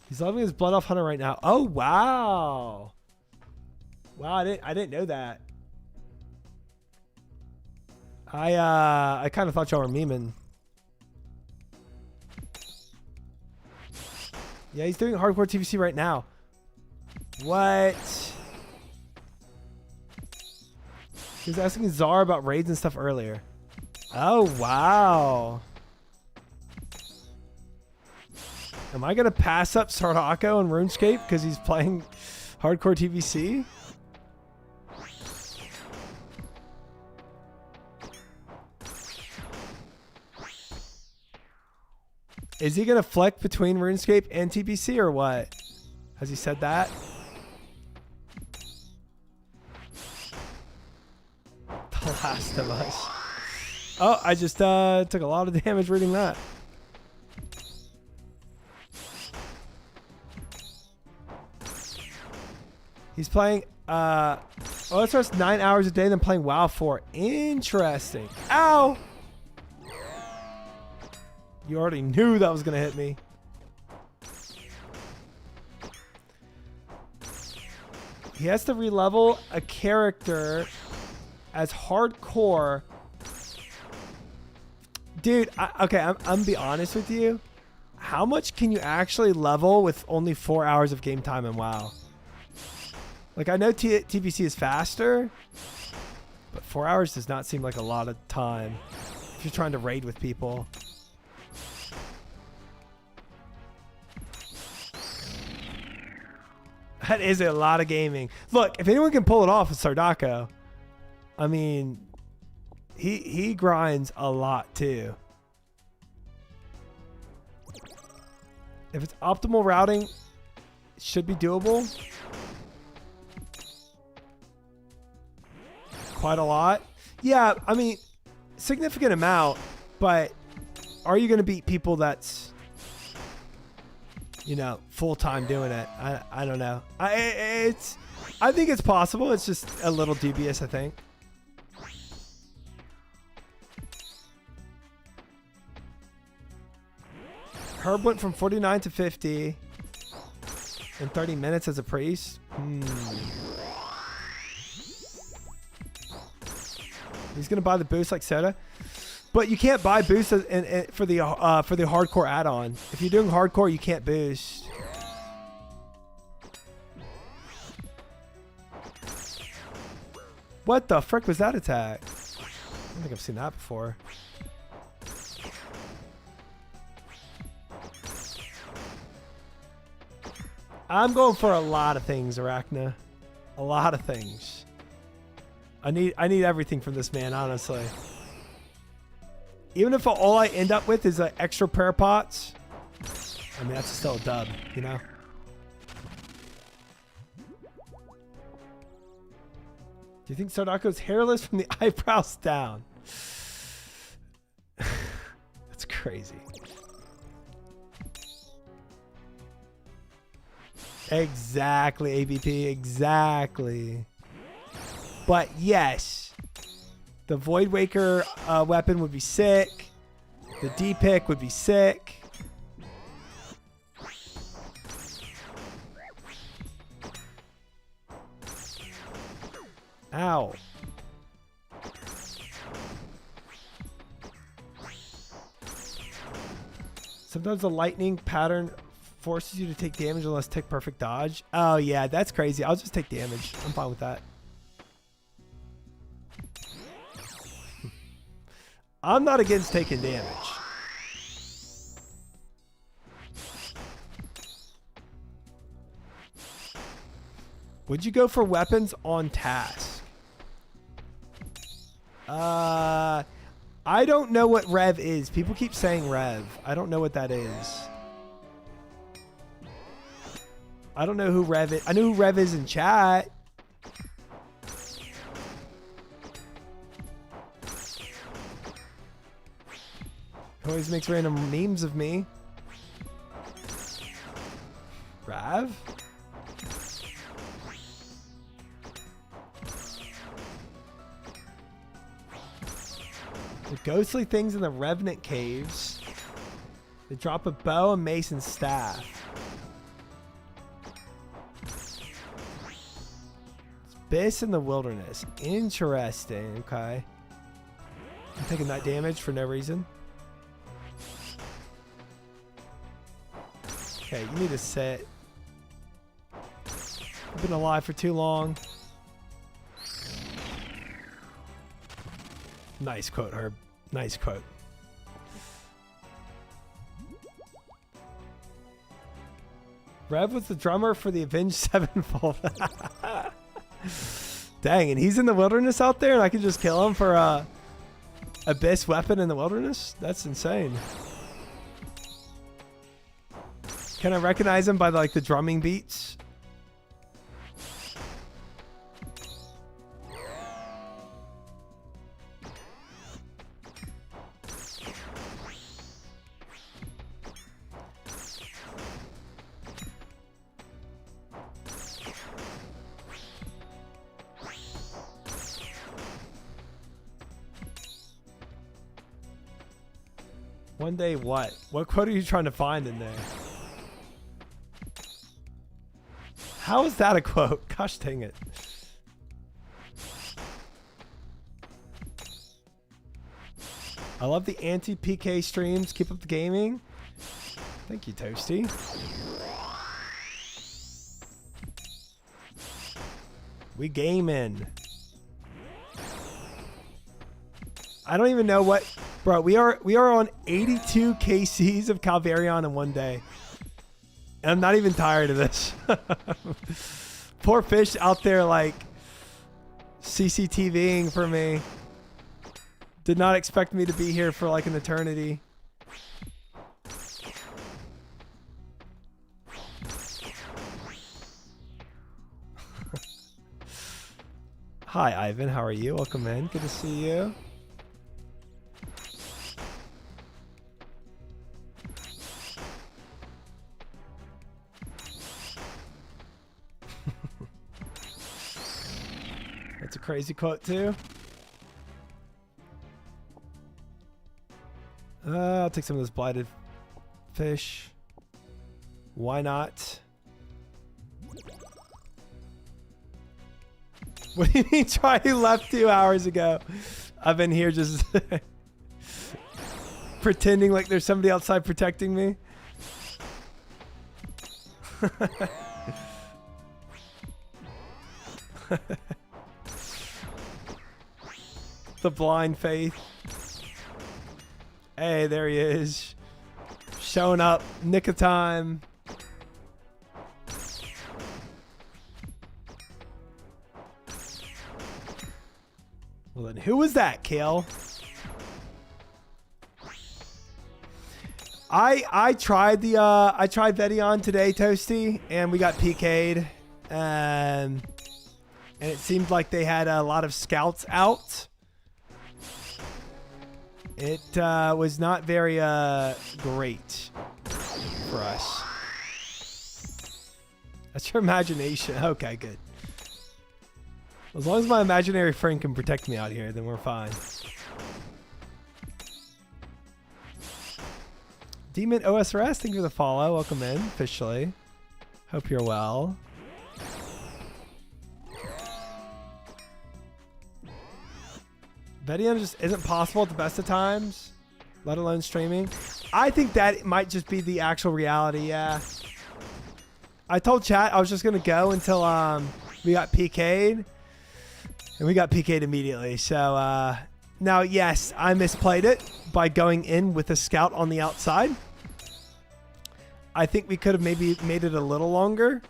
He's leveling his blood off hunter right now. Oh wow. Wow, I didn't know that. I kind of thought y'all were memeing. Yeah, he's doing hardcore TVC right now. What? He was asking Zara about raids and stuff earlier. Oh wow. Am I gonna pass up Sardako and RuneScape because he's playing hardcore TVC? Is he gonna flex between RuneScape and TBC or what? Has he said that? The Last of Us. Oh, I just took a lot of damage reading that. He's playing OSR's 9 hours a day, then playing WoW 4. Interesting. Ow! You already knew that was going to hit me. He has to relevel a character as hardcore. Dude, okay, I'm going to be honest with you. How much can you actually level with only 4 hours of game time in WoW? Like, I know TBC is faster, but 4 hours does not seem like a lot of time if you're trying to raid with people. That is a lot of gaming. Look, if anyone can pull it off, it's Sardako. I mean, he grinds a lot too. If it's optimal routing, it should be doable. Quite a lot. Yeah, I mean, significant amount, but are you going to beat people that's you know, full time doing it. I don't know. I think it's possible. It's just a little dubious, I think. Herb went from 49 to 50 in 30 minutes as a priest. He's gonna buy the boost like soda, but you can't buy boost for the hardcore add-on. If you're doing hardcore, you can't boost. What the frick was that attack? I don't think I've seen that before. I'm going for a lot of things, Arachna. A lot of things. I need everything from this man, honestly. Even if all I end up with is extra prayer pots, I mean, that's still a dub, you know? Do you think Sardako's hairless from the eyebrows down? That's crazy. Exactly, AVP, exactly. But yes, the Void Waker weapon would be sick. The D-pick would be sick. Ow. Sometimes the lightning pattern forces you to take damage unless tick perfect dodge. Oh yeah, that's crazy. I'll just take damage. I'm fine with that. I'm not against taking damage. Would you go for weapons on task? I don't know what Rev is. People keep saying Rev. I don't know what that is. I don't know who Rev is. I know who Rev is in chat. He always makes random memes of me. Rav? The ghostly things in the Revenant caves. They drop a bow, a mace, and staff. Abyss in the wilderness. Interesting. Okay. I'm taking that damage for no reason. Okay, you need to sit. I've been alive for too long. Nice quote, Herb. Nice quote. Rev was the drummer for the Avenged Sevenfold. Dang, and he's in the wilderness out there and I can just kill him for a Abyss weapon in the wilderness? That's insane. Can I recognize him by the drumming beats? One day what? What quote are you trying to find in there? How is that a quote? Gosh dang it. I love the anti-PK streams. Keep up the gaming. Thank you, Toasty. We gaming. I don't even know what... Bro, we are on 82 KCs of Calvarion in one day. And I'm not even tired of this. Poor fish out there CCTVing for me. Did not expect me to be here for an eternity. Hi, Ivan. How are you? Welcome in. Good to see you. crazy quote too. I'll take some of this blighted fish. Why not? What do you mean Charlie left 2 hours ago? I've been here just pretending like there's somebody outside protecting me. The blind faith. Hey, there he is. Showing up. Nick of time. Well then, who was that, Kale? I tried Vedion today, Toasty, and we got PK'd. And it seemed like they had a lot of scouts out. It was not very great for us. That's your imagination. Okay, good. As long as my imaginary friend can protect me out here, then we're fine. Demon OSRS, thank you for the follow. Welcome in, officially. Hope you're well. Vedion just isn't possible at the best of times, let alone streaming. I think that might just be the actual reality, yeah. I told chat I was just going to go until we got PK'd. And we got PK'd immediately. So now, yes, I misplayed it by going in with a scout on the outside. I think we could have maybe made it a little longer.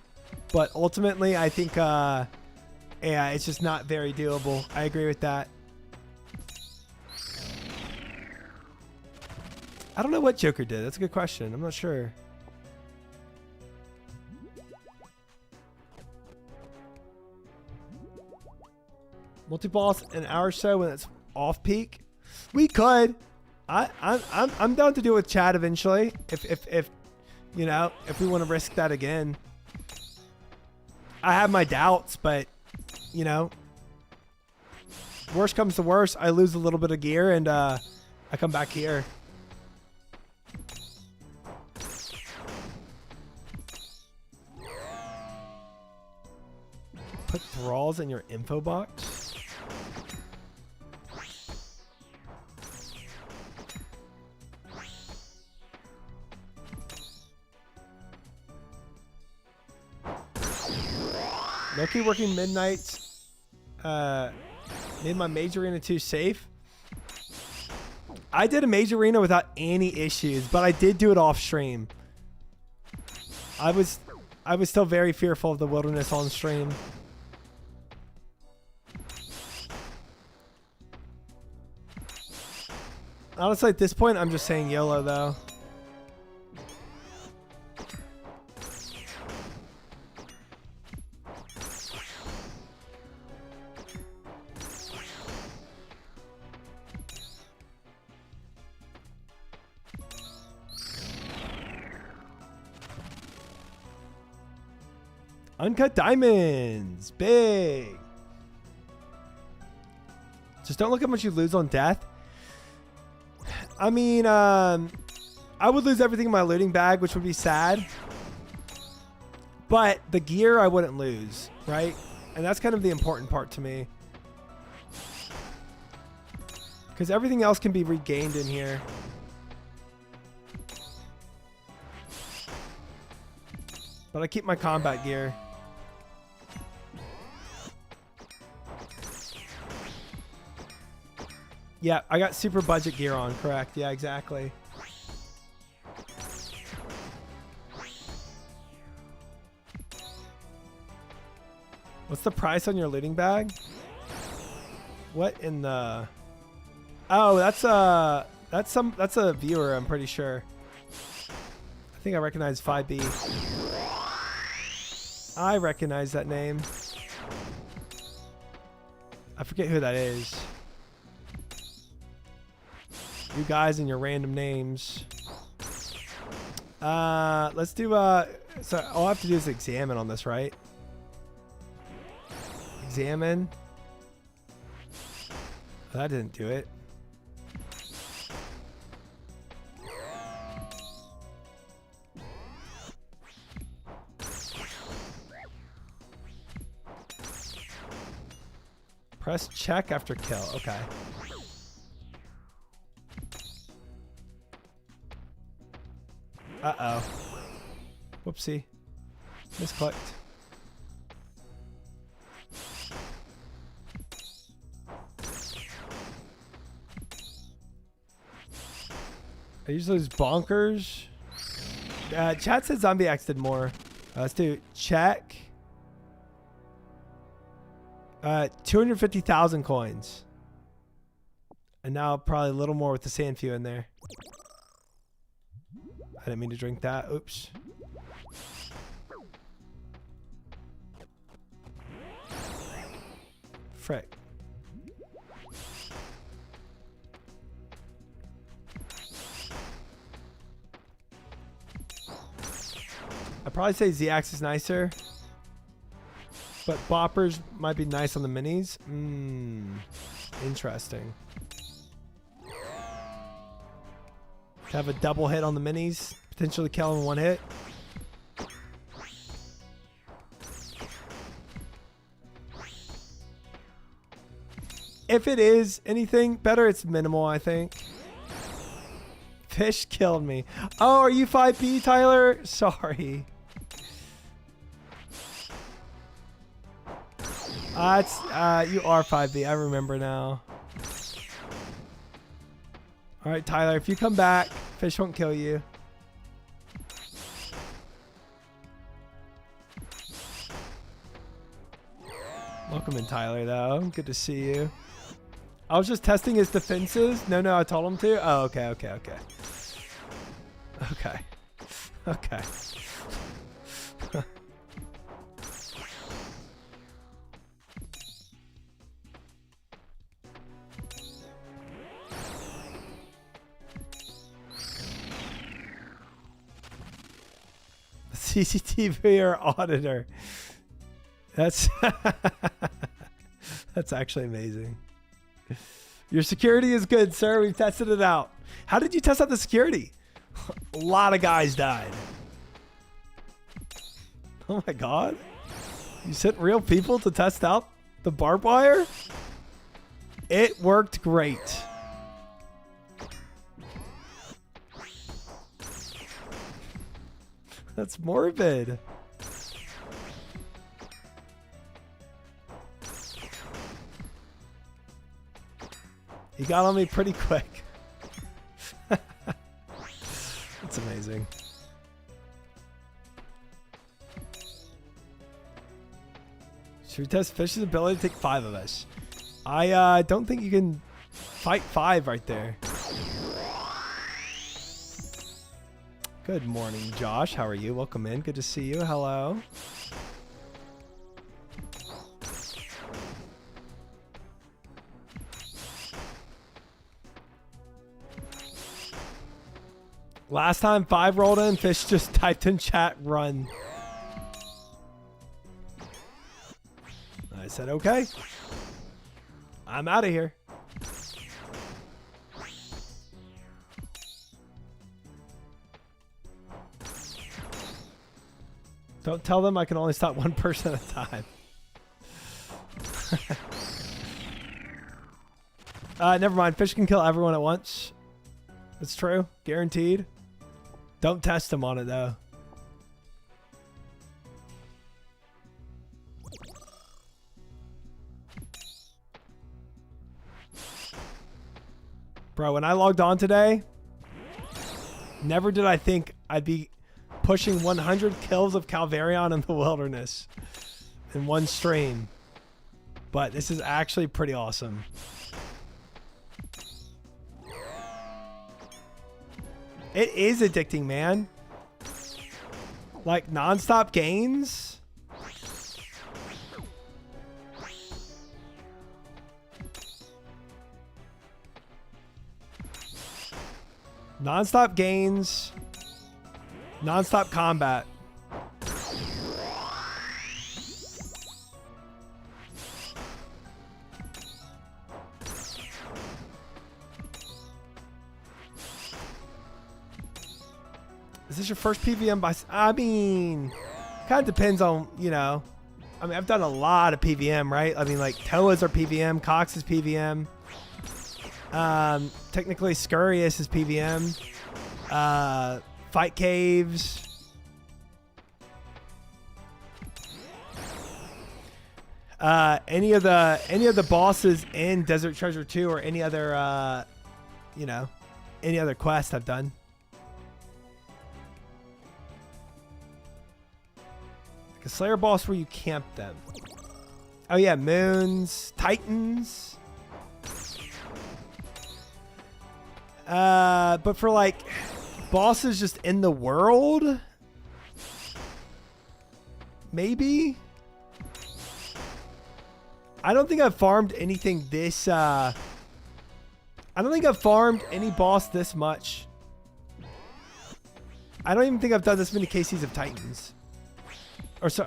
But ultimately, I think, yeah, it's just not very doable. I agree with that. I don't know what Joker did. That's a good question. I'm not sure. Multi-boss an hour or so when it's off peak. We could. I'm down to do it with Chad eventually. If you know, if we want to risk that again. I have my doubts, but you know, worst comes to worst, I lose a little bit of gear and I come back here. Put thralls in your info box. Loki working midnights. Made my major arena 2 safe. I did a major arena without any issues, but I did do it off stream. I was still very fearful of the wilderness on stream. Honestly, at this point, I'm just saying YOLO though. Uncut diamonds. Big. Just don't look how much you lose on death. I mean, I would lose everything in my looting bag, which would be sad. But the gear I wouldn't lose, right? And that's kind of the important part to me. Because everything else can be regained in here. But I keep my combat gear. Yeah, I got super budget gear on, correct. Yeah, exactly. What's the price on your looting bag? What in the... Oh, that's a viewer, I'm pretty sure. I think I recognize 5B. I recognize that name. I forget who that is. You guys and your random names. Let's do so all I have to do is examine on this, right? Examine. That didn't do it. Press check after kill. Okay. Uh-oh. Whoopsie. Misclicked. I use those bonkers. Chat said Zombie X did more. Let's do check. 250,000 coins. And now probably a little more with the sand few in there. I didn't mean to drink that. Oops. Frick. I'd probably say Z-Ax is nicer. But boppers might be nice on the minis. Interesting. Have a double hit on the minis. Potentially kill him in one hit. If it is anything better, it's minimal, I think. Fish killed me. Oh, are you 5B, Tyler? Sorry. You are 5B. I remember now. All right, Tyler, if you come back, fish won't kill you. Welcome in, Tyler, though. Good to see you. I was just testing his defenses. No, I told him to. Oh, okay. Okay. CCTV or auditor. That's that's actually amazing. Your security is good, sir. We've tested it out. How did you test out the security? A lot of guys died. Oh my god. You sent real people to test out the barbed wire? It worked great. That's morbid. He got on me pretty quick. That's amazing. Should we test Fish's ability to take 5 of us? I don't think you can fight 5 right there. Good morning, Josh. How are you? Welcome in. Good to see you. Hello. Last time 5 rolled in, Fish just typed in chat, run. I said, okay. I'm out of here. Don't tell them I can only stop one person at a time. Never mind. Fish can kill everyone at once. That's true. Guaranteed. Don't test him on it, though. Bro, when I logged on today, never did I think I'd be pushing 100 kills of Calvarion in the wilderness in one stream. But this is actually pretty awesome. It is addicting, man. Like non-stop gains. Non-stop gains. Non-stop combat. Is this your first PVM by? I mean, kind of depends on, you know. I mean, I've done a lot of PVM, right? I mean, like Toas are PVM, Cox is PVM. Technically, Scurious is PVM. Fight Caves. Any of the bosses in Desert Treasure 2 or any other, you know, any other quest I've done. Like a Slayer boss where you camp them. Oh yeah, Moons, Titans. But for like bosses just in the world, maybe. I don't think I've farmed anything this, I don't think I've farmed any boss this much. I don't even think I've done this many KCs of Titans. Or so,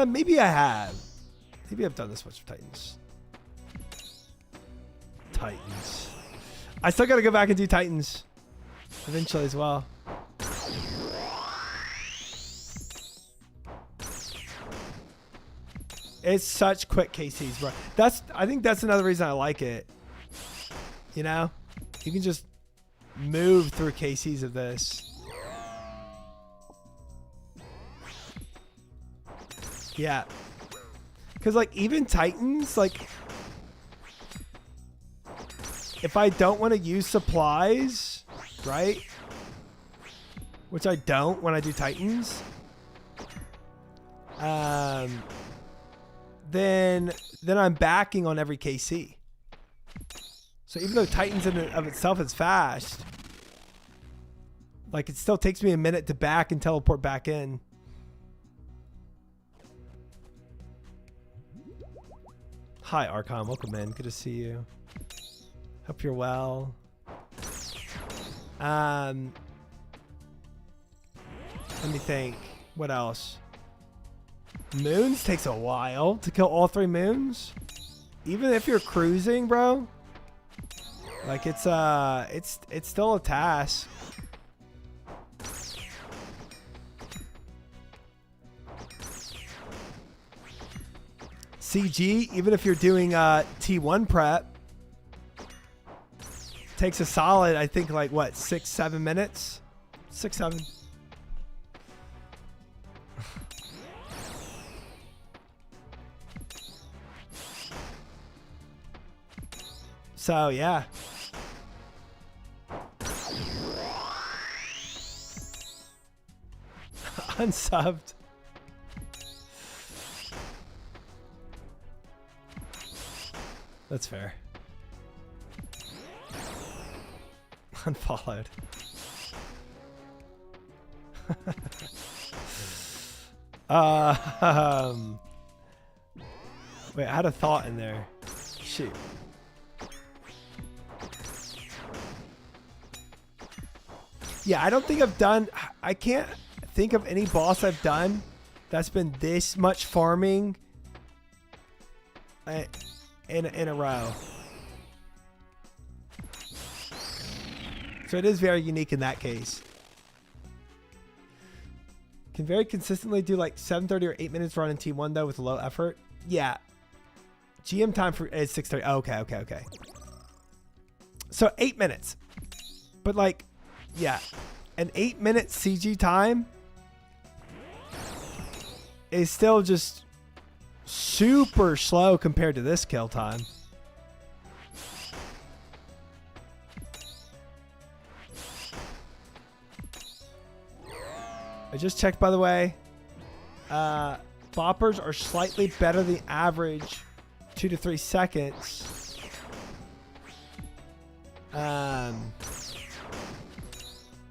maybe I have. Maybe I've done this much of Titans. Titans. I still gotta go back and do Titans eventually as well. It's such quick KCs, bro. I think that's another reason I like it. You know? You can just move through KCs of this. Yeah. Because, like, even Titans, like, if I don't want to use supplies, right? Which I don't when I do Titans. Then I'm backing on every KC. So even though Titans in and of itself is fast, like it still takes me a minute to back and teleport back in. Hi Archon, welcome in. Good to see you. Hope you're well. Let me think. What else? Moons takes a while to kill all 3 moons. Even if you're cruising, bro. Like it's still a task. CG, even if you're doing T1 prep, takes a solid, I think, like what, 6-7 minutes? 6-7. So, yeah. Unsubbed. That's fair. Unfollowed. Wait, I had a thought in there. Shoot. Yeah, I don't think I've done... I can't think of any boss I've done that's been this much farming in a row. So it is very unique in that case. Can very consistently do like 7:30 or 8 minutes run in T1 though with low effort. Yeah. GM time for is 6:30. Oh, okay. So 8 minutes. But like, yeah, an 8-minute CG time is still just super slow compared to this kill time. I just checked, by the way. Boppers are slightly better than average, 2 to 3 seconds.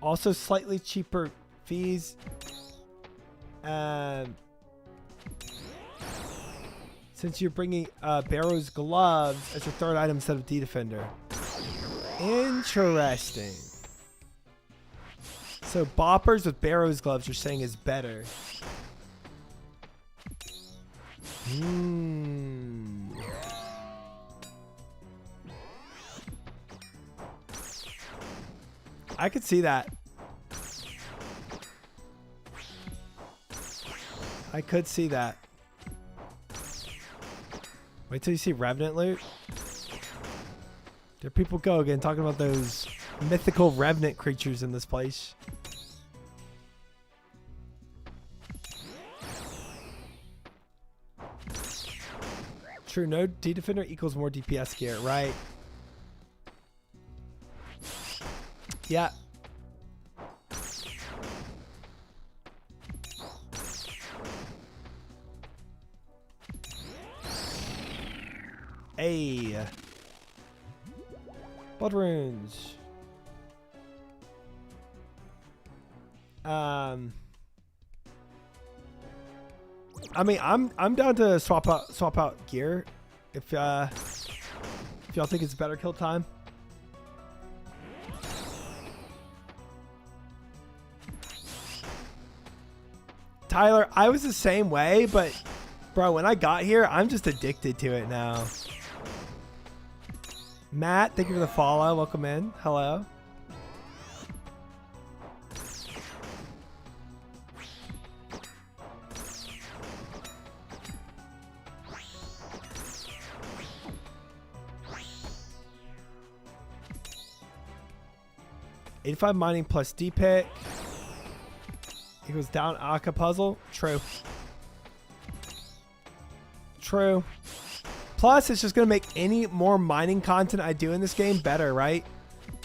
Also slightly cheaper fees. Since you're bringing Barrow's gloves as your 3rd item instead of D-Defender. Interesting. So Boppers with Barrow's gloves you're saying is better. I could see that. I could see that. Wait till you see Revenant loot. There people go again talking about those mythical Revenant creatures in this place. True, no D defender equals more DPS gear, right? Yeah. Hey. Blood runes. I mean, I'm down to swap out gear if y'all think it's better kill time. Tyler, I was the same way, but bro, when I got here, I'm just addicted to it now. Matt, thank you for the follow. Welcome in. Hello. $85 mining plus D pick. He goes down Aka puzzle. True. True. Plus, it's just going to make any more mining content I do in this game better, right?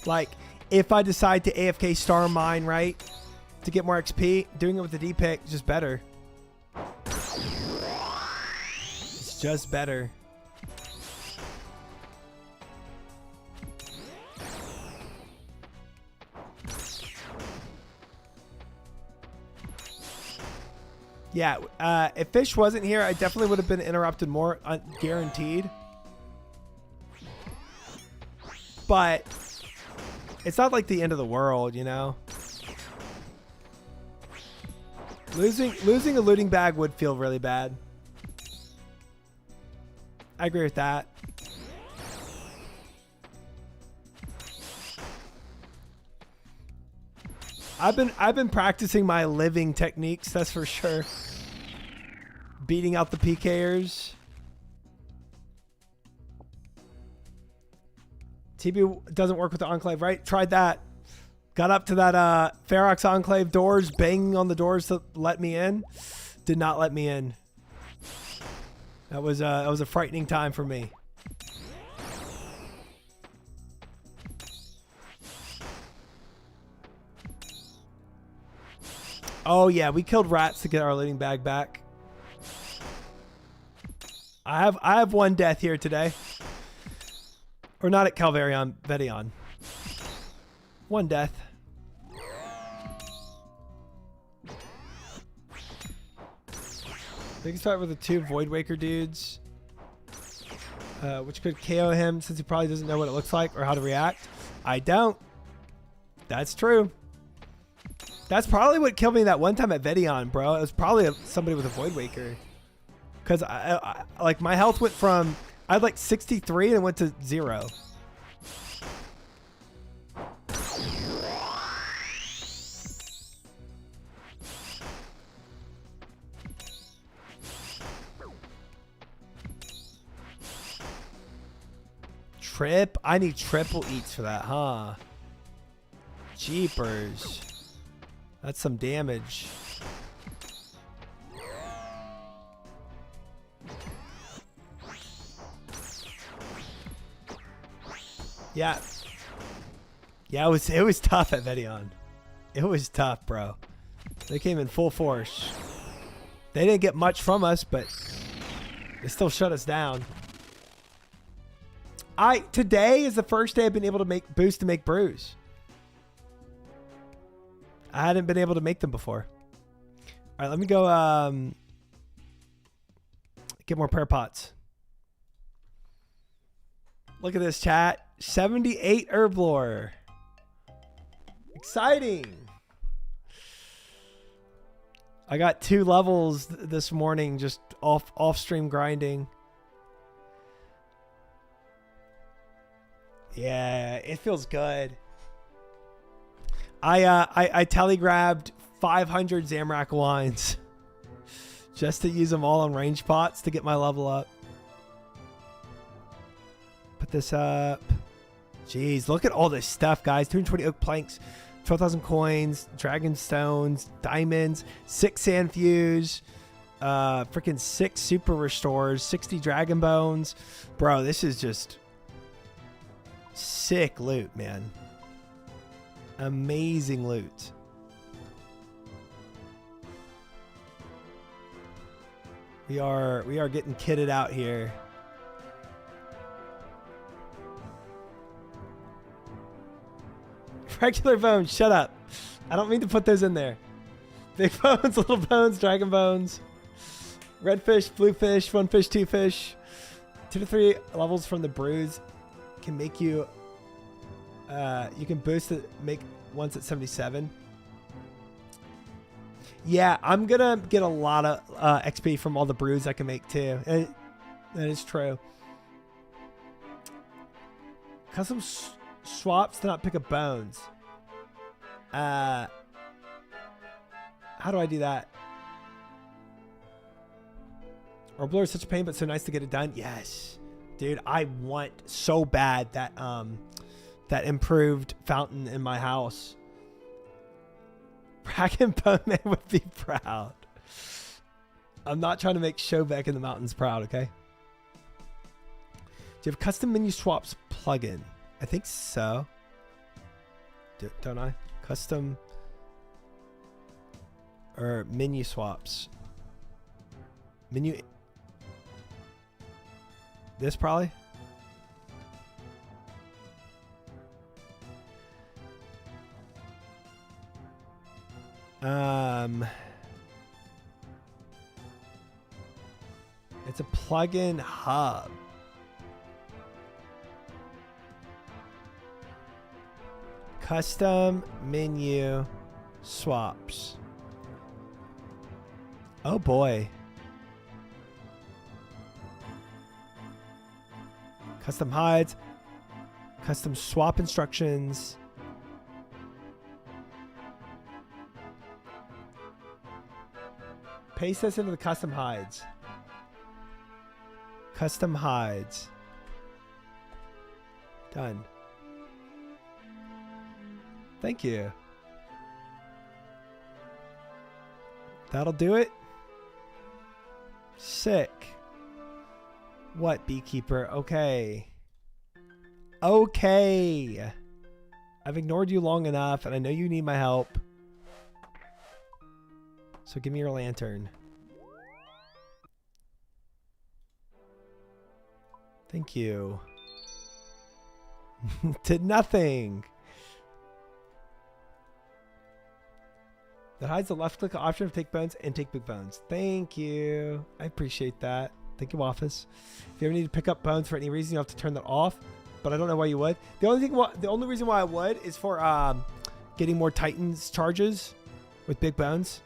Like, if I decide to AFK star mine, right? To get more XP, doing it with the D pick is just better. It's just better. Yeah, if Fish wasn't here, I definitely would have been interrupted more, guaranteed. But it's not like the end of the world, you know? Losing a looting bag would feel really bad. I agree with that. I've been practicing my living techniques, that's for sure. Beating out the PKers. TB doesn't work with the Enclave, right? Tried that. Got up to that Ferox Enclave doors, banging on the doors to let me in. Did not let me in. That was a frightening time for me. Oh yeah, we killed rats to get our looting bag back. I have one death here today. Or not at Calvarion, Vedion. One death. Biggest fight with the two Void Waker dudes. Which could KO him since he probably doesn't know what it looks like or how to react. I don't. That's true. That's probably what killed me that one time at Vedion, bro. It was probably somebody with a Void Waker. Because I like my health went from, I had like 63 and it went to 0. Trip? I need triple eats for that, huh? Jeepers. That's some damage. Yeah. Yeah, it was tough at Vedion. It was tough, bro. They came in full force. They didn't get much from us, but they still shut us down. Today is the first day I've been able to make boost to make brews. I hadn't been able to make them before. All right, let me go get more prayer pots. Look at this, chat. 78 herb lore. Exciting. I got 2 levels this morning just off stream grinding. Yeah, it feels good. I telegrabbed 500 Zamrak wines just to use them all on range pots to get my level up. Put this up. Jeez, look at all this stuff, guys. 220 oak planks, 12,000 coins, dragon stones, diamonds, 6 sand fuse, freaking 6 super restores, 60 dragon bones. Bro, this is just sick loot, man. Amazing loot. We are getting kitted out here. Regular bones, shut up. I don't mean to put those in there. Big bones, little bones, dragon bones. Red fish, blue fish, 1 fish, 2 fish. 2 to 3 levels from the brews can make you you can boost it, make once at 77. Yeah, I'm gonna get a lot of XP from all the brews I can make too. That is true. Custom swaps to not pick up bones. How do I do that? Orbler is such a pain, but so nice to get it done. Yes, dude, I want so bad that that improved fountain in my house. Dragon Bone Man would be proud. I'm not trying to make Showback in the Mountains proud, okay? Do you have custom menu swaps plugin? I think so. Don't I? Custom or menu swaps. Menu. This probably. It's a plugin hub. Custom menu swaps. Oh boy. Custom hides. Custom swap instructions. Paste this into the custom hides. Custom hides. Done. Thank you. That'll do it. Sick. What, beekeeper? Okay. Okay. I've ignored you long enough, and I know you need my help. So give me your lantern. Thank you. Did nothing. That hides the left click option of take bones and take big bones. Thank you. I appreciate that. Thank you, Office. If you ever need to pick up bones for any reason, you have to turn that off. But I don't know why you would. The only reason why I would is for getting more Titans charges with big bones.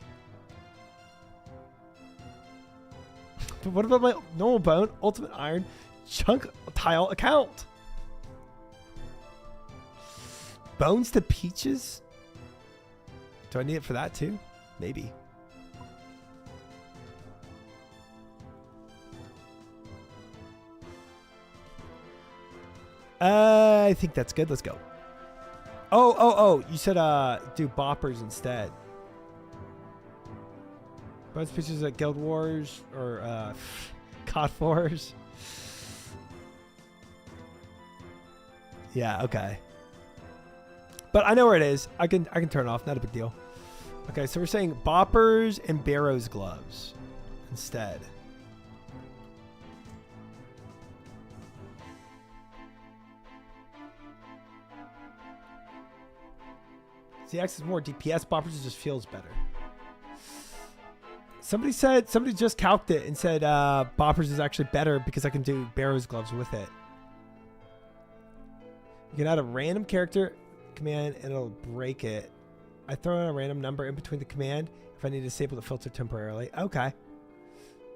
But what about my normal bone, ultimate iron, chunk tile account? Bones to peaches? Do I need it for that too? Maybe. I think that's good. Let's go. Oh. You said do boppers instead. Bones pitches at Guild Wars or COD Wars. Yeah, okay. But I know where it is. I can turn it off. Not a big deal. Okay, so we're saying boppers and Barrow's gloves instead. ZX is more DPS. Boppers just feels better. Somebody just calced it and said Boppers is actually better because I can do Barrow's gloves with it. You can add a random character command and it'll break it. I throw in a random number in between the command if I need to disable the filter temporarily. Okay.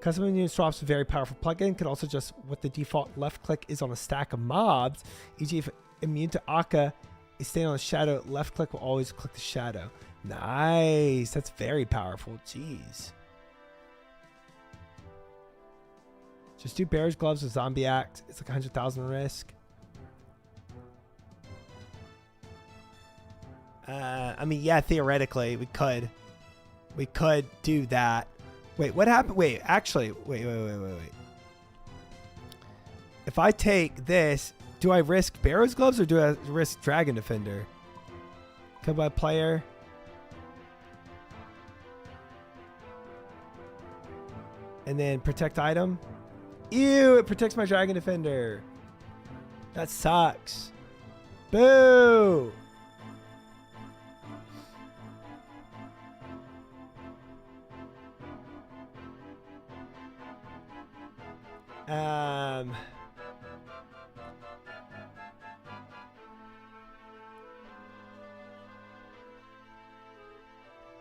Custom menu swaps a very powerful plugin. Can also just what the default left click is on a stack of mobs, e.g. if immune to Akka You stay on the shadow. Left click will always click the shadow. Nice. That's very powerful. Jeez. Just do Bear's Gloves with Zombie Act. It's like 100,000 risk. I mean, yeah, theoretically, we could. We could do that. Wait, what happened? Wait, actually, wait. If I take this, do I risk Barrow's Gloves or do I risk Dragon Defender? Kill by player. And then protect item. Ew, it protects my Dragon Defender. That sucks. Boo!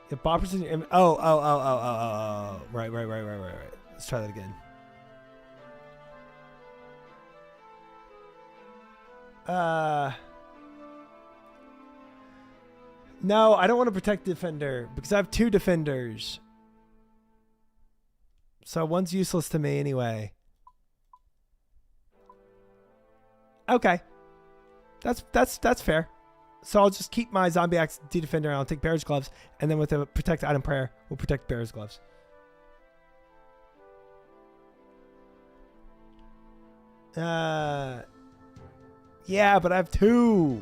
The boppers in your oh. Right. Let's try that again. No, I don't want to protect defender because I have 2 defenders. So one's useless to me anyway. Okay. That's fair. So I'll just keep my Zombie Axe D-Defender and I'll take Bear's Gloves. And then with the Protect Item Prayer, we'll protect Bear's Gloves. Yeah, but I have 2.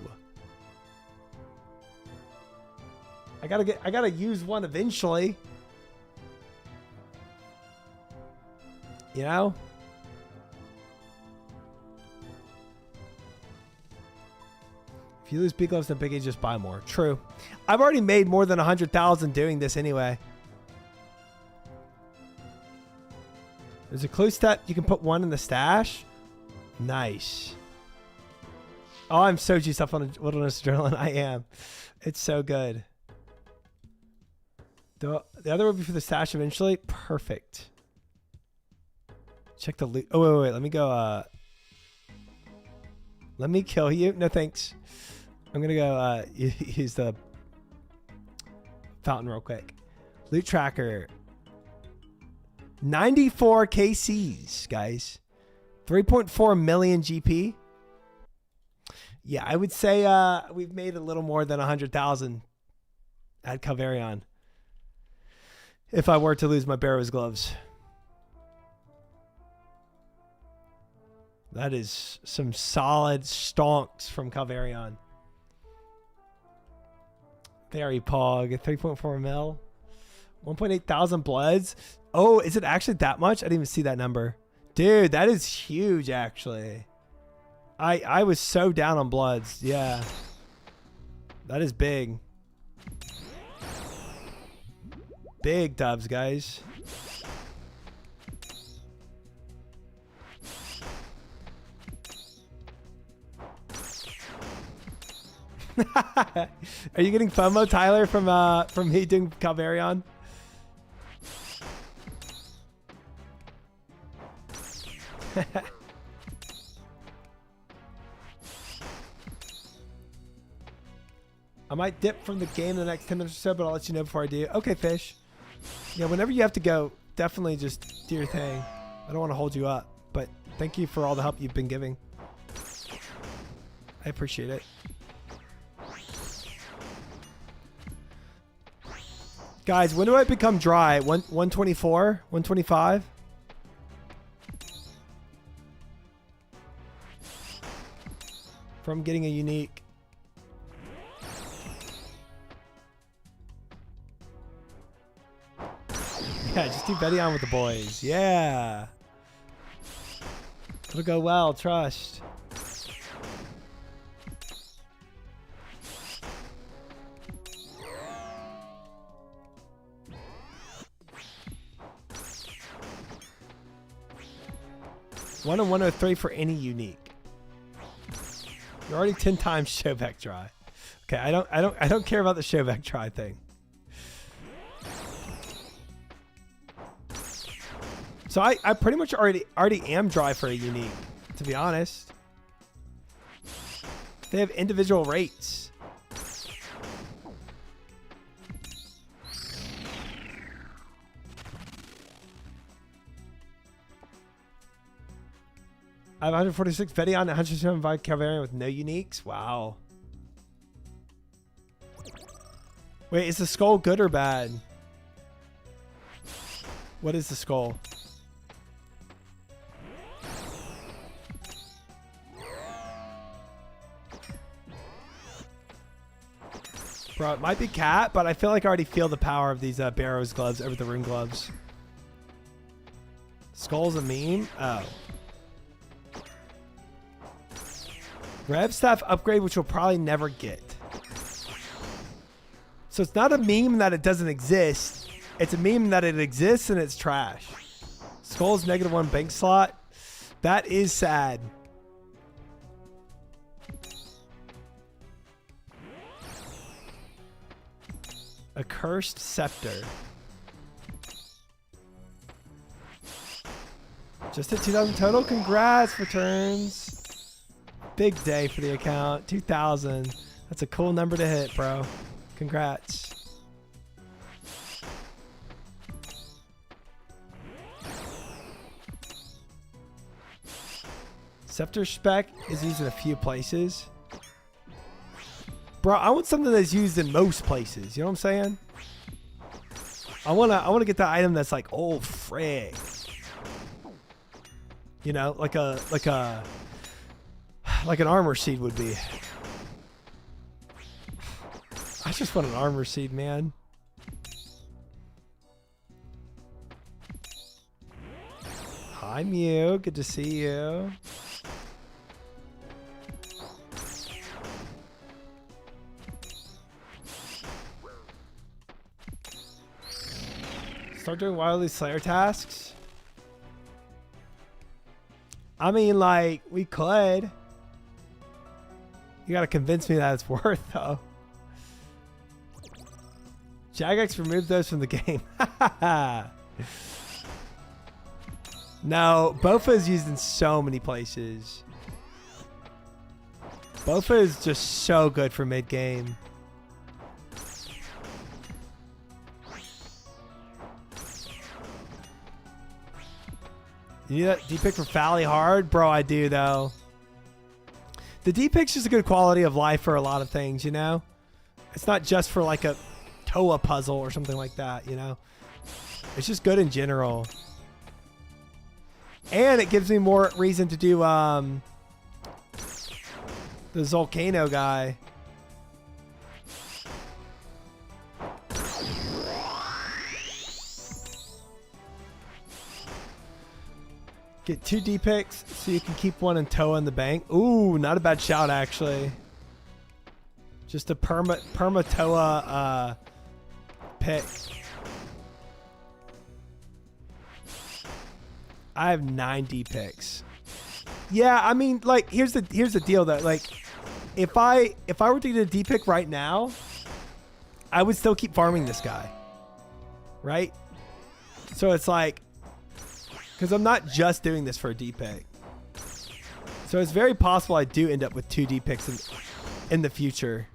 I gotta use one eventually. You know? If you lose big gloves and big age, just buy more. True. I've already made more than 100,000 doing this anyway. There's a clue step. You can put 1 in the stash. Nice. Oh, I'm so juiced up on Wilderness Adrenaline. I am. It's so good. The other will be for the stash eventually. Perfect. Check the loot. Oh, wait. Let me go. Let me kill you. No, thanks. I'm going to go use the fountain real quick. Loot tracker. 94 KCs, guys. 3.4 million GP. Yeah, I would say we've made a little more than 100,000 at Calvarion. If I were to lose my Barrow's Gloves. That is some solid stonks from Calvarion. Very pog. 3.4 mil. 1.8 thousand bloods. Oh, is it actually that much? I didn't even see that number. Dude, that is huge, actually. I was so down on bloods. Yeah. That is big. Big dubs, guys. Are you getting FOMO, Tyler, from me doing Calvarion? I might dip from the game in the next 10 minutes or so, but I'll let you know before I do. Okay, Fish. Yeah, whenever you have to go, definitely just do your thing. I don't want to hold you up, but thank you for all the help you've been giving. I appreciate it. Guys, when do I become dry? 124? 125? From getting a unique. Yeah, just do Betty on with the boys. Yeah. It'll go well, trust. One and 103 for any unique. You're already 10 times showback dry. Okay, I don't care about the showback dry thing. So I pretty much already am dry for a unique, to be honest. They have individual rates. I have 146 Vedion, 175 Calvarian with no uniques. Wow. Wait, is the skull good or bad? What is the skull? Bro, it might be cat, but I feel like I already feel the power of these Barrows gloves over the rune gloves. Skull's a meme? Oh. Rev staff upgrade, which we'll probably never get. So it's not a meme that it doesn't exist. It's a meme that it exists and it's trash. Skull's -1 bank slot. That is sad. A cursed scepter. Just at 2,000 total. Congrats, returns. Big day for the account. 2,000. That's a cool number to hit, bro. Congrats. Scepter spec is used in a few places. Bro, I want something that's used in most places. You know what I'm saying? I wanna get that item that's like, oh frick. You know, like an armor seed would be. I just want an armor seed, man. Hi Mew, good to see you. Start doing wildly Slayer tasks? I mean, like, we could. You gotta convince me that it's worth, though. Jagex removed those from the game. No, Bofa is used in so many places. Bofa is just so good for mid-game. You need that D-pick for Fally hard? Bro, I do, though. The D-pick's just a good quality of life for a lot of things, you know? It's not just for, like, a Toa puzzle or something like that, you know? It's just good in general. And it gives me more reason to do, the Volcano guy. Get 2 D-picks so you can keep one in Toa in the bank. Ooh, not a bad shout, actually. Just a perma Toa pick. I have 9 D-picks. Yeah, I mean, like, here's the deal though. Like, if I were to get a D-pick right now, I would still keep farming this guy. Right? So it's like, because I'm not just doing this for a D-pick. So it's very possible I do end up with 2 D-picks in the future.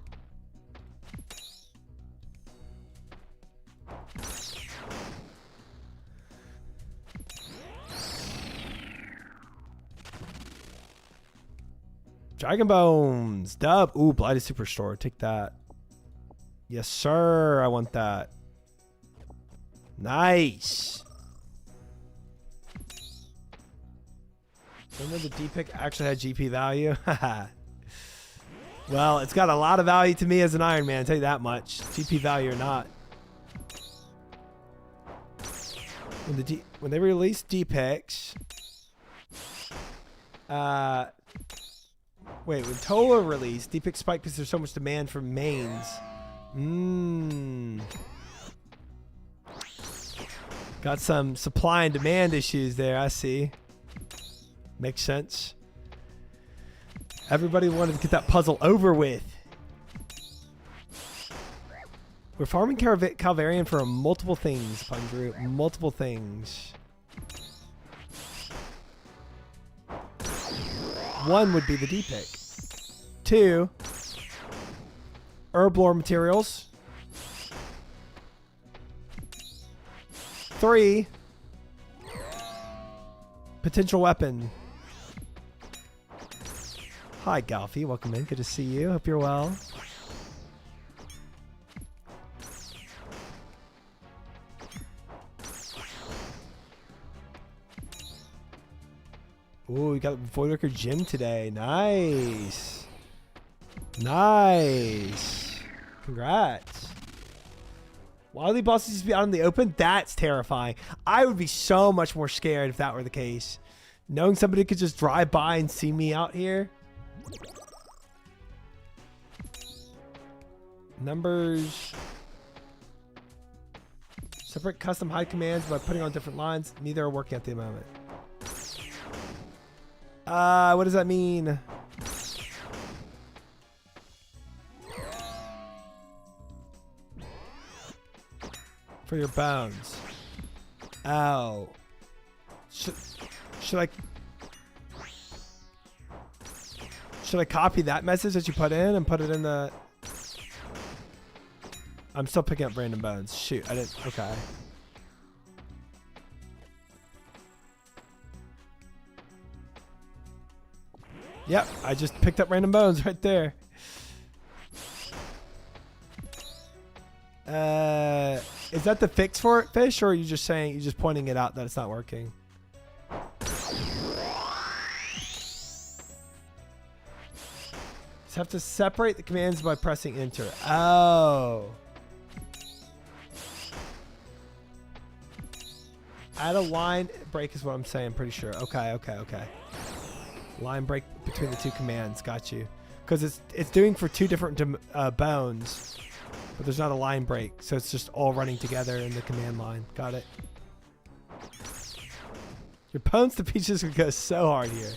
Dragon Bones. Dub. Ooh, Blighted Superstore. Take that. Yes, sir. I want that. Nice. Remember the D-pick actually had GP value? Well, it's got a lot of value to me as an Iron Man, I'll tell you that much. GP value or not. When they release D-picks... wait, when Toa released, D-pick spiked because there's so much demand for mains. Got some supply and demand issues there, I see. Makes sense. Everybody wanted to get that puzzle over with. We're farming Calvarian for multiple things, Pundru. Multiple things. 1 would be the D-pick. 2, herb lore materials. 3, potential weapon. Hi, Galfy. Welcome in. Good to see you. Hope you're well. Ooh, we got Voidworker Gym today. Nice. Nice. Congrats. Wildly bosses used to be out in the open? That's terrifying. I would be so much more scared if that were the case. Knowing somebody could just drive by and see me out here. Numbers. Separate custom hide commands by putting on different lines. Neither are working at the moment. What does that mean? For your bones. Ow. Should I copy that message that you put in and put it in the... I'm still picking up random bones. Shoot, I didn't... Okay. Yep, I just picked up random bones right there. Is that the fix for it, Fish, or are you just saying, you're just pointing it out that it's not working? Just have to separate the commands by pressing enter. Oh. Add a line break is what I'm saying, pretty sure. Okay. Line break between the two commands. Got you. Because it's doing for two different bones, but there's not a line break, so it's just all running together in the command line. Got it. Your bones to peaches could go so hard here.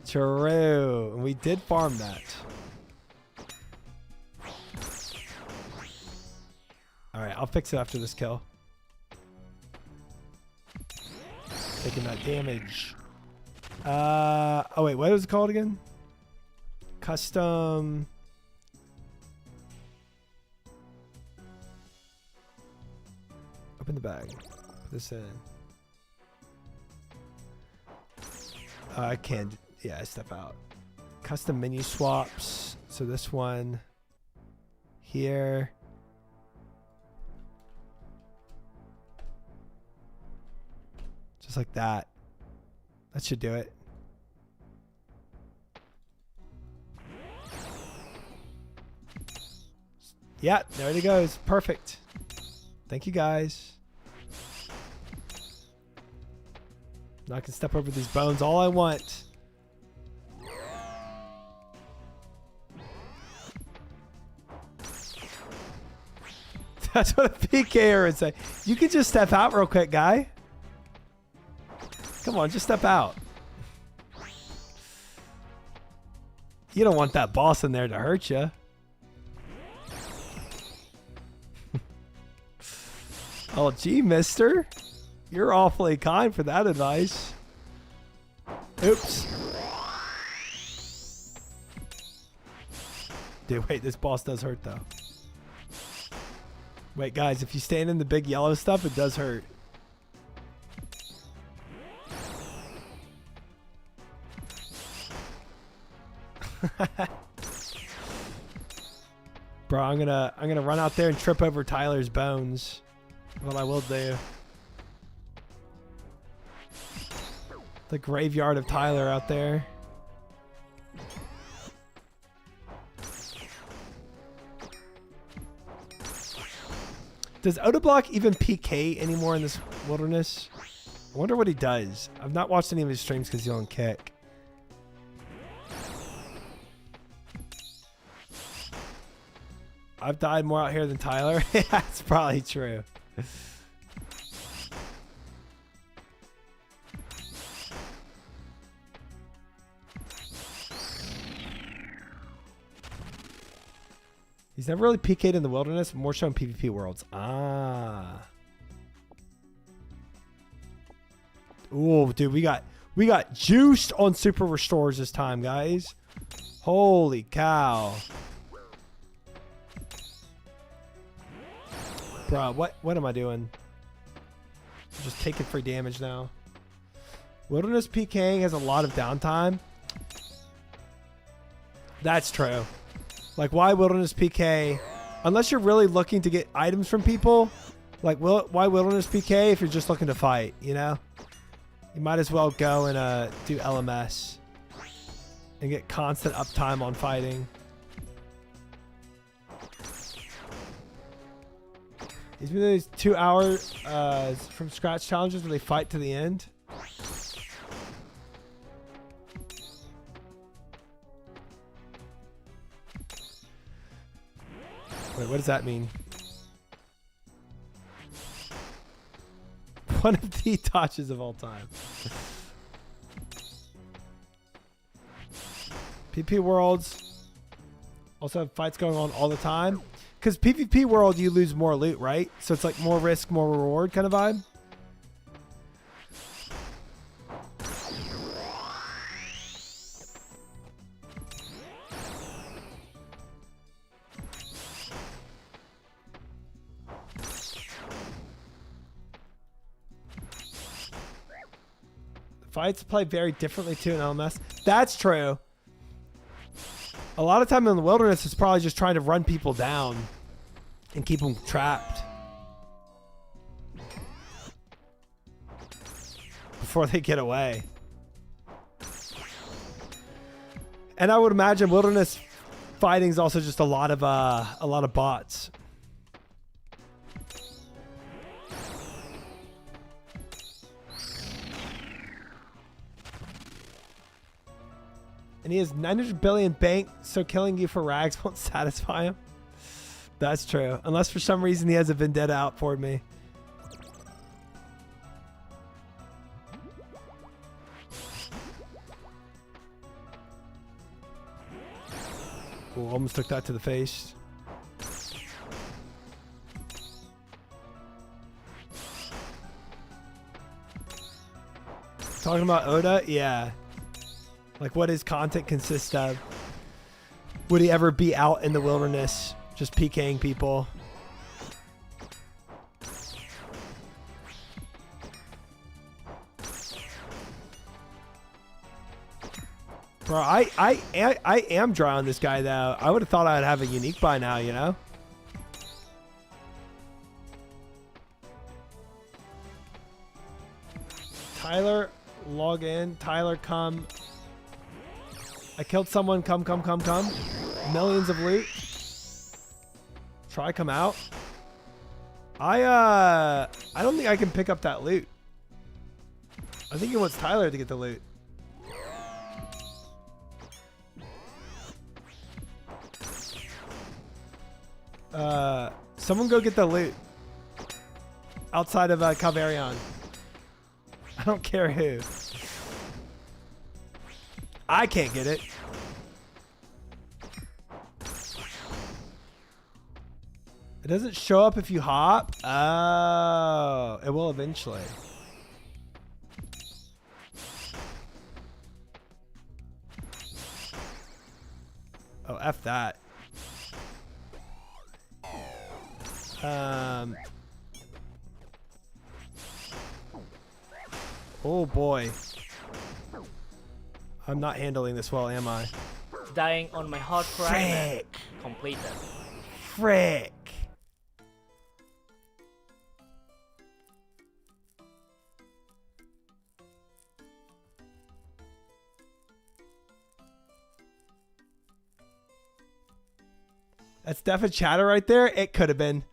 True. And we did farm that. Alright, I'll fix it after this kill. Taking that damage. Oh wait, what was it called again? Custom. Open the bag. Put this in. I can't. Yeah, I step out. Custom menu swaps. So this one here. Just like that. That should do it. Yeah, there it goes. Perfect. Thank you, guys. Now I can step over these bones all I want. That's what a PKer would say. You can just step out real quick, guy. Come on, just step out. You don't want that boss in there to hurt you. Oh, gee, mister. You're awfully kind for that advice. Oops. Dude, wait, this boss does hurt, though. Wait, guys, if you stand in the big yellow stuff, it does hurt. Bro, I'm gonna run out there and trip over Tyler's bones. What I will do. The graveyard of Tyler out there. Does Otoblock even PK anymore in this wilderness? I wonder what he does. I've not watched any of his streams because he's on kick. I've died more out here than Tyler. That's probably true. He's never really PK'd in the wilderness, more so in PvP worlds. Ah. Ooh, dude, we got juiced on super restores this time, guys. Holy cow. Bro, what am I doing? I'm just taking free damage now. Wilderness PKing has a lot of downtime. That's true. Like, why Wilderness PK? Unless you're really looking to get items from people, like, why Wilderness PK if you're just looking to fight, you know? You might as well go and do LMS and get constant uptime on fighting. These are these 2 hour from scratch challenges where they fight to the end. Wait, what does that mean? One of the touches of all time. PP Worlds also have fights going on all the time. Because PvP World, you lose more loot, right? So it's like more risk, more reward kind of vibe. Fights play very differently too in LMS. That's true. A lot of time in the wilderness, it's probably just trying to run people down and keep them trapped before they get away. And I would imagine wilderness fighting is also just a lot of bots. And he has 900 billion bank, so killing you for rags won't satisfy him. That's true. Unless for some reason he has a vendetta out for me. Ooh, almost took that to the face. Talking about Oda? Yeah. Like, what his content consist of? Would he ever be out in the wilderness just PKing people? Bro, I am dry on this guy, though. I would have thought I'd have a unique by now, you know? Tyler, log in. Tyler, come. I killed someone. Come. Millions of loot. Try come out. I don't think I can pick up that loot. I think he wants Tyler to get the loot. Someone go get the loot. Outside of Calvarion. I don't care who. I can't get it. It doesn't show up if you hop. Oh, it will eventually. Oh, F that. Oh boy. I'm not handling this well, am I? Dying on my hardcore island. Completed. Frick. That's definitely chatter right there. It could have been.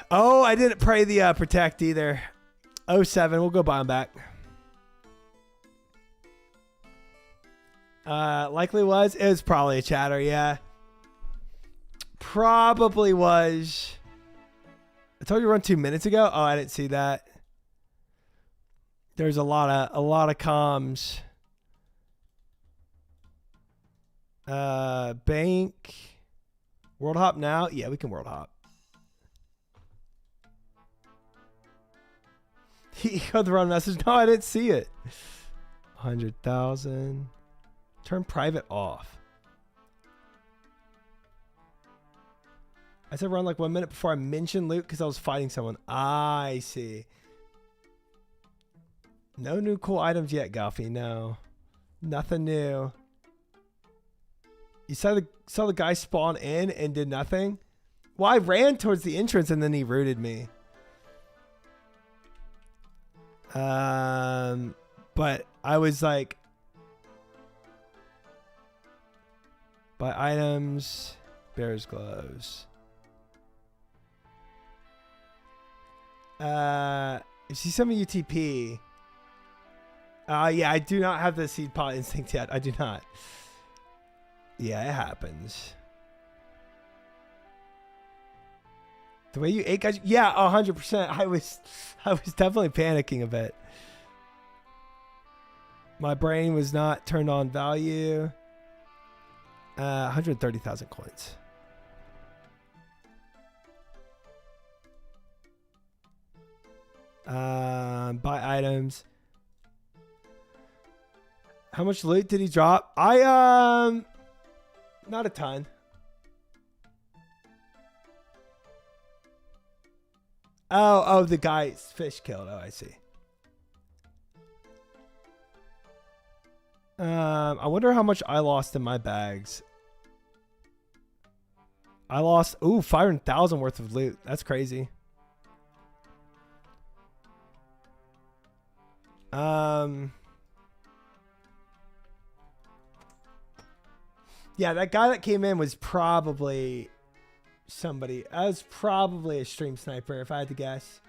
Oh, I didn't pray the protect either. 07. We'll go buy him back. Likely was. It was probably a chatter, yeah. Probably was. I told you to run 2 minutes ago. Oh, I didn't see that. There's a lot of comms. Bank. World hop now? Yeah, we can world hop. He got the wrong message. No, I didn't see it. 100,000. Turn private off. I said run like 1 minute before I mentioned loot because I was fighting someone. I see. No new cool items yet, Guffy. No. Nothing new. You saw the guy spawn in and did nothing? Well, I ran towards the entrance and then he rooted me. But I was like, buy items, bear's gloves. If you send me UTP. Yeah, I do not have the seed pot instinct yet. I do not. Yeah, it happens. The way you ate, guys. Yeah, 100%. I was definitely panicking a bit. My brain was not turned on value. 130,000 coins. Buy items. How much loot did he drop? Not a ton. Oh, the guy's fish killed. Oh, I see. I wonder how much I lost in my bags. I lost 500,000 worth of loot. That's crazy. Yeah, that guy that came in was probably somebody. I was probably a stream sniper if I had to guess.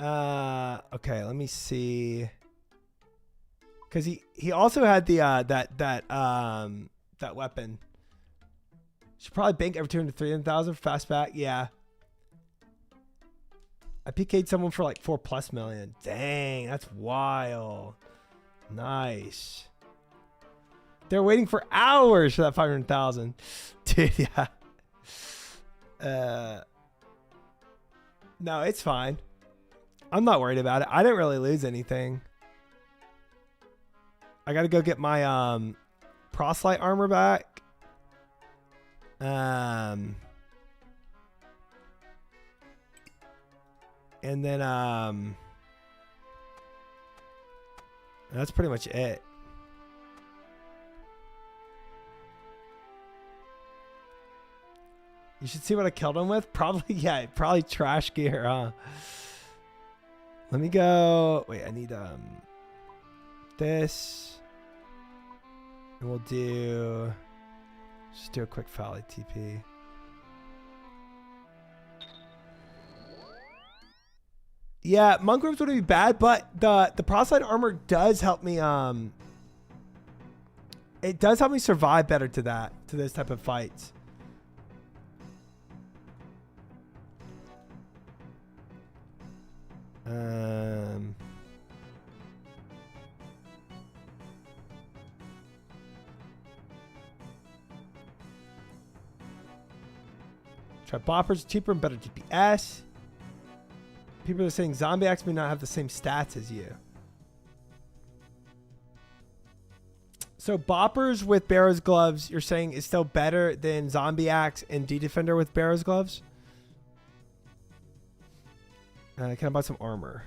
Okay, let me see. Cause he also had the that weapon. Should probably bank every 200,000 fast back. Yeah. I PK'd someone for like 4+ million. Dang, that's wild. Nice. They're waiting for hours for that 500,000. Dude, yeah. No, it's fine. I'm not worried about it. I didn't really lose anything. I gotta go get my proselyte armor back. And then that's pretty much it. You should see what I killed him with. Probably, yeah, probably trash gear, huh? Let me go. Wait, I need this. And we'll just do a quick Fally TP. Yeah, monk robes wouldn't be bad, but the proselyte armor does help me. It does help me survive better to those type of fights. Try boppers, cheaper and better DPS. People are saying zombie axe may not have the same stats as you. So boppers with Barrow's gloves, you're saying is still better than zombie axe and D-Defender with Barrow's gloves? Can I buy some armor?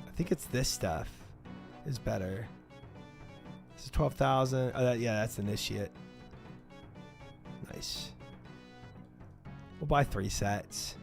I think it's this stuff is better. This is 12,000. Oh, yeah, that's initiate. Nice. We'll buy 3 sets.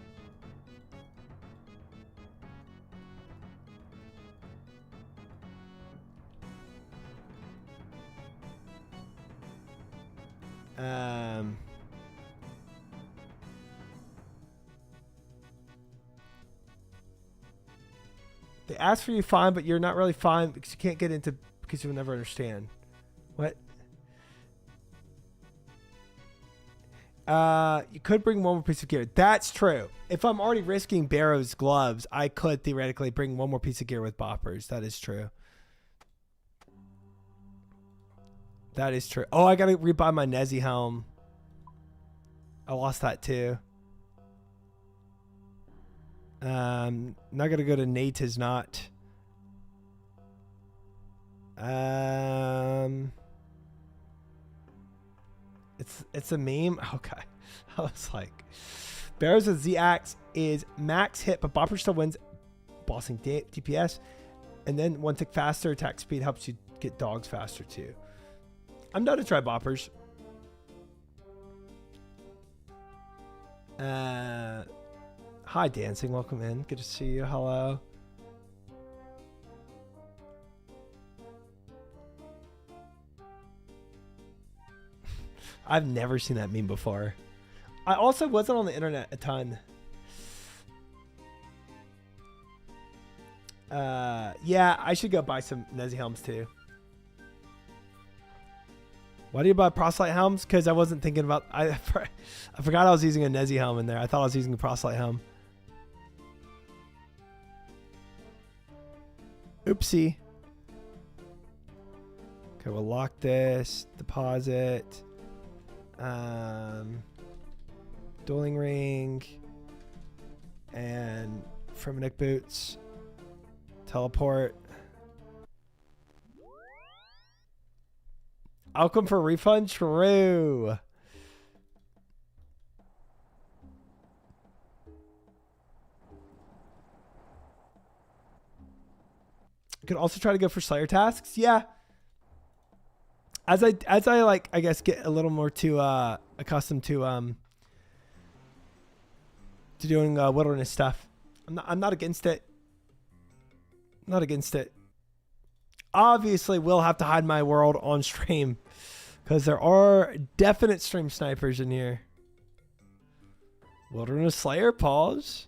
They ask for you fine, but you're not really fine because you can't get into because you'll never understand. What? You could bring one more piece of gear. That's true. If I'm already risking Barrow's gloves, I could theoretically bring one more piece of gear with boppers. That is true. That is true. Oh, I gotta rebuy my Nezzy helm. I lost that too. Not gonna go to Nate is not. It's a meme. Okay. I was like, Barrows with Z-Axe is max hit, but Bopper still wins bossing DPS. And then one tick faster attack speed helps you get dogs faster too. I'm down to try Boppers. Hi, Dancing. Welcome in. Good to see you. Hello. I've never seen that meme before. I also wasn't on the internet a ton. Yeah, I should go buy some Nezzy helms too. Why do you buy proselyte helms? Because I wasn't thinking about... I forgot I was using a Nezzy helm in there. I thought I was using a proselyte helm. Oopsie. Okay, we'll lock this. Deposit. Dueling ring. And Fremennik boots. Teleport. Outcome for refund? True. You could also try to go for Slayer tasks. Yeah. As I like, I guess, get a little more to accustomed to doing wilderness stuff. I'm not against it. Not against it. Obviously, we'll have to hide my world on stream because there are definite stream snipers in here. Wilderness Slayer, pause.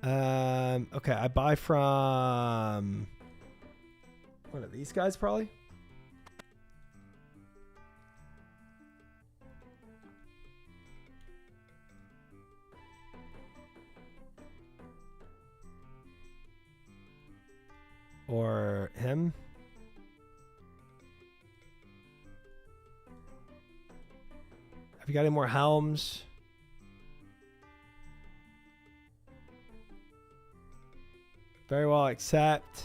Okay, I buy from one of these guys probably. Or him. Have you got any more helms? Very well, accept.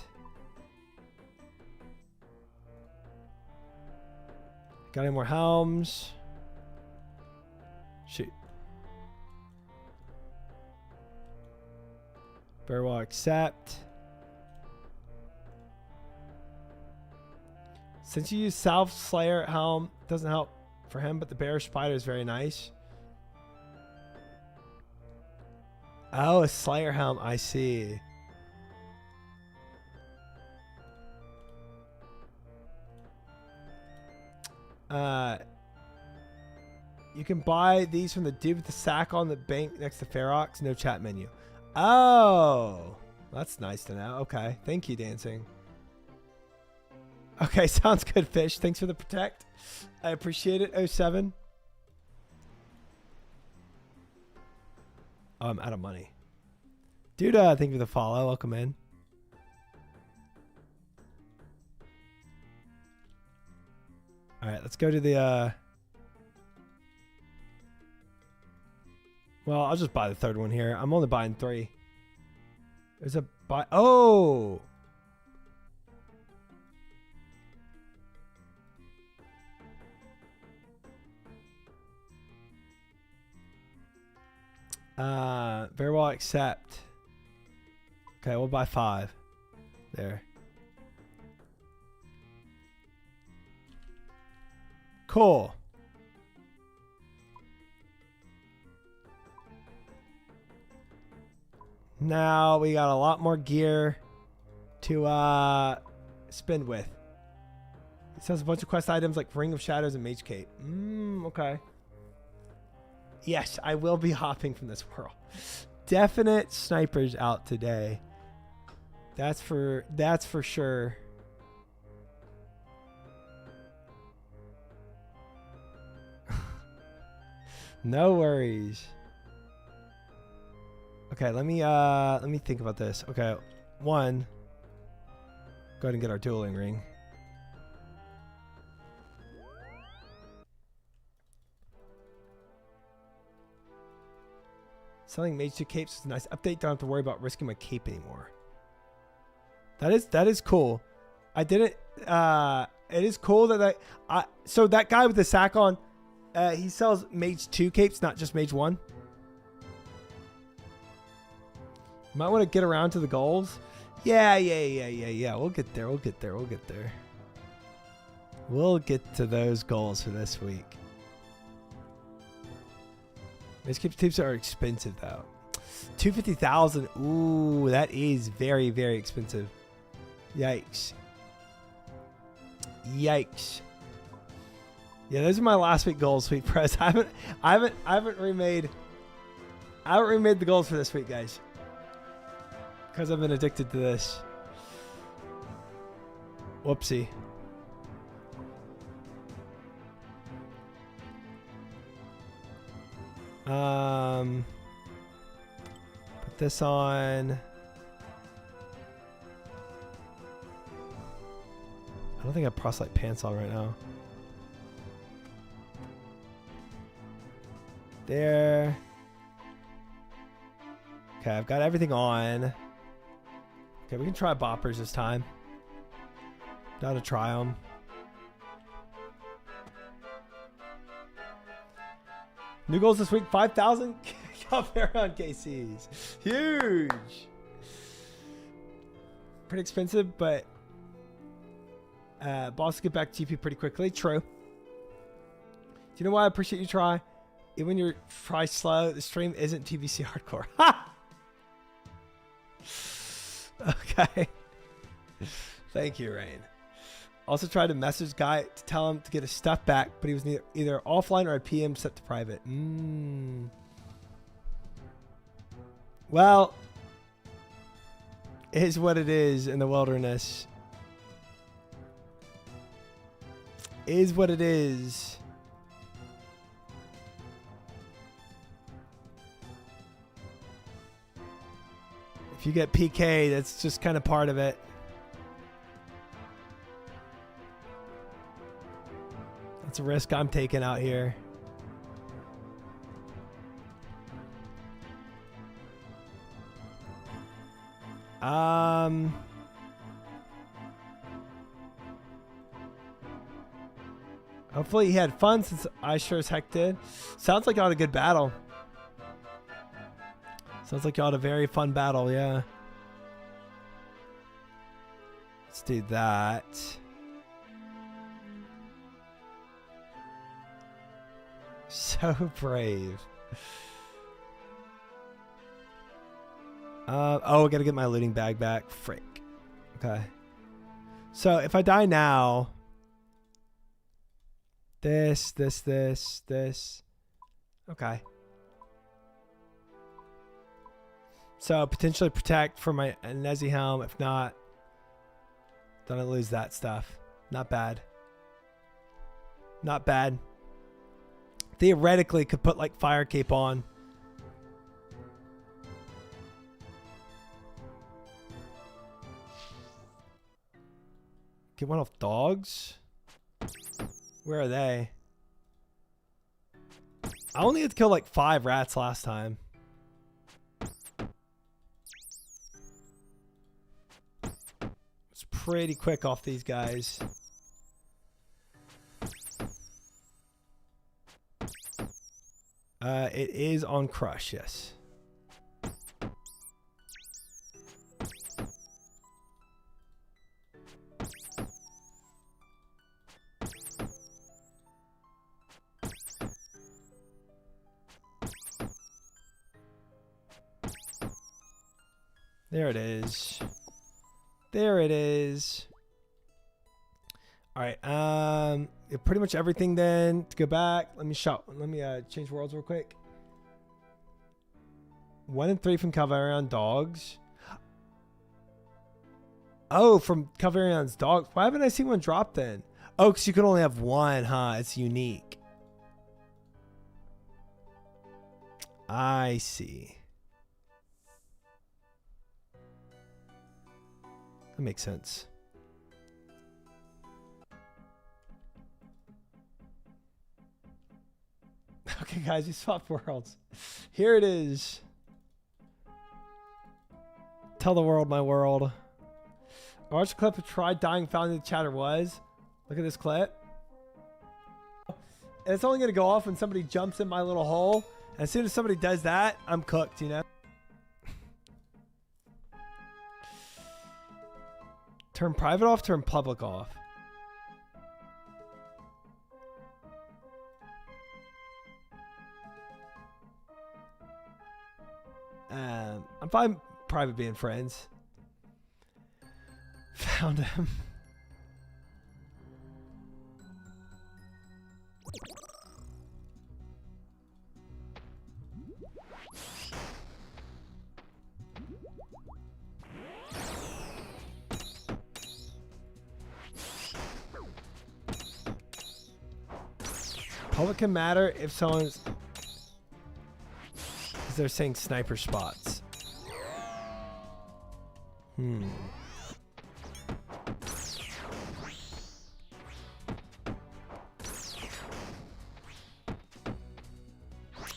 Got any more helms? Shoot. Very well, accept. Since you use Salve Slayer helm, doesn't help for him, but the Bear Spider is very nice. Oh, a Slayer helm, I see. You can buy these from the dude with the sack on the bank next to Ferox. No chat menu. Oh, that's nice to know. Okay, thank you, Dancing. Okay, sounds good, Fish. Thanks for the protect. I appreciate it. 07. Oh, I'm out of money. Dude, thank you for the follow. Welcome in. All right, let's go to the... Well, I'll just buy the third one here. I'm only buying 3. There's a buy... Oh! Very well, accept. Okay, we'll buy 5. There. Cool. Now we got a lot more gear to spend with. It says a bunch of quest items like Ring of Shadows and Mage Cape. Okay. Yes, I will be hopping from this world. Definite snipers out today. That's for sure. No worries. Okay, let me think about this. Okay, 1. Go ahead and get our dueling ring. Selling Mage 2 capes is a nice update. Don't have to worry about risking my cape anymore. That is cool. I didn't. It is cool that so that guy with the sack on, he sells Mage 2 capes, not just Mage 1. Might want to get around to the goals. Yeah. We'll get there. We'll get there. We'll get to those goals for this week. Mage cape tips are expensive though. 250,000. Ooh, that is very, very expensive. Yikes. Yikes. Yeah, those are my last week goals, Sweet Press. I haven't remade the goals for this week, guys. Because I've been addicted to this. Whoopsie. Put this on. I don't think I have proselyte pants on right now. There. Okay, I've got everything on. Okay, we can try boppers this time. Gotta try them. New goals this week, 5,000 on KCs. Huge. Pretty expensive, but boss get back to GP pretty quickly. True. Do you know why I appreciate you try? Even when you're try slow, the stream isn't TBC hardcore. Ha! Okay. Thank you, Rain. Also tried to message guy to tell him to get his stuff back, but he was either offline or a PM set to private. Well, it is what it is in the wilderness. Is what it is. If you get PK, that's just kind of part of it. That's a risk I'm taking out here. Hopefully he had fun, since I sure as heck did. Sounds like y'all had a good battle. Sounds like y'all had a very fun battle, yeah. Let's do that. So brave. Oh, I gotta get my looting bag back. Frick. Okay. So if I die now, this. Okay. So potentially protect for my Nezi helm. If not, then I lose that stuff. Not bad. Not bad. Theoretically, could put like fire cape on. Get one off dogs. Where are they? I only had to kill like 5 rats last time. It's pretty quick off these guys. It is on crush, yes. There it is. There it is. All right. Pretty much everything then to go back. Let me change worlds real quick. 1 and 3 from Calvarion's dogs. Oh, from Calvarion's dogs. Why haven't I seen one drop then? Oh, because you can only have 1, huh? It's unique. I see. That makes sense. Okay, guys, we swapped worlds. Here it is. Tell the world my world. I watched a clip of tried dying, found who the chatter was. Look at this clip. And it's only going to go off when somebody jumps in my little hole. And as soon as somebody does that, I'm cooked, you know? Turn private off, turn public off. I'm fine private being friends. Found him. Public can matter if someone's... Because they're saying sniper spots.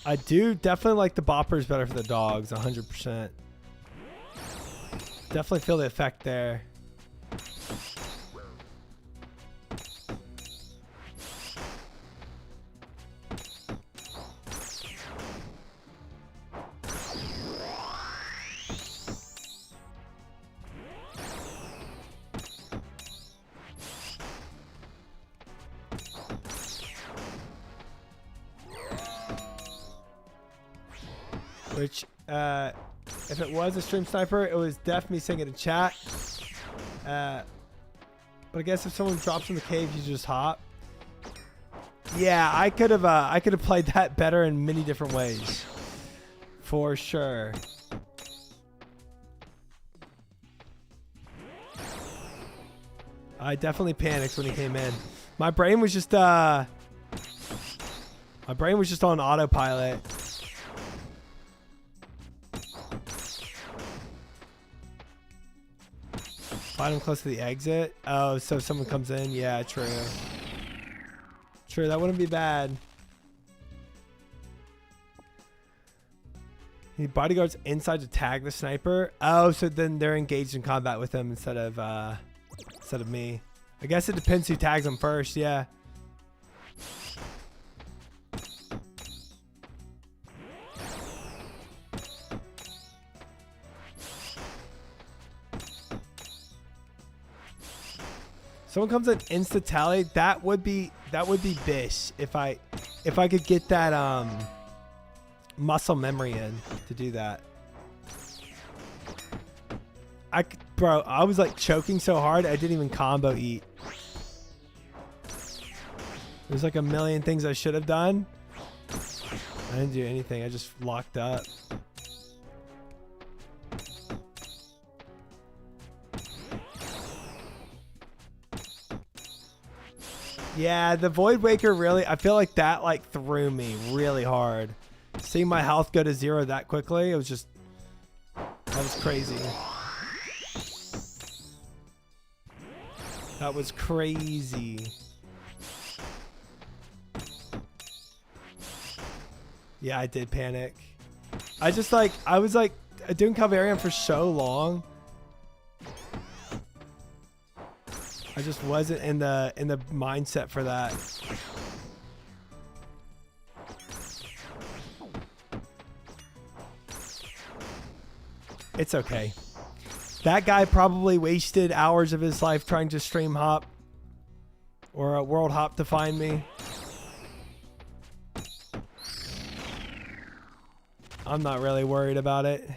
I do definitely like the boppers better for the dogs, 100%. Definitely feel the effect there. Which, if it was a stream sniper, it was def me saying it in chat. But I guess if someone drops in the cave, you just hop. Yeah, I could have played that better in many different ways, for sure. I definitely panicked when he came in. My brain was just on autopilot. Find him close to the exit. Oh, so if someone comes in. Yeah, true. True, that wouldn't be bad. You need bodyguards inside to tag the sniper. Oh, so then they're engaged in combat with him instead of me. I guess it depends who tags him first. Yeah. Someone comes in insta tally. That would be bish if I could get that muscle memory in to do that. Bro, I was like choking so hard I didn't even combo eat. There's like a million things I should have done. I didn't do anything. I just locked up. Yeah, the Void Waker really, I feel like that like threw me really hard. Seeing my health go to 0 that quickly, it was just, that was crazy. That was crazy. Yeah, I did panic. I was like doing Calvarium for so long. I just wasn't in the mindset for that. It's okay. That guy probably wasted hours of his life trying to stream hop or a world hop to find me. I'm not really worried about it.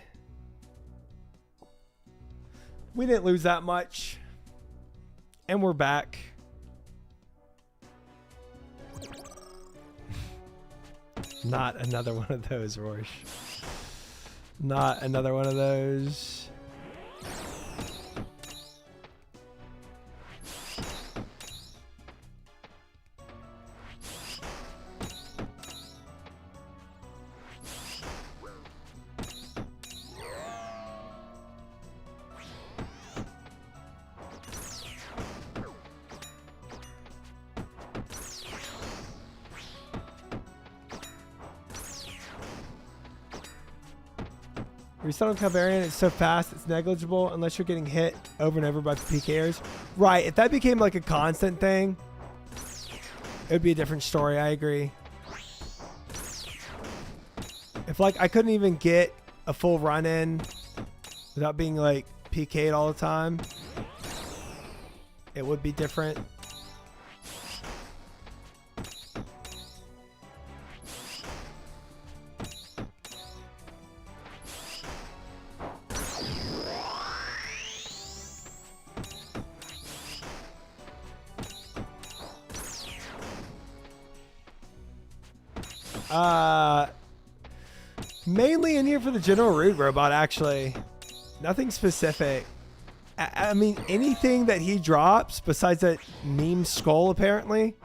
We didn't lose that much. And we're back. Not another one of those, Rorsch. Not another one of those. Reset on Calvarian is so fast it's negligible unless you're getting hit over and over by PKers. Right, if that became like a constant thing, it would be a different story. I agree. If like I couldn't even get a full run in without being like PK'd all the time, it would be different. Mainly in here for the General Root Robot, actually. Nothing specific. I mean, anything that he drops besides that meme skull, apparently,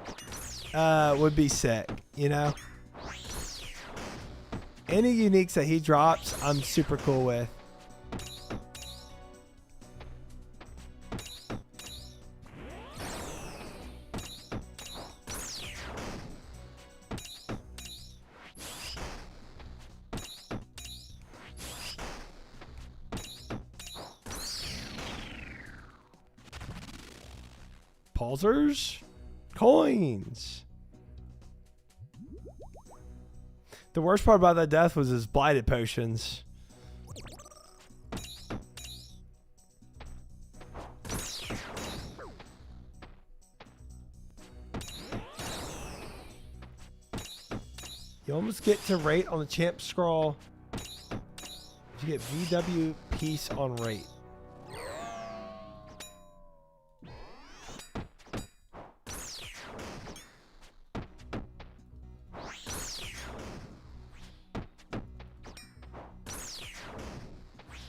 would be sick, you know? Any uniques that he drops, I'm super cool with. Pulsers? Coins. The worst part about that death was his blighted potions. You almost get to rate on the champ scroll. You get VW piece on rate.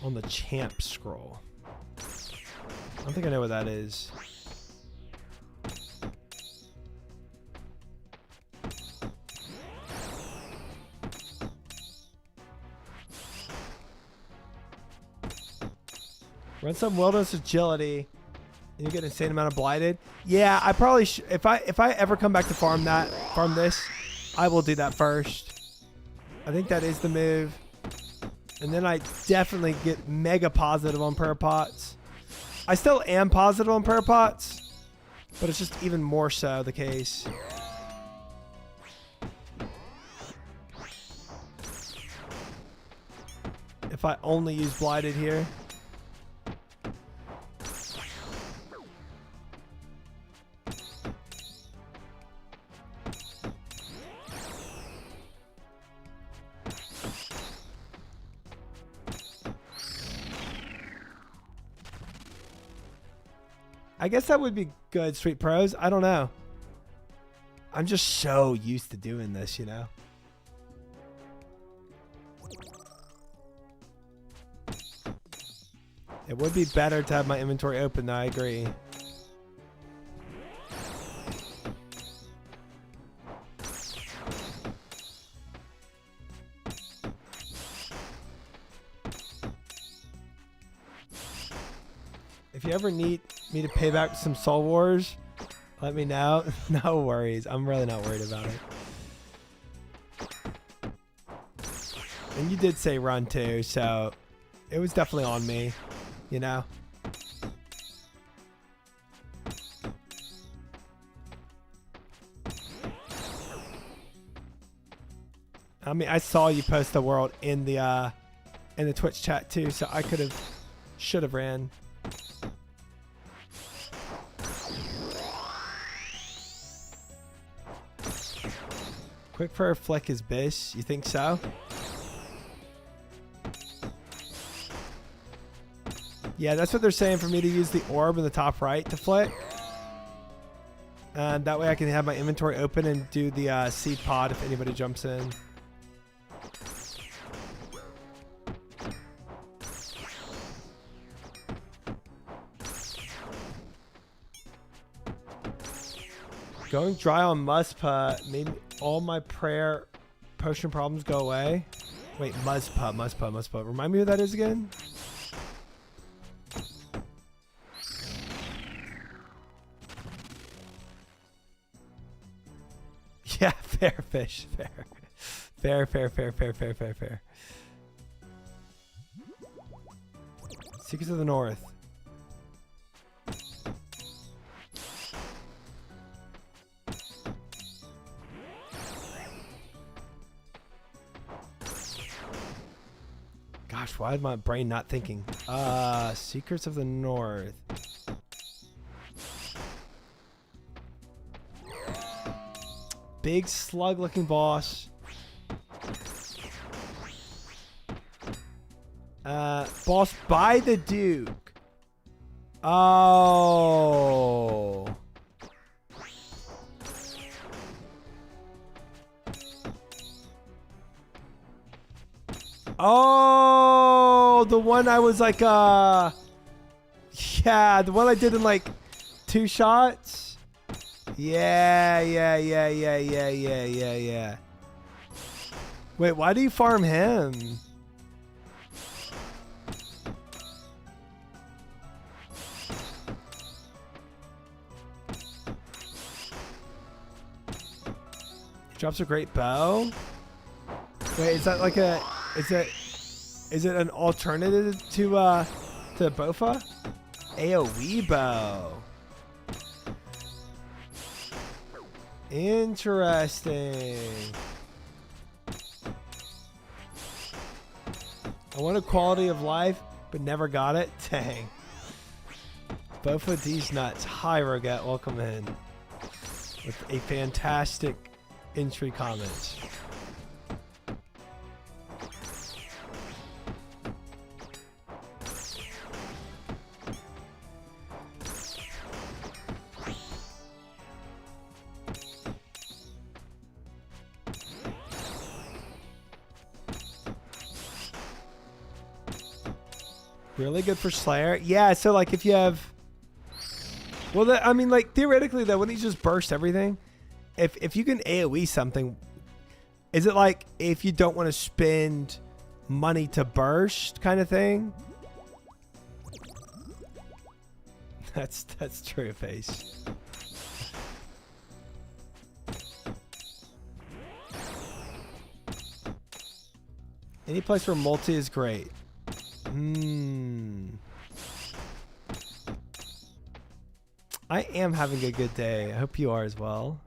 On the champ scroll. I don't think I know what that is. Run some wilderness agility. And you get an insane amount of blighted. Yeah, I probably if I ever come back to farm this, I will do that first. I think that is the move. And then I definitely get mega positive on prayer pots. I still am positive on prayer pots, but it's just even more so the case. If I only use blighted here. I guess that would be good, Sweet Pros. I don't know. I'm just so used to doing this, you know? It would be better to have my inventory open, I agree. If you ever need me to pay back some Soul Wars, let me know. No worries. I'm really not worried about it. And you did say run too, so it was definitely on me, you know? I mean, I saw you post the world in the Twitch chat too, so I should have ran. Quick prayer flick is bish. You think so? Yeah, that's what they're saying for me to use the orb in the top right to flick. And that way I can have my inventory open and do the seed pod if anybody jumps in. Going dry on Muspah made all my prayer potion problems go away. Wait, Muspah. Remind me who that is again? Yeah, fair fish, fair. Fair. Secrets of the North. Gosh, why is my brain not thinking? Secrets of the North. Big slug-looking boss. Boss by the Duke. Oh. Oh, the one I was like, yeah, the one I did in like 2 shots. Yeah. Wait, why do you farm him? He drops a great bow. Wait, is that like a? Is it an alternative to Bofa? AoE bow. Interesting. I wanted quality of life, but never got it. Dang. Bofa D's nuts. Hi, Roget. Welcome in. With a fantastic entry comment. Really good for Slayer. Yeah, so like if you have... Well, I mean, like theoretically though, wouldn't you just burst everything? If you can AoE something, is it like if you don't want to spend money to burst kind of thing? That's true, Face. Any place where multi is great. I am having a good day. I hope you are as well.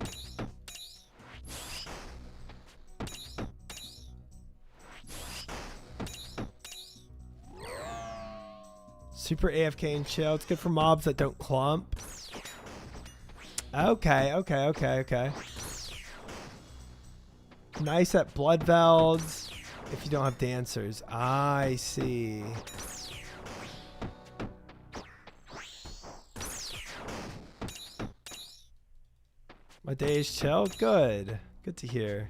Super AFK and chill. It's good for mobs that don't clump. Okay. Nice at Blood Velds. If you don't have dancers. I see. My day is chill. Good. Good to hear.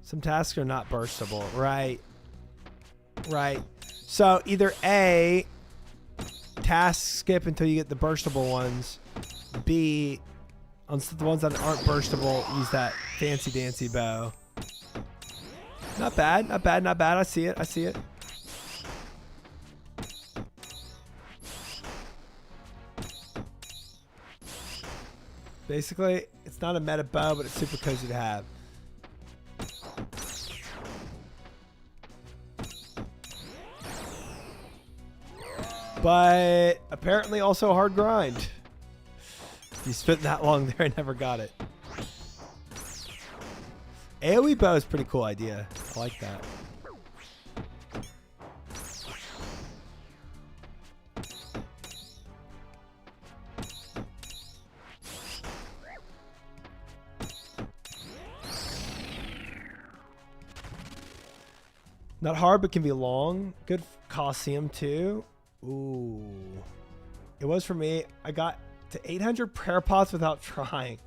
Some tasks are not burstable. Right. So either A, task skip until you get the burstable ones. B, on the ones that aren't burstable, use that fancy dancy bow. Not bad. I see it. Basically, it's not a meta bow, but it's super cozy to have. But apparently also a hard grind. You spent that long there and never got it. AoE bow is a pretty cool idea. I like that. Not hard, but can be long. Good Coliseum too. Ooh. It was for me. I got to 800 prayer pots without trying.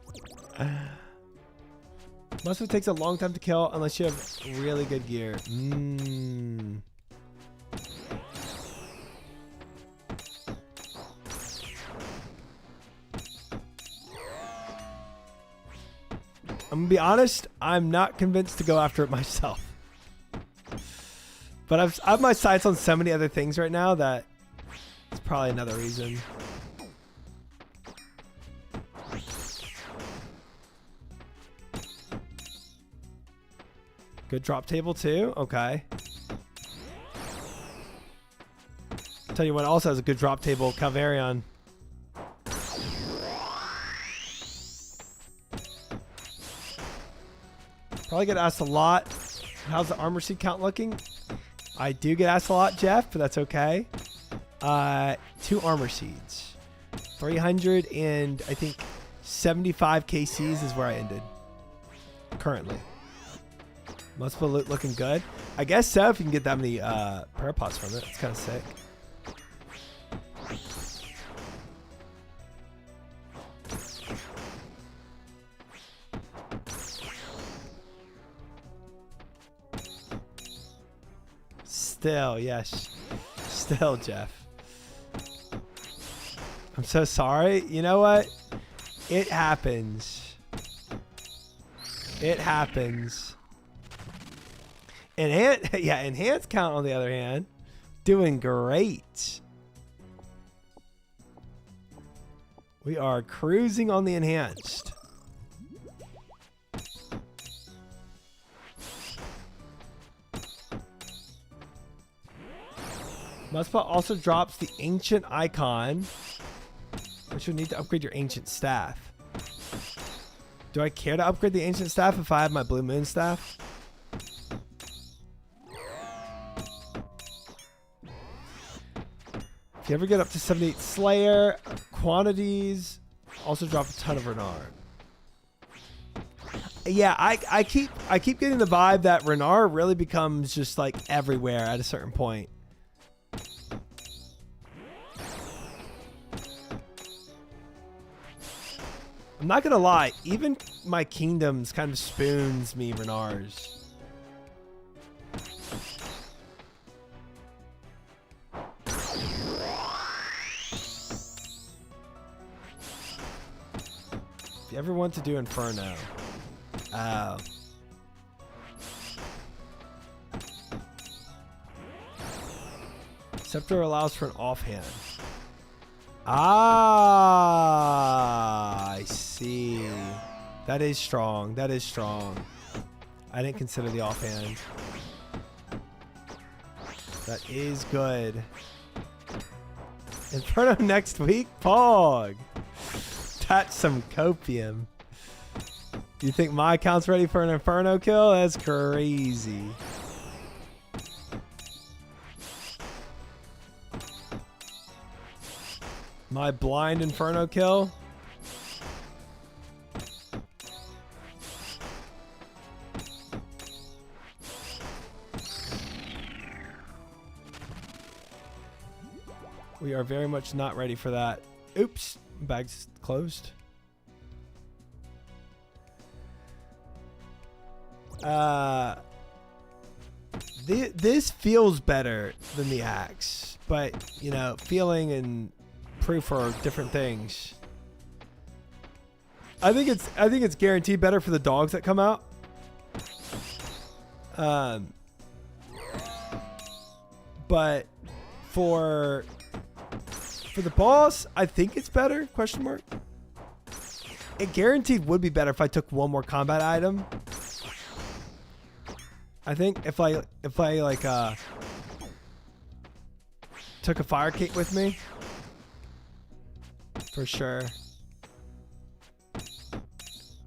Most of it takes a long time to kill unless you have really good gear. I'm gonna be honest, I'm not convinced to go after it myself. But I have my sights on so many other things right now that it's probably another reason. Good drop table too. Okay. Tell you what also has a good drop table, Calvarion. Probably get asked a lot. How's the armor seed count looking? I do get asked a lot, Jeff, but that's okay. 2 armor seeds. 300 and I think 75 KCs is where I ended. Currently. Multiple loot looking good. I guess so if you can get that many parapods from it. It's kind of sick. Still, yes. Still, Jeff. I'm so sorry. You know what? It happens. It happens. Enhanced count on the other hand, doing great. We are cruising on the enhanced. Mudspot also drops the ancient icon, which you'll need to upgrade your ancient staff. Do I care to upgrade the ancient staff if I have my blue moon staff? If you ever get up to 78 Slayer, quantities also drop a ton of Renard. Yeah, I keep getting the vibe that Renard really becomes just like everywhere at a certain point. I'm not gonna lie, even my kingdoms kind of spoons me Renards. If you ever want to do Inferno. Oh. Scepter allows for an offhand. Ah, I see. That is strong. That is strong. I didn't consider the offhand. That is good. Inferno next week? Pog. That's some copium. You think my account's ready for an Inferno kill? That's crazy. My blind Inferno kill? We are very much not ready for that. Oops, bag's closed. This feels better than the axe, but you know, feeling and proof are different things. I think it's guaranteed better for the dogs that come out. But for the boss, I think it's better, question mark. It guaranteed would be better if I took one more combat item. I think if I like took a fire cake with me, for sure.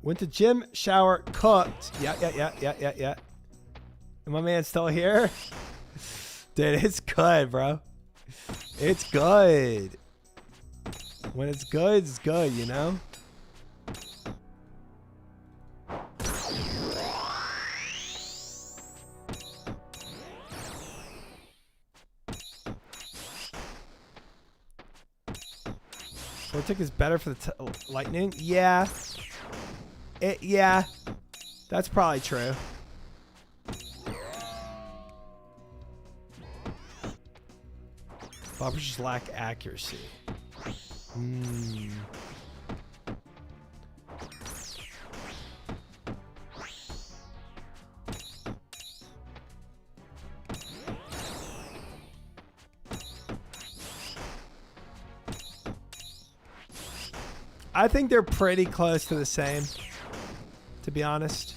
Went to gym, shower, cooked. Yeah. And my man's still here? Dude, it's good, bro. It's good. When it's good, you know? Vortic is better for the lightning? Yeah. Yeah. That's probably true. Boppers just lack accuracy. I think they're pretty close to the same, to be honest.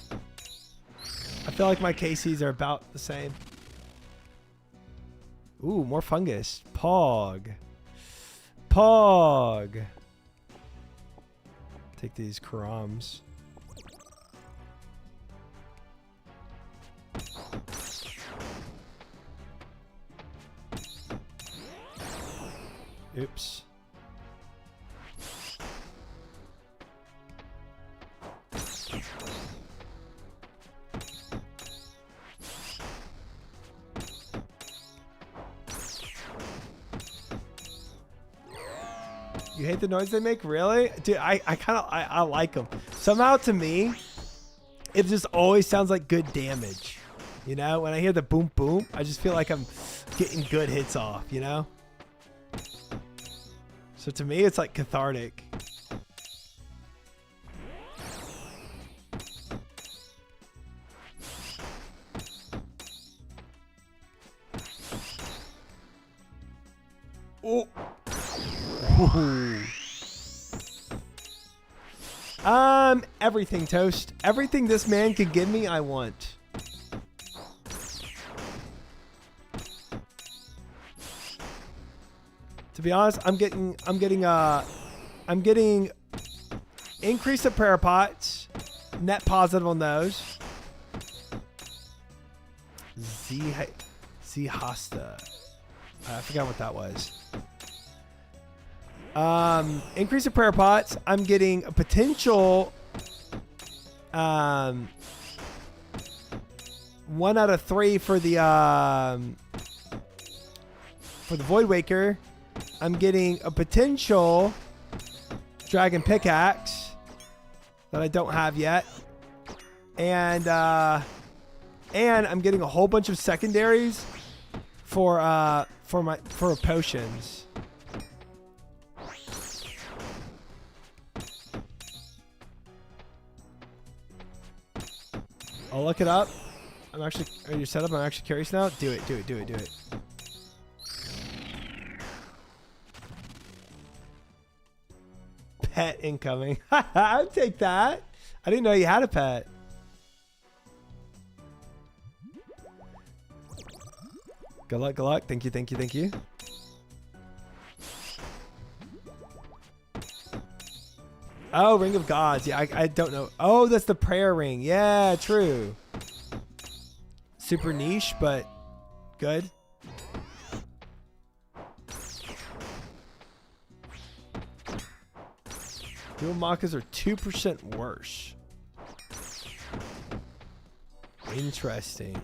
I feel like my KCs are about the same. Ooh, more fungus. Pog. Pog. Take these crumbs. Oops. You hate the noise they make? Really? Dude, I like them. Somehow to me, it just always sounds like good damage. You know, when I hear the boom boom, I just feel like I'm getting good hits off, you know? So to me, it's like cathartic. Oh. Ooh. Everything, Toast. Everything this man can give me, I want. To be honest, I'm getting increase of prayer pots, net positive on those. Z Hosta. I forgot what that was. Increase of prayer pots. I'm getting a potential 1 out of 3 for the Void Waker. I'm getting a potential Dragon Pickaxe that I don't have yet. And I'm getting a whole bunch of secondaries for potions. I'll look it up. Are you set up? I'm actually curious now. Do it. Pet incoming. I'd take that. I didn't know you had a pet. Good luck, good luck. Thank you. Oh, Ring of Gods. Yeah, I don't know. Oh, that's the prayer ring. Yeah, true. Super niche, but good. Dual Makas are 2% worse. Interesting.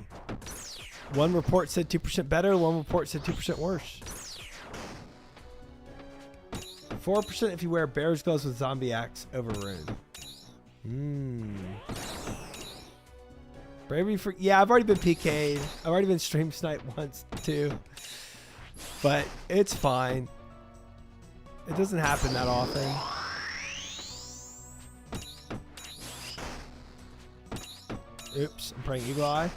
One report said 2% better. One report said 2% worse. 4% if you wear Bear's Gloves with Zombie Axe over Rune. Bravery for... Yeah, I've already been PK'd. I've already been stream sniped once, too. But it's fine. It doesn't happen that often. Oops, I'm praying Eagle Eye.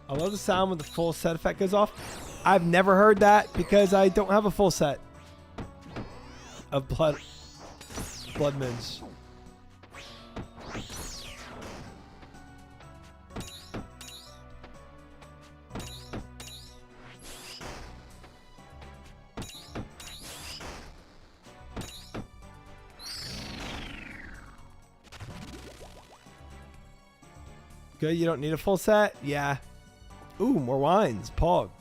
I love the sound when the full set effect goes off. I've never heard that because I don't have a full set of blood moons. Good, you don't need a full set? Yeah. Ooh, more wines. Pog.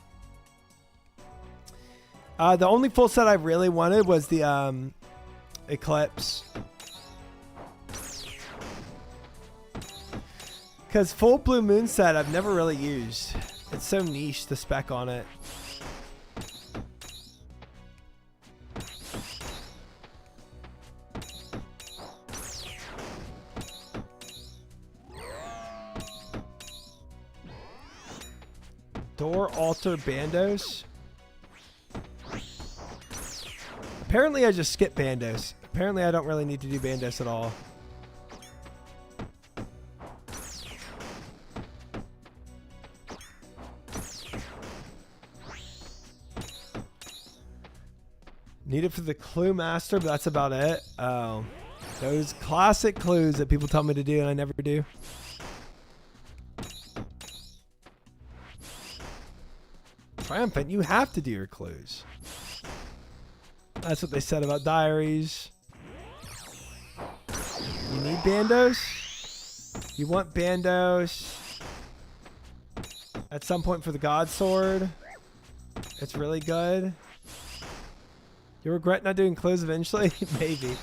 The only full set I really wanted was the Eclipse. Because full Blue Moon set I've never really used. It's so niche, the spec on it. Door Altar Bandos. Apparently I just skip Bandos. Apparently I don't really need to do Bandos at all. Need it for the Clue Master, but that's about it. Oh. Those classic clues that people tell me to do and I never do. Triumphant, you have to do your clues. That's what they said about diaries. You need bandos? You want bandos at some point for the God Sword. It's really good. You regret not doing clues eventually? Maybe.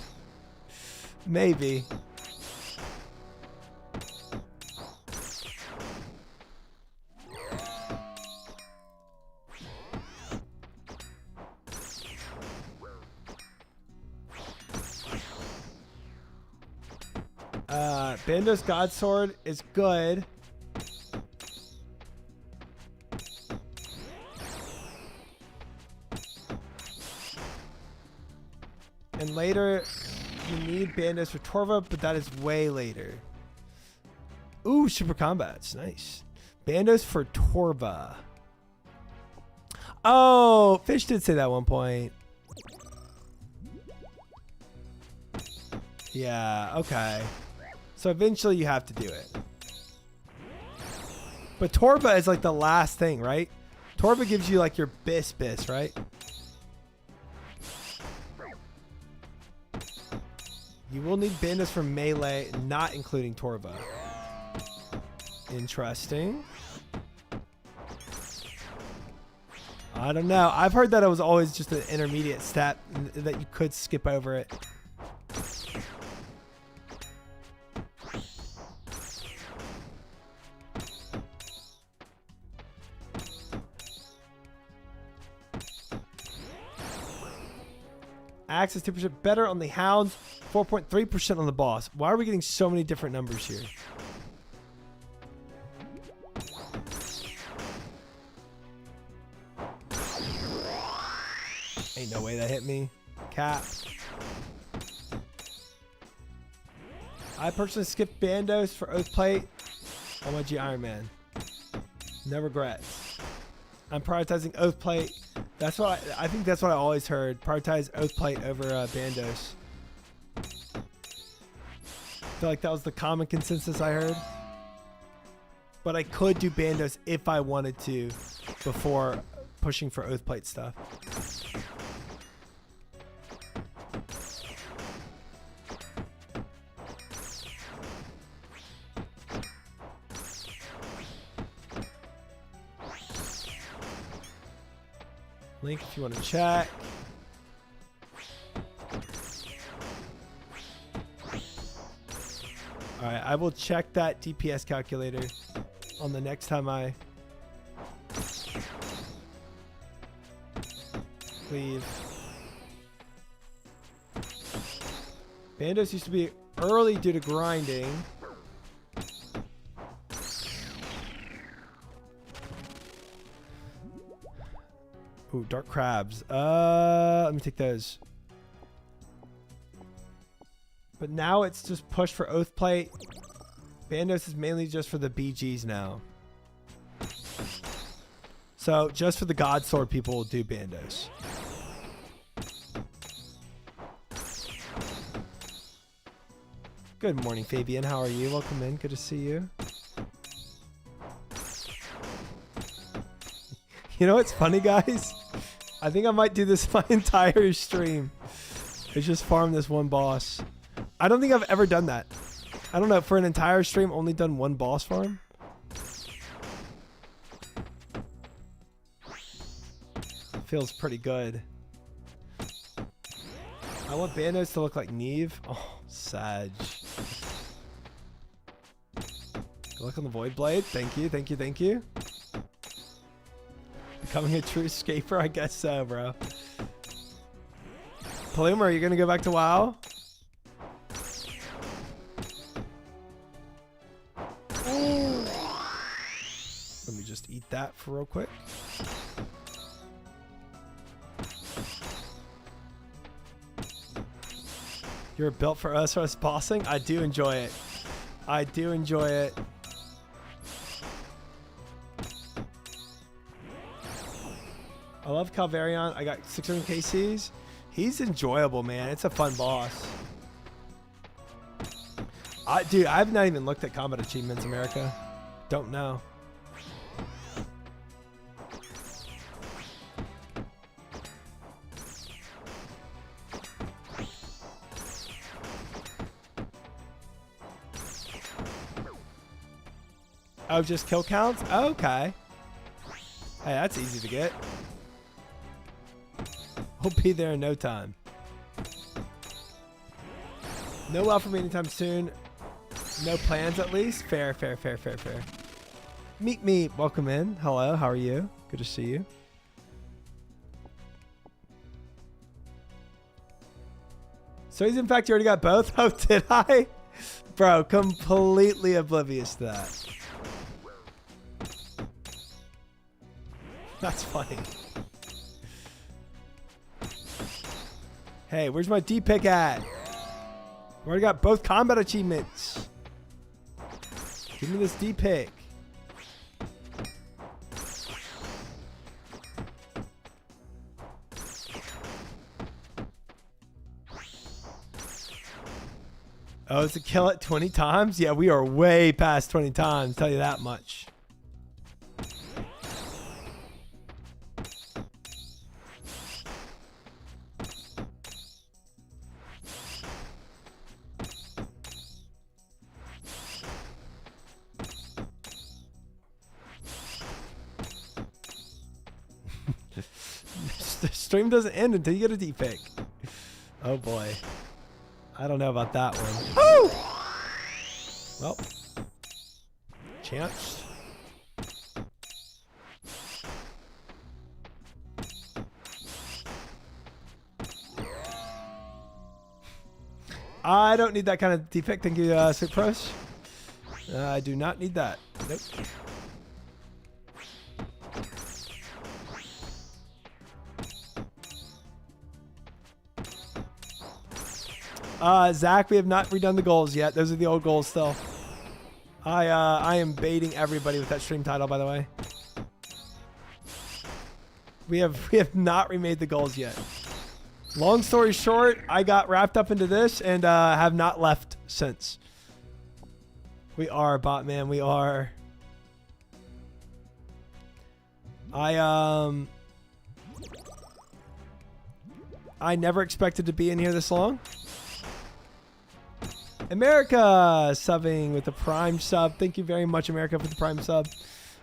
Maybe. Bando's God Sword is good. And later, you need bandos for Torva, but that is way later. Ooh, super combats. Nice. Bandos for Torva. Oh, Fish did say that at one point. Yeah, okay. So eventually you have to do it. But Torva is like the last thing, right? Torva gives you like your bis, right? You will need bandos for melee, not including Torva. Interesting. I don't know. I've heard that it was always just an intermediate stat that you could skip over it. Axe is 2% better on the Hound, 4.3% on the boss. Why are we getting so many different numbers here? Ain't no way that hit me. Cap. I personally skipped bandos for Oathplate on my G Iron Man. No regrets. I'm prioritizing Oathplate. That's what I think. That's what I always heard. Prioritize Oathplate over bandos. I feel like that was the common consensus I heard. But I could do bandos if I wanted to before pushing for Oathplate stuff. Link if you want to check. Alright, I will check that DPS calculator on the next time I leave. Bandos used to be early due to grinding. Ooh, dark crabs. Let me take those. But now it's just push for Oathplate. Bandos is mainly just for the BGs now. So just for the God Sword, people will do bandos. Good morning, Fabian. How are you? Welcome in. Good to see you. You know what's funny, guys? I think I might do this my entire stream. It's just farm this one boss. I don't think I've ever done that. I don't know, for an entire stream, only done one boss farm. Feels pretty good. I want bandos to look like Neve. Oh, Sag. Good luck on the Void Blade. Thank you, thank you, thank you. Becoming a true scaper? I guess so, bro. Paloma, are you gonna go back to WoW? Let me just eat that for real quick. You're built for us bossing? I do enjoy it. I do enjoy it. I love Calvarion. I got 600 KCs. He's enjoyable, man. It's a fun boss. Dude, I've not even looked at combat achievements, America. Don't know. Oh, just kill counts? Okay. Hey, that's easy to get. We'll be there in no time. No well for me anytime soon. No plans at least. Fair, fair, fair, fair, fair. Meet me. Welcome in. Hello, how are you? Good to see you. So he's in fact you already got both? Oh, did I? Bro, completely oblivious to that. That's funny. Hey, where's my D-pick at? I already got both combat achievements. Give me this D-pick. Oh, is it kill it 20 times? Yeah, we are way past 20 times, tell you that much. The stream doesn't end until you get a D-pick. Oh boy. I don't know about that one. Woo! Well. Chance. I don't need that kind of D-pick. Thank you, Sweet Pros. I do not need that. Nope. Zach, we have not redone the goals yet. Those are the old goals still. I am baiting everybody with that stream title, by the way. We have not remade the goals yet. Long story short, I got wrapped up into this and have not left since. We are, Botman. We are. I never expected to be in here this long. America subbing with the Prime sub. Thank you very much, America, for the Prime sub.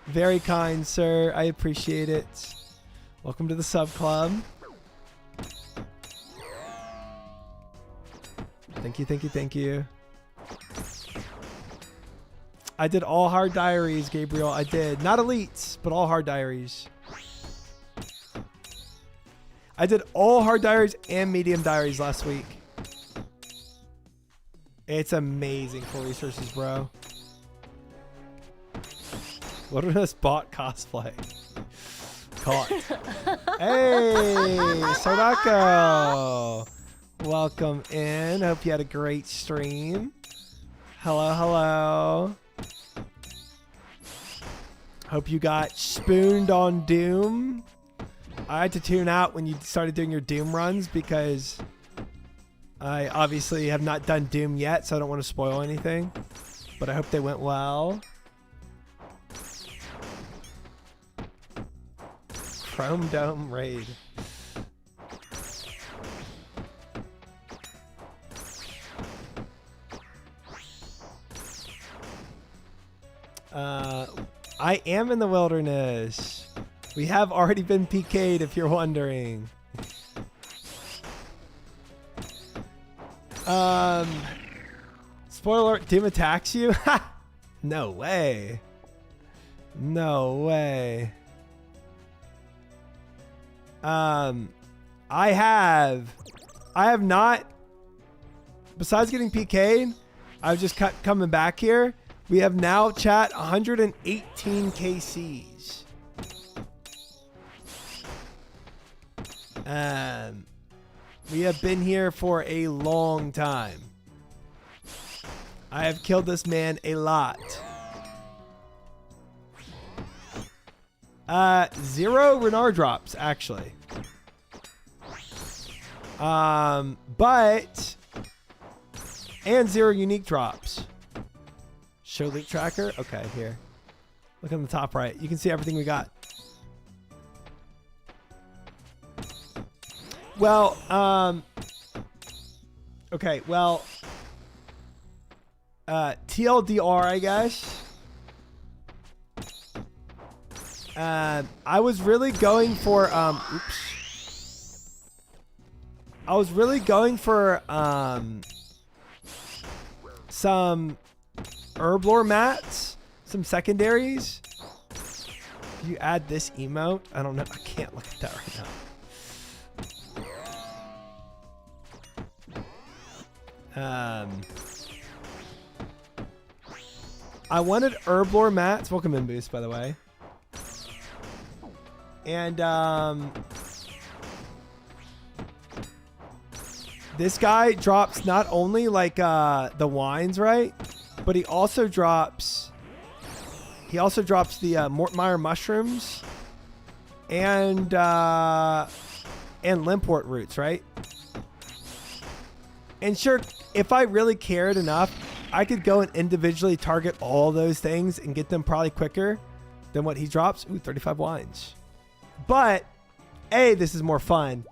Very kind, sir. I appreciate it. Welcome to the sub club. Thank you, thank you, thank you. I did all hard diaries, Gabriel. I did. Not elites, but all hard diaries. I did all hard diaries and medium diaries last week. It's amazing for resources, bro. What are this bot cosplay? Caught. Hey, Sodako. Welcome in. Hope you had a great stream. Hello, hello. Hope you got spooned on Doom. I had to tune out when you started doing your Doom runs because I obviously have not done Doom yet, so I don't want to spoil anything. But I hope they went well. Chrome Dome raid. I am in the wilderness. We have already been PK'd, if you're wondering. Spoiler alert, Doom attacks you? No way. No way. I have not, besides getting PK'd, I've just coming back here. We have now, chat, 118 KCs. We have been here for a long time. I have killed this man a lot. 0 Renard drops, actually. But, and 0 unique drops. Show leak tracker. Okay, here. Look on the top right. You can see everything we got. Well, okay, well, TLDR, I guess. I was really going for oops. I was really going for some herblore mats, some secondaries. You add this emote? I don't know. I can't look at that right now. I wanted herblore mats. Welcome in, Boost, by the way. And this guy drops not only like the wines, right? But he also drops the Mortmeyer mushrooms and limpwort roots, right? And sure, if I really cared enough, I could go and individually target all those things and get them probably quicker than what he drops. Ooh, 35 wines. But A, this is more fun,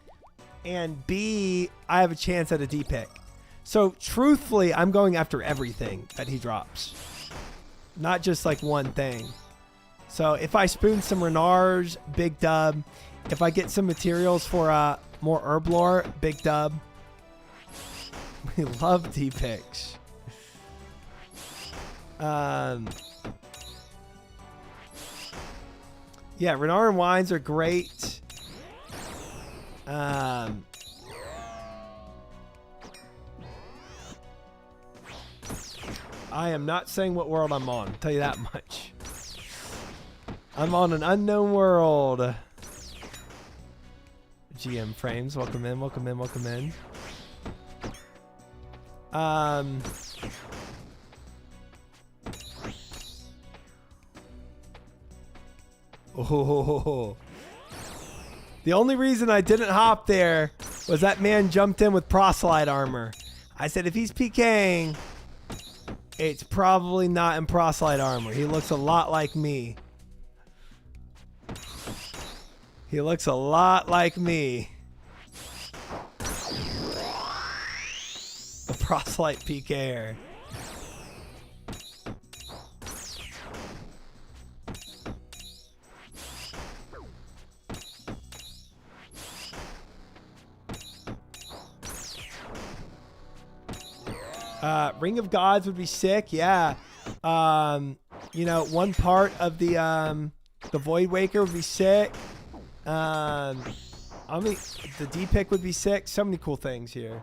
and B, I have a chance at a D pick. So truthfully, I'm going after everything that he drops, not just like one thing. So if I spoon some Renards, big dub. If I get some materials for more herblore, big dub. We love D picks. Yeah, Renard and wines are great. I am not saying what world I'm on. I'll tell you that much. I'm on an unknown world. GM frames, welcome in, welcome in, welcome in. Oh, the only reason I didn't hop there was that man jumped in with proselyte armor. I said if he's PKing, it's probably not in proselyte armor. He looks a lot like me. He looks a lot like me. The proselyte PKer. Ring of Gods would be sick, yeah. You know, one part of the Void Waker would be sick. I mean, the D pick would be sick. So many cool things here.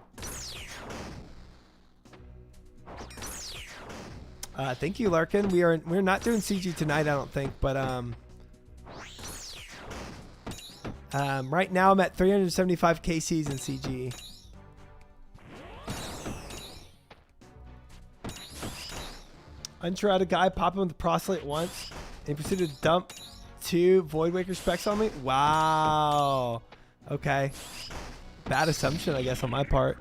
Thank you, Larkin. We're not doing CG tonight, I don't think, but right now I'm at 375 KCs in CG. Unsure how a guy pop him with the proselyte once and proceeded to dump 2 Void Waker specs on me. Wow. Okay. Bad assumption, I guess, on my part.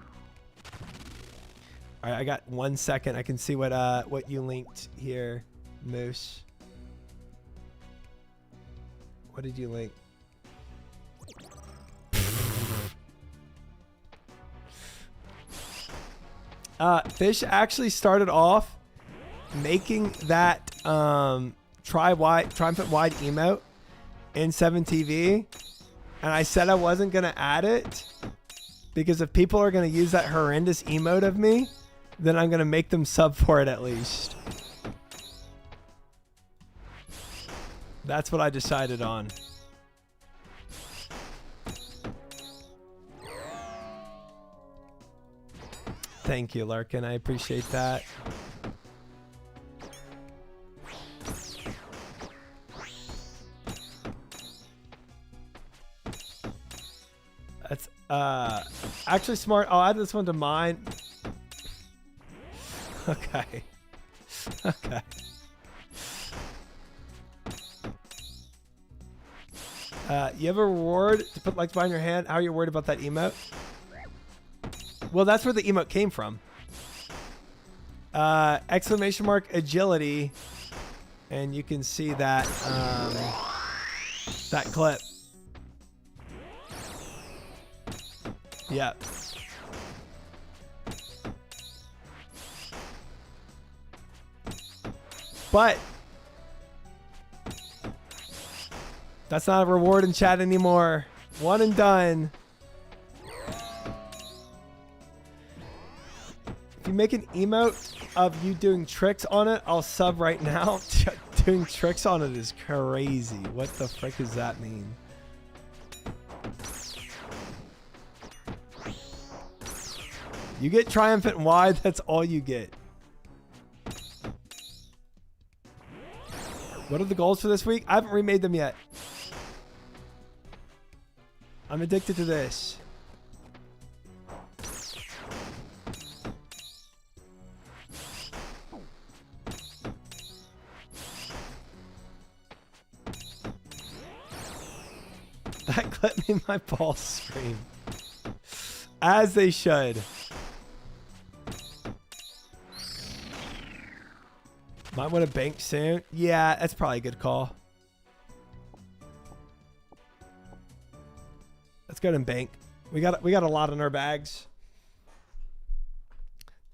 All right, I got 1 second. I can see what you linked here, Moose. What did you link? Fish actually started off making that triumphant wide emote in 7TV, and I said I wasn't gonna add it because if people are gonna use that horrendous emote of me, then I'm gonna make them sub for it at least. That's what I decided on. Thank you, Larkin. I appreciate that. That's actually smart. I'll add this one to mine. Okay. Okay. You have a reward to put likes behind your hand. How are you worried about that emote? Well, that's where the emote came from. Exclamation mark agility. And you can see that that clip. Yeah. But That's not a reward in chat anymore. One and done. If you make an emote of you doing tricks on it, I'll sub right now. Doing tricks on it is crazy. What the frick does that mean? You get triumphant wide, that's all you get. What are the goals for this week? I haven't remade them yet. I'm addicted to this. That clip made my balls scream. As they should. Might want to bank soon. Yeah, that's probably a good call. Let's go and bank. We got a lot in our bags.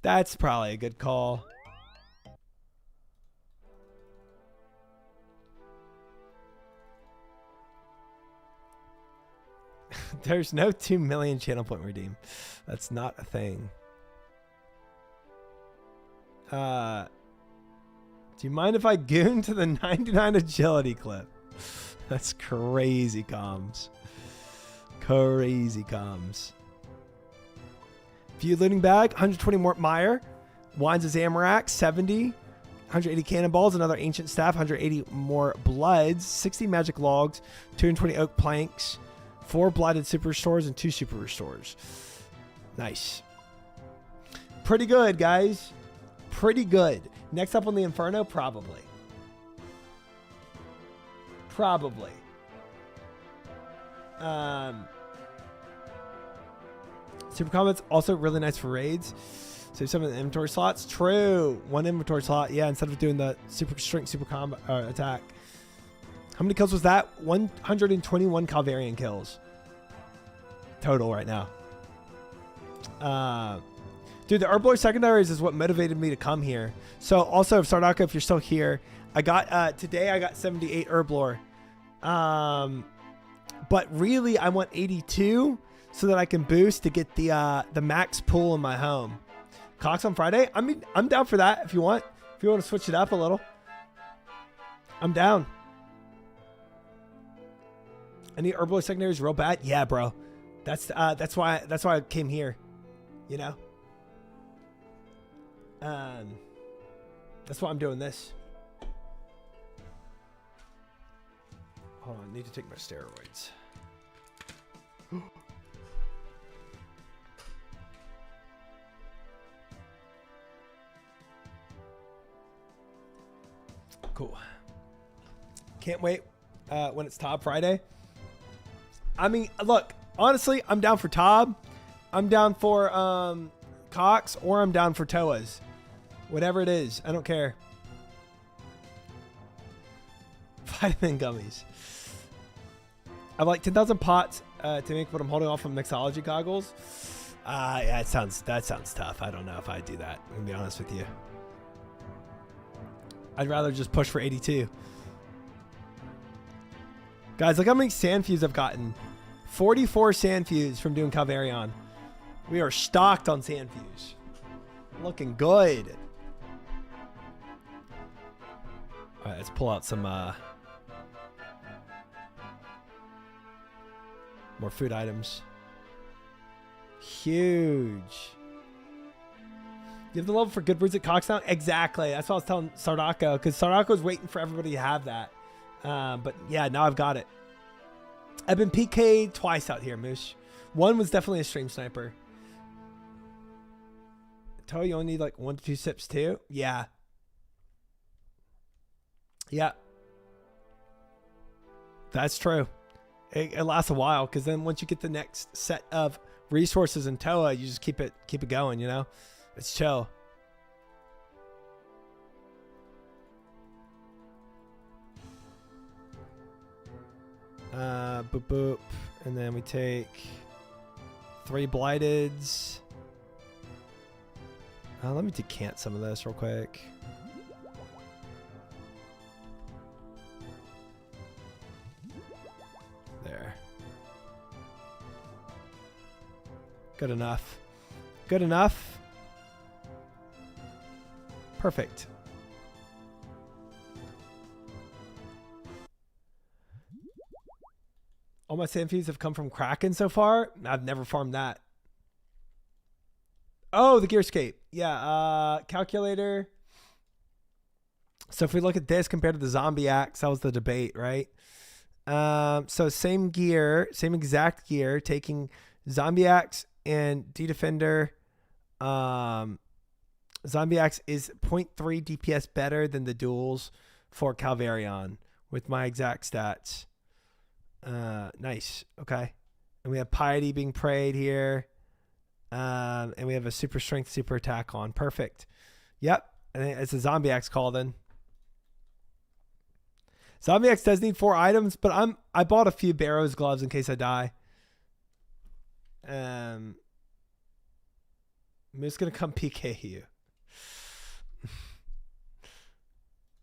That's probably a good call. There's no 2 million channel point redeem. That's not a thing. Do you mind if I goon to the 99 agility clip? That's crazy comms. Crazy comms. View looting bag, 120 more Meyer. Wines of Zamorak, 70. 180 cannonballs, another ancient staff, 180 more bloods, 60 magic logs, 220 oak planks, 4 blighted super restores, and 2 super restores. Nice. Pretty good, guys. Pretty good. Next up on the Inferno, probably. Probably. Super Combat's also really nice for raids. Save some of the inventory slots. True. 1 inventory slot. Yeah, instead of doing the super strength, super combat attack. How many kills was that? 121 Calvarian kills. Total right now. Dude, the Herblore secondaries is what motivated me to come here. So also, Sardaka, if you're still here, I got today I got 78 Herblore. But really I want 82 so that I can boost to get the max pool in my home. Cox on Friday? I mean, I'm down for that if you want. If you want to switch it up a little. I'm down. Any Herblore secondaries real bad? Yeah, bro. That's why I came here. You know? That's why I'm doing this. Hold on, I need to take my steroids. Cool. Can't wait when it's Tob Friday. I mean, look, honestly, I'm down for Tob. I'm down for Cox, or I'm down for Toas. Whatever it is, I don't care. Vitamin gummies. I have like 10,000 pots to make what I'm holding off from mixology goggles. Yeah, that sounds tough. I don't know if I'd do that. I'm gonna be honest with you. I'd rather just push for 82. Guys, look how many sand fuse I've gotten. 44 sand fuse from doing Calvarion. We are stocked on sand fuse. Looking good. All right, let's pull out some more food items. Huge. You have the level for good breeds at Cox now? Exactly. That's what I was telling Sardako, because Sardako was waiting for everybody to have that. But yeah, now I've got it. I've been PK'd twice out here, Moosh. One was definitely a stream sniper. Tell you only need like 1 to 2 sips too? Yeah. Yeah. That's true. It lasts a while, because then once you get the next set of resources in Toa, you just keep it going, you know? It's chill. Boop boop. And then we take 3 blighteds. Let me decant some of this real quick. Good enough. Good enough. Perfect. All my sand fees have come from Kraken so far. I've never farmed that. Oh, the Gearscape. Yeah, calculator. So if we look at this compared to the Zombie Axe, that was the debate, right? So same gear, same exact gear, taking Zombie Axe and D-Defender. Zombie Axe is 0.3 DPS better than the duels for Calvarion with my exact stats. Nice. Okay. And we have Piety being prayed here. And we have a super strength, super attack on. Perfect. Yep. And it's a Zombie Axe call then. Zombie Axe does need 4 items, but I bought a few Barrow's gloves in case I die. I'm just gonna come PK you.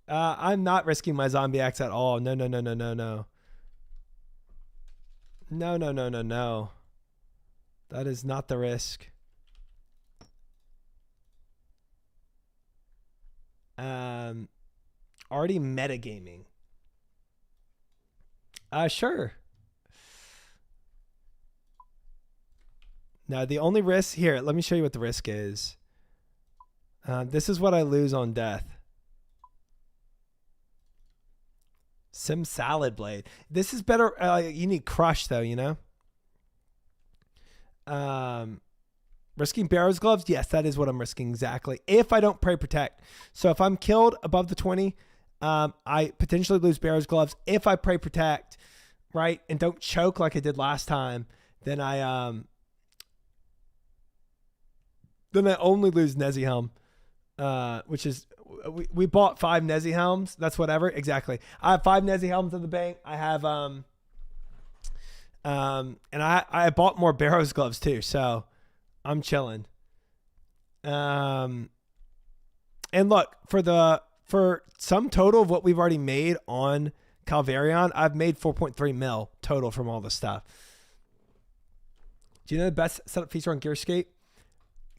I'm not risking my Zombie Axe at all. No. No. That is not the risk. Already metagaming. Sure. Now the only risk here, let me show you what the risk is. This is what I lose on death. Sim Salad Blade. This is better. You need Crush though, you know? Risking Barrow's gloves? Yes, that is what I'm risking exactly. If I don't Pray Protect. So if I'm killed above the 20, I potentially lose Barrow's gloves. If I Pray Protect, right, and don't choke like I did last time, then I only lose Nezzy Helm, which is we bought 5 Nezzy Helms. That's whatever. Exactly. I have 5 Nezzy Helms in the bank. I have and I bought more Barrow's gloves too, so I'm chilling. And look, for some total of what we've already made on Calvarion, I've made 4.3 mil total from all this stuff. Do you know the best setup feature on Gearscape?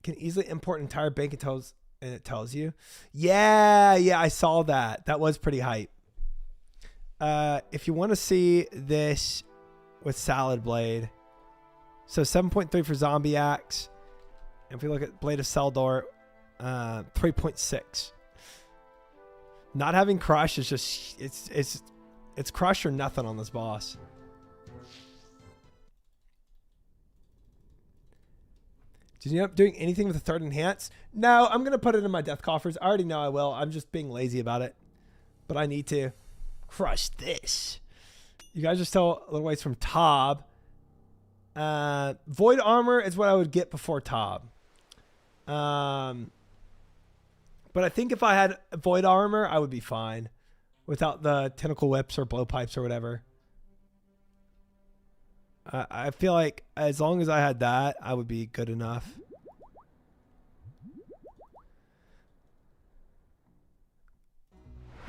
Can easily import an entire bank and it tells you. Yeah, I saw that. That was pretty hype. If you want to see this with Salad Blade, so 7.3 for Zombie Axe. If we look at Blade of Seldor, 3.6. Not having Crush is just it's Crush or nothing on this boss. Did you end up doing anything with the third enhance? No, I'm gonna put it in my death coffers. I already know I will. I'm just being lazy about it, but I need to crush this. You guys are still a little ways from Tob. Void Armor is what I would get before Tob. But I think if I had Void Armor, I would be fine without the Tentacle Whips or Blowpipes or whatever. I feel like as long as I had that, I would be good enough.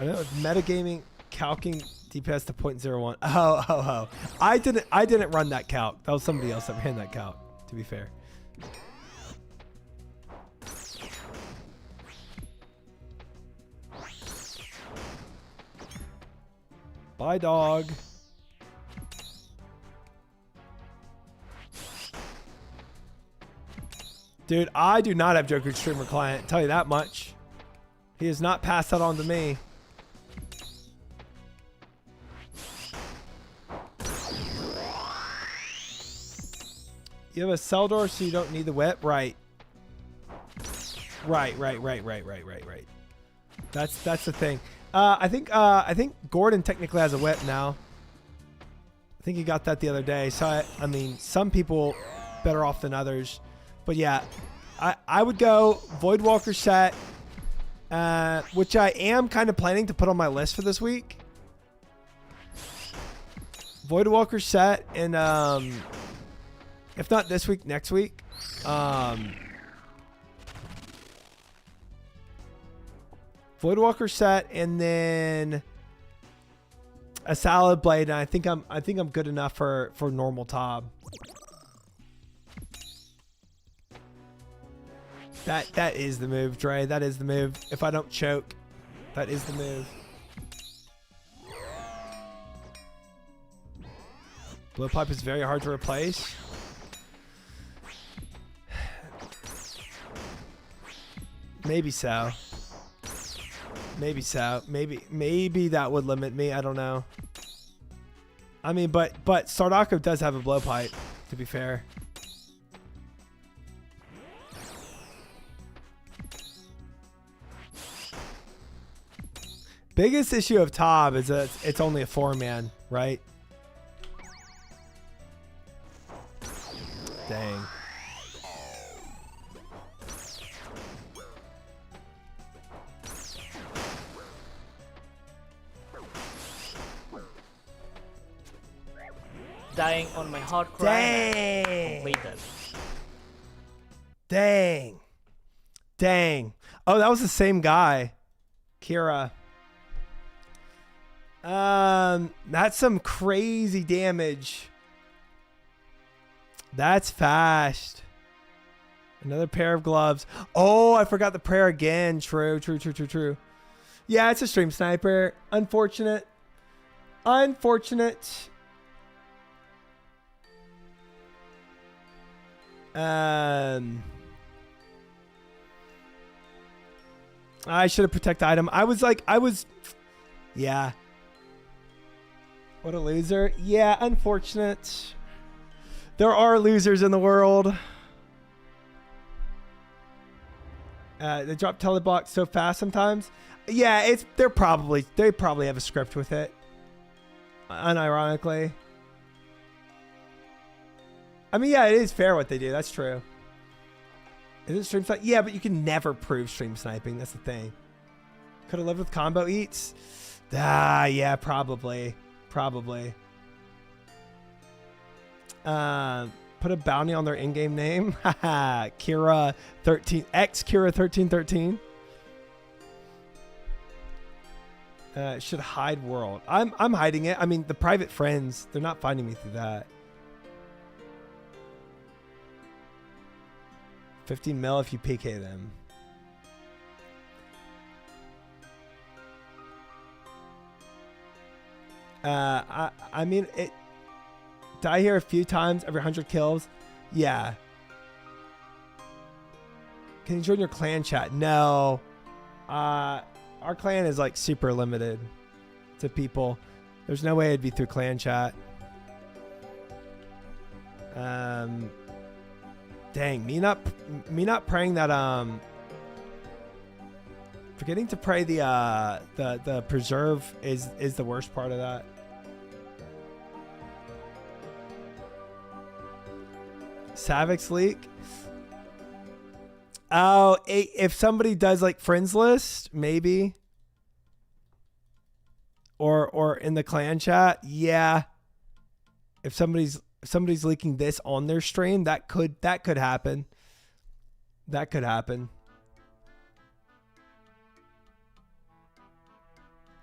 I know metagaming calcing DPS to 0.01. Oh. I didn't run that calc. That was somebody else that ran that calc, to be fair. Bye, dog. Dude, I do not have Joker Streamer Client. Tell you that much. He has not passed that on to me. You have a Seldor, so you don't need the whip? Right. Right. That's the thing. I think Gordon technically has a whip now. I think he got that the other day. So I mean, some people better off than others. But yeah, I would go Voidwalker set, which I am kind of planning to put on my list for this week. Voidwalker set, and if not this week, next week. Voidwalker set, and then a Salad Blade. And I think I'm good enough for normal Tob. That is the move, Dre. That is the move. If I don't choke, that is the move. Blowpipe is very hard to replace. Maybe so. Maybe so. Maybe that would limit me. I don't know. I mean, but Sardako does have a blowpipe, to be fair. Biggest issue of Tob is that it's only a 4-man, right? Dang. Dying on my hard crime. Dang. Completed. Dang. Dang. Oh, that was the same guy. Kira. That's some crazy damage. That's fast. Another pair of gloves. Oh, I forgot the prayer again. True. Yeah, it's a stream sniper. Unfortunate. I should have protected item. Yeah. What a loser. Yeah, unfortunate. There are losers in the world. They drop telebox so fast sometimes. Yeah, they probably have a script with it. Unironically. I mean, yeah, it is fair what they do. That's true. Is it stream sniping? Yeah, but you can never prove stream sniping. That's the thing. Could have lived with combo eats. Yeah, probably. Put a bounty on their in-game name. Haha. Kira 13 X Kira 1313. Should hide world. I'm hiding it. I mean, the private friends, they're not finding me through that. 15 mil if you PK them. I mean, die here a few times every 100 kills. Yeah. Can you join your clan chat? No. Our clan is like super limited to people. There's no way it'd be through clan chat. Dang, me not praying that forgetting to pray the preserve is the worst part of that. Savix leak. Oh, if somebody does like friends list, maybe. Or in the clan chat, yeah. If somebody's leaking this on their stream, that could happen. That could happen.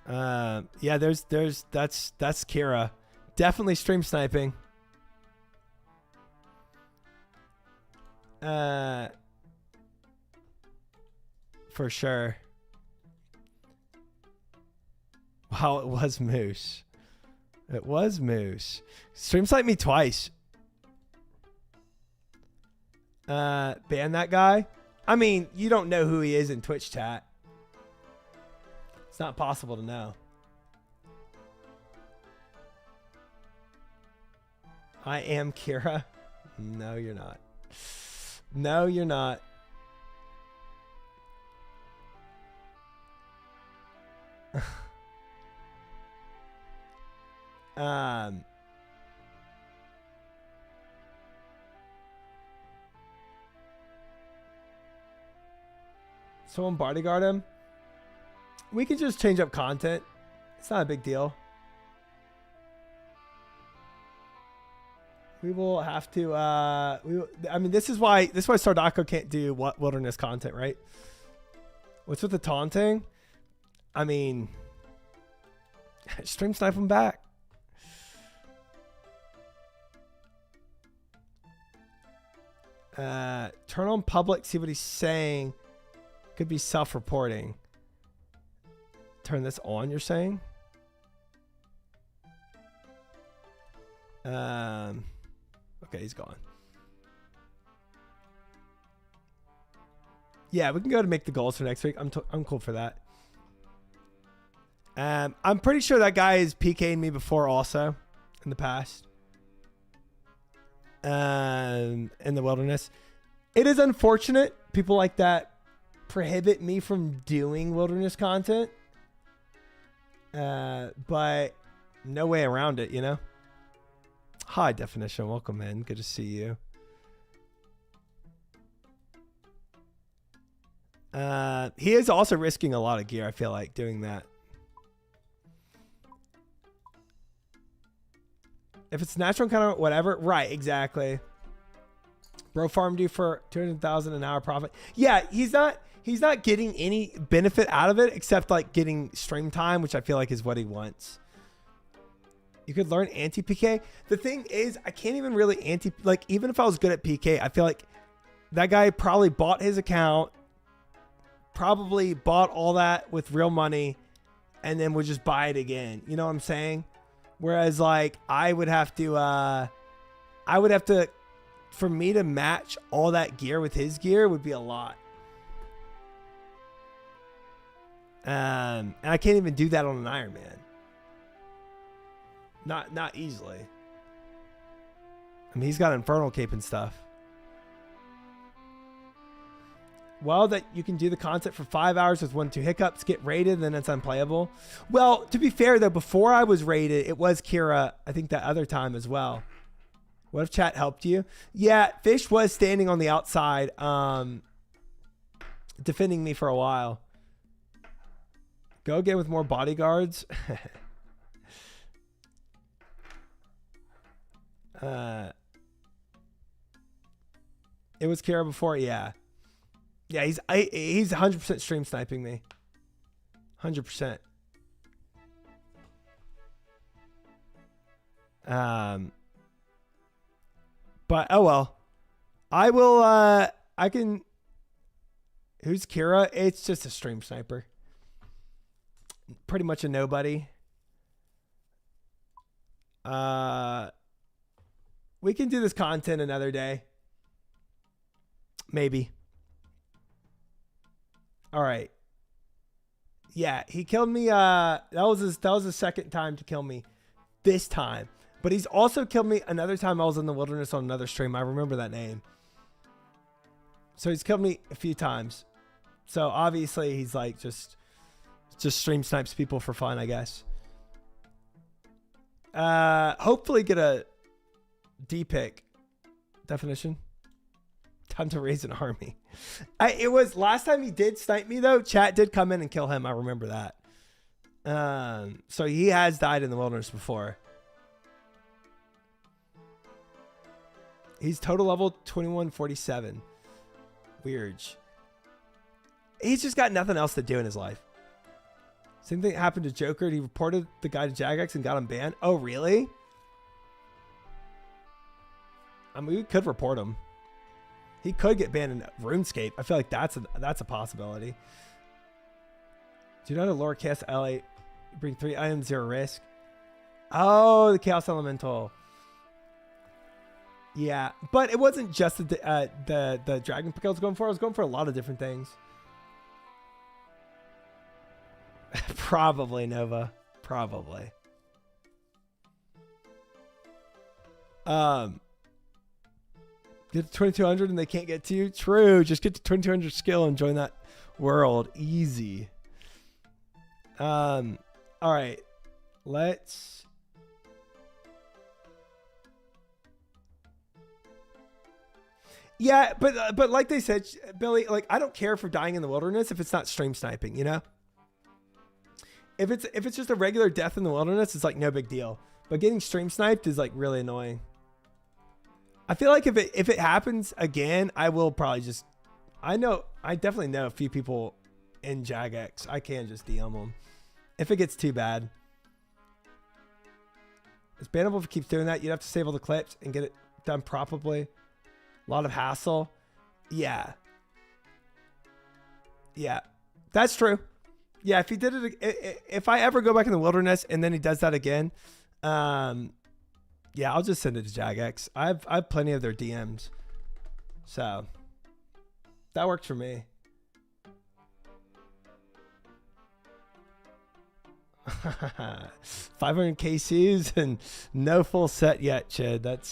Yeah, that's Kira. Definitely stream sniping. For sure. Wow, it was Moose. It was Moose. Stream snipe me twice. Ban that guy. I mean, you don't know who he is in Twitch chat. It's not possible to know. I am Kira. No, you're not. No, you're not. Someone bodyguard him. We can just change up content. It's not a big deal. We will have to. I mean, this is why Sardako can't do wilderness content, right? What's with the taunting? I mean, stream snipe him back. Turn on public, see what he's saying. Could be self-reporting. Turn this on, you're saying? Okay, he's gone. Yeah, we can go to make the goals for next week. I'm cool for that. I'm pretty sure that guy has PK'd me before also in the past. In the wilderness. It is unfortunate people like that prohibit me from doing wilderness content. But no way around it, you know? High definition. Welcome in. Good to see you. He is also risking a lot of gear, I feel like, doing that. If it's natural kind of whatever. Right, exactly. Bro farmed you for 200,000 an hour profit. Yeah, he's not getting any benefit out of it except like getting stream time, which I feel like is what he wants. You could learn anti-PK. The thing is, I can't even really even if I was good at PK, I feel like that guy probably bought his account, probably bought all that with real money, and then would just buy it again. You know what I'm saying? Whereas like I would have to, for me to match all that gear with his gear would be a lot. And I can't even do that on an Iron Man. Not easily. I mean, he's got Infernal Cape and stuff. Well, that you can do the content for 5 hours with 1-2 hiccups, get raided, then it's unplayable. Well, to be fair though, before I was raided, it was Kira, I think that other time as well. What if chat helped you? Yeah, Fish was standing on the outside, defending me for a while. Go again with more bodyguards. It was Kira before, yeah. Yeah, he's 100% stream sniping me. 100%. But oh well. I will I can. Who's Kira? It's just a stream sniper. Pretty much a nobody. We can do this content another day. Maybe. All right. Yeah, he killed me. That was his second time to kill me this time. But he's also killed me another time I was in the wilderness on another stream. I remember that name. So he's killed me a few times. So obviously he's like just stream snipes people for fun, I guess. Hopefully get a D pick definition. Time to raise an army. It was last time he did snipe me though. Chat did come in and kill him. I remember that. So he has died in the wilderness before. He's total level 2147. Weird. He's just got nothing else to do in his life. Same thing happened to Joker. He reported the guy to Jagex and got him banned. Oh, really? I mean, we could report him. He could get banned in RuneScape. I feel like that's a possibility. Do you know how to lower cast LA? Bring 3 items, 0 risk. Oh, the Chaos Elemental. Yeah, but it wasn't just the dragon pick I was going for. I was going for a lot of different things. Probably Nova. Probably. Get to 2200 and they can't get to you. True. Just get to 2200 skill and join that world. Easy. All right. Let's. Yeah, but like they said, Billy, like I don't care for dying in the wilderness if it's not stream sniping, you know? If it's just a regular death in the wilderness, it's like no big deal. But getting stream sniped is like really annoying. I feel like if it happens again, I will probably just I definitely know a few people in Jagex. I can just DM them if it gets too bad. It's bannable if it keeps doing that. You'd have to save all the clips and get it done properly. A lot of hassle. Yeah. Yeah. That's true. Yeah, if he did it, if I ever go back in the wilderness and then he does that again, yeah, I'll just send it to Jagex. I have plenty of their DMs. So that worked for me. 500 KCs and no full set yet, Chid. That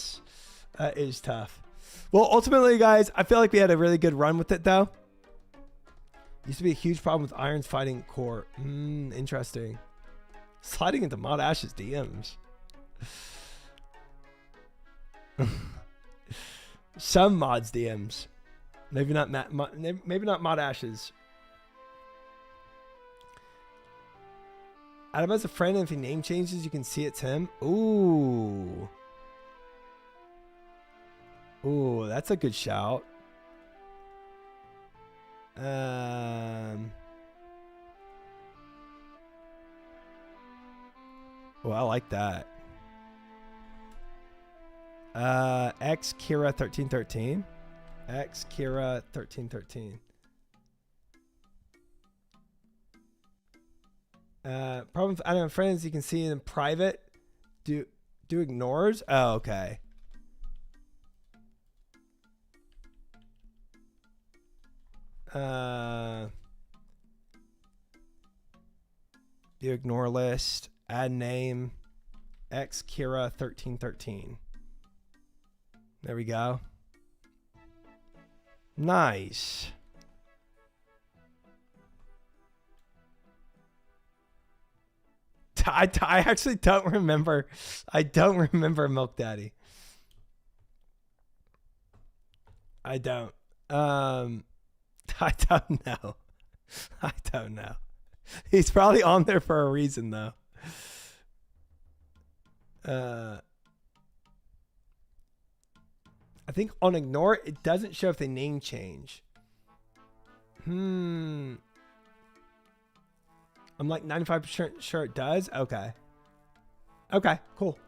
is tough. Well, ultimately, guys, I feel like we had a really good run with it, though. Used to be a huge problem with irons fighting core. Interesting. Sliding into Mod Ash's DMs. Some mods DMs. Maybe not maybe not Mod Ash's. Adam has a friend, and if he name changes, you can see it's him. Ooh. Ooh, that's a good shout. Oh, I like that. X Kira 1313. X Kira 1313. Problem with adding friends, you can see in private. Do ignores? Oh, okay. Do ignore list. Add name. X Kira 1313. There we go. Nice. I actually don't remember. I don't remember Milk Daddy. I don't. I don't know. I don't know. He's probably on there for a reason, though. I think on ignore, it doesn't show if they name change. I'm like 95% sure it does. Okay. Okay, cool.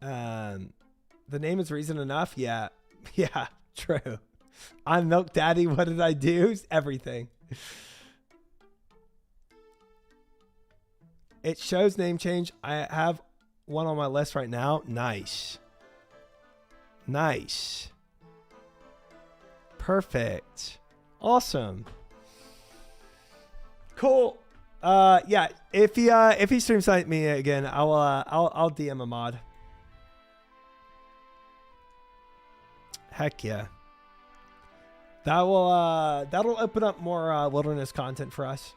The name is reason enough. Yeah. Yeah, true. I'm Milk Daddy. What did I do? Everything. It shows name change. I have one on my list right now. Nice. Nice. Perfect. Awesome. Cool. Yeah. If he streams like me again, I'll DM a mod. Heck yeah. That'll open up more wilderness content for us,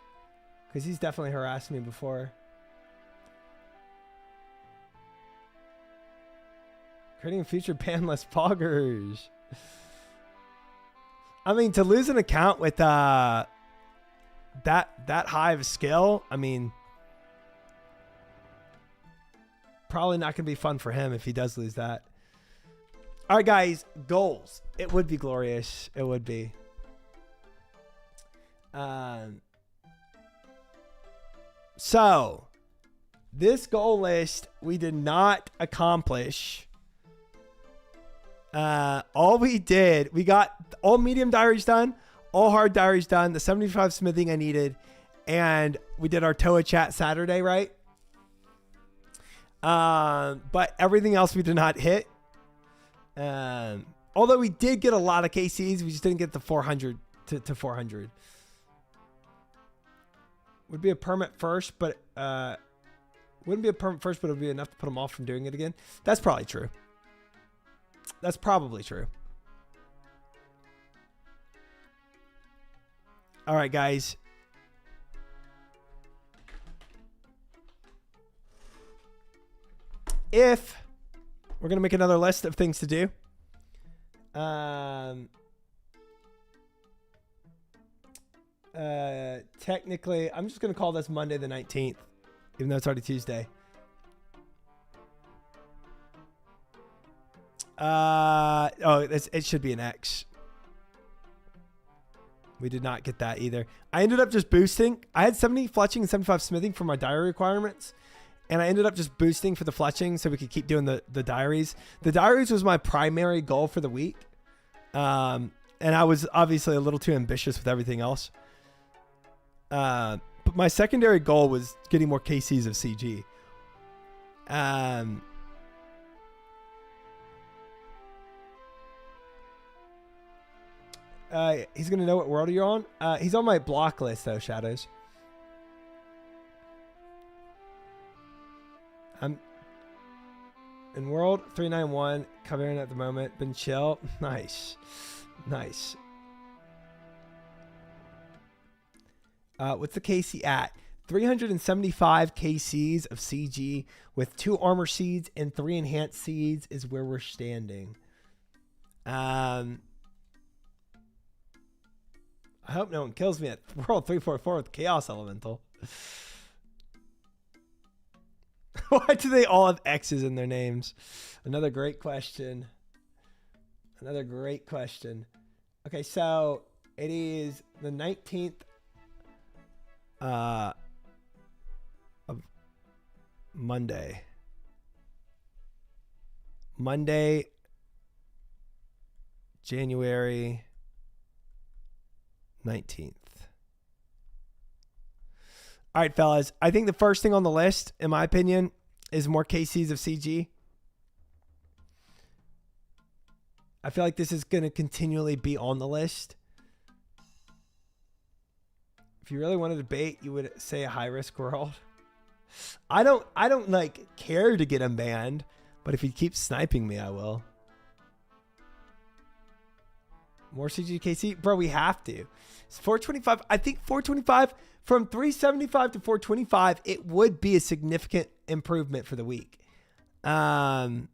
because he's definitely harassed me before. Creating future banless poggers. I mean, to lose an account with that high of a skill, I mean, probably not gonna be fun for him if he does lose that. All right, guys, goals. It would be glorious. It would be. So this goal list we did not accomplish. All we did, we got all medium diaries done, all hard diaries done, the 75 smithing I needed, and we did our TOA chat Saturday, right? But everything else we did not hit. Although we did get a lot of KCs, we just didn't get the 400 to 400. Would be a permit first, but wouldn't be a permit first, but it would be enough to put them off from doing it again. That's probably true. That's probably true. All right, guys. If we're going to make another list of things to do. Technically, I'm just going to call this Monday the 19th, even though it's already Tuesday. It should be an X. We did not get that either. I ended up just boosting. I had 70 fletching and 75 smithing for my diary requirements. And I ended up just boosting for the fletching so we could keep doing the diaries. The diaries was my primary goal for the week. And I was obviously a little too ambitious with everything else. But my secondary goal was getting more KCs of CG. He's going to know what world you're on. He's on my block list, though, Shadows. I'm in world 391, covering at the moment. Been chill. Nice. Nice. What's the KC at? 375 KCs of CG with 2 armor seeds and 3 enhanced seeds is where we're standing. I hope no one kills me at World 344 with Chaos Elemental. Why do they all have X's in their names? Another great question. Another great question. Okay, so it is the 19th of Monday. Monday, January 19th. All right, fellas. I think the first thing on the list, in my opinion, is more KCs of CG. I feel like this is going to continually be on the list. If you really want to debate, you would say a high risk world. I don't like care to get him banned, but if he keeps sniping me, I will. More CGKC? Bro, we have to. It's 425. I think 425 from 375 to 425, it would be a significant improvement for the week. CG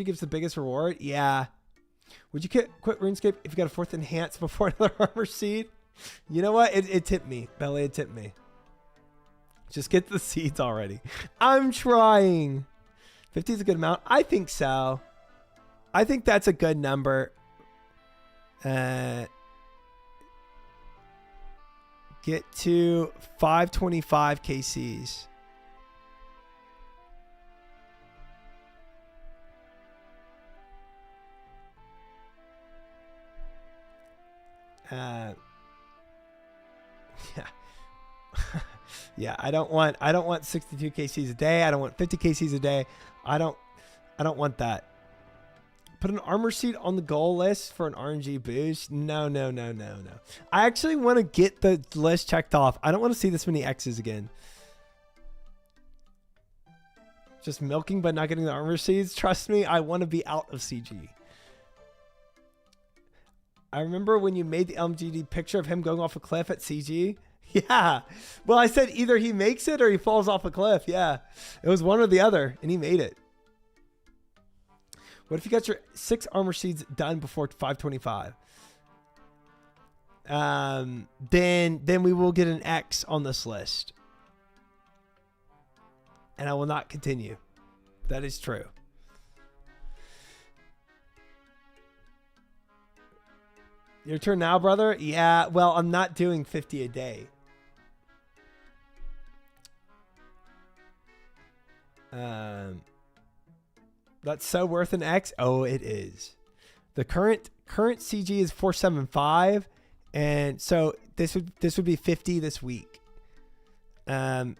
gives the biggest reward. Yeah. Would you quit RuneScape if you got a 4th enhance before another armor seed? You know what? It tipped me. Belly, it tipped me. Just get the seeds already. I'm trying. 50 is a good amount. I think so. I think that's a good number. Get to 525 KCs. Yeah. Yeah, I don't want 62 KCs a day. I don't want 50 KCs a day. I don't want that. Put an armor seed on the goal list for an RNG boost. No. I actually want to get the list checked off. I don't want to see this many X's again. Just milking but not getting the armor seeds. Trust me, I want to be out of CG. I remember when you made the LMGD picture of him going off a cliff at CG. Yeah. Well, I said either he makes it or he falls off a cliff. Yeah. It was one or the other, and he made it. What if you got your 6 armor seeds done before 525? Then we will get an X on this list. And I will not continue. That is true. Your turn now, brother? Yeah, well, I'm not doing 50 a day. That's so worth an X. Oh, it is. The current CG is 475, and so this would be 50 this week. I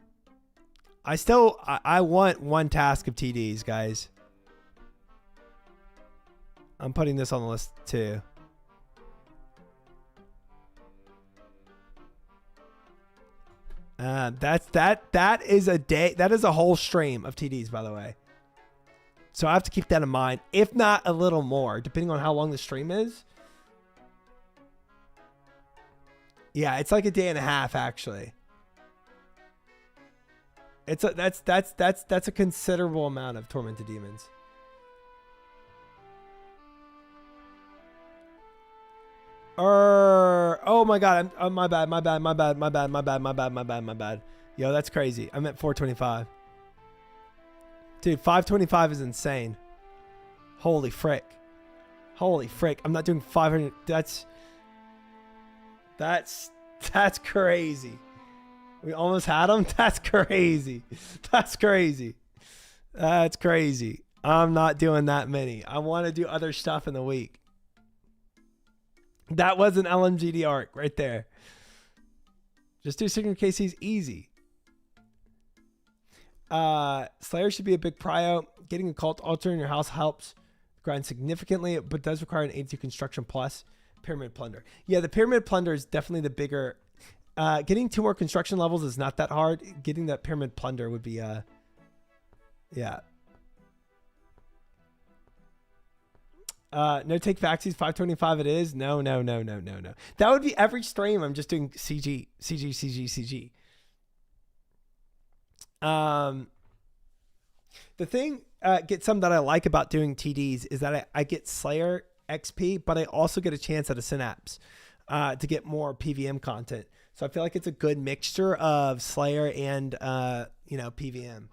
want one task of TDs, guys. I'm putting this on the list too. That is a day. That is a whole stream of TDs, by the way. So I have to keep that in mind, if not a little more, depending on how long the stream is. Yeah, it's like a day and a half, actually. That's a considerable amount of tormented demons. Oh my god, my bad. Yo, that's crazy. I'm at 425. Dude, 525 is insane. Holy frick. I'm not doing 500. That's crazy. We almost had them. That's crazy. That's crazy. That's crazy. I'm not doing that many. I want to do other stuff in the week. That was an LMGD arc right there. Just do Signature KCs easy. Slayer should be a big prio. Getting a cult altar in your house helps grind significantly, but does require an 82 construction plus pyramid plunder. Yeah, the pyramid plunder is definitely the bigger. Getting 2 more construction levels is not that hard. Getting that pyramid plunder would be yeah. No take vaccines, 525 it is. No. That would be every stream. I'm just doing CG. The thing, get some that I like about doing TDs is that I get Slayer XP, but I also get a chance at a Synapse to get more PVM content. So I feel like it's a good mixture of Slayer and, PVM.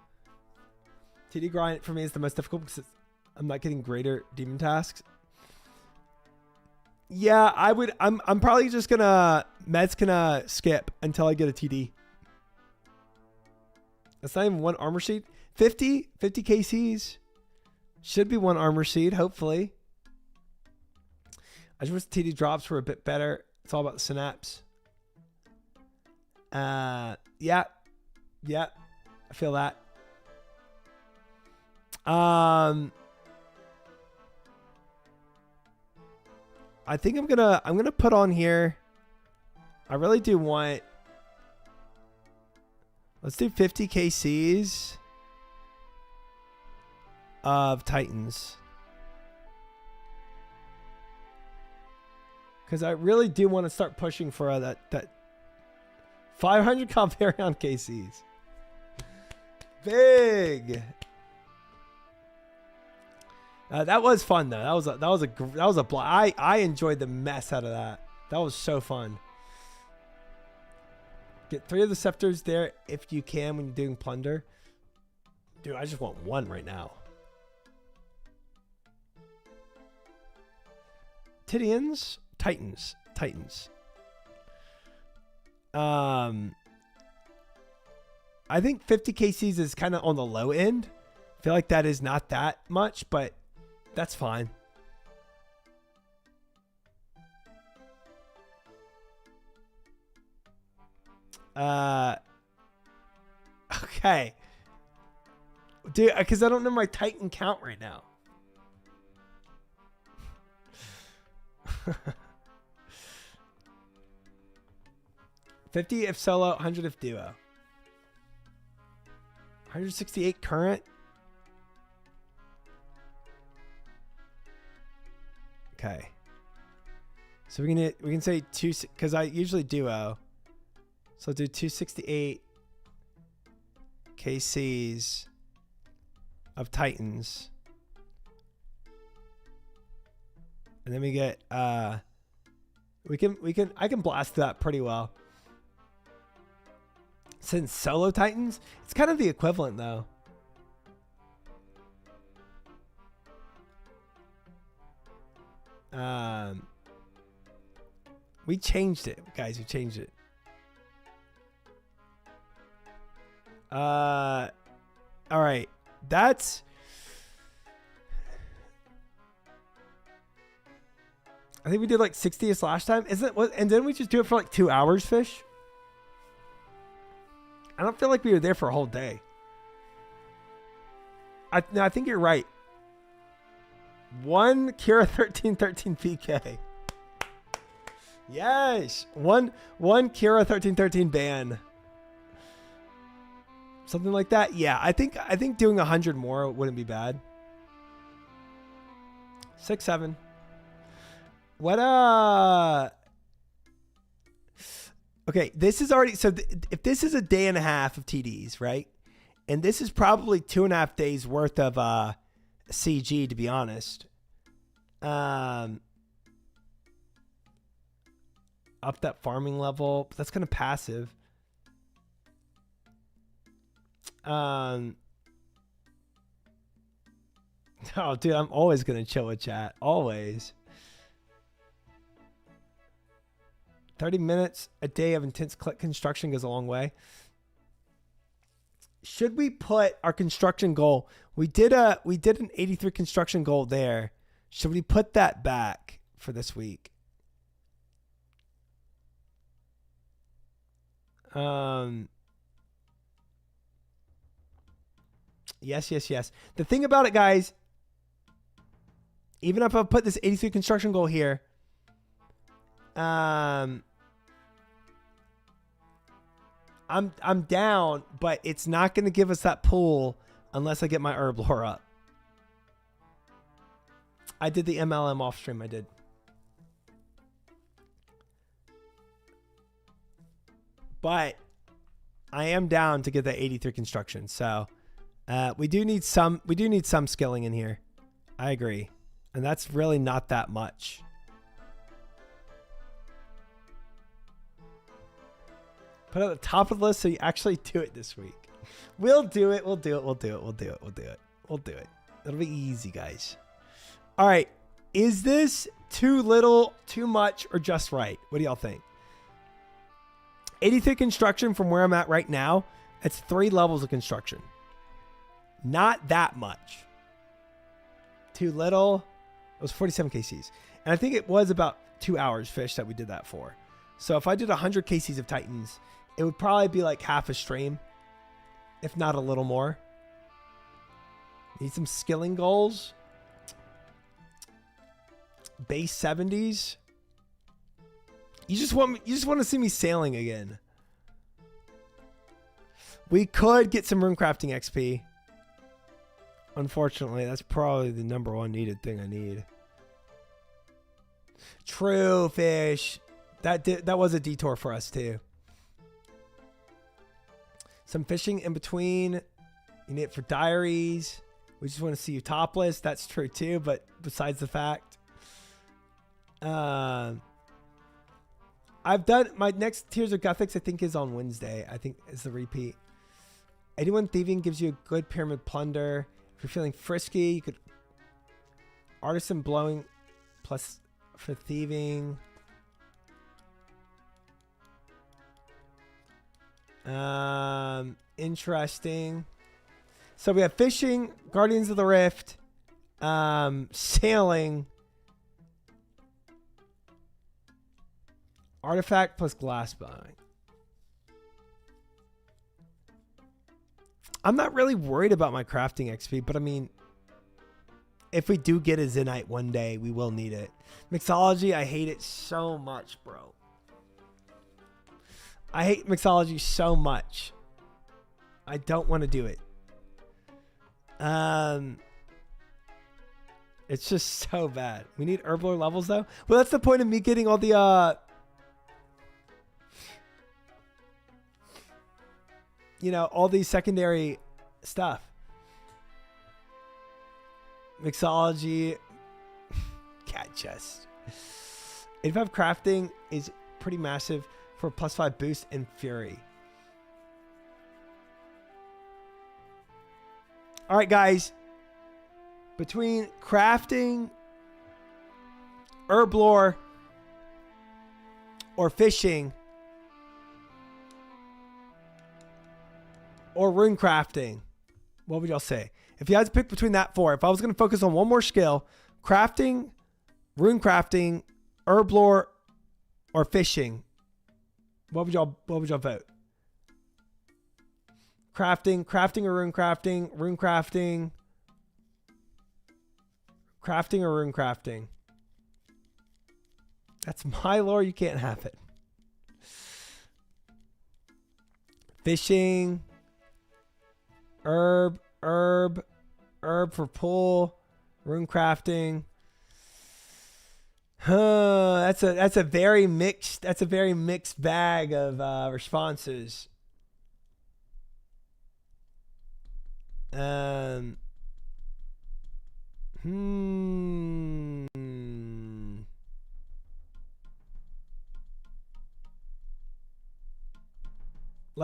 TD grind for me is the most difficult because I'm not getting greater demon tasks. Yeah, I'm probably just Med's gonna skip until I get a TD. That's not even one armor sheet. 50 KCs. Should be one armor sheet, hopefully. I just wish the TD drops were a bit better. It's all about the Synapse. Yeah. I feel that. I think I'm gonna put on here. I really do want. Let's do 50 KCs of Titans. Because I really do want to start pushing for that 500 Comparion KCs. Big. That was fun though. That was a blast. I enjoyed the mess out of that. That was so fun. Get 3 of the scepters there if you can when you're doing plunder. Dude, I just want 1 right now. Titans. I think 50 KCs is kind of on the low end. I feel like that is not that much, but that's fine. Okay. Dude, because I don't know my Titan count right now. $50 if solo, $100 if duo. 168 current. Okay. So we can say 2 because I usually duo. So I'll do 268 KCs of Titans. And then we get I can blast that pretty well. Since solo Titans, it's kind of the equivalent though. We changed it, guys. We changed it. All right. That's I think we did like 60th last time. Isn't what? And then we just do it for like 2 hours, Fish. I don't feel like we were there for a whole day. I think you're right. 1 Kira 1313 PK. Yes. One Kira 1313 ban. Something like that. Yeah, I think doing 100 more wouldn't be bad. 6, 7. What okay, this is already so if this is a day and a half of TDs, right? And this is probably 2.5 days worth of CG, to be honest. Up that farming level, but that's kind of passive. Oh, dude, I'm always gonna chill with chat. Always. 30 minutes a day of intense construction goes a long way. Should we put our construction goal? We did an 83 construction goal there. Should we put that back for this week? Yes. The thing about it, guys, even if I put this 83 construction goal here, I'm down, but it's not going to give us that pull unless I get my herb lore up. I did the MLM off stream. I did. But I am down to get that 83 construction. So we do need some skilling in here. I agree. And that's really not that much. Put it at the top of the list so you actually do it this week. We'll do it. We'll do it. It'll be easy, guys. All right. Is this too little, too much, or just right? What do y'all think? 83 construction from where I'm at right now. It's 3 levels of construction. Not that much. Too little. It was 47 KCs. And I think it was about 2 hours fish that we did that for. So if I did 100 KCs of Titans, it would probably be like half a stream, if not a little more. Need some skilling goals. Base 70s. You just want to see me sailing again. We could get some runecrafting XP. Unfortunately, that's probably the #1 needed thing I need. True, fish. That was a detour for us too. Some fishing in between. You need it for diaries. We just want to see you topless. That's true too, but besides the fact. I've done my next Tears of Gothics, I think, is on Wednesday. I think is the repeat. 81 Thieving gives you a good pyramid plunder. If you're feeling frisky, you could Artisan Blowing plus for thieving. Interesting. So we have fishing, Guardians of the Rift, sailing, artifact plus glass buying. I'm not really worried about my crafting XP, but I mean, if we do get a Zenite one day, we will need it. Mixology, I hate it so much, bro. I hate mixology so much. I don't want to do it. It's just so bad. We need herblore levels though. Well, that's the point of me getting all the all these secondary stuff. Mixology, cat chest. 85 crafting is pretty massive for a +5 boost in Fury. All right, guys. Between crafting, herblore, or fishing, or rune crafting, what would y'all say? If you had to pick between that 4, if I was going to focus on one more skill, crafting, rune crafting, herblore, or fishing, what would y'all vote? Crafting or rune crafting, crafting or rune crafting. That's my lore. You can't have it. Fishing, herb for pull, rune crafting. That's a very mixed bag of responses. Let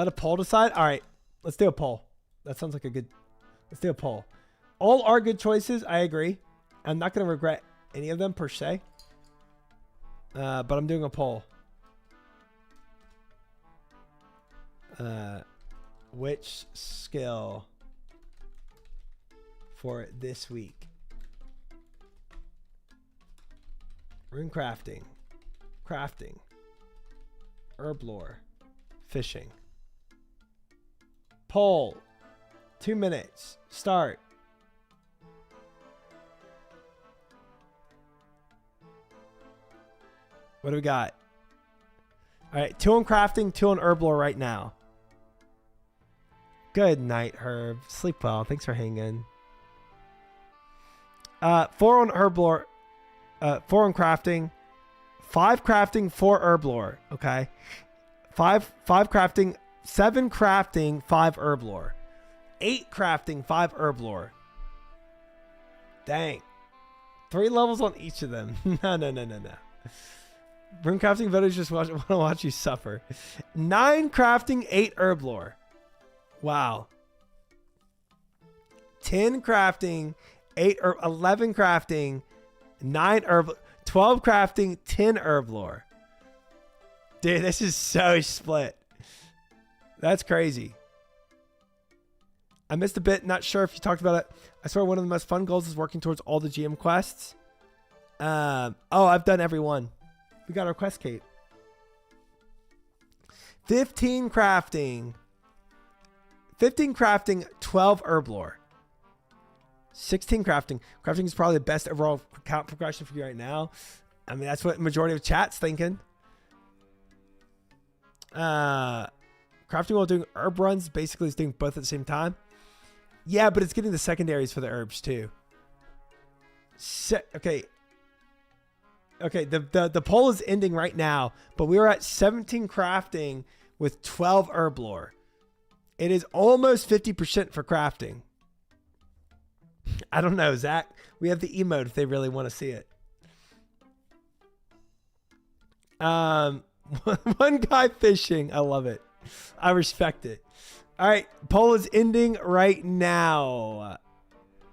a poll decide. All right, let's do a poll. That sounds like a good. Let's do a poll. All are good choices. I agree. I'm not going to regret any of them per se. But I'm doing a poll. Which skill for this week? Rune crafting, herb lore, fishing. Poll. 2 minutes. Start. What do we got? All right, 2 on crafting, 2 on herb lore right now. Good night, Herb. Sleep well. Thanks for hanging. 4 on herb lore, 4 on crafting, 5 crafting, 4 herb lore. Okay, 5 crafting, 7 crafting, 5 herb lore, 8 crafting, 5 herb lore. Dang, 3 levels on each of them. No. Rune crafting voters just want to watch you suffer. 9 crafting, 8 herb lore. Wow. 10 crafting, 8 herb, 11 crafting, 9 herb, 12 crafting, 10 herb lore. Dude, this is so split. That's crazy. I missed a bit. Not sure if you talked about it. I swear one of the most fun goals is working towards all the GM quests. Oh, I've done every one. We got our quest cape. 15 crafting. 15 crafting, 12 herb lore. 16 crafting. Crafting is probably the best overall count progression for you right now. I mean, that's what majority of chat's thinking. Crafting while doing herb runs basically is doing both at the same time. Yeah, but it's getting the secondaries for the herbs too. Okay. Okay, the poll is ending right now, but we are at 17 crafting with 12 herb lore. It is almost 50% for crafting. I don't know, Zach. We have the emote if they really want to see it. One guy fishing. I love it. I respect it. All right, poll is ending right now.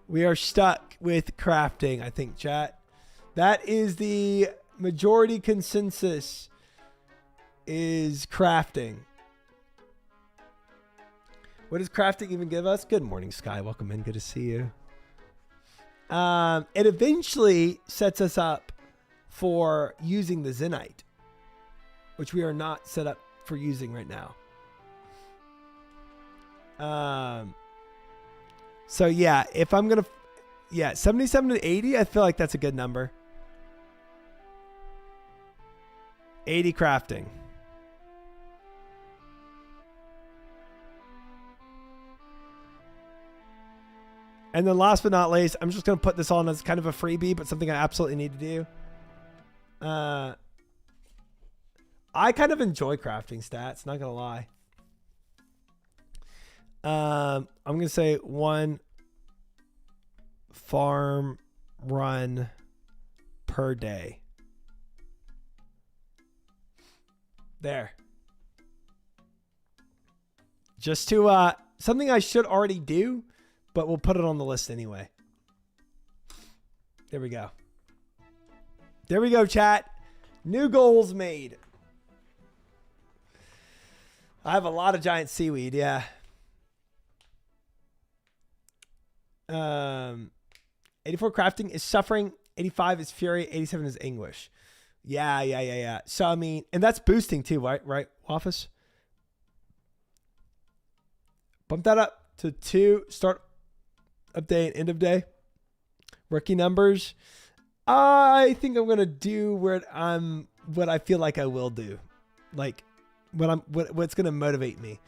We are stuck with crafting, I think, chat. That is the majority consensus is crafting. What does crafting even give us? Good morning, Sky. Welcome in. Good to see you. It eventually sets us up for using the Zenite, which we are not set up for using right now. So yeah, if I'm going to, 77 to 80, I feel like that's a good number. 80 crafting. And then last but not least, I'm just going to put this on as kind of a freebie, but something I absolutely need to do. I kind of enjoy crafting stats, not going to lie. I'm going to say 1 farm run per day. There. Just to, something I should already do, but we'll put it on the list anyway. There we go. There we go, chat. New goals made. I have a lot of giant seaweed, yeah. 84 crafting is suffering. 85 is fury. 87 is anguish. Yeah. So, I mean, and that's boosting too, right, Waffus? Bump that up to 2. Start of day and end of day. Rookie numbers. I think I'm gonna do what I feel like I will do, like what's gonna motivate me.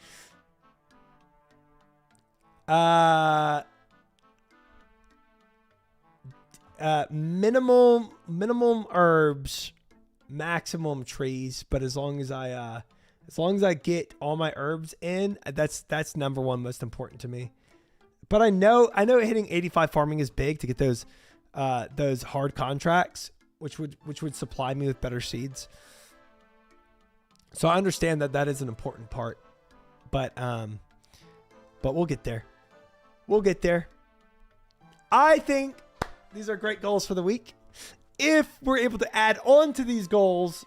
Minimum herbs, maximum trees. But as long as I get all my herbs in, that's number one most important to me. But I know hitting 85 farming is big to get those hard contracts, which would supply me with better seeds. So I understand that is an important part, but we'll get there. We'll get there. I think these are great goals for the week. If we're able to add on to these goals,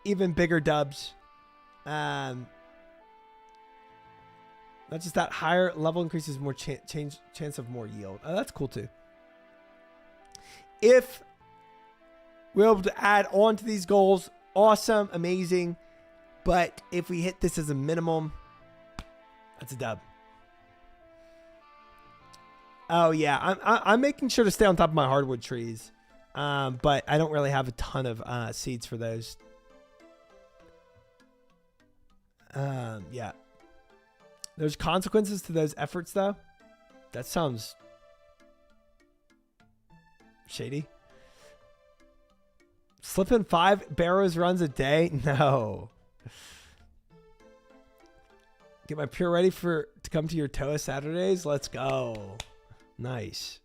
even bigger dubs. Not just that, higher level increases more chance of more yield. Oh, that's cool too. If we're able to add on to these goals, awesome, amazing. But if we hit this as a minimum, that's a dub. Oh yeah, I'm making sure to stay on top of my hardwood trees, but I don't really have a ton of seeds for those. Yeah. There's consequences to those efforts, though. That sounds shady. Slipping 5 barrows runs a day? No. Get my pure ready to come to your Toa Saturdays? Let's go. Nice.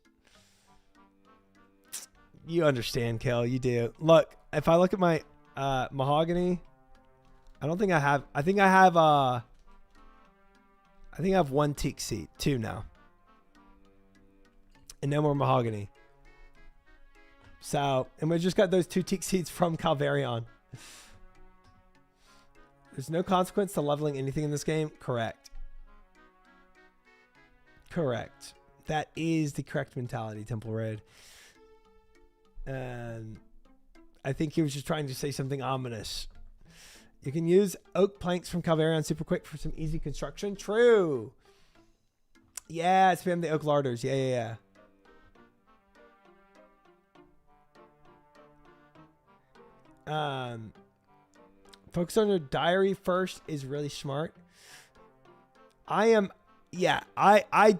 You understand, Kel. You do. Look, if I look at my mahogany, I don't think I have. I think I have 1 teak seed. 2 now. And no more mahogany. So, and we just got those 2 teak seeds from Calvarion. There's no consequence to leveling anything in this game. Correct. Correct. That is the correct mentality, Temple Road. And I think he was just trying to say something ominous. You can use oak planks from Calvarion super quick for some easy construction. True. Yeah, spam the oak larders. Yeah. Focus on your diary first is really smart. I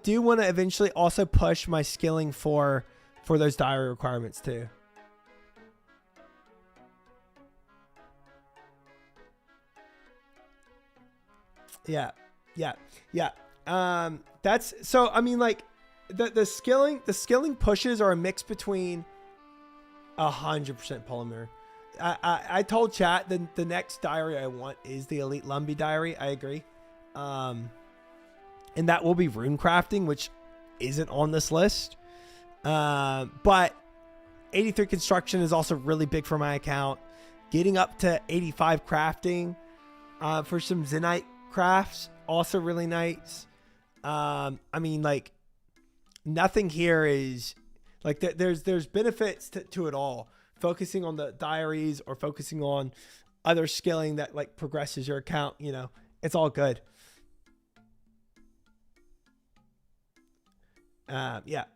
do want to eventually also push my skilling for those diary requirements too. Yeah. That's so. I mean, like the skilling pushes are a mix between 100% polymer. I told chat the next diary I want is the Elite Lumbee diary. I agree. And that will be rune crafting, which isn't on this list. But 83 construction is also really big for my account. Getting up to 85 crafting for some Zenite crafts, also really nice. I mean, like, nothing here is like there's benefits to it all. Focusing on the diaries or focusing on other skilling that like progresses your account, you know, it's all good. Yeah.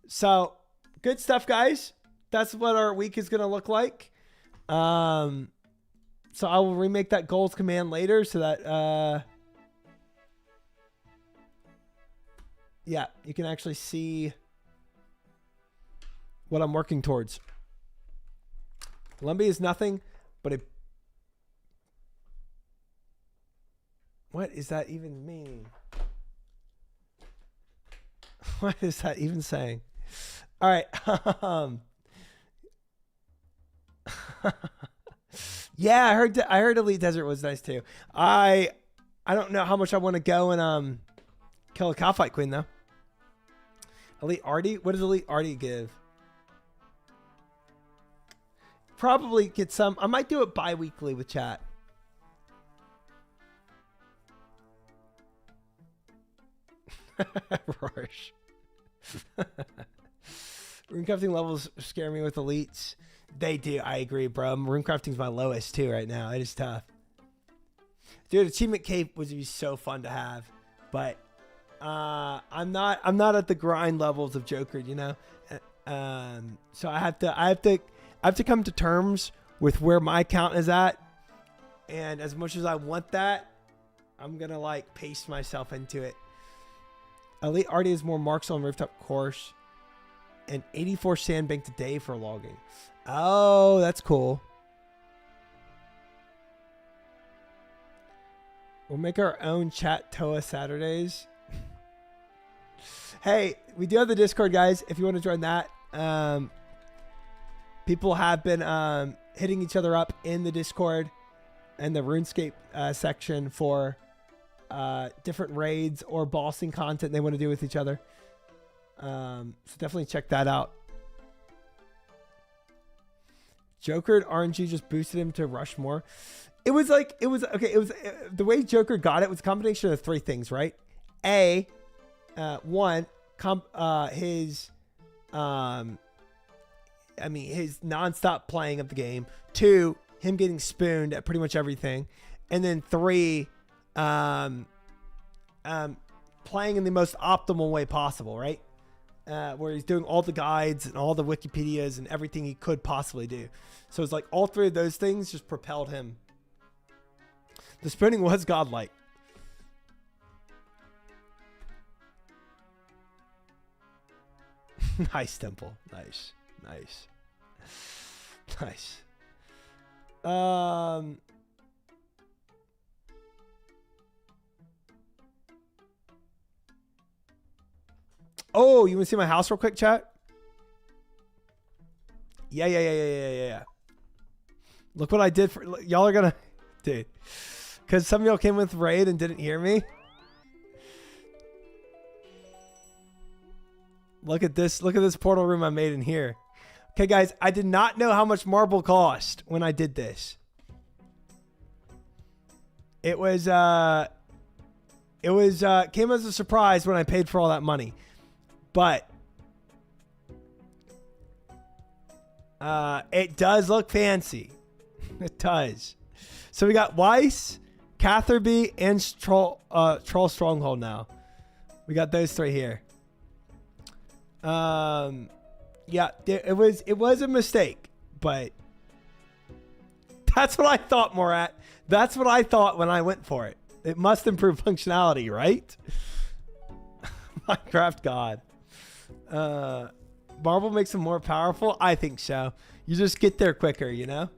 So good stuff, guys. That's what our week is going to look like. So I will remake that goals command later so that, yeah, you can actually see what I'm working towards. Lumbee is nothing but a... What is that even meaning? What is that even saying? All right. Yeah, I heard Elite Desert was nice too. I don't know how much I want to go and kill a Calphite Queen though. Elite Artie? What does Elite Artie give? Probably get some. I might do it bi-weekly with chat. Rosh. Runecrafting levels scare me with elites. They do. I agree, bro. Runecrafting's my lowest too right now. It is tough. Dude, Achievement Cape would be so fun to have, but I'm not at the grind levels of Joker, you know. So I have to come to terms with where my account is at, and as much as I want that, I'm gonna like pace myself into it. Elite Artie has more marks on rooftop course, and 84 sandbank a day for logging. Oh, that's cool. We'll make our own chat Toa Saturdays. Hey, we do have the Discord, guys. If you want to join that, people have been hitting each other up in the Discord and the RuneScape section for different raids or bossing content they want to do with each other. So definitely check that out. Joker RNG just boosted him to rush more. It was like, it was, okay, it was, the way Joker got it was a combination of three things, right? A, one, his nonstop playing of the game. Two, him getting spooned at pretty much everything. And then three, playing in the most optimal way possible, right? Where he's doing all the guides and all the Wikipedias and everything he could possibly do. So it's like all three of those things just propelled him. The spooning was godlike. Nice, Temple. Nice. Nice. Nice. Oh, you want to see my house real quick, chat? Yeah. Look what I did for y'all are gonna, dude. Because some of y'all came with raid and didn't hear me. Look at this. Look at this portal room I made in here. Okay, guys, I did not know how much marble cost when I did this. It was came as a surprise when I paid for all that money. But it does look fancy. It does. So we got Weiss, Catherby, and Troll Stronghold now. We got those three here. Yeah, it was a mistake, but that's what I thought, Morat. That's what I thought when I went for it. It must improve functionality, right? Minecraft God. Marble makes them more powerful. I think so. You just get there quicker, you know?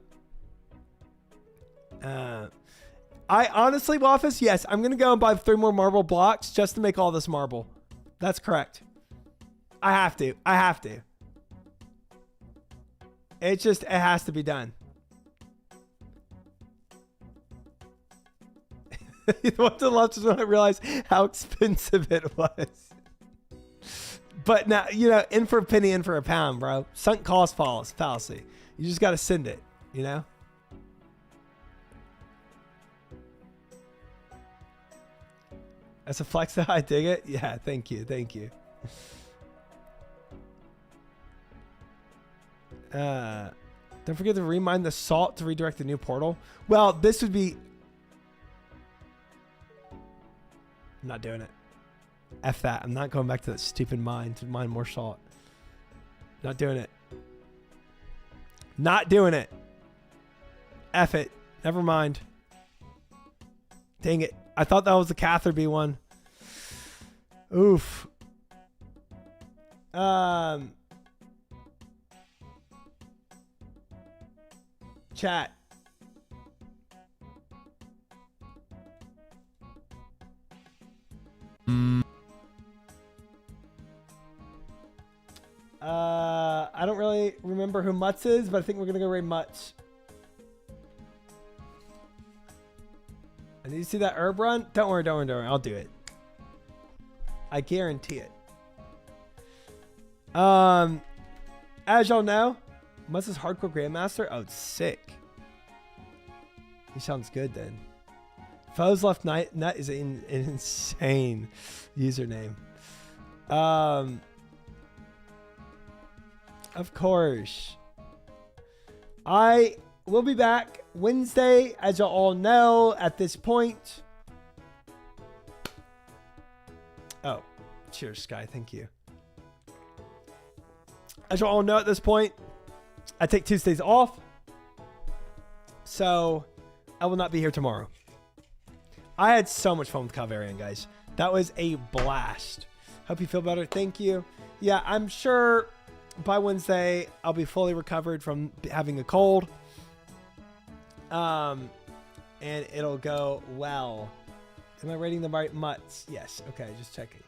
I honestly, Waffus, yes, I'm going to go and buy 3 more marble blocks just to make all this marble. That's correct. I have to. It has to be done. What the left is when I realized how expensive it was. But now, you know, in for a penny, in for a pound, bro. Sunk cost fallacy. You just got to send it, you know? That's a flex that I dig it. Yeah, thank you. Don't forget to remind the salt to redirect the new portal. Well, this would be... I'm not doing it. F that. I'm not going back to that stupid mine to mine more salt. Not doing it. Not doing it. F it. Never mind. Dang it. I thought that was the Catherby one. Oof. Chat. I don't really remember who Mutz is, but I think we're gonna go raid Mutz. And did you see that herb run? Don't worry. I'll do it. I guarantee it. As y'all know, Mutz is hardcore grandmaster. Oh, sick. He sounds good then. Foes left nut is an insane username. Of course. I will be back Wednesday, as you all know at this point. Oh, cheers, Sky. Thank you. As you all know at this point, I take Tuesdays off. So I will not be here tomorrow. I had so much fun with Calvarian, guys. That was a blast. Hope you feel better. Thank you. Yeah, I'm sure by Wednesday I'll be fully recovered from having a cold. And it'll go well. Am I rating the right mutts? Yes. Okay, just checking.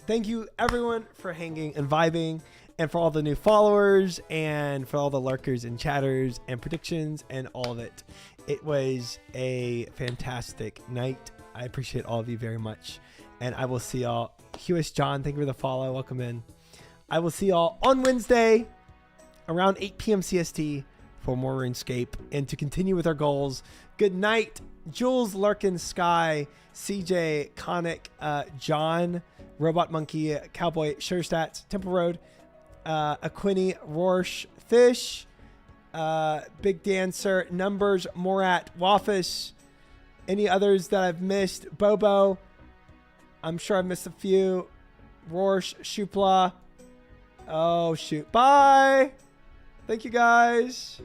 Thank you everyone for hanging and vibing, and for all the new followers, and for all the lurkers and chatters and predictions and all of it. It was a fantastic night. I appreciate all of you very much. And I will see y'all. Hughes John, thank you for the follow. Welcome in. I will see y'all on Wednesday around 8 p.m. CST for more RuneScape and to continue with our goals. Good night, Jules, Larkin, Sky, CJ, Conic, John, Robot Monkey, Cowboy, Sure Stats, Temple Road, Aquini, Rorsch, Fish, Big Dancer, Numbers, Morat, Wafish, any others that I've missed, Bobo, I'm sure I missed a few, Rorsch, Shupla. Oh, shoot. Bye. Thank you, guys.